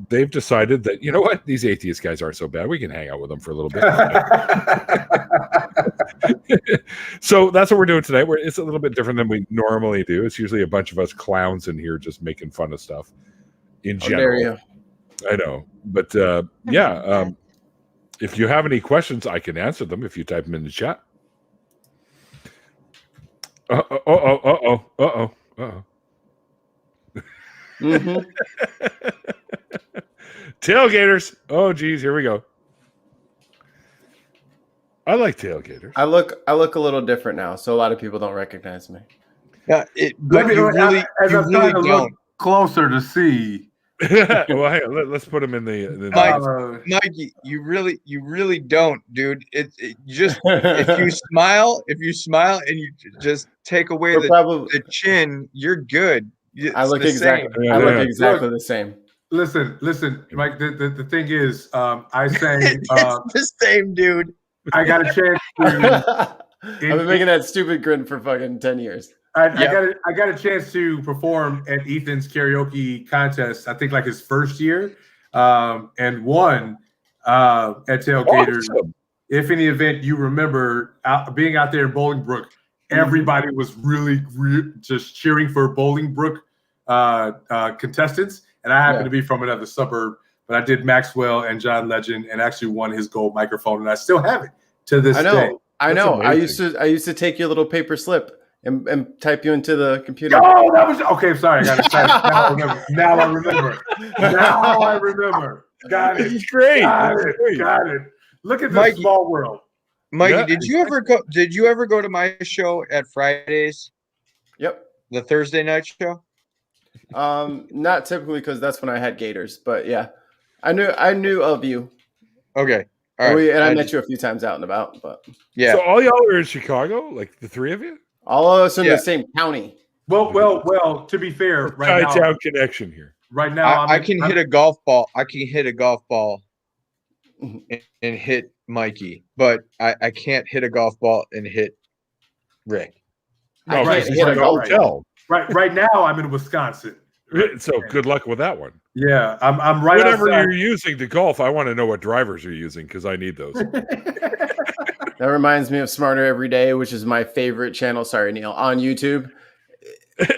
they've decided that, you know what, these atheist guys aren't so bad. We can hang out with them for a little bit. So that's what we're doing tonight. It's a little bit different than we normally do. It's usually a bunch of us clowns in here just making fun of stuff in general. I know. But if you have any questions, I can answer them if you type them in the chat. Uh-oh. Mm-hmm. Tailgaters. Oh, geez, here we go. I like tailgaters. I look a little different now, so a lot of people don't recognize me. Yeah, but you really don't. Closer to see. Well, hey, let's put them in the Mikey, you really don't, dude. It just if you smile and you just take away the chin, you're good. I look exactly. I look exactly the same. Listen, Mike. The thing is, I sang. It's the same, dude. I got a chance to. I've been making that stupid grin for fucking 10 years. I got a chance to perform at Ethan's karaoke contest. I think like his first year, and won at Tailgaters. Awesome. If in the event you remember being out there in Bolingbrook, everybody was really just cheering for Bolingbrook contestants, and I happen to be from another suburb. But I did Maxwell and John Legend, and actually won his gold microphone, and I still have it to this day. I know. I used to take your little paper slip and type you into the computer. Oh, that was okay. I'm sorry. I got it. Now I remember. Now I remember. Got it. It's great. Got it. Look at this Mikey, small world. Mikey, did you ever go to my show at Fridays? Yep. The Thursday night show? Not typically, because that's when I had Gators, but yeah. I knew of you. Okay. All right. I met you a few times out and about, but yeah. So all y'all are in Chicago, like the three of you? All of us in the same county. Well. To be fair, right now, Town connection here. Right now, I can hit a golf ball. I can hit a golf ball and hit Mikey, but I can't hit a golf ball and hit Rick. No, I can't hit a golf ball. Right now, I'm in Wisconsin. So good luck with that one. Yeah, I'm right. Whatever outside. you're using to golf, I want to know what drivers you're using because I need those. That reminds me of Smarter Every Day, which is my favorite channel. Sorry, Neil, on YouTube.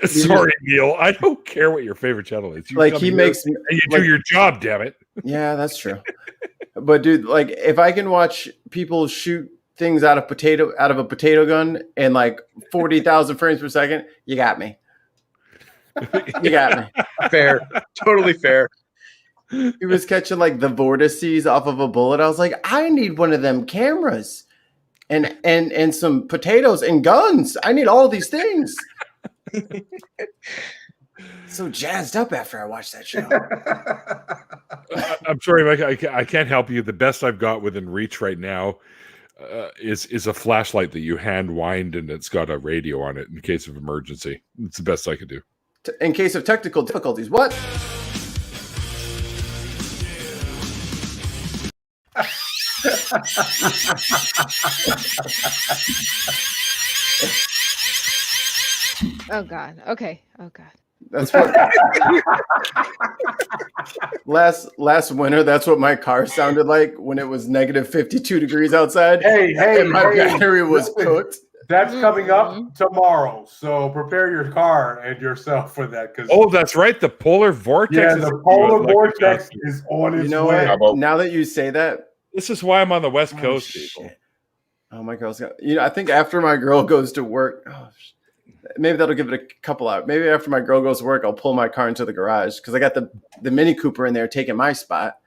Sorry, Neil. I don't care what your favorite channel is. You he makes and you do your job, damn it. Yeah, that's true. But dude, like if I can watch people shoot things out of a potato gun in like 40,000 frames per second, you got me. You got me. Fair. Totally fair. He was catching like the vortices off of a bullet. I was like, I need one of them cameras and some potatoes and guns. I need all these things. So jazzed up after I watched that show. I'm sorry, Mike. I can't help you. The best I've got within reach right now is a flashlight that you hand wind and it's got a radio on it in case of emergency. It's the best I could do. In case of technical difficulties. What? Oh God. Okay. Oh God. That's what last winter. That's what my car sounded like when it was negative 52 degrees outside. And my battery was cooked. That's coming up tomorrow, so prepare your car and yourself for that. Because that's right, the polar vortex. Yeah, the polar vortex is on its way. Now that you say that, this is why I'm on the West Coast, people. Oh, my girl's got. I think after my girl goes to work, maybe that'll give it a couple hours. Maybe after my girl goes to work, I'll pull my car into the garage because I got the Mini Cooper in there taking my spot.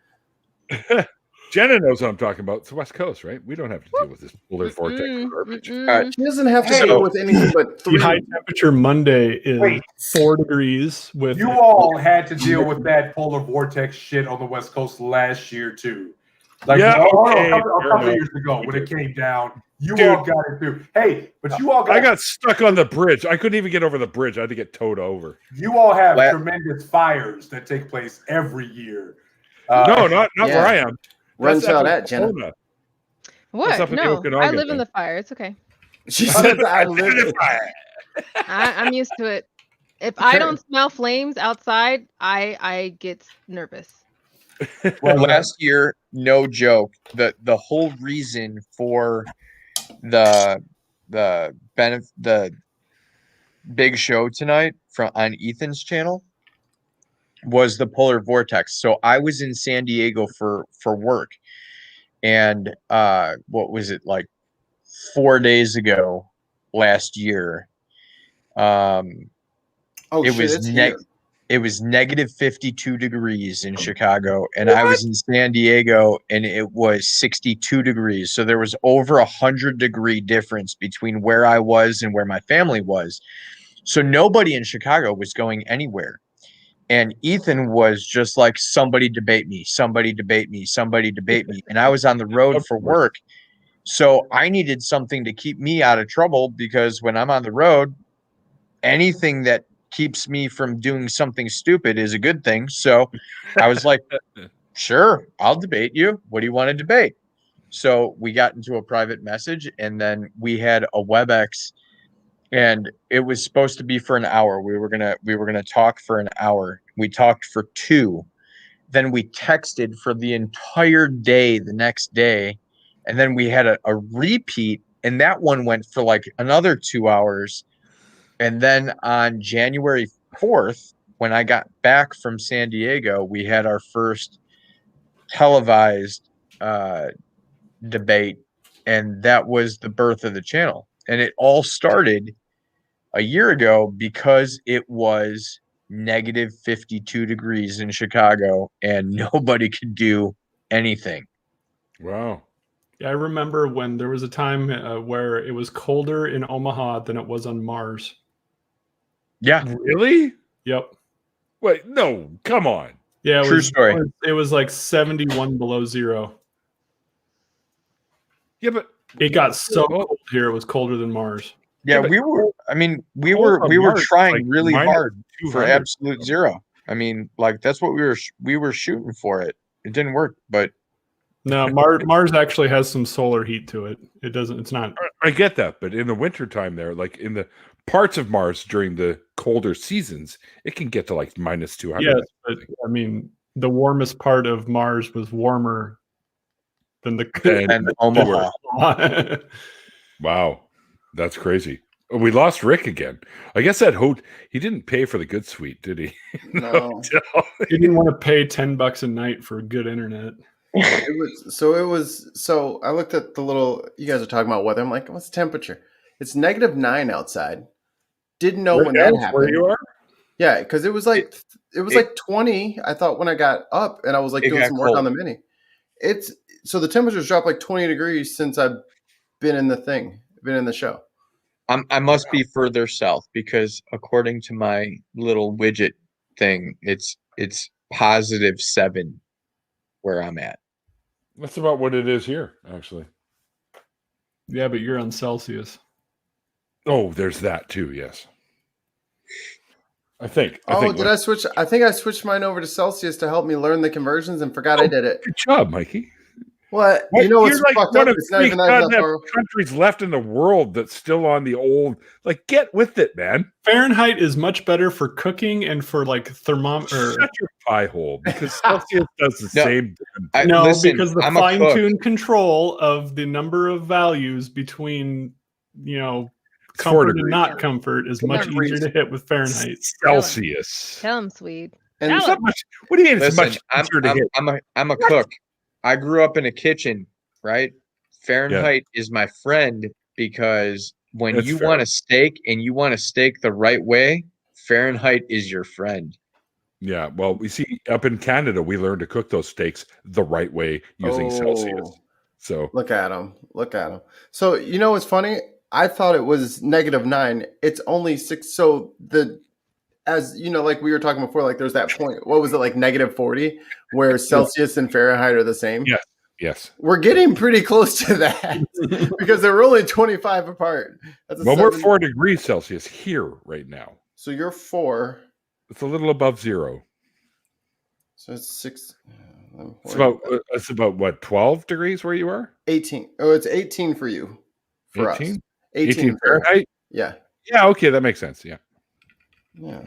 Jenna knows what I'm talking about. It's the West Coast, right? We don't have to deal with this polar vortex garbage. She doesn't have to deal with anything but The high temperature Monday is 4 degrees. With you all had to deal with that polar vortex shit on the West Coast last year too. Like a couple years ago when it came down, all got it too. Hey, but you all I got stuck on the bridge. I couldn't even get over the bridge. I had to get towed over. You all have tremendous fires that take place every year. No, not where I am. Run tell that, Jenna. What? No, I live in the fire. It's okay. She said I live in the fire. I'm used to it. If I don't smell flames outside, I get nervous. Well, last year, no joke, the whole reason for the big show tonight on Ethan's channel was the polar vortex. So I was in San Diego for work, and what was it, like 4 days ago last year? It was negative 52 degrees in Chicago, and I was in San Diego, and it was 62 degrees. So there was over 100-degree difference between where I was and where my family was. So nobody in Chicago was going anywhere. And Ethan was just like, somebody debate me, somebody debate me, somebody debate me. And I was on the road for work. So I needed something to keep me out of trouble, because when I'm on the road, anything that keeps me from doing something stupid is a good thing. So I was like, sure, I'll debate you. What do you want to debate? So we got into a private message, and then we had a WebEx, and it was supposed to be for an hour. We were gonna talk for an hour. We talked for 2. Then we texted for the entire day the next day, and then we had a repeat, and that one went for like another 2 hours. And then on January 4th, when I got back from San Diego, we had our first televised debate, and that was the birth of the channel. And it all started a year ago because it was negative 52 degrees in Chicago and nobody could do anything. Wow. Yeah, I remember when there was a time where it was colder in Omaha than it was on Mars. Yeah. Really? Yep. Wait, no, come on. Yeah, True story. It was like 71 below zero. Yeah, but it got so cold here. It was colder than Mars. Yeah, we were. I mean, we were trying like really hard for 200. absolute zero. I mean, like that's what we were shooting for. It didn't work, but no, Mars actually has some solar heat to it. It doesn't. It's not. I get that, but in the wintertime there, like in the parts of Mars during the colder seasons, it can get to like minus 200. Yes, but I mean, the warmest part of Mars was warmer than the Omaha. Wow, that's crazy. Oh, we lost Rick again. I guess that he didn't pay for the good suite, did he? No. He didn't want to pay $10 a night for good internet. So I looked at the little, you guys are talking about weather. I'm like, what's the temperature? It's -9 outside. Didn't know when that happened. Where you are? Yeah, because it was like 20. I thought when I got up and I was like doing some work on the mini. So the temperature's dropped like 20 degrees since I've been in the show. I must be further south because according to my little widget thing, it's +7 where I'm at. That's about what it is here, actually. Yeah, but you're on Celsius. Oh, there's that too. Yes. I think. Did I switch? I think I switched mine over to Celsius to help me learn the conversions and forgot I did it. Good job, Mikey. What? You know what's You're like fucked one up? of It's not 3 even that goddamn far. countries left in the world that's still on the old. Like, get with it, man. Fahrenheit is much better for cooking and for like thermometer. Shut your pie hole, because Celsius does the same. Because the fine-tuned control of the number of values between, comfort and not comfort is much easier to hit with Fahrenheit. Celsius. Tell him, Swede. And Tell him. What do you mean? It's Listen, much easier to hit. I'm a cook. I grew up in a kitchen, right? Fahrenheit is my friend because when That's you fair. want a steak and you want a steak the right way, Fahrenheit is your friend. Yeah, well, we see up in Canada, we learned to cook those steaks the right way using Celsius. So look at him. So you know what's funny? I thought it was -9. It's only 6. So as you know, like we were talking before, like there's that point. What was it, like -40, where Celsius and Fahrenheit are the same? Yes. We're getting pretty close to that because they were only 25 apart. We're 4 degrees Celsius here right now. So you're 4. It's a little above 0. So it's 6. It's about what, 12 degrees where you are? 18. Oh, it's 18 for you. For 18? us. 18 Fahrenheit? Yeah. Yeah, okay, that makes sense. Yeah. Yeah.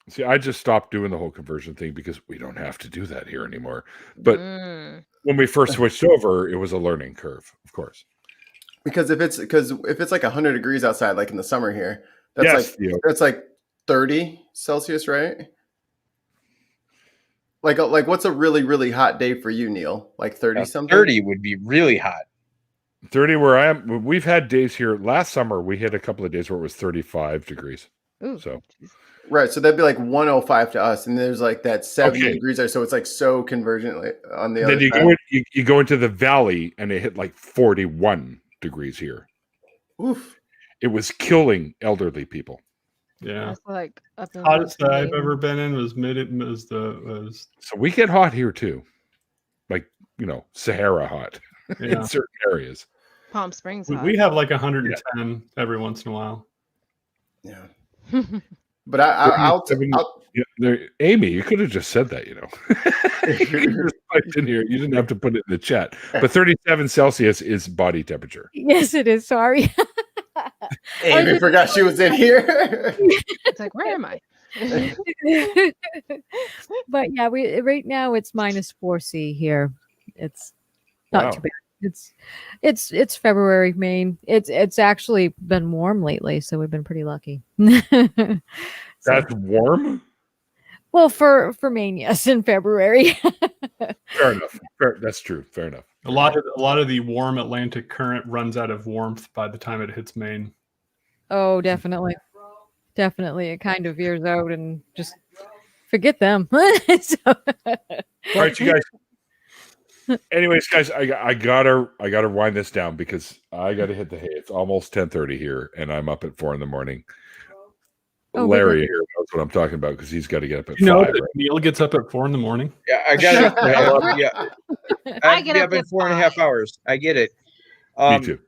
See, I just stopped doing the whole conversion thing because we don't have to do that here anymore. But when we first switched over, it was a learning curve, of course. Because if it's like 100 degrees outside, like in the summer here, that's like 30 Celsius, right? Like what's a really, really hot day for you, Neil? Like 30 something? 30 would be really hot. 30 where I am. We've had days here. Last summer, we had a couple of days where it was 35 degrees. Ooh. So. Right, so that'd be like 105 to us, and there's like that 70 degrees there, so it's like so convergent on the other side. Then you go into the valley, and it hit like 41 degrees here. Oof! It was killing elderly people. Yeah, that's like up in hottest that I've ever been in was So we get hot here too, like Sahara hot in certain areas. Palm Springs. We have like 110 every once in a while. Yeah. But I'll Amy, you could have just said that, you know. You could have just typed in here. You didn't have to put it in the chat. But 37 Celsius is body temperature. Yes, it is. Sorry. Amy forgot she was in here. It's like, where am I? But yeah, right now it's -4°C here. It's not too bad. It's February, Maine. It's actually been warm lately, so we've been pretty lucky. That's warm? Well, for Maine, yes, in February. Fair enough. That's true. Fair enough. A lot of the warm Atlantic current runs out of warmth by the time it hits Maine. Oh, definitely. Definitely. It kind of veers out and just forget them. All right, you guys. Anyways, guys, I gotta wind this down because I gotta hit the hay. It's almost 10:30 here, and I'm up at 4 a.m. Oh, Larry here knows what I'm talking about because he's got to get up at 5. That Neil gets up at 4 a.m. Yeah, I got it. Yeah, I get up in 4.5 hours. I get it. Me too.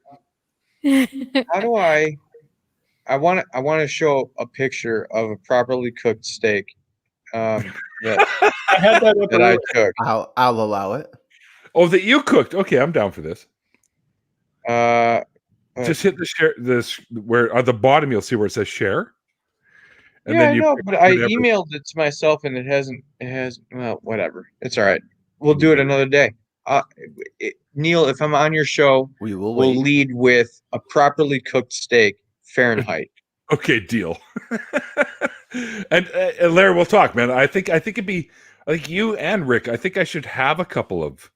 How do I want to show a picture of a properly cooked steak that I took. I'll allow it. Oh, that you cooked. Okay, I'm down for this. Just hit the share. This where at the bottom you'll see where it says share. And yeah, then I know, but I emailed it to myself and it hasn't. Well, whatever. It's all right. We'll do it another day. Neil, if I'm on your show, we'll lead with a properly cooked steak, Fahrenheit. Okay, deal. and Larry, we'll talk, man. I think it'd be like you and Rick. I think I should have a couple of.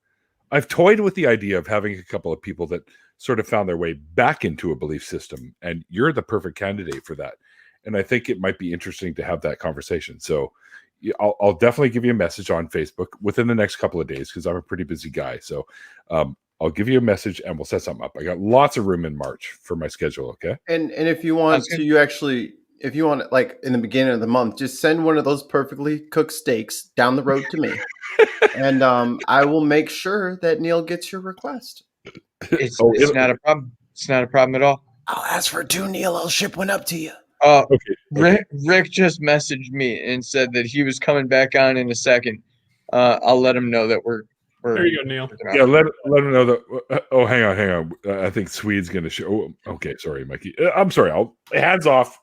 I've toyed with the idea of having a couple of people that sort of found their way back into a belief system, and you're the perfect candidate for that. And I think it might be interesting to have that conversation. So I'll definitely give you a message on Facebook within the next couple of days because I'm a pretty busy guy. So I'll give you a message and we'll set something up. I got lots of room in March for my schedule. Okay. And if you want if you want like in the beginning of the month, just send one of those perfectly cooked steaks down the road to me. And I will make sure that Neil gets your request. It's not a problem. It's not a problem at all. I'll ask for 2, Neil. I'll ship one up to you. Okay. Rick just messaged me and said that he was coming back on in a second. I'll let him know that we're there you go, Neil. Yeah, let him know that. Oh, hang on. I think Swede's going to show. Oh, okay, sorry, Mikey. I'm sorry. Hands off.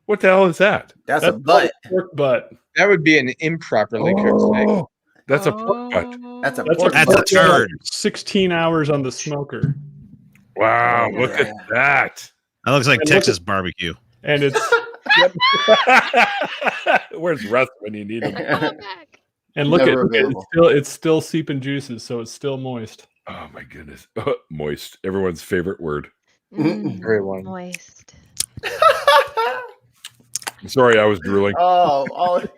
What the hell is that? That's a butt. Pork butt. That would be an improperly cooked steak. That's a pork butt. That's a turd. 16 hours on the smoker. Wow, look at that. That looks like Texas barbecue. And it's where's Russ when you need him? And look at it's still seeping juices, so it's still moist. Oh my goodness, moist! Everyone's favorite word. Everyone moist. I'm sorry, I was drooling. Not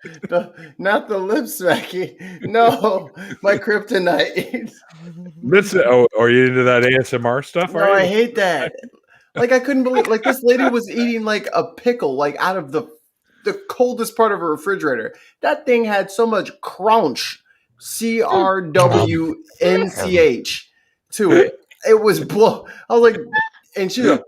the lip smacking. No, my kryptonite. Listen, are you into that ASMR stuff? No, I hate that. Like I couldn't believe, like this lady was eating like a pickle, like out of the coldest part of her refrigerator. That thing had so much crunch, CRWNCH to it. It was blow. I was like, and she was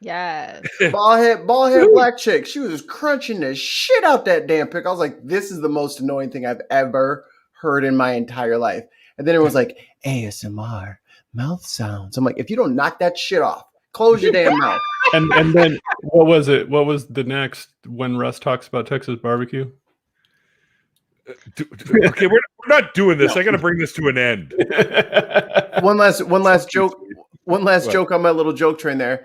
yes, bald head black chick. She was crunching the shit out that damn pickle. I was like, this is the most annoying thing I've ever heard in my entire life. And then it was like ASMR. Mouth sounds. I'm like, if you don't knock that shit off, close your damn mouth. And then what was it? What was the next when Russ talks about Texas barbecue? Okay, we're not doing this. I got to bring this to an end. One last joke. One last joke on my little joke train there.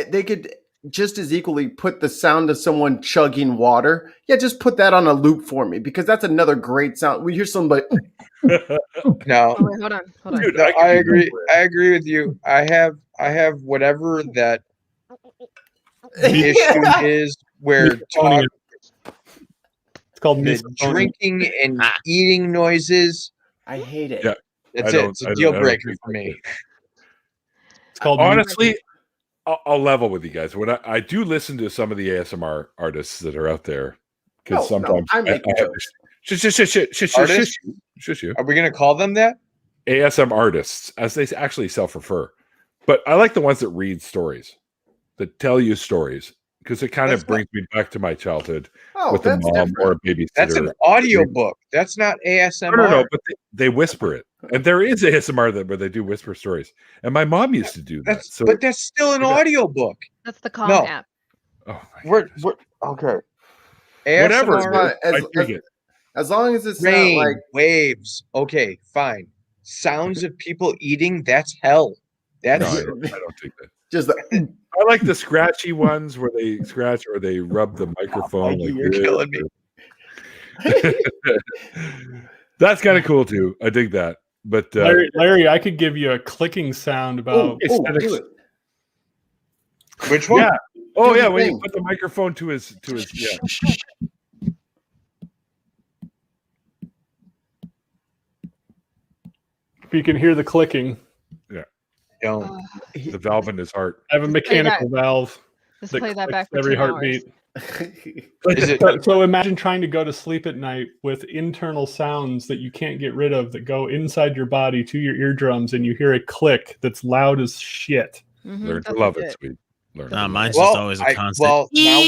They could just as equally put the sound of someone chugging water. Yeah, just put that on a loop for me because that's another great sound. We hear somebody. No, oh, wait, hold on. Dude, no, I agree with you. I have whatever that issue is where it's called drinking and eating noises. I hate it. Yeah, that's it. It's a deal breaker for me. It's called honestly. I'll level with you guys. When I do listen to some of the ASMR artists that are out there, because sometimes I make jokes. Shush you. Are we going to call them that? ASM artists, as they actually self-refer. But I like the ones that read stories, that tell you stories. because it kind of brings me back to my childhood with a that's mom different. or a babysitter. That's an audiobook. That's not ASMR. No, but they whisper it. And there is ASMR where they do whisper stories. And my mom used to do that. So, but that's still an audiobook. That's the Calm app. Oh, we're okay. Whatever. ASMR, as long as it's rain, not like waves. Okay, fine. Sounds of people eating. That's hell. That's I don't think that. Just I like the scratchy ones where they scratch or they rub the microphone. Mikey, you're killing me. That's kind of cool too. I dig that. But Larry, I could give you a clicking sound about aesthetics. Which one? Yeah. Oh yeah, when you put the microphone to his yeah. If you can hear the clicking. Yeah. Don't. The valve in his heart. I have a mechanical valve. Just play that back for every 10 heartbeat. So imagine trying to go to sleep at night with internal sounds that you can't get rid of that go inside your body to your eardrums, and you hear a click that's loud as shit. Learn to love it, sweet. Mine's just always a constant. Well, now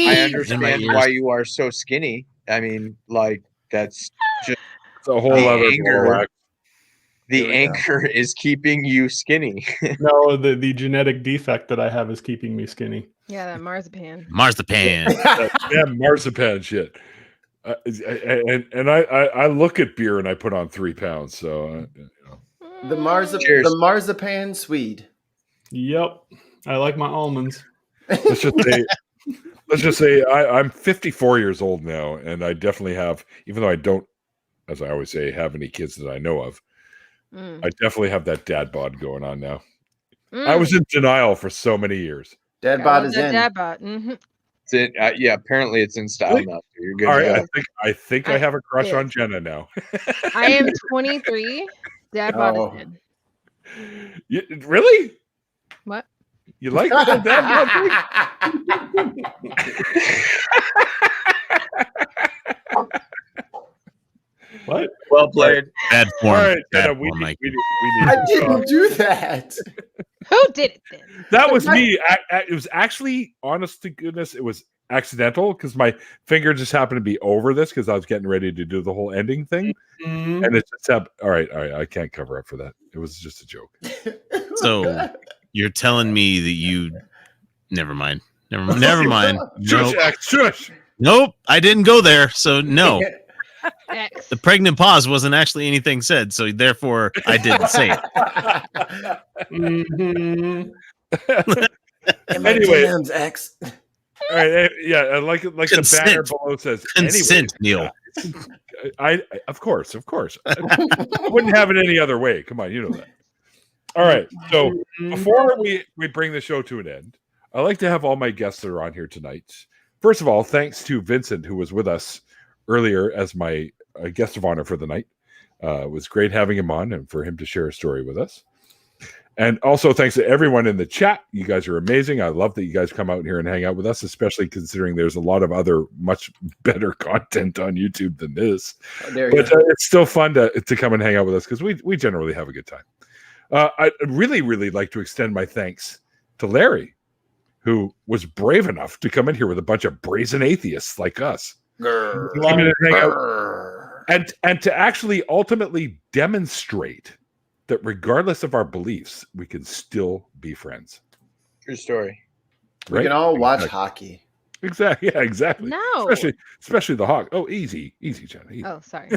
I understand why you are so skinny. I mean, like that's just a whole other anger. The anchor is keeping you skinny. No, the genetic defect that I have is keeping me skinny. Yeah, that marzipan. Marzipan. Yeah, marzipan shit. And I look at beer and I put on 3 pounds. So the marzipan Swede. Yep, I like my almonds. Let's just say I'm 54 years old now, and I definitely have, even though I don't, as I always say, have any kids that I know of. I definitely have that dad bod going on now. I was in denial for so many years. Dad bod is in. Dad bod. Mm-hmm. Yeah, apparently it's in style now. So you're good. All right, I think I have a crush on Jenna now. I am 23. Dad bod is in. Really? What? You like that dad bod? What? Well played. Bad form. All right, Bad Jenna, we form, Mike. need I didn't do that. Who did it then? That was me. It was actually, honest to goodness, it was accidental because my finger just happened to be over this because I was getting ready to do the whole ending thing, and it just happened. All right, I can't cover up for that. It was just a joke. So you're telling me that you? Never mind. Never mind. Nope. Shush. Nope. I didn't go there. So no. X. The pregnant pause wasn't actually anything said, so therefore I didn't say it. Anyway, X. All right, yeah, like the banner below says. Consent, anyway, Neil. I of course. I wouldn't have it any other way. Come on, you know that. All right, so before we bring the show to an end, I like to have all my guests that are on here tonight. First of all, thanks to Vincent, who was with us earlier as my guest of honor for the night. It was great having him on and for him to share a story with us. And also thanks to everyone in the chat. You guys are amazing. I love that you guys come out here and hang out with us, especially considering there's a lot of other much better content on YouTube than this. But it's still fun to come and hang out with us because we generally have a good time. I'd really, really like to extend my thanks to Larry, who was brave enough to come in here with a bunch of brazen atheists like us. Come in and hang out. And to actually ultimately demonstrate that regardless of our beliefs, we can still be friends. True story. Right? We can all watch hockey. Exactly. Yeah, exactly. No. Especially the Hawk. Oh, easy, Jenna. Easy. Oh, sorry.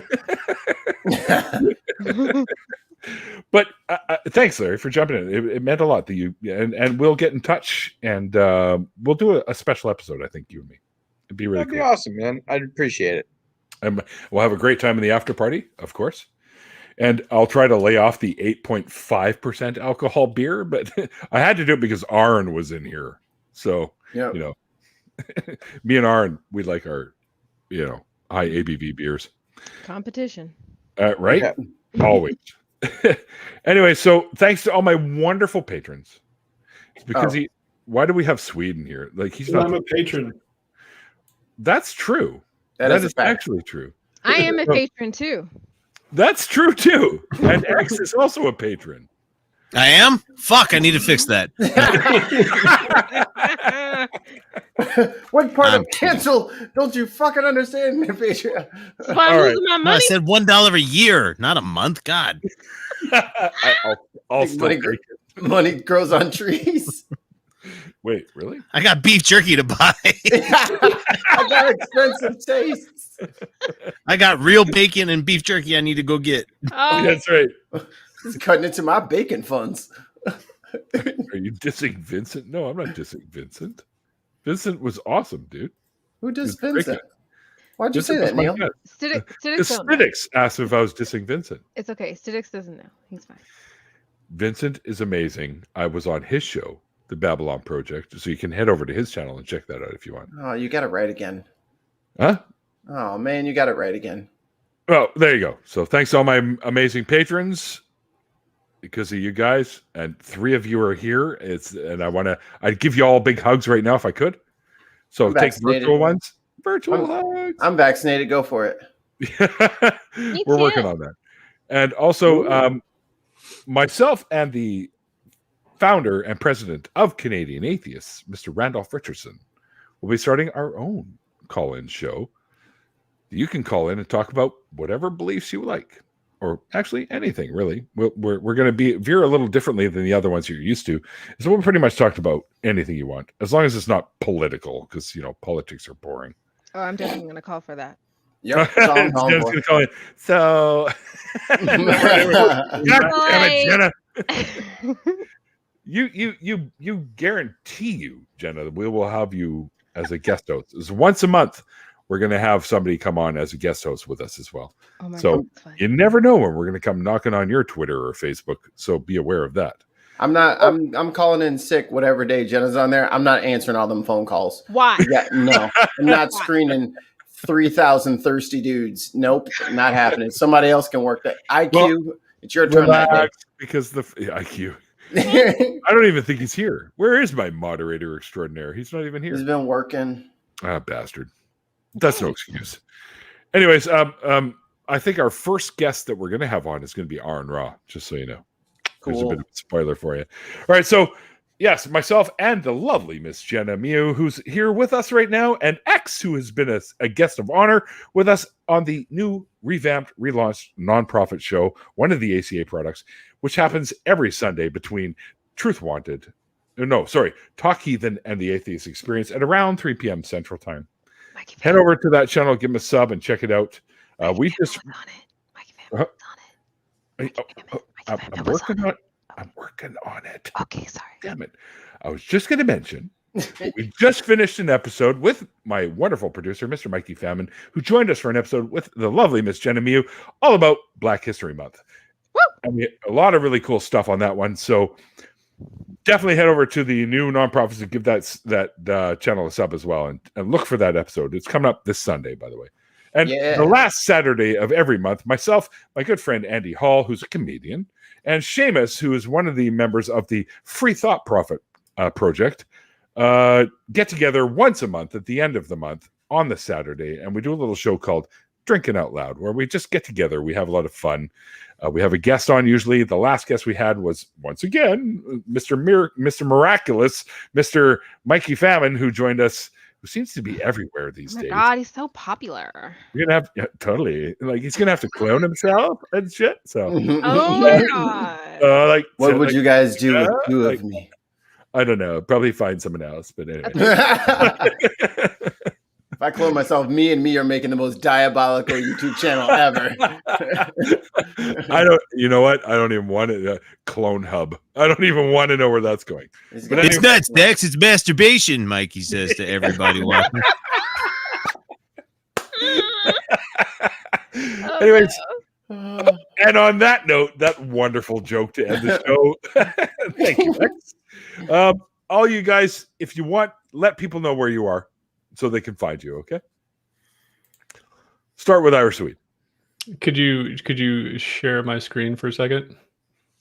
But thanks, Larry, for jumping in. It meant a lot that you and we'll get in touch and we'll do a special episode. I think you and me. It'd be really cool. That'd be awesome, man. I'd appreciate it. And we'll have a great time in the after party, of course. And I'll try to lay off the 8.5% alcohol beer, but I had to do it because Aaron was in here. So, you know, me and Aaron, we like our, high ABV beers. Competition. Right? Yeah. Always. Anyway, so thanks to all my wonderful patrons. It's because why do we have Sweden here? Like he's not I'm a patron. That's true. That is actually true. I am a patron too. That's true too. And X is also a patron. I am? Fuck, I need to fix that. What part of cancel don't you fucking understand, Patreon? That's why I'm losing my No, I money. said $1 a year, not a month. God. I'll still Money grows on trees. Wait, really? I got beef jerky to buy. I got expensive tastes. I got real bacon and beef jerky I need to go get. Oh, That's right. He's cutting into my bacon funds. Are you dissing Vincent? No, I'm not dissing Vincent. Vincent was awesome, dude. Who does He's great Vincent? guy. Why'd you say Vincent that, was my Neil? guy. Stidix don't know. Stidix asked if I was dissing Vincent. It's okay. Stidix doesn't know. He's fine. Vincent is amazing. I was on his show, The Babylon Project, so you can head over to his channel and check that out if you want. Oh, you got it right again. Huh? Oh man, you got it right again. Well, there you go. So thanks to all my amazing patrons. Because of you guys, and 3 of you are here. I'd give you all big hugs right now if I could. So I'm take vaccinated. virtual ones. Virtual hugs. I'm vaccinated. Go for it. We're working on that. And also, myself and the founder and president of Canadian Atheists, Mr. Randolf Richardson, will be starting our own call-in show. You can call in and talk about whatever beliefs you like. Or actually anything, really. We're going to veer a little differently than the other ones you're used to. So we'll pretty much talk about anything you want, as long as it's not political, because, politics are boring. Oh, I'm definitely going to call for that. Yep. Jenna's going to call in. So, God damn it, Jenna. You guarantee you, Jenna, that we will have you as a guest host. It's once a month. We're going to have somebody come on as a guest host with us as well. Oh my So God, you never know when we're going to come knocking on your Twitter or Facebook. So be aware of that. I'm calling in sick whatever day Jenna's on there. I'm not answering all them phone calls. Why? Yeah, no. I'm not screening 3,000 thirsty dudes. Nope, not happening. Somebody else can work that. IQ, it's your turn that day. Because the IQ. I don't even think he's here. Where is my moderator extraordinaire? He's not even here. He's been working. Ah, bastard. That's no excuse. Anyways, I think our first guest that we're going to have on is going to be Aaron Ra, just so you know. Cool. There's a bit of a spoiler for you. All right, so yes, myself and the lovely Miss Jenna Mew, who's here with us right now, and X, who has been a guest of honor with us on the new revamped, relaunched nonprofit show, one of the ACA products, which happens every Sunday between Talk Heathen and the Atheist Experience at around 3 p.m. Central Time. Head over to that channel, give them a sub, and check it out. I'm working on it. Okay, sorry. Damn it. I was just going to mention, we just finished an episode with my wonderful producer, Mr. Mikey Famine, who joined us for an episode with the lovely Miss Jenna Mew, all about Black History Month. Woo! And we had a lot of really cool stuff on that one. So definitely head over to the new nonprofits and give that channel a sub as well, and look for that episode. It's coming up this Sunday, by the way. And the last Saturday of every month, myself, my good friend Andy Hall, who's a comedian, and Seamus, who is one of the members of the Free Thought Profit Project, get together once a month at the end of the month on the Saturday, and we do a little show called Drinking Out Loud, where we just get together. We have a lot of fun. We have a guest on usually. The last guest we had was, once again, Mr. Miraculous, Mr. Mikey Famine, who joined us, who seems to be everywhere these days. Oh my God, he's so popular. You're going to have, totally, he's going to have to clone himself and shit. So, oh my God. What would you guys do with two of me? I don't know. Probably find someone else, but anyway. If I clone myself, me and me are making the most diabolical YouTube channel ever. You know what? I don't even want it. Clone hub. I don't even want to know where that's going. But it's nuts, Dex. It's masturbation, Mikey says to everybody watching. Anyways, and on that note, that wonderful joke to end the show. Thank you, Dex. All you guys, if you want, let people know where you are, so they can find you, okay? Start with Irish Sweet. Could you share my screen for a second?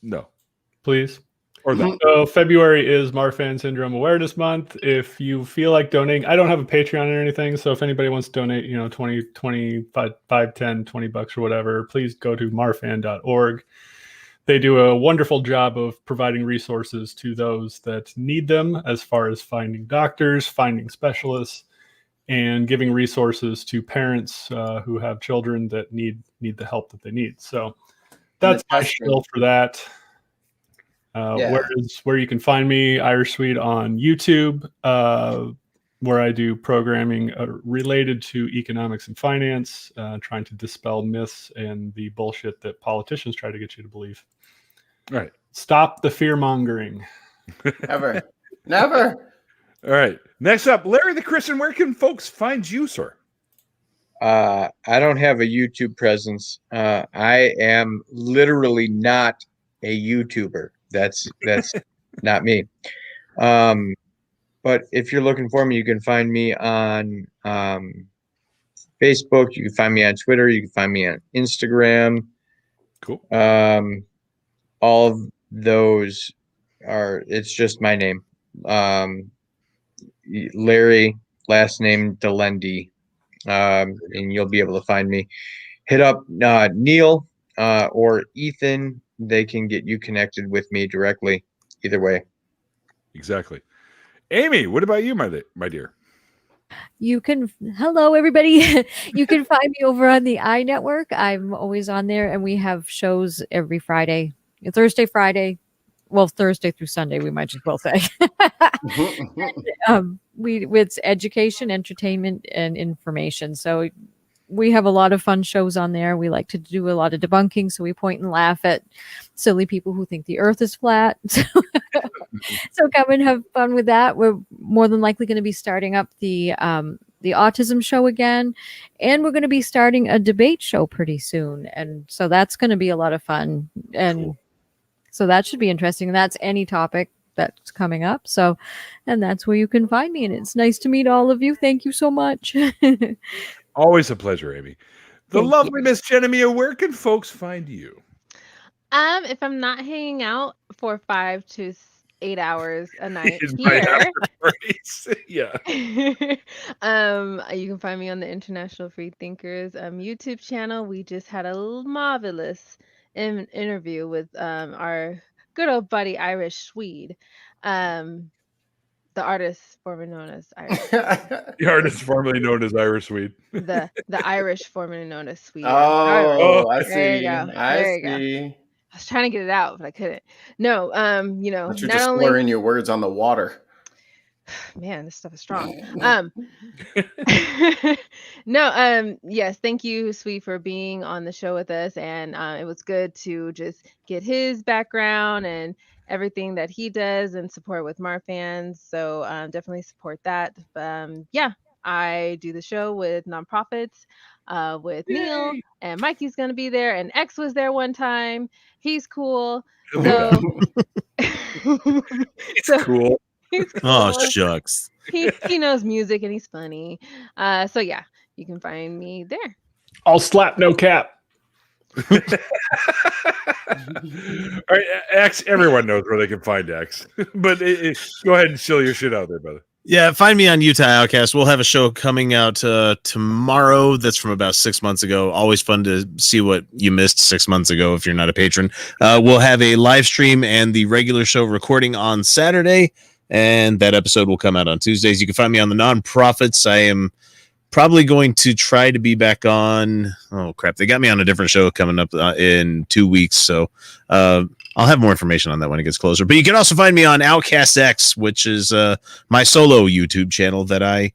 No. Please. Or that. So February is Marfan Syndrome Awareness Month. If you feel like donating, I don't have a Patreon or anything, so if anybody wants to donate, 20, 25, 10, $20 or whatever, please go to marfan.org. they do a wonderful job of providing resources to those that need them, as far as finding doctors, finding specialists, and giving resources to parents who have children that need the help that they need. So that's my spiel for that. Where you can find me, Irish Swede, on YouTube, where I do programming related to economics and finance, trying to dispel myths and the bullshit that politicians try to get you to believe. Right. Stop the fear mongering. Never. Never. All right. Next up, Larry the Christian. Where can folks find you, sir? I don't have a YouTube presence. I am literally not a YouTuber. That's not me. But if you're looking for me, you can find me on Facebook. You can find me on Twitter. You can find me on Instagram. Cool. All of those it's just my name. Larry, last name Delendi. And you'll be able to find me. Hit up Neil or Ethan. They can get you connected with me directly. Either way. Exactly. Amy, what about you, my dear? Hello, everybody. You can find me over on the iNetwork. I'm always on there, and we have shows every Friday, Thursday, Friday. Well, Thursday through Sunday, we might as well say. It's education, entertainment, and information. So we have a lot of fun shows on there. We like to do a lot of debunking, so we point and laugh at silly people who think the earth is flat. So come and have fun with that. We're more than likely going to be starting up the autism show again, and we're going to be starting a debate show pretty soon. And so that's going to be a lot of fun. And cool. So that should be interesting. And that's any topic that's coming up. So, and that's where you can find me. And it's nice to meet all of you. Thank you so much. Always a pleasure, Amy. The lovely Miss Genemia, where can folks find you? If I'm not hanging out for 5 to 8 hours a night here, yeah. You can find me on the International Free Thinkers YouTube channel. We just had a marvelous interview with our good old buddy Irish Swede. The artist formerly known as Irish. The artist formerly known as Irish Swede. The Irish formerly known as Swede. Oh, I see. There you go. I There you see. go. I was trying to get it out, but I couldn't. No, you know, But you're not just only slurring your words on the water. man, this stuff is strong. Yes, thank you, Sweet, for being on the show with us, and it was good to just get his background and everything that he does and support with Marfans. So definitely support that. Yeah, I do the show with nonprofits with Neil, and Mikey's gonna be there, and X was there one time. He's cool. So it's cool. He's cool. Oh shucks. He knows music and he's funny. So yeah, you can find me there. I'll slap no cap. All right, X. Everyone knows where they can find X, but go ahead and chill your shit out there, brother. Yeah, find me on Utah Outcast. We'll have a show coming out tomorrow that's from about 6 months ago. Always fun to see what you missed 6 months ago if you're not a patron. We'll have a live stream and the regular show recording on Saturday, and that episode will come out on Tuesdays. You can find me on the Nonprofits. I am probably going to try to be back on. Oh, crap. They got me on a different show coming up in 2 weeks, so I'll have more information on that when it gets closer. But you can also find me on Outcast X, which is my solo YouTube channel that I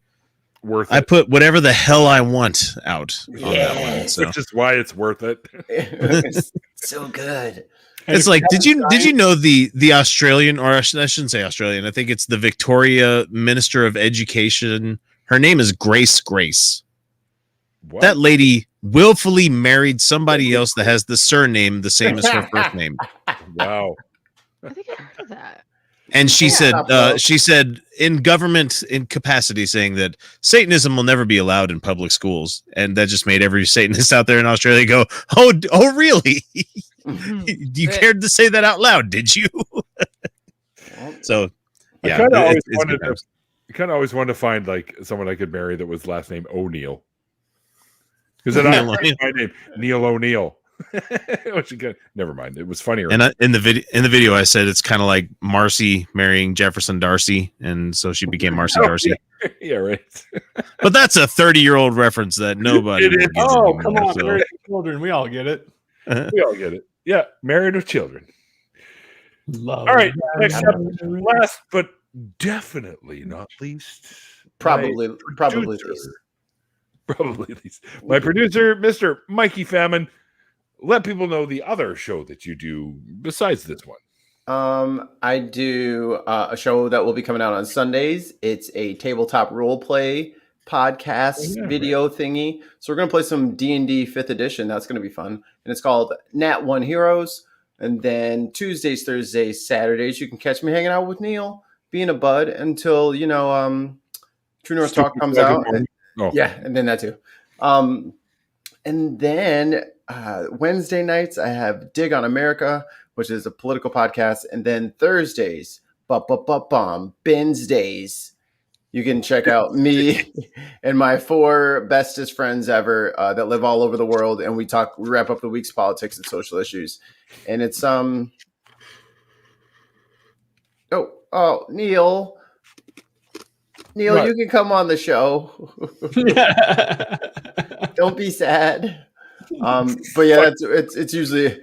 put whatever the hell I want out on that one. So. Which is why it's worth it. It's so good. It's like, did you know the Australian, or I shouldn't say Australian, I think it's the Victoria Minister of Education. Her name is Grace. What? That lady willfully married somebody else that has the surname the same as her first name. Wow. I think I heard of that. And she said in government incapacity, saying that Satanism will never be allowed in public schools. And that just made every Satanist out there in Australia go, oh really? You cared to say that out loud, did you? So, yeah. I kind of always wanted to find like someone I could marry that was last name O'Neill. Because then I my name, Neil O'Neill. Which again, never mind. It was funnier. And in the video, I said it's kind of like Marcy marrying Jefferson Darcy, and so she became Marcy Darcy. Yeah, right. But that's a 30-year-old reference that nobody. It is. Oh, come on, married with children. We all get it. We all get it. Yeah, married with children. Love. All right, next up, last but definitely not least, Probably least. Probably least. My producer, Mr. Mikey Famine. Let people know the other show that you do besides this one. I do a show that will be coming out on Sundays. It's a tabletop role play podcast video thingy. So we're going to play some D&D 5th edition. That's going to be fun. And it's called Nat 1 Heroes. And then Tuesdays, Thursdays, Saturdays, you can catch me hanging out with Neil, being a bud until, True North Talk comes out. Yeah, and then that too. And then Wednesday nights, I have Dig on America, which is a political podcast. And then Thursdays, Ben's Days. You can check out me and my 4 bestest friends ever that live all over the world. And we wrap up the week's politics and social issues. And it's, Neil, what? You can come on the show. Don't be sad. But yeah, it's usually,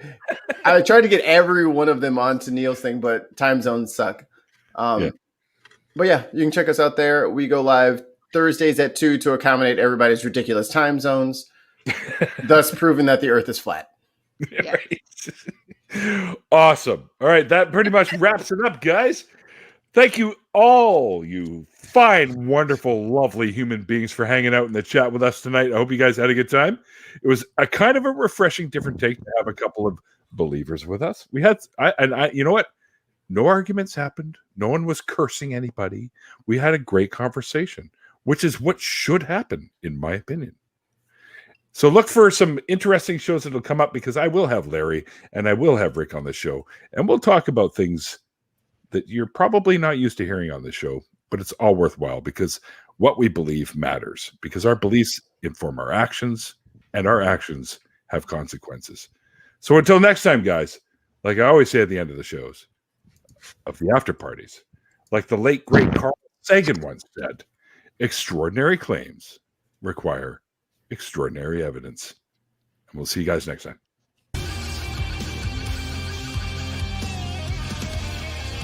I try to get every one of them onto Neil's thing, but time zones suck. But yeah, you can check us out there. We go live Thursdays at 2 to accommodate everybody's ridiculous time zones, thus proving that the earth is flat. Yeah. Awesome. All right, that pretty much wraps it up, guys. Thank you all, you fine, wonderful, lovely human beings for hanging out in the chat with us tonight. I hope you guys had a good time. It was a kind of a refreshing, different take to have a couple of believers with us. We had, you know what? No arguments happened. No one was cursing anybody. We had a great conversation, which is what should happen, in my opinion. So look for some interesting shows that will come up, because I will have Larry and I will have Rick on the show, and we'll talk about things that you're probably not used to hearing on the show, but it's all worthwhile, because what we believe matters, because our beliefs inform our actions, and our actions have consequences. So until next time, guys, like I always say at the end of the shows, of the after parties, like the late great Carl Sagan once said, extraordinary claims require extraordinary evidence. And we'll see you guys next time.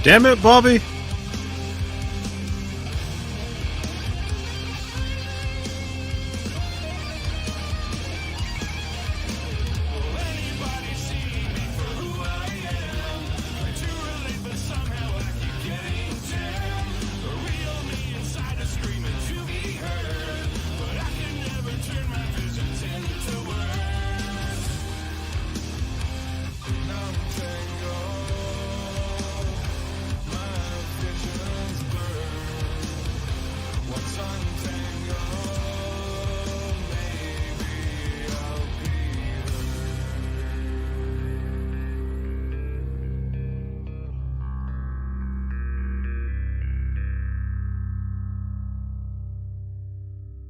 Damn it, Bobby.